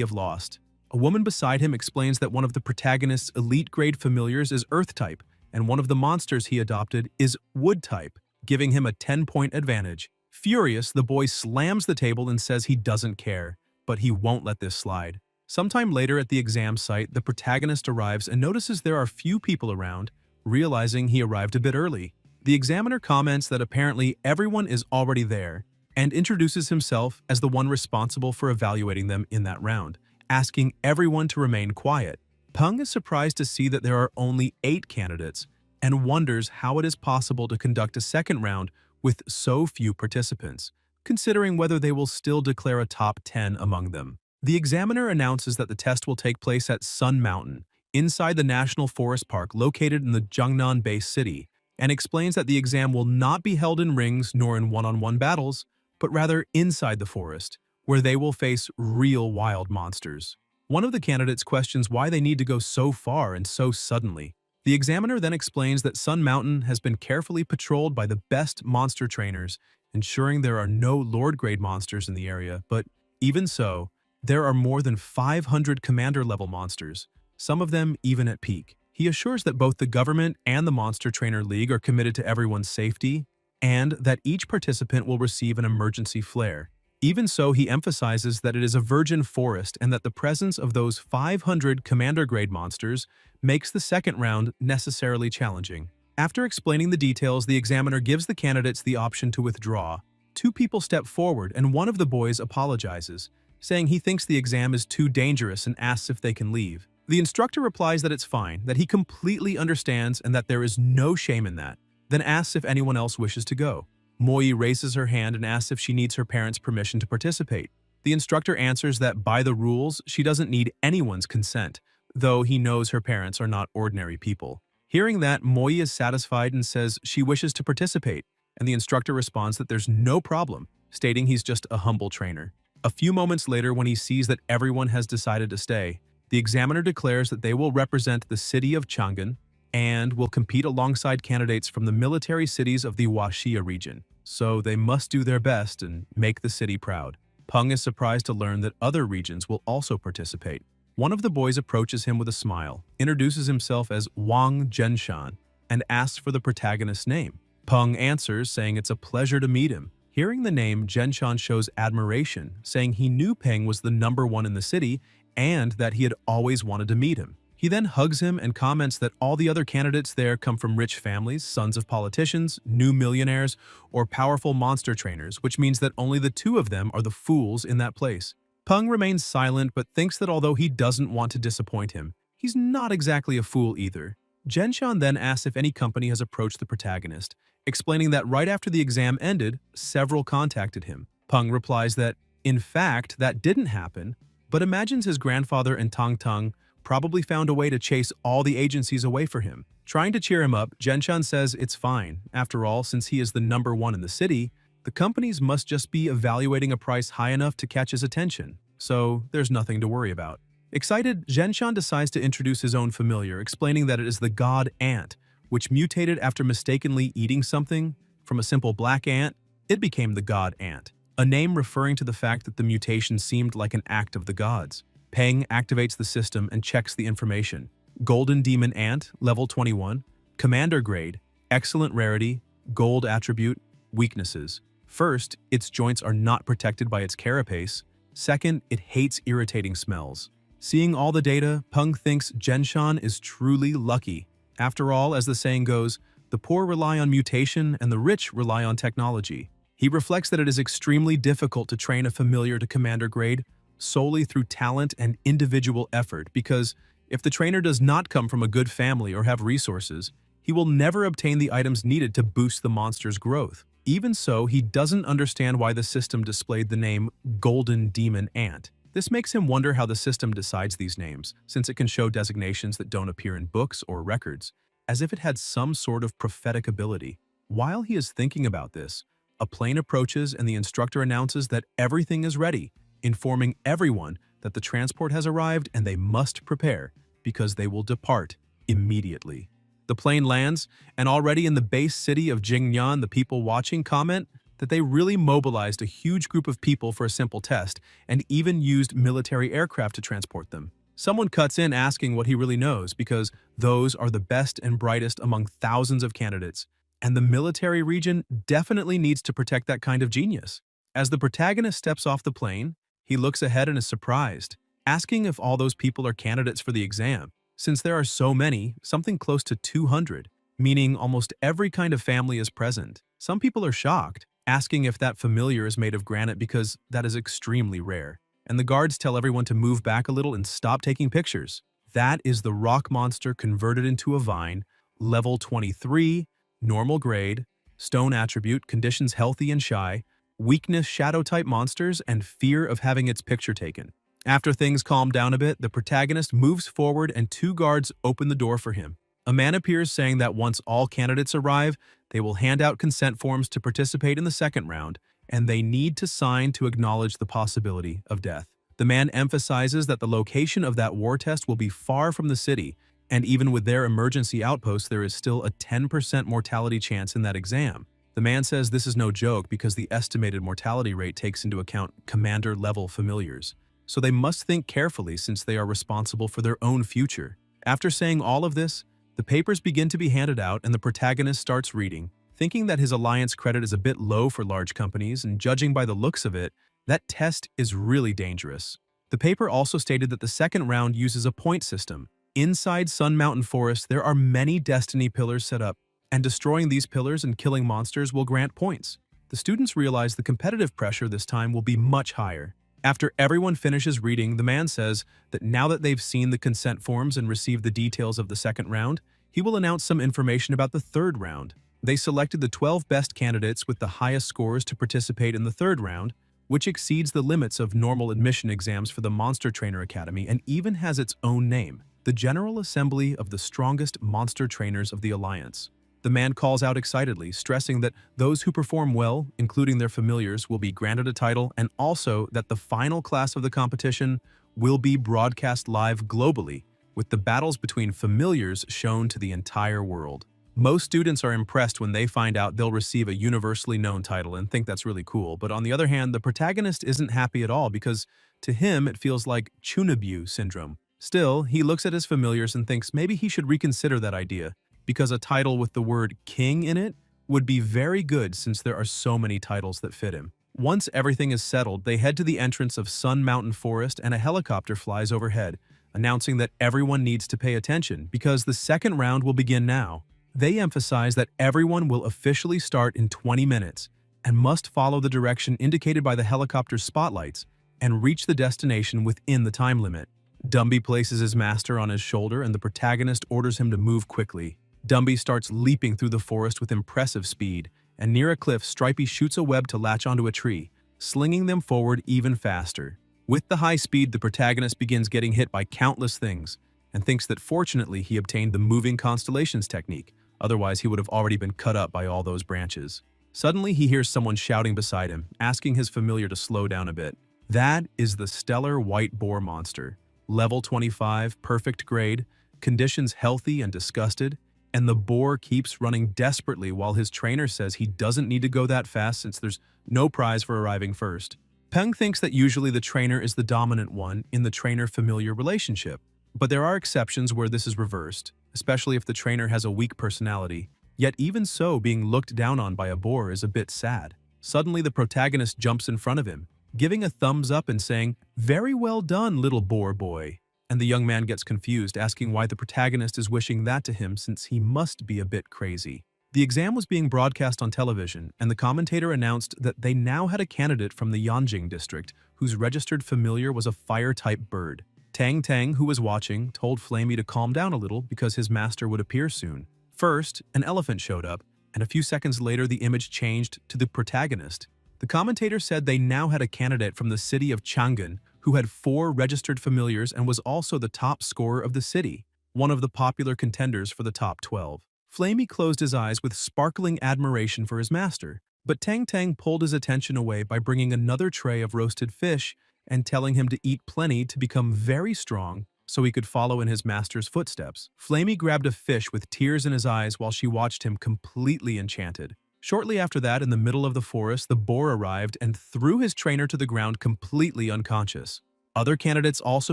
have lost? A woman beside him explains that one of the protagonist's elite-grade familiars is Earth-type, and one of the monsters he adopted is Wood-type, giving him a 10-point advantage. Furious, the boy slams the table and says he doesn't care, but he won't let this slide. Sometime later at the exam site, the protagonist arrives and notices there are few people around, realizing he arrived a bit early. The examiner comments that apparently everyone is already there, and introduces himself as the one responsible for evaluating them in that round, asking everyone to remain quiet. Peng is surprised to see that there are only 8 candidates and wonders how it is possible to conduct a second round with so few participants, considering whether they will still declare a top 10 among them. The examiner announces that the test will take place at Sun Mountain, inside the National Forest Park located in the Jiangnan-based city, and explains that the exam will not be held in rings nor in one-on-one battles, but rather inside the forest, where they will face real wild monsters. One of the candidates questions why they need to go so far and so suddenly. The examiner then explains that Sun Mountain has been carefully patrolled by the best monster trainers, ensuring there are no Lord-grade monsters in the area, but even so, there are more than 500 commander-level monsters, some of them even at peak. He assures that both the government and the Monster Trainer League are committed to everyone's safety, and that each participant will receive an emergency flare. Even so, he emphasizes that it is a virgin forest and that the presence of those 500 commander-grade monsters makes the second round necessarily challenging. After explaining the details, the examiner gives the candidates the option to withdraw. 2 people step forward and one of the boys apologizes, saying he thinks the exam is too dangerous and asks if they can leave. The instructor replies that it's fine, that he completely understands and that there is no shame in that, then asks if anyone else wishes to go. Moi raises her hand and asks if she needs her parents' permission to participate. The instructor answers that by the rules, she doesn't need anyone's consent, though he knows her parents are not ordinary people. Hearing that, Moi is satisfied and says she wishes to participate, and the instructor responds that there's no problem, stating he's just a humble trainer. A few moments later, when he sees that everyone has decided to stay, the examiner declares that they will represent the city of Chang'an and will compete alongside candidates from the military cities of the Huaxia region, so they must do their best and make the city proud. Peng is surprised to learn that other regions will also participate. One of the boys approaches him with a smile, introduces himself as Wang Zhenshan, and asks for the protagonist's name. Peng answers, saying it's a pleasure to meet him. Hearing the name, Zhenshan shows admiration, saying he knew Peng was the #1 in the city and that he had always wanted to meet him. He then hugs him and comments that all the other candidates there come from rich families, sons of politicians, new millionaires, or powerful monster trainers, which means that only the 2 of them are the fools in that place. Peng remains silent but thinks that although he doesn't want to disappoint him, he's not exactly a fool either. Zhenshan then asks if any company has approached the protagonist, explaining that right after the exam ended, several contacted him. Peng replies that, in fact, that didn't happen, but imagines his grandfather and Tang Tang probably found a way to chase all the agencies away for him. Trying to cheer him up, Zhenshan says it's fine. After all, since he is the #1 in the city, the companies must just be evaluating a price high enough to catch his attention, so there's nothing to worry about. Excited, Zhenshan decides to introduce his own familiar, explaining that it is the god ant, which mutated after mistakenly eating something. From a simple black ant, it became the god ant, a name referring to the fact that the mutation seemed like an act of the gods. Peng activates the system and checks the information. Golden Demon Ant, level 21, Commander Grade, Excellent Rarity, Gold Attribute, Weaknesses. First, its joints are not protected by its carapace. Second, it hates irritating smells. Seeing all the data, Peng thinks Zhenshan is truly lucky. After all, as the saying goes, the poor rely on mutation and the rich rely on technology. He reflects that it is extremely difficult to train a familiar to Commander Grade solely through talent and individual effort because if the trainer does not come from a good family or have resources, he will never obtain the items needed to boost the monster's growth. Even so, he doesn't understand why the system displayed the name Golden Demon Ant. This makes him wonder how the system decides these names, since it can show designations that don't appear in books or records, as if it had some sort of prophetic ability. While he is thinking about this, a plane approaches and the instructor announces that everything is ready, informing everyone that the transport has arrived and they must prepare because they will depart immediately. The plane lands, and already in the base city of Jingnan, the people watching comment that they really mobilized a huge group of people for a simple test and even used military aircraft to transport them. Someone cuts in asking what he really knows because those are the best and brightest among thousands of candidates, and the military region definitely needs to protect that kind of genius. As the protagonist steps off the plane, he looks ahead and is surprised, asking if all those people are candidates for the exam. Since there are so many, something close to 200, meaning almost every kind of family is present. Some people are shocked, asking if that familiar is made of granite because that is extremely rare. And the guards tell everyone to move back a little and stop taking pictures. That is the rock monster converted into a vine, level 23, normal grade, stone attribute, conditions healthy and shy, weakness shadow-type monsters, and fear of having its picture taken. After things calm down a bit, the protagonist moves forward and two guards open the door for him. A man appears saying that once all candidates arrive, they will hand out consent forms to participate in the second round, and they need to sign to acknowledge the possibility of death. The man emphasizes that the location of that war test will be far from the city, and even with their emergency outpost, there is still a 10% mortality chance in that exam. The man says this is no joke because the estimated mortality rate takes into account commander-level familiars. So they must think carefully since they are responsible for their own future. After saying all of this, the papers begin to be handed out and the protagonist starts reading, thinking that his alliance credit is a bit low for large companies, and judging by the looks of it, that test is really dangerous. The paper also stated that the second round uses a point system. Inside Sun Mountain Forest, there are many destiny pillars set up, and destroying these pillars and killing monsters will grant points. The students realize the competitive pressure this time will be much higher. After everyone finishes reading, the man says that now that they've seen the consent forms and received the details of the second round, he will announce some information about the third round. They selected the 12 best candidates with the highest scores to participate in the third round, which exceeds the limits of normal admission exams for the Monster Trainer Academy and even has its own name, the General Assembly of the Strongest Monster Trainers of the Alliance. The man calls out excitedly, stressing that those who perform well, including their familiars, will be granted a title, and also that the final class of the competition will be broadcast live globally, with the battles between familiars shown to the entire world. Most students are impressed when they find out they'll receive a universally known title and think that's really cool, but on the other hand, the protagonist isn't happy at all because to him it feels like Chunabu syndrome. Still, he looks at his familiars and thinks maybe he should reconsider that idea, because a title with the word king in it would be very good since there are so many titles that fit him. Once everything is settled, they head to the entrance of Sun Mountain Forest and a helicopter flies overhead, announcing that everyone needs to pay attention because the second round will begin now. They emphasize that everyone will officially start in 20 minutes and must follow the direction indicated by the helicopter's spotlights and reach the destination within the time limit. Dumby places his master on his shoulder and the protagonist orders him to move quickly. Dumby starts leaping through the forest with impressive speed, and near a cliff, Stripey shoots a web to latch onto a tree, slinging them forward even faster. With the high speed, the protagonist begins getting hit by countless things, and thinks that fortunately he obtained the moving constellations technique, otherwise he would have already been cut up by all those branches. Suddenly he hears someone shouting beside him, asking his familiar to slow down a bit. That is the stellar white boar monster. Level 25, perfect grade, conditions healthy and disgusted, and the boar keeps running desperately while his trainer says he doesn't need to go that fast since there's no prize for arriving first. Peng thinks that usually the trainer is the dominant one in the trainer-familiar relationship, but there are exceptions where this is reversed, especially if the trainer has a weak personality. Yet even so, being looked down on by a boar is a bit sad. Suddenly the protagonist jumps in front of him, giving a thumbs up and saying, "Very well done, little boar boy." And the young man gets confused, asking why the protagonist is wishing that to him since he must be a bit crazy. The exam was being broadcast on television, and the commentator announced that they now had a candidate from the Yanjing district whose registered familiar was a fire-type bird. Tang Tang, who was watching, told Flamey to calm down a little because his master would appear soon. First, an elephant showed up, and a few seconds later the image changed to the protagonist. The commentator said they now had a candidate from the city of Chang'an who had 4 registered familiars and was also the top scorer of the city, one of the popular contenders for the top 12. Flamey closed his eyes with sparkling admiration for his master, but Tang Tang pulled his attention away by bringing another tray of roasted fish and telling him to eat plenty to become very strong so he could follow in his master's footsteps. Flamey grabbed a fish with tears in his eyes while she watched him, completely enchanted. Shortly after that, in the middle of the forest, the boar arrived and threw his trainer to the ground completely unconscious. Other candidates also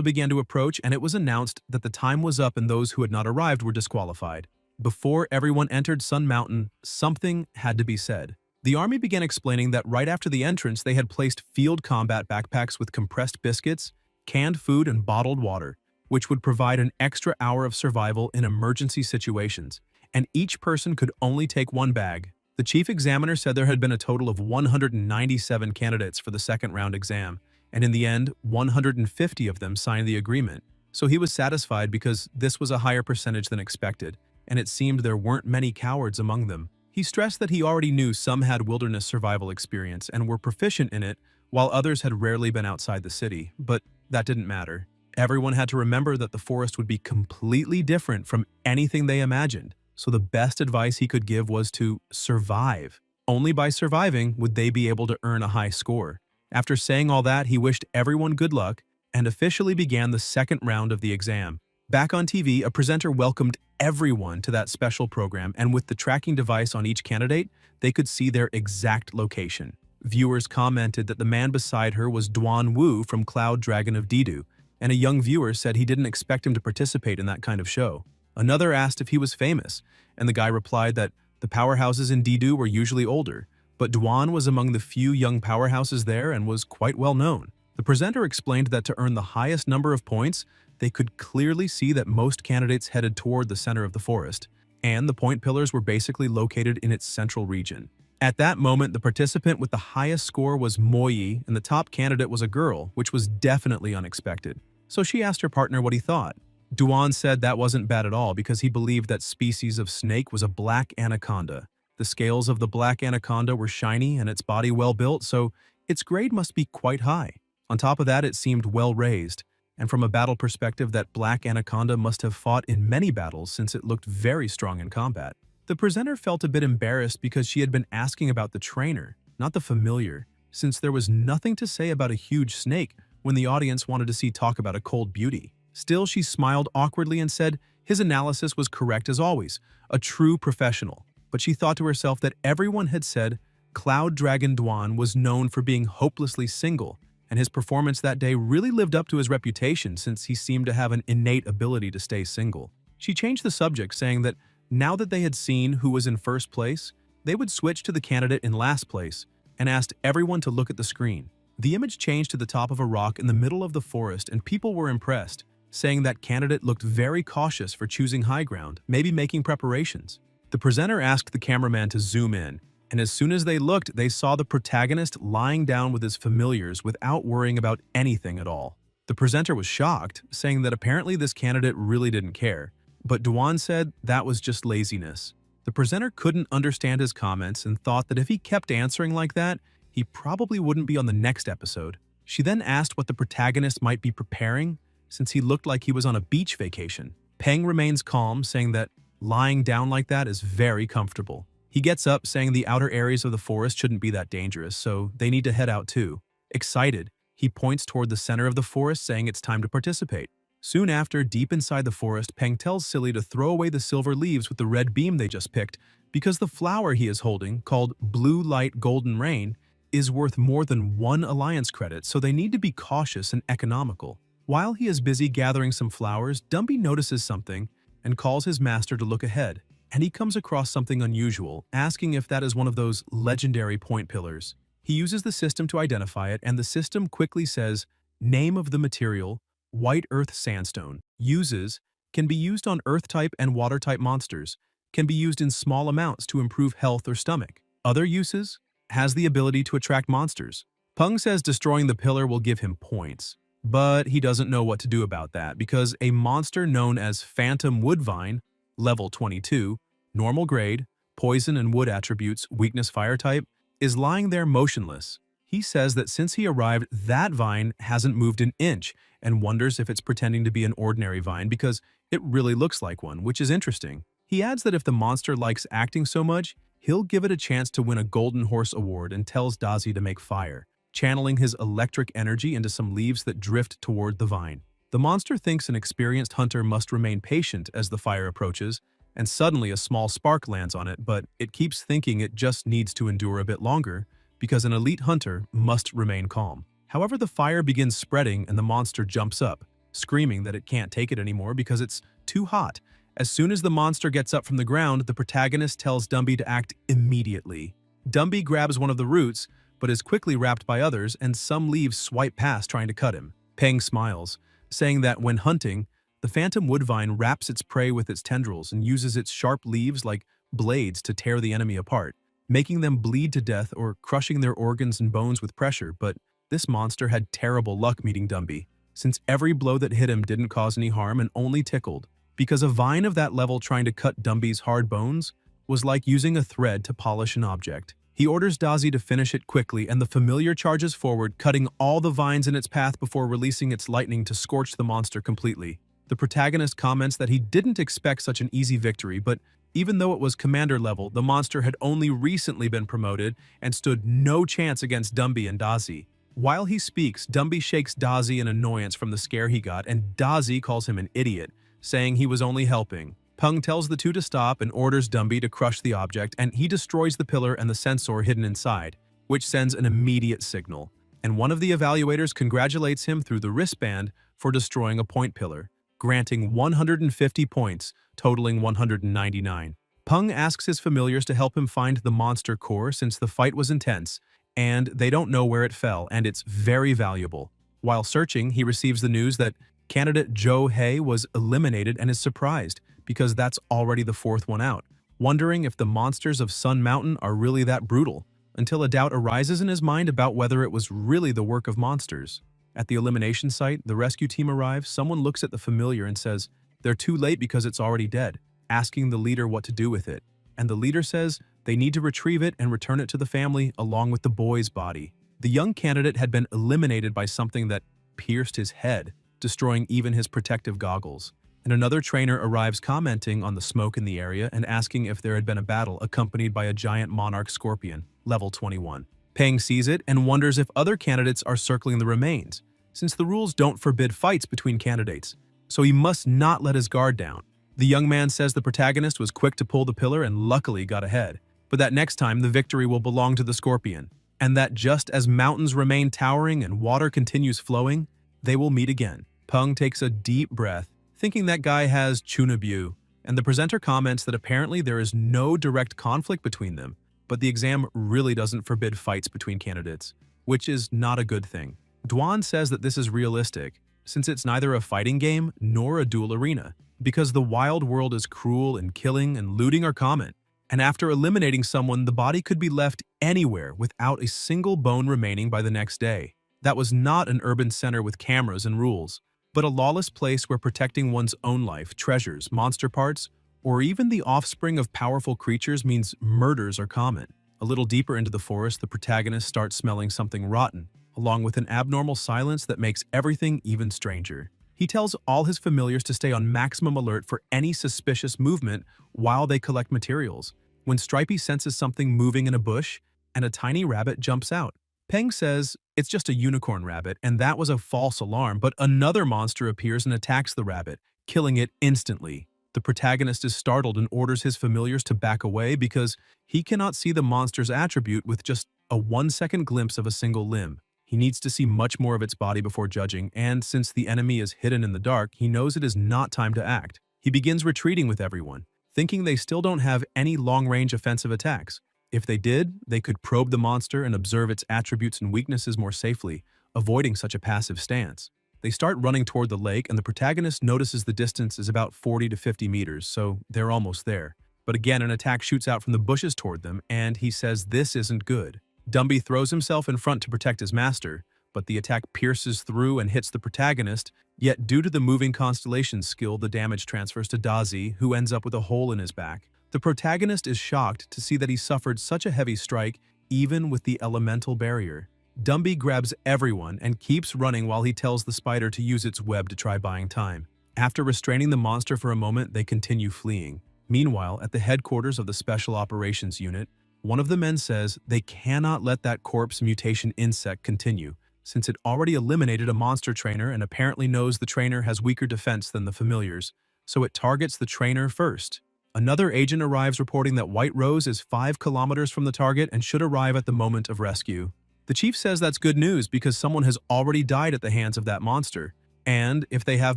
began to approach, and it was announced that the time was up and those who had not arrived were disqualified. Before everyone entered Sun Mountain, something had to be said. The army began explaining that right after the entrance, they had placed field combat backpacks with compressed biscuits, canned food, and bottled water, which would provide an extra hour of survival in emergency situations, and each person could only take one bag. The chief examiner said there had been a total of 197 candidates for the second round exam, and in the end, 150 of them signed the agreement. So he was satisfied because this was a higher percentage than expected, and it seemed there weren't many cowards among them. He stressed that he already knew some had wilderness survival experience and were proficient in it, while others had rarely been outside the city, but that didn't matter. Everyone had to remember that the forest would be completely different from anything they imagined, so the best advice he could give was to survive. Only by surviving would they be able to earn a high score. After saying all that, he wished everyone good luck and officially began the second round of the exam. Back on TV, a presenter welcomed everyone to that special program, and with the tracking device on each candidate, they could see their exact location. Viewers commented that the man beside her was Duan Wu from Cloud Dragon of Didu, and a young viewer said he didn't expect him to participate in that kind of show. Another asked if he was famous, and the guy replied that the powerhouses in Didu were usually older, but Duan was among the few young powerhouses there and was quite well known. The presenter explained that to earn the highest number of points, they could clearly see that most candidates headed toward the center of the forest, and the point pillars were basically located in its central region. At that moment, the participant with the highest score was Moyi, and the top candidate was a girl, which was definitely unexpected. So she asked her partner what he thought. Duan said that wasn't bad at all because he believed that species of snake was a black anaconda. The scales of the black anaconda were shiny and its body well built, so its grade must be quite high. On top of that, it seemed well raised, and from a battle perspective, that black anaconda must have fought in many battles since it looked very strong in combat. The presenter felt a bit embarrassed because she had been asking about the trainer, not the familiar, since there was nothing to say about a huge snake when the audience wanted to see talk about a cold beauty. Still, she smiled awkwardly and said his analysis was correct as always, a true professional. But she thought to herself that everyone had said Cloud Dragon Duan was known for being hopelessly single, and his performance that day really lived up to his reputation since he seemed to have an innate ability to stay single. She changed the subject, saying that now that they had seen who was in first place, they would switch to the candidate in last place and asked everyone to look at the screen. The image changed to the top of a rock in the middle of the forest, and people were impressed, saying that candidate looked very cautious for choosing high ground, maybe making preparations. The presenter asked the cameraman to zoom in, and as soon as they looked, they saw the protagonist lying down with his familiars without worrying about anything at all. The presenter was shocked, saying that apparently this candidate really didn't care, but Duan said that was just laziness. The presenter couldn't understand his comments and thought that if he kept answering like that, he probably wouldn't be on the next episode. She then asked what the protagonist might be preparing, since he looked like he was on a beach vacation. Peng remains calm, saying that lying down like that is very comfortable. He gets up, saying the outer areas of the forest shouldn't be that dangerous, so they need to head out too. Excited, he points toward the center of the forest, saying it's time to participate. Soon after, deep inside the forest, Peng tells Silly to throw away the silver leaves with the red beam they just picked, because the flower he is holding, called Blue Light Golden Rain, is worth more than 1 alliance credit, so they need to be cautious and economical. While he is busy gathering some flowers, Dumby notices something and calls his master to look ahead, and he comes across something unusual, asking if that is one of those legendary point pillars. He uses the system to identify it, and the system quickly says, name of the material, white earth sandstone, uses, can be used on earth-type and water-type monsters, can be used in small amounts to improve health or stomach. Other uses, has the ability to attract monsters. Peng says destroying the pillar will give him points, but he doesn't know what to do about that because a monster known as Phantom Woodvine, level 22, normal grade, poison and wood attributes, weakness fire type, is lying there motionless. He says that since he arrived, that vine hasn't moved an inch and wonders if it's pretending to be an ordinary vine because it really looks like one, which is interesting. He adds that if the monster likes acting so much, he'll give it a chance to win a Golden Horse Award and tells Dazi to make fire, channeling his electric energy into some leaves that drift toward the vine. The monster thinks an experienced hunter must remain patient as the fire approaches, and suddenly a small spark lands on it, but it keeps thinking it just needs to endure a bit longer because an elite hunter must remain calm. However, the fire begins spreading and the monster jumps up, screaming that it can't take it anymore because it's too hot. As soon as the monster gets up from the ground, the protagonist tells Dumby to act immediately. Dumby grabs one of the roots, but is quickly wrapped by others, and some leaves swipe past trying to cut him. Peng smiles, saying that when hunting, the phantom woodvine wraps its prey with its tendrils and uses its sharp leaves like blades to tear the enemy apart, making them bleed to death or crushing their organs and bones with pressure. But this monster had terrible luck meeting Dumby, since every blow that hit him didn't cause any harm and only tickled, because a vine of that level trying to cut Dumby's hard bones was like using a thread to polish an object. He orders Dazi to finish it quickly, and the familiar charges forward, cutting all the vines in its path before releasing its lightning to scorch the monster completely. The protagonist comments that he didn't expect such an easy victory, but even though it was commander level, the monster had only recently been promoted and stood no chance against Dumby and Dazi. While he speaks, Dumby shakes Dazi in annoyance from the scare he got, and Dazi calls him an idiot, saying he was only helping. Peng tells the two to stop and orders Dumby to crush the object, and he destroys the pillar and the sensor hidden inside, which sends an immediate signal. And one of the evaluators congratulates him through the wristband for destroying a point pillar, granting 150 points, totaling 199. Peng asks his familiars to help him find the monster core since the fight was intense, and they don't know where it fell, and it's very valuable. While searching, he receives the news that candidate Zhou He was eliminated and is surprised, because that's already the fourth one out, wondering if the monsters of Sun Mountain are really that brutal, until a doubt arises in his mind about whether it was really the work of monsters. At the elimination site, the rescue team arrives. Someone looks at the familiar and says, "They're too late because it's already dead," asking the leader what to do with it. And the leader says they need to retrieve it and return it to the family along with the boy's body. The young candidate had been eliminated by something that pierced his head, destroying even his protective goggles. And another trainer arrives commenting on the smoke in the area and asking if there had been a battle accompanied by a giant monarch scorpion, level 21. Peng sees it and wonders if other candidates are circling the remains, since the rules don't forbid fights between candidates, so he must not let his guard down. The young man says the protagonist was quick to pull the pillar and luckily got ahead, but that next time the victory will belong to the scorpion, and that just as mountains remain towering and water continues flowing, they will meet again. Peng takes a deep breath, thinking that guy has Chunabu, and the presenter comments that apparently there is no direct conflict between them, but the exam really doesn't forbid fights between candidates, which is not a good thing. Duan says that this is realistic, since it's neither a fighting game nor a duel arena, because the wild world is cruel and killing and looting are common, and after eliminating someone, the body could be left anywhere without a single bone remaining by the next day. That was not an urban center with cameras and rules, but a lawless place where protecting one's own life, treasures, monster parts, or even the offspring of powerful creatures means murders are common. A little deeper into the forest, the protagonist starts smelling something rotten, along with an abnormal silence that makes everything even stranger. He tells all his familiars to stay on maximum alert for any suspicious movement while they collect materials, when Stripey senses something moving in a bush and a tiny rabbit jumps out. Peng says it's just a unicorn rabbit, and that was a false alarm, but another monster appears and attacks the rabbit, killing it instantly. The protagonist is startled and orders his familiars to back away because he cannot see the monster's attribute with just a 1-second glimpse of a single limb. He needs to see much more of its body before judging, and since the enemy is hidden in the dark, he knows it is not time to act. He begins retreating with everyone, thinking they still don't have any long-range offensive attacks. If they did, they could probe the monster and observe its attributes and weaknesses more safely, avoiding such a passive stance. They start running toward the lake, and the protagonist notices the distance is about 40 to 50 meters, so they're almost there. But again, an attack shoots out from the bushes toward them, and he says this isn't good. Dumby throws himself in front to protect his master, but the attack pierces through and hits the protagonist, yet due to the moving constellation skill, the damage transfers to Dazi, who ends up with a hole in his back. The protagonist is shocked to see that he suffered such a heavy strike, even with the elemental barrier. Dumby grabs everyone and keeps running while he tells the spider to use its web to try buying time. After restraining the monster for a moment, they continue fleeing. Meanwhile, at the headquarters of the Special Operations Unit, one of the men says they cannot let that corpse mutation insect continue, since it already eliminated a monster trainer and apparently knows the trainer has weaker defense than the familiars, so it targets the trainer first. Another agent arrives reporting that White Rose is 5 kilometers from the target and should arrive at the moment of rescue. The chief says that's good news because someone has already died at the hands of that monster, and if they have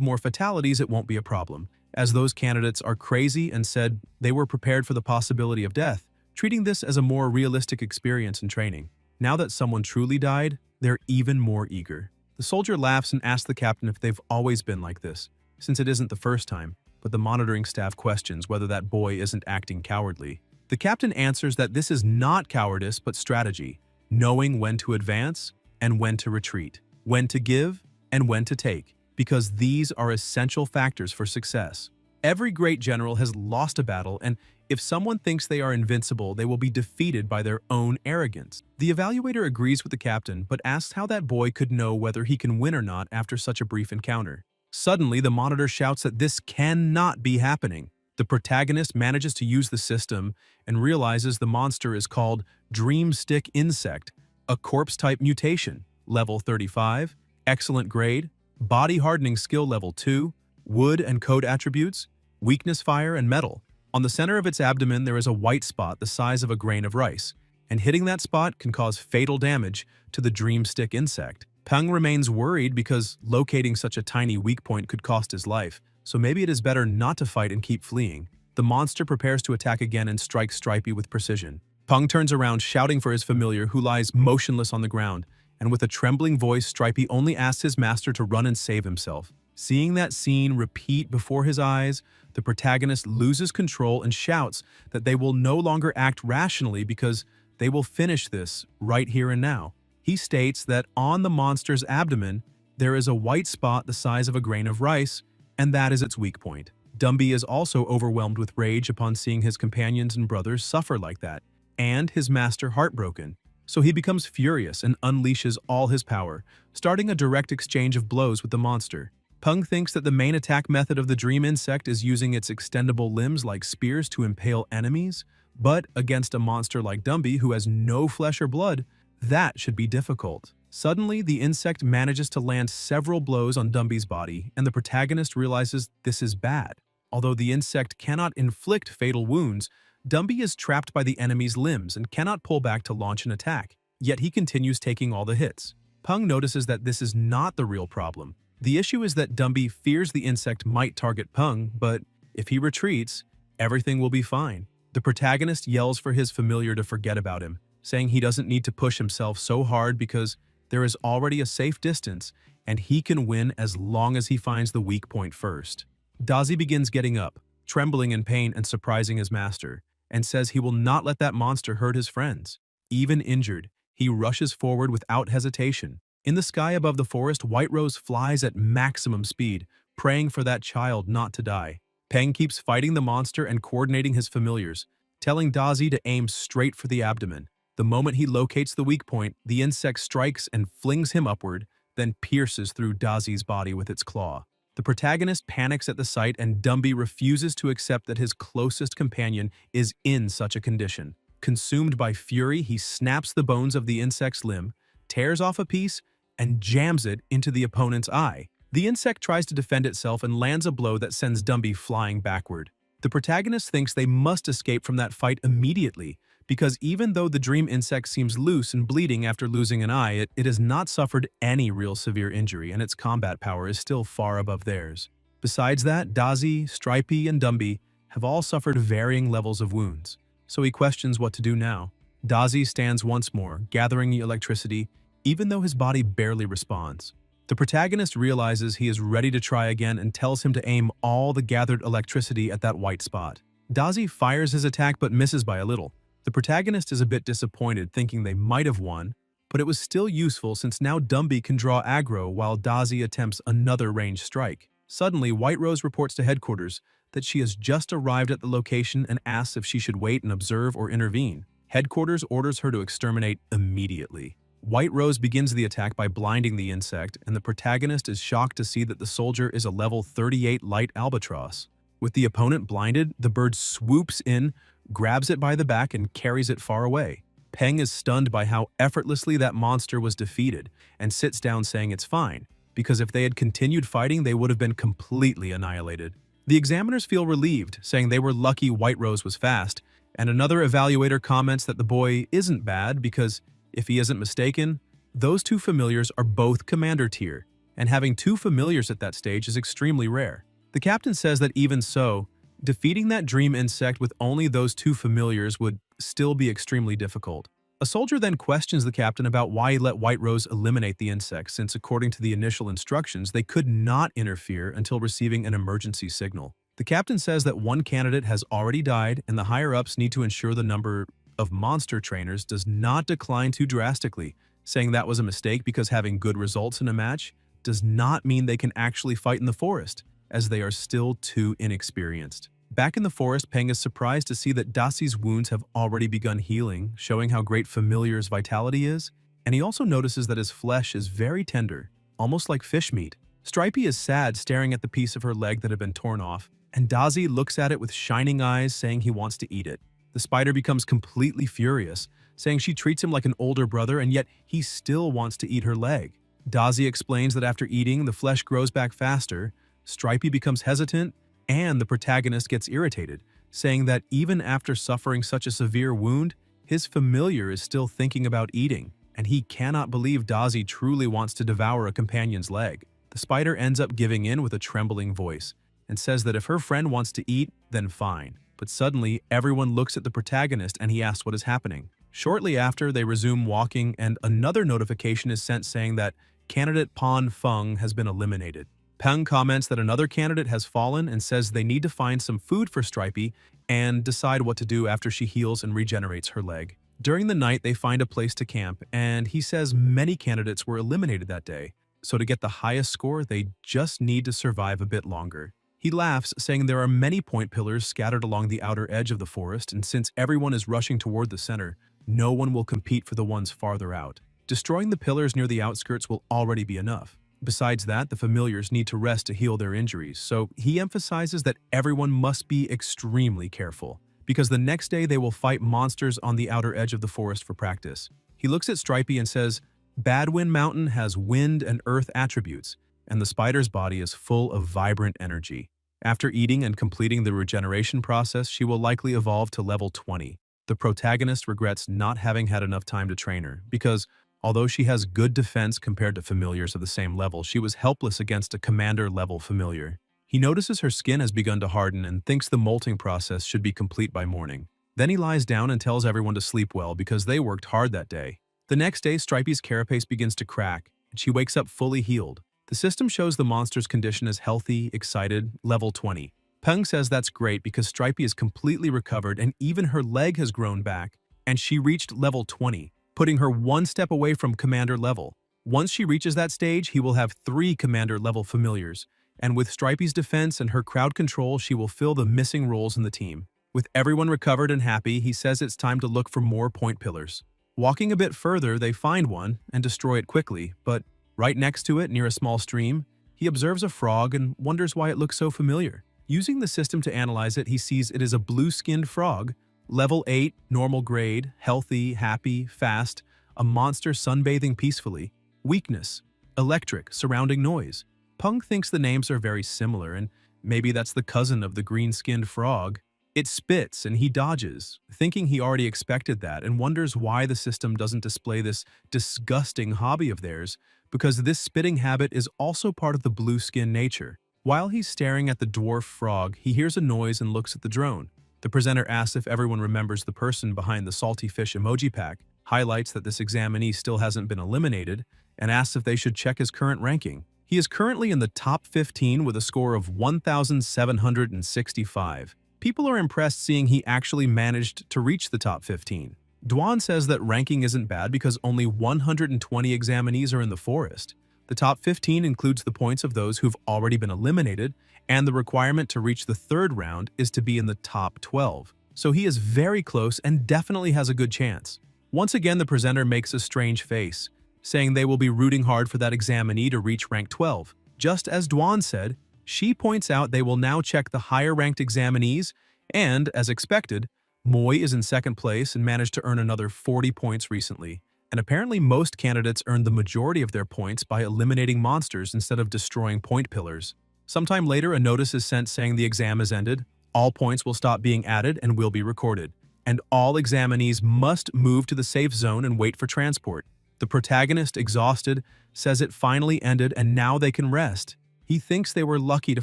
more fatalities, it won't be a problem, as those candidates are crazy and said they were prepared for the possibility of death, treating this as a more realistic experience in training. Now that someone truly died, they're even more eager. The soldier laughs and asks the captain if they've always been like this, since it isn't the first time, but the monitoring staff questions whether that boy isn't acting cowardly. The captain answers that this is not cowardice but strategy, knowing when to advance and when to retreat, when to give and when to take, because these are essential factors for success. Every great general has lost a battle, and if someone thinks they are invincible, they will be defeated by their own arrogance. The evaluator agrees with the captain, but asks how that boy could know whether he can win or not after such a brief encounter. Suddenly, the monitor shouts that this cannot be happening. The protagonist manages to use the system and realizes the monster is called Dreamstick Insect, a corpse-type mutation, level 35, excellent grade, body hardening skill level 2, wood and code attributes, weakness fire and metal. On the center of its abdomen there is a white spot the size of a grain of rice, and hitting that spot can cause fatal damage to the Dreamstick Insect. Peng remains worried because locating such a tiny weak point could cost his life, so maybe it is better not to fight and keep fleeing. The monster prepares to attack again and strikes Stripey with precision. Peng turns around shouting for his familiar who lies motionless on the ground, and with a trembling voice Stripey only asks his master to run and save himself. Seeing that scene repeat before his eyes, the protagonist loses control and shouts that they will no longer act rationally because they will finish this right here and now. He states that on the monster's abdomen, there is a white spot the size of a grain of rice, and that is its weak point. Dumby is also overwhelmed with rage upon seeing his companions and brothers suffer like that, and his master heartbroken. So he becomes furious and unleashes all his power, starting a direct exchange of blows with the monster. Peng thinks that the main attack method of the dream insect is using its extendable limbs like spears to impale enemies, but against a monster like Dumby who has no flesh or blood, that should be difficult. Suddenly, the insect manages to land several blows on Dumby's body, and the protagonist realizes this is bad. Although the insect cannot inflict fatal wounds, Dumby is trapped by the enemy's limbs and cannot pull back to launch an attack, yet he continues taking all the hits. Peng notices that this is not the real problem. The issue is that Dumby fears the insect might target Peng, but if he retreats, everything will be fine. The protagonist yells for his familiar to forget about him, saying he doesn't need to push himself so hard because there is already a safe distance and he can win as long as he finds the weak point first. Dazi begins getting up, trembling in pain and surprising his master, and says he will not let that monster hurt his friends. Even injured, he rushes forward without hesitation. In the sky above the forest, White Rose flies at maximum speed, praying for that child not to die. Peng keeps fighting the monster and coordinating his familiars, telling Dazi to aim straight for the abdomen. The moment he locates the weak point, the insect strikes and flings him upward, then pierces through Dazi's body with its claw. The protagonist panics at the sight and Dumby refuses to accept that his closest companion is in such a condition. Consumed by fury, he snaps the bones of the insect's limb, tears off a piece, and jams it into the opponent's eye. The insect tries to defend itself and lands a blow that sends Dumby flying backward. The protagonist thinks they must escape from that fight immediately, because even though the dream insect seems loose and bleeding after losing an eye, it has not suffered any real severe injury and its combat power is still far above theirs. Besides that, Dazi, Stripey, and Dumby have all suffered varying levels of wounds, so he questions what to do now. Dazi stands once more, gathering the electricity, even though his body barely responds. The protagonist realizes he is ready to try again and tells him to aim all the gathered electricity at that white spot. Dazi fires his attack but misses by a little. The protagonist is a bit disappointed, thinking they might have won, but it was still useful since now Dumby can draw aggro while Dazi attempts another ranged strike. Suddenly, White Rose reports to headquarters that she has just arrived at the location and asks if she should wait and observe or intervene. Headquarters orders her to exterminate immediately. White Rose begins the attack by blinding the insect, and the protagonist is shocked to see that the soldier is a level 38 light albatross. With the opponent blinded, the bird swoops in, grabs it by the back, and carries it far away. Peng is stunned by how effortlessly that monster was defeated and sits down saying it's fine, because if they had continued fighting, they would have been completely annihilated. The examiners feel relieved, saying they were lucky White Rose was fast, and another evaluator comments that the boy isn't bad because, if he isn't mistaken, those two familiars are both commander tier, and having two familiars at that stage is extremely rare. The captain says that even so, defeating that dream insect with only those two familiars would still be extremely difficult. A soldier then questions the captain about why he let White Rose eliminate the insect, since according to the initial instructions, they could not interfere until receiving an emergency signal. The captain says that one candidate has already died and the higher-ups need to ensure the number of monster trainers does not decline too drastically, saying that was a mistake because having good results in a match does not mean they can actually fight in the forest, as they are still too inexperienced. Back in the forest, Peng is surprised to see that Dasi's wounds have already begun healing, showing how great Familiar's vitality is, and he also notices that his flesh is very tender, almost like fish meat. Stripey is sad, staring at the piece of her leg that had been torn off, and Dasi looks at it with shining eyes, saying he wants to eat it. The spider becomes completely furious, saying she treats him like an older brother and yet he still wants to eat her leg. Dasi explains that after eating, the flesh grows back faster, Stripey becomes hesitant, and the protagonist gets irritated, saying that even after suffering such a severe wound, his familiar is still thinking about eating, and he cannot believe Dasi truly wants to devour a companion's leg. The spider ends up giving in with a trembling voice, and says that if her friend wants to eat, then fine. But suddenly, everyone looks at the protagonist and he asks what is happening. Shortly after, they resume walking and another notification is sent saying that candidate Pan Feng has been eliminated. Peng comments that another candidate has fallen and says they need to find some food for Stripey and decide what to do after she heals and regenerates her leg. During the night, they find a place to camp, and he says many candidates were eliminated that day, so to get the highest score, they just need to survive a bit longer. He laughs, saying there are many point pillars scattered along the outer edge of the forest, and since everyone is rushing toward the center, no one will compete for the ones farther out. Destroying the pillars near the outskirts will already be enough. Besides that, the familiars need to rest to heal their injuries, so he emphasizes that everyone must be extremely careful, because the next day they will fight monsters on the outer edge of the forest for practice. He looks at Stripey and says, Badwind Mountain has wind and earth attributes, and the spider's body is full of vibrant energy. After eating and completing the regeneration process, she will likely evolve to level 20. The protagonist regrets not having had enough time to train her, because although she has good defense compared to familiars of the same level, she was helpless against a commander-level familiar. He notices her skin has begun to harden and thinks the molting process should be complete by morning. Then he lies down and tells everyone to sleep well because they worked hard that day. The next day, Stripey's carapace begins to crack, and she wakes up fully healed. The system shows the monster's condition as healthy, excited, level 20. Peng says that's great because Stripey is completely recovered and even her leg has grown back, and she reached level 20. Putting her one step away from commander level. Once she reaches that stage, he will have 3 commander level familiars, and with Stripey's defense and her crowd control, she will fill the missing roles in the team. With everyone recovered and happy, he says it's time to look for more point pillars. Walking a bit further, they find one and destroy it quickly, but right next to it, near a small stream, he observes a frog and wonders why it looks so familiar. Using the system to analyze it, he sees it is a blue-skinned frog, Level 8, normal grade, healthy, happy, fast, a monster sunbathing peacefully, weakness, electric, surrounding noise. Peng thinks the names are very similar and maybe that's the cousin of the green-skinned frog. It spits and he dodges, thinking he already expected that and wonders why the system doesn't display this disgusting hobby of theirs because this spitting habit is also part of the blue-skin nature. While he's staring at the dwarf frog, he hears a noise and looks at the drone. The presenter asks if everyone remembers the person behind the salty fish emoji pack, highlights that this examinee still hasn't been eliminated, and asks if they should check his current ranking. He is currently in the top 15 with a score of 1,765. People are impressed seeing he actually managed to reach the top 15. Duan says that ranking isn't bad because only 120 examinees are in the forest. The top 15 includes the points of those who've already been eliminated, and the requirement to reach the third round is to be in the top 12. So he is very close and definitely has a good chance. Once again, the presenter makes a strange face, saying they will be rooting hard for that examinee to reach rank 12. Just as Duan said, she points out they will now check the higher-ranked examinees, and, as expected, Moy is in second place and managed to earn another 40 points recently. And apparently most candidates earned the majority of their points by eliminating monsters instead of destroying point pillars. Sometime later, a notice is sent saying the exam is ended, all points will stop being added and will be recorded, and all examinees must move to the safe zone and wait for transport. The protagonist, exhausted, says it finally ended and now they can rest. He thinks they were lucky to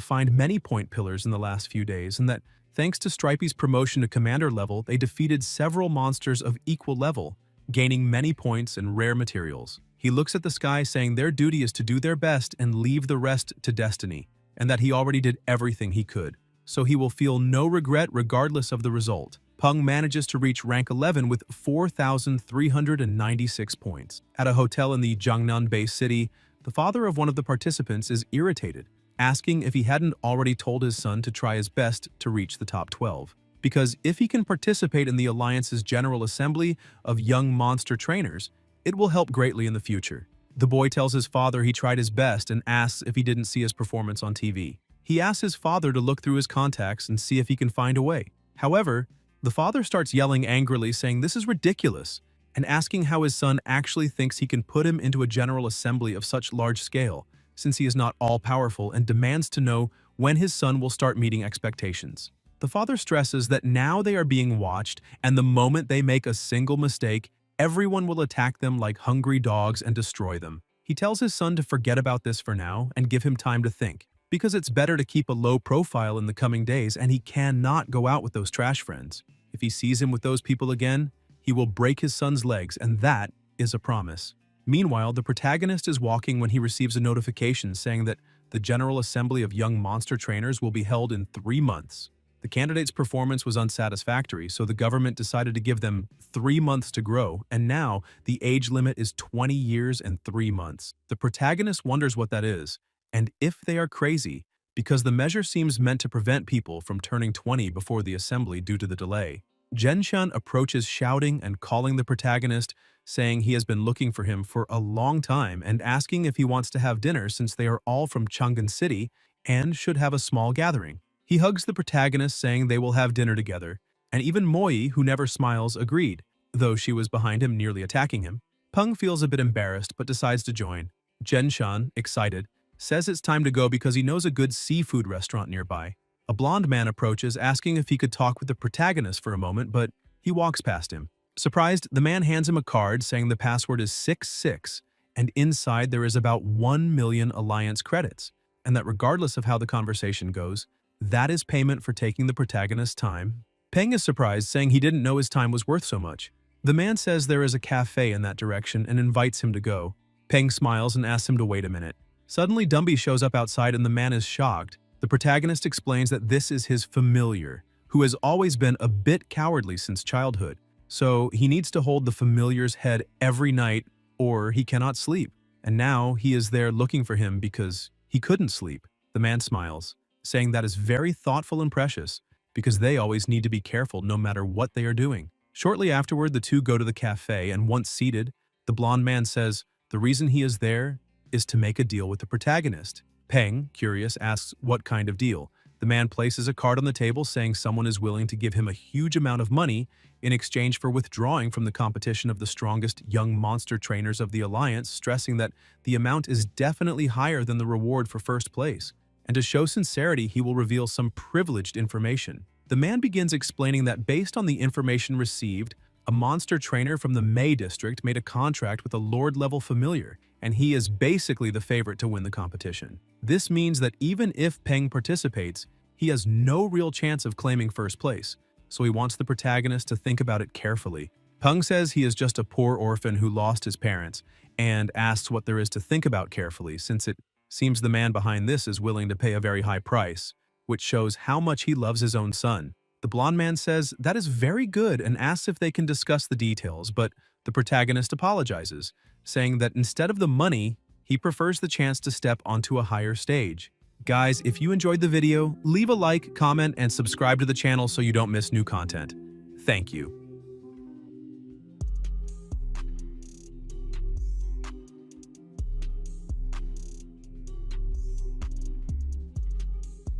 find many point pillars in the last few days and that, thanks to Stripey's promotion to commander level, they defeated several monsters of equal level, gaining many points and rare materials. He looks at the sky saying their duty is to do their best and leave the rest to destiny, and that he already did everything he could, so he will feel no regret regardless of the result. Peng manages to reach rank 11 with 4,396 points. At a hotel in the Jiangnan-based city, the father of one of the participants is irritated, asking if he hadn't already told his son to try his best to reach the top 12. Because if he can participate in the Alliance's General Assembly of Young Monster Trainers, it will help greatly in the future. The boy tells his father he tried his best and asks if he didn't see his performance on TV. He asks his father to look through his contacts and see if he can find a way. However, the father starts yelling angrily, saying this is ridiculous, and asking how his son actually thinks he can put him into a General Assembly of such large scale, since he is not all-powerful, and demands to know when his son will start meeting expectations. The father stresses that now they are being watched, and the moment they make a single mistake, everyone will attack them like hungry dogs and destroy them. He tells his son to forget about this for now and give him time to think, because it's better to keep a low profile in the coming days and he cannot go out with those trash friends. If he sees him with those people again, he will break his son's legs, and that is a promise. Meanwhile, the protagonist is walking when he receives a notification saying that the General Assembly of Young Monster Trainers will be held in 3 months. The candidate's performance was unsatisfactory, so the government decided to give them 3 months to grow, and now the age limit is 20 years and 3 months. The protagonist wonders what that is, and if they are crazy, because the measure seems meant to prevent people from turning 20 before the assembly due to the delay. Zhenshun approaches shouting and calling the protagonist, saying he has been looking for him for a long time and asking if he wants to have dinner since they are all from Chang'an City and should have a small gathering. He hugs the protagonist, saying they will have dinner together, and even Moi, who never smiles, agreed, though she was behind him nearly attacking him. Peng feels a bit embarrassed but decides to join. Zhenshun, excited, says it's time to go because he knows a good seafood restaurant nearby. A blonde man approaches, asking if he could talk with the protagonist for a moment, but he walks past him. Surprised, the man hands him a card saying the password is 66, and inside there is about 1 million Alliance credits, and that regardless of how the conversation goes, that is payment for taking the protagonist's time. Peng is surprised, saying he didn't know his time was worth so much. The man says there is a cafe in that direction and invites him to go. Peng smiles and asks him to wait a minute. Suddenly, Dumby shows up outside and the man is shocked. The protagonist explains that this is his familiar, who has always been a bit cowardly since childhood, so he needs to hold the familiar's head every night or he cannot sleep. And now he is there looking for him because he couldn't sleep. The man smiles, saying that is very thoughtful and precious, because they always need to be careful no matter what they are doing. Shortly afterward, the two go to the cafe, and once seated, the blonde man says the reason he is there is to make a deal with the protagonist. Peng, curious, asks what kind of deal. The man places a card on the table saying someone is willing to give him a huge amount of money in exchange for withdrawing from the competition of the strongest young monster trainers of the Alliance, stressing that the amount is definitely higher than the reward for first place. And to show sincerity, he will reveal some privileged information. The man begins explaining that based on the information received, a monster trainer from the Mei district made a contract with a Lord-level familiar, and he is basically the favorite to win the competition. This means that even if Peng participates, he has no real chance of claiming first place, so he wants the protagonist to think about it carefully. Peng says he is just a poor orphan who lost his parents, and asks what there is to think about carefully, since it seems the man behind this is willing to pay a very high price, which shows how much he loves his own son. The blonde man says that is very good and asks if they can discuss the details, but the protagonist apologizes, saying that instead of the money, he prefers the chance to step onto a higher stage. Guys, if you enjoyed the video, leave a like, comment, and subscribe to the channel so you don't miss new content. Thank you.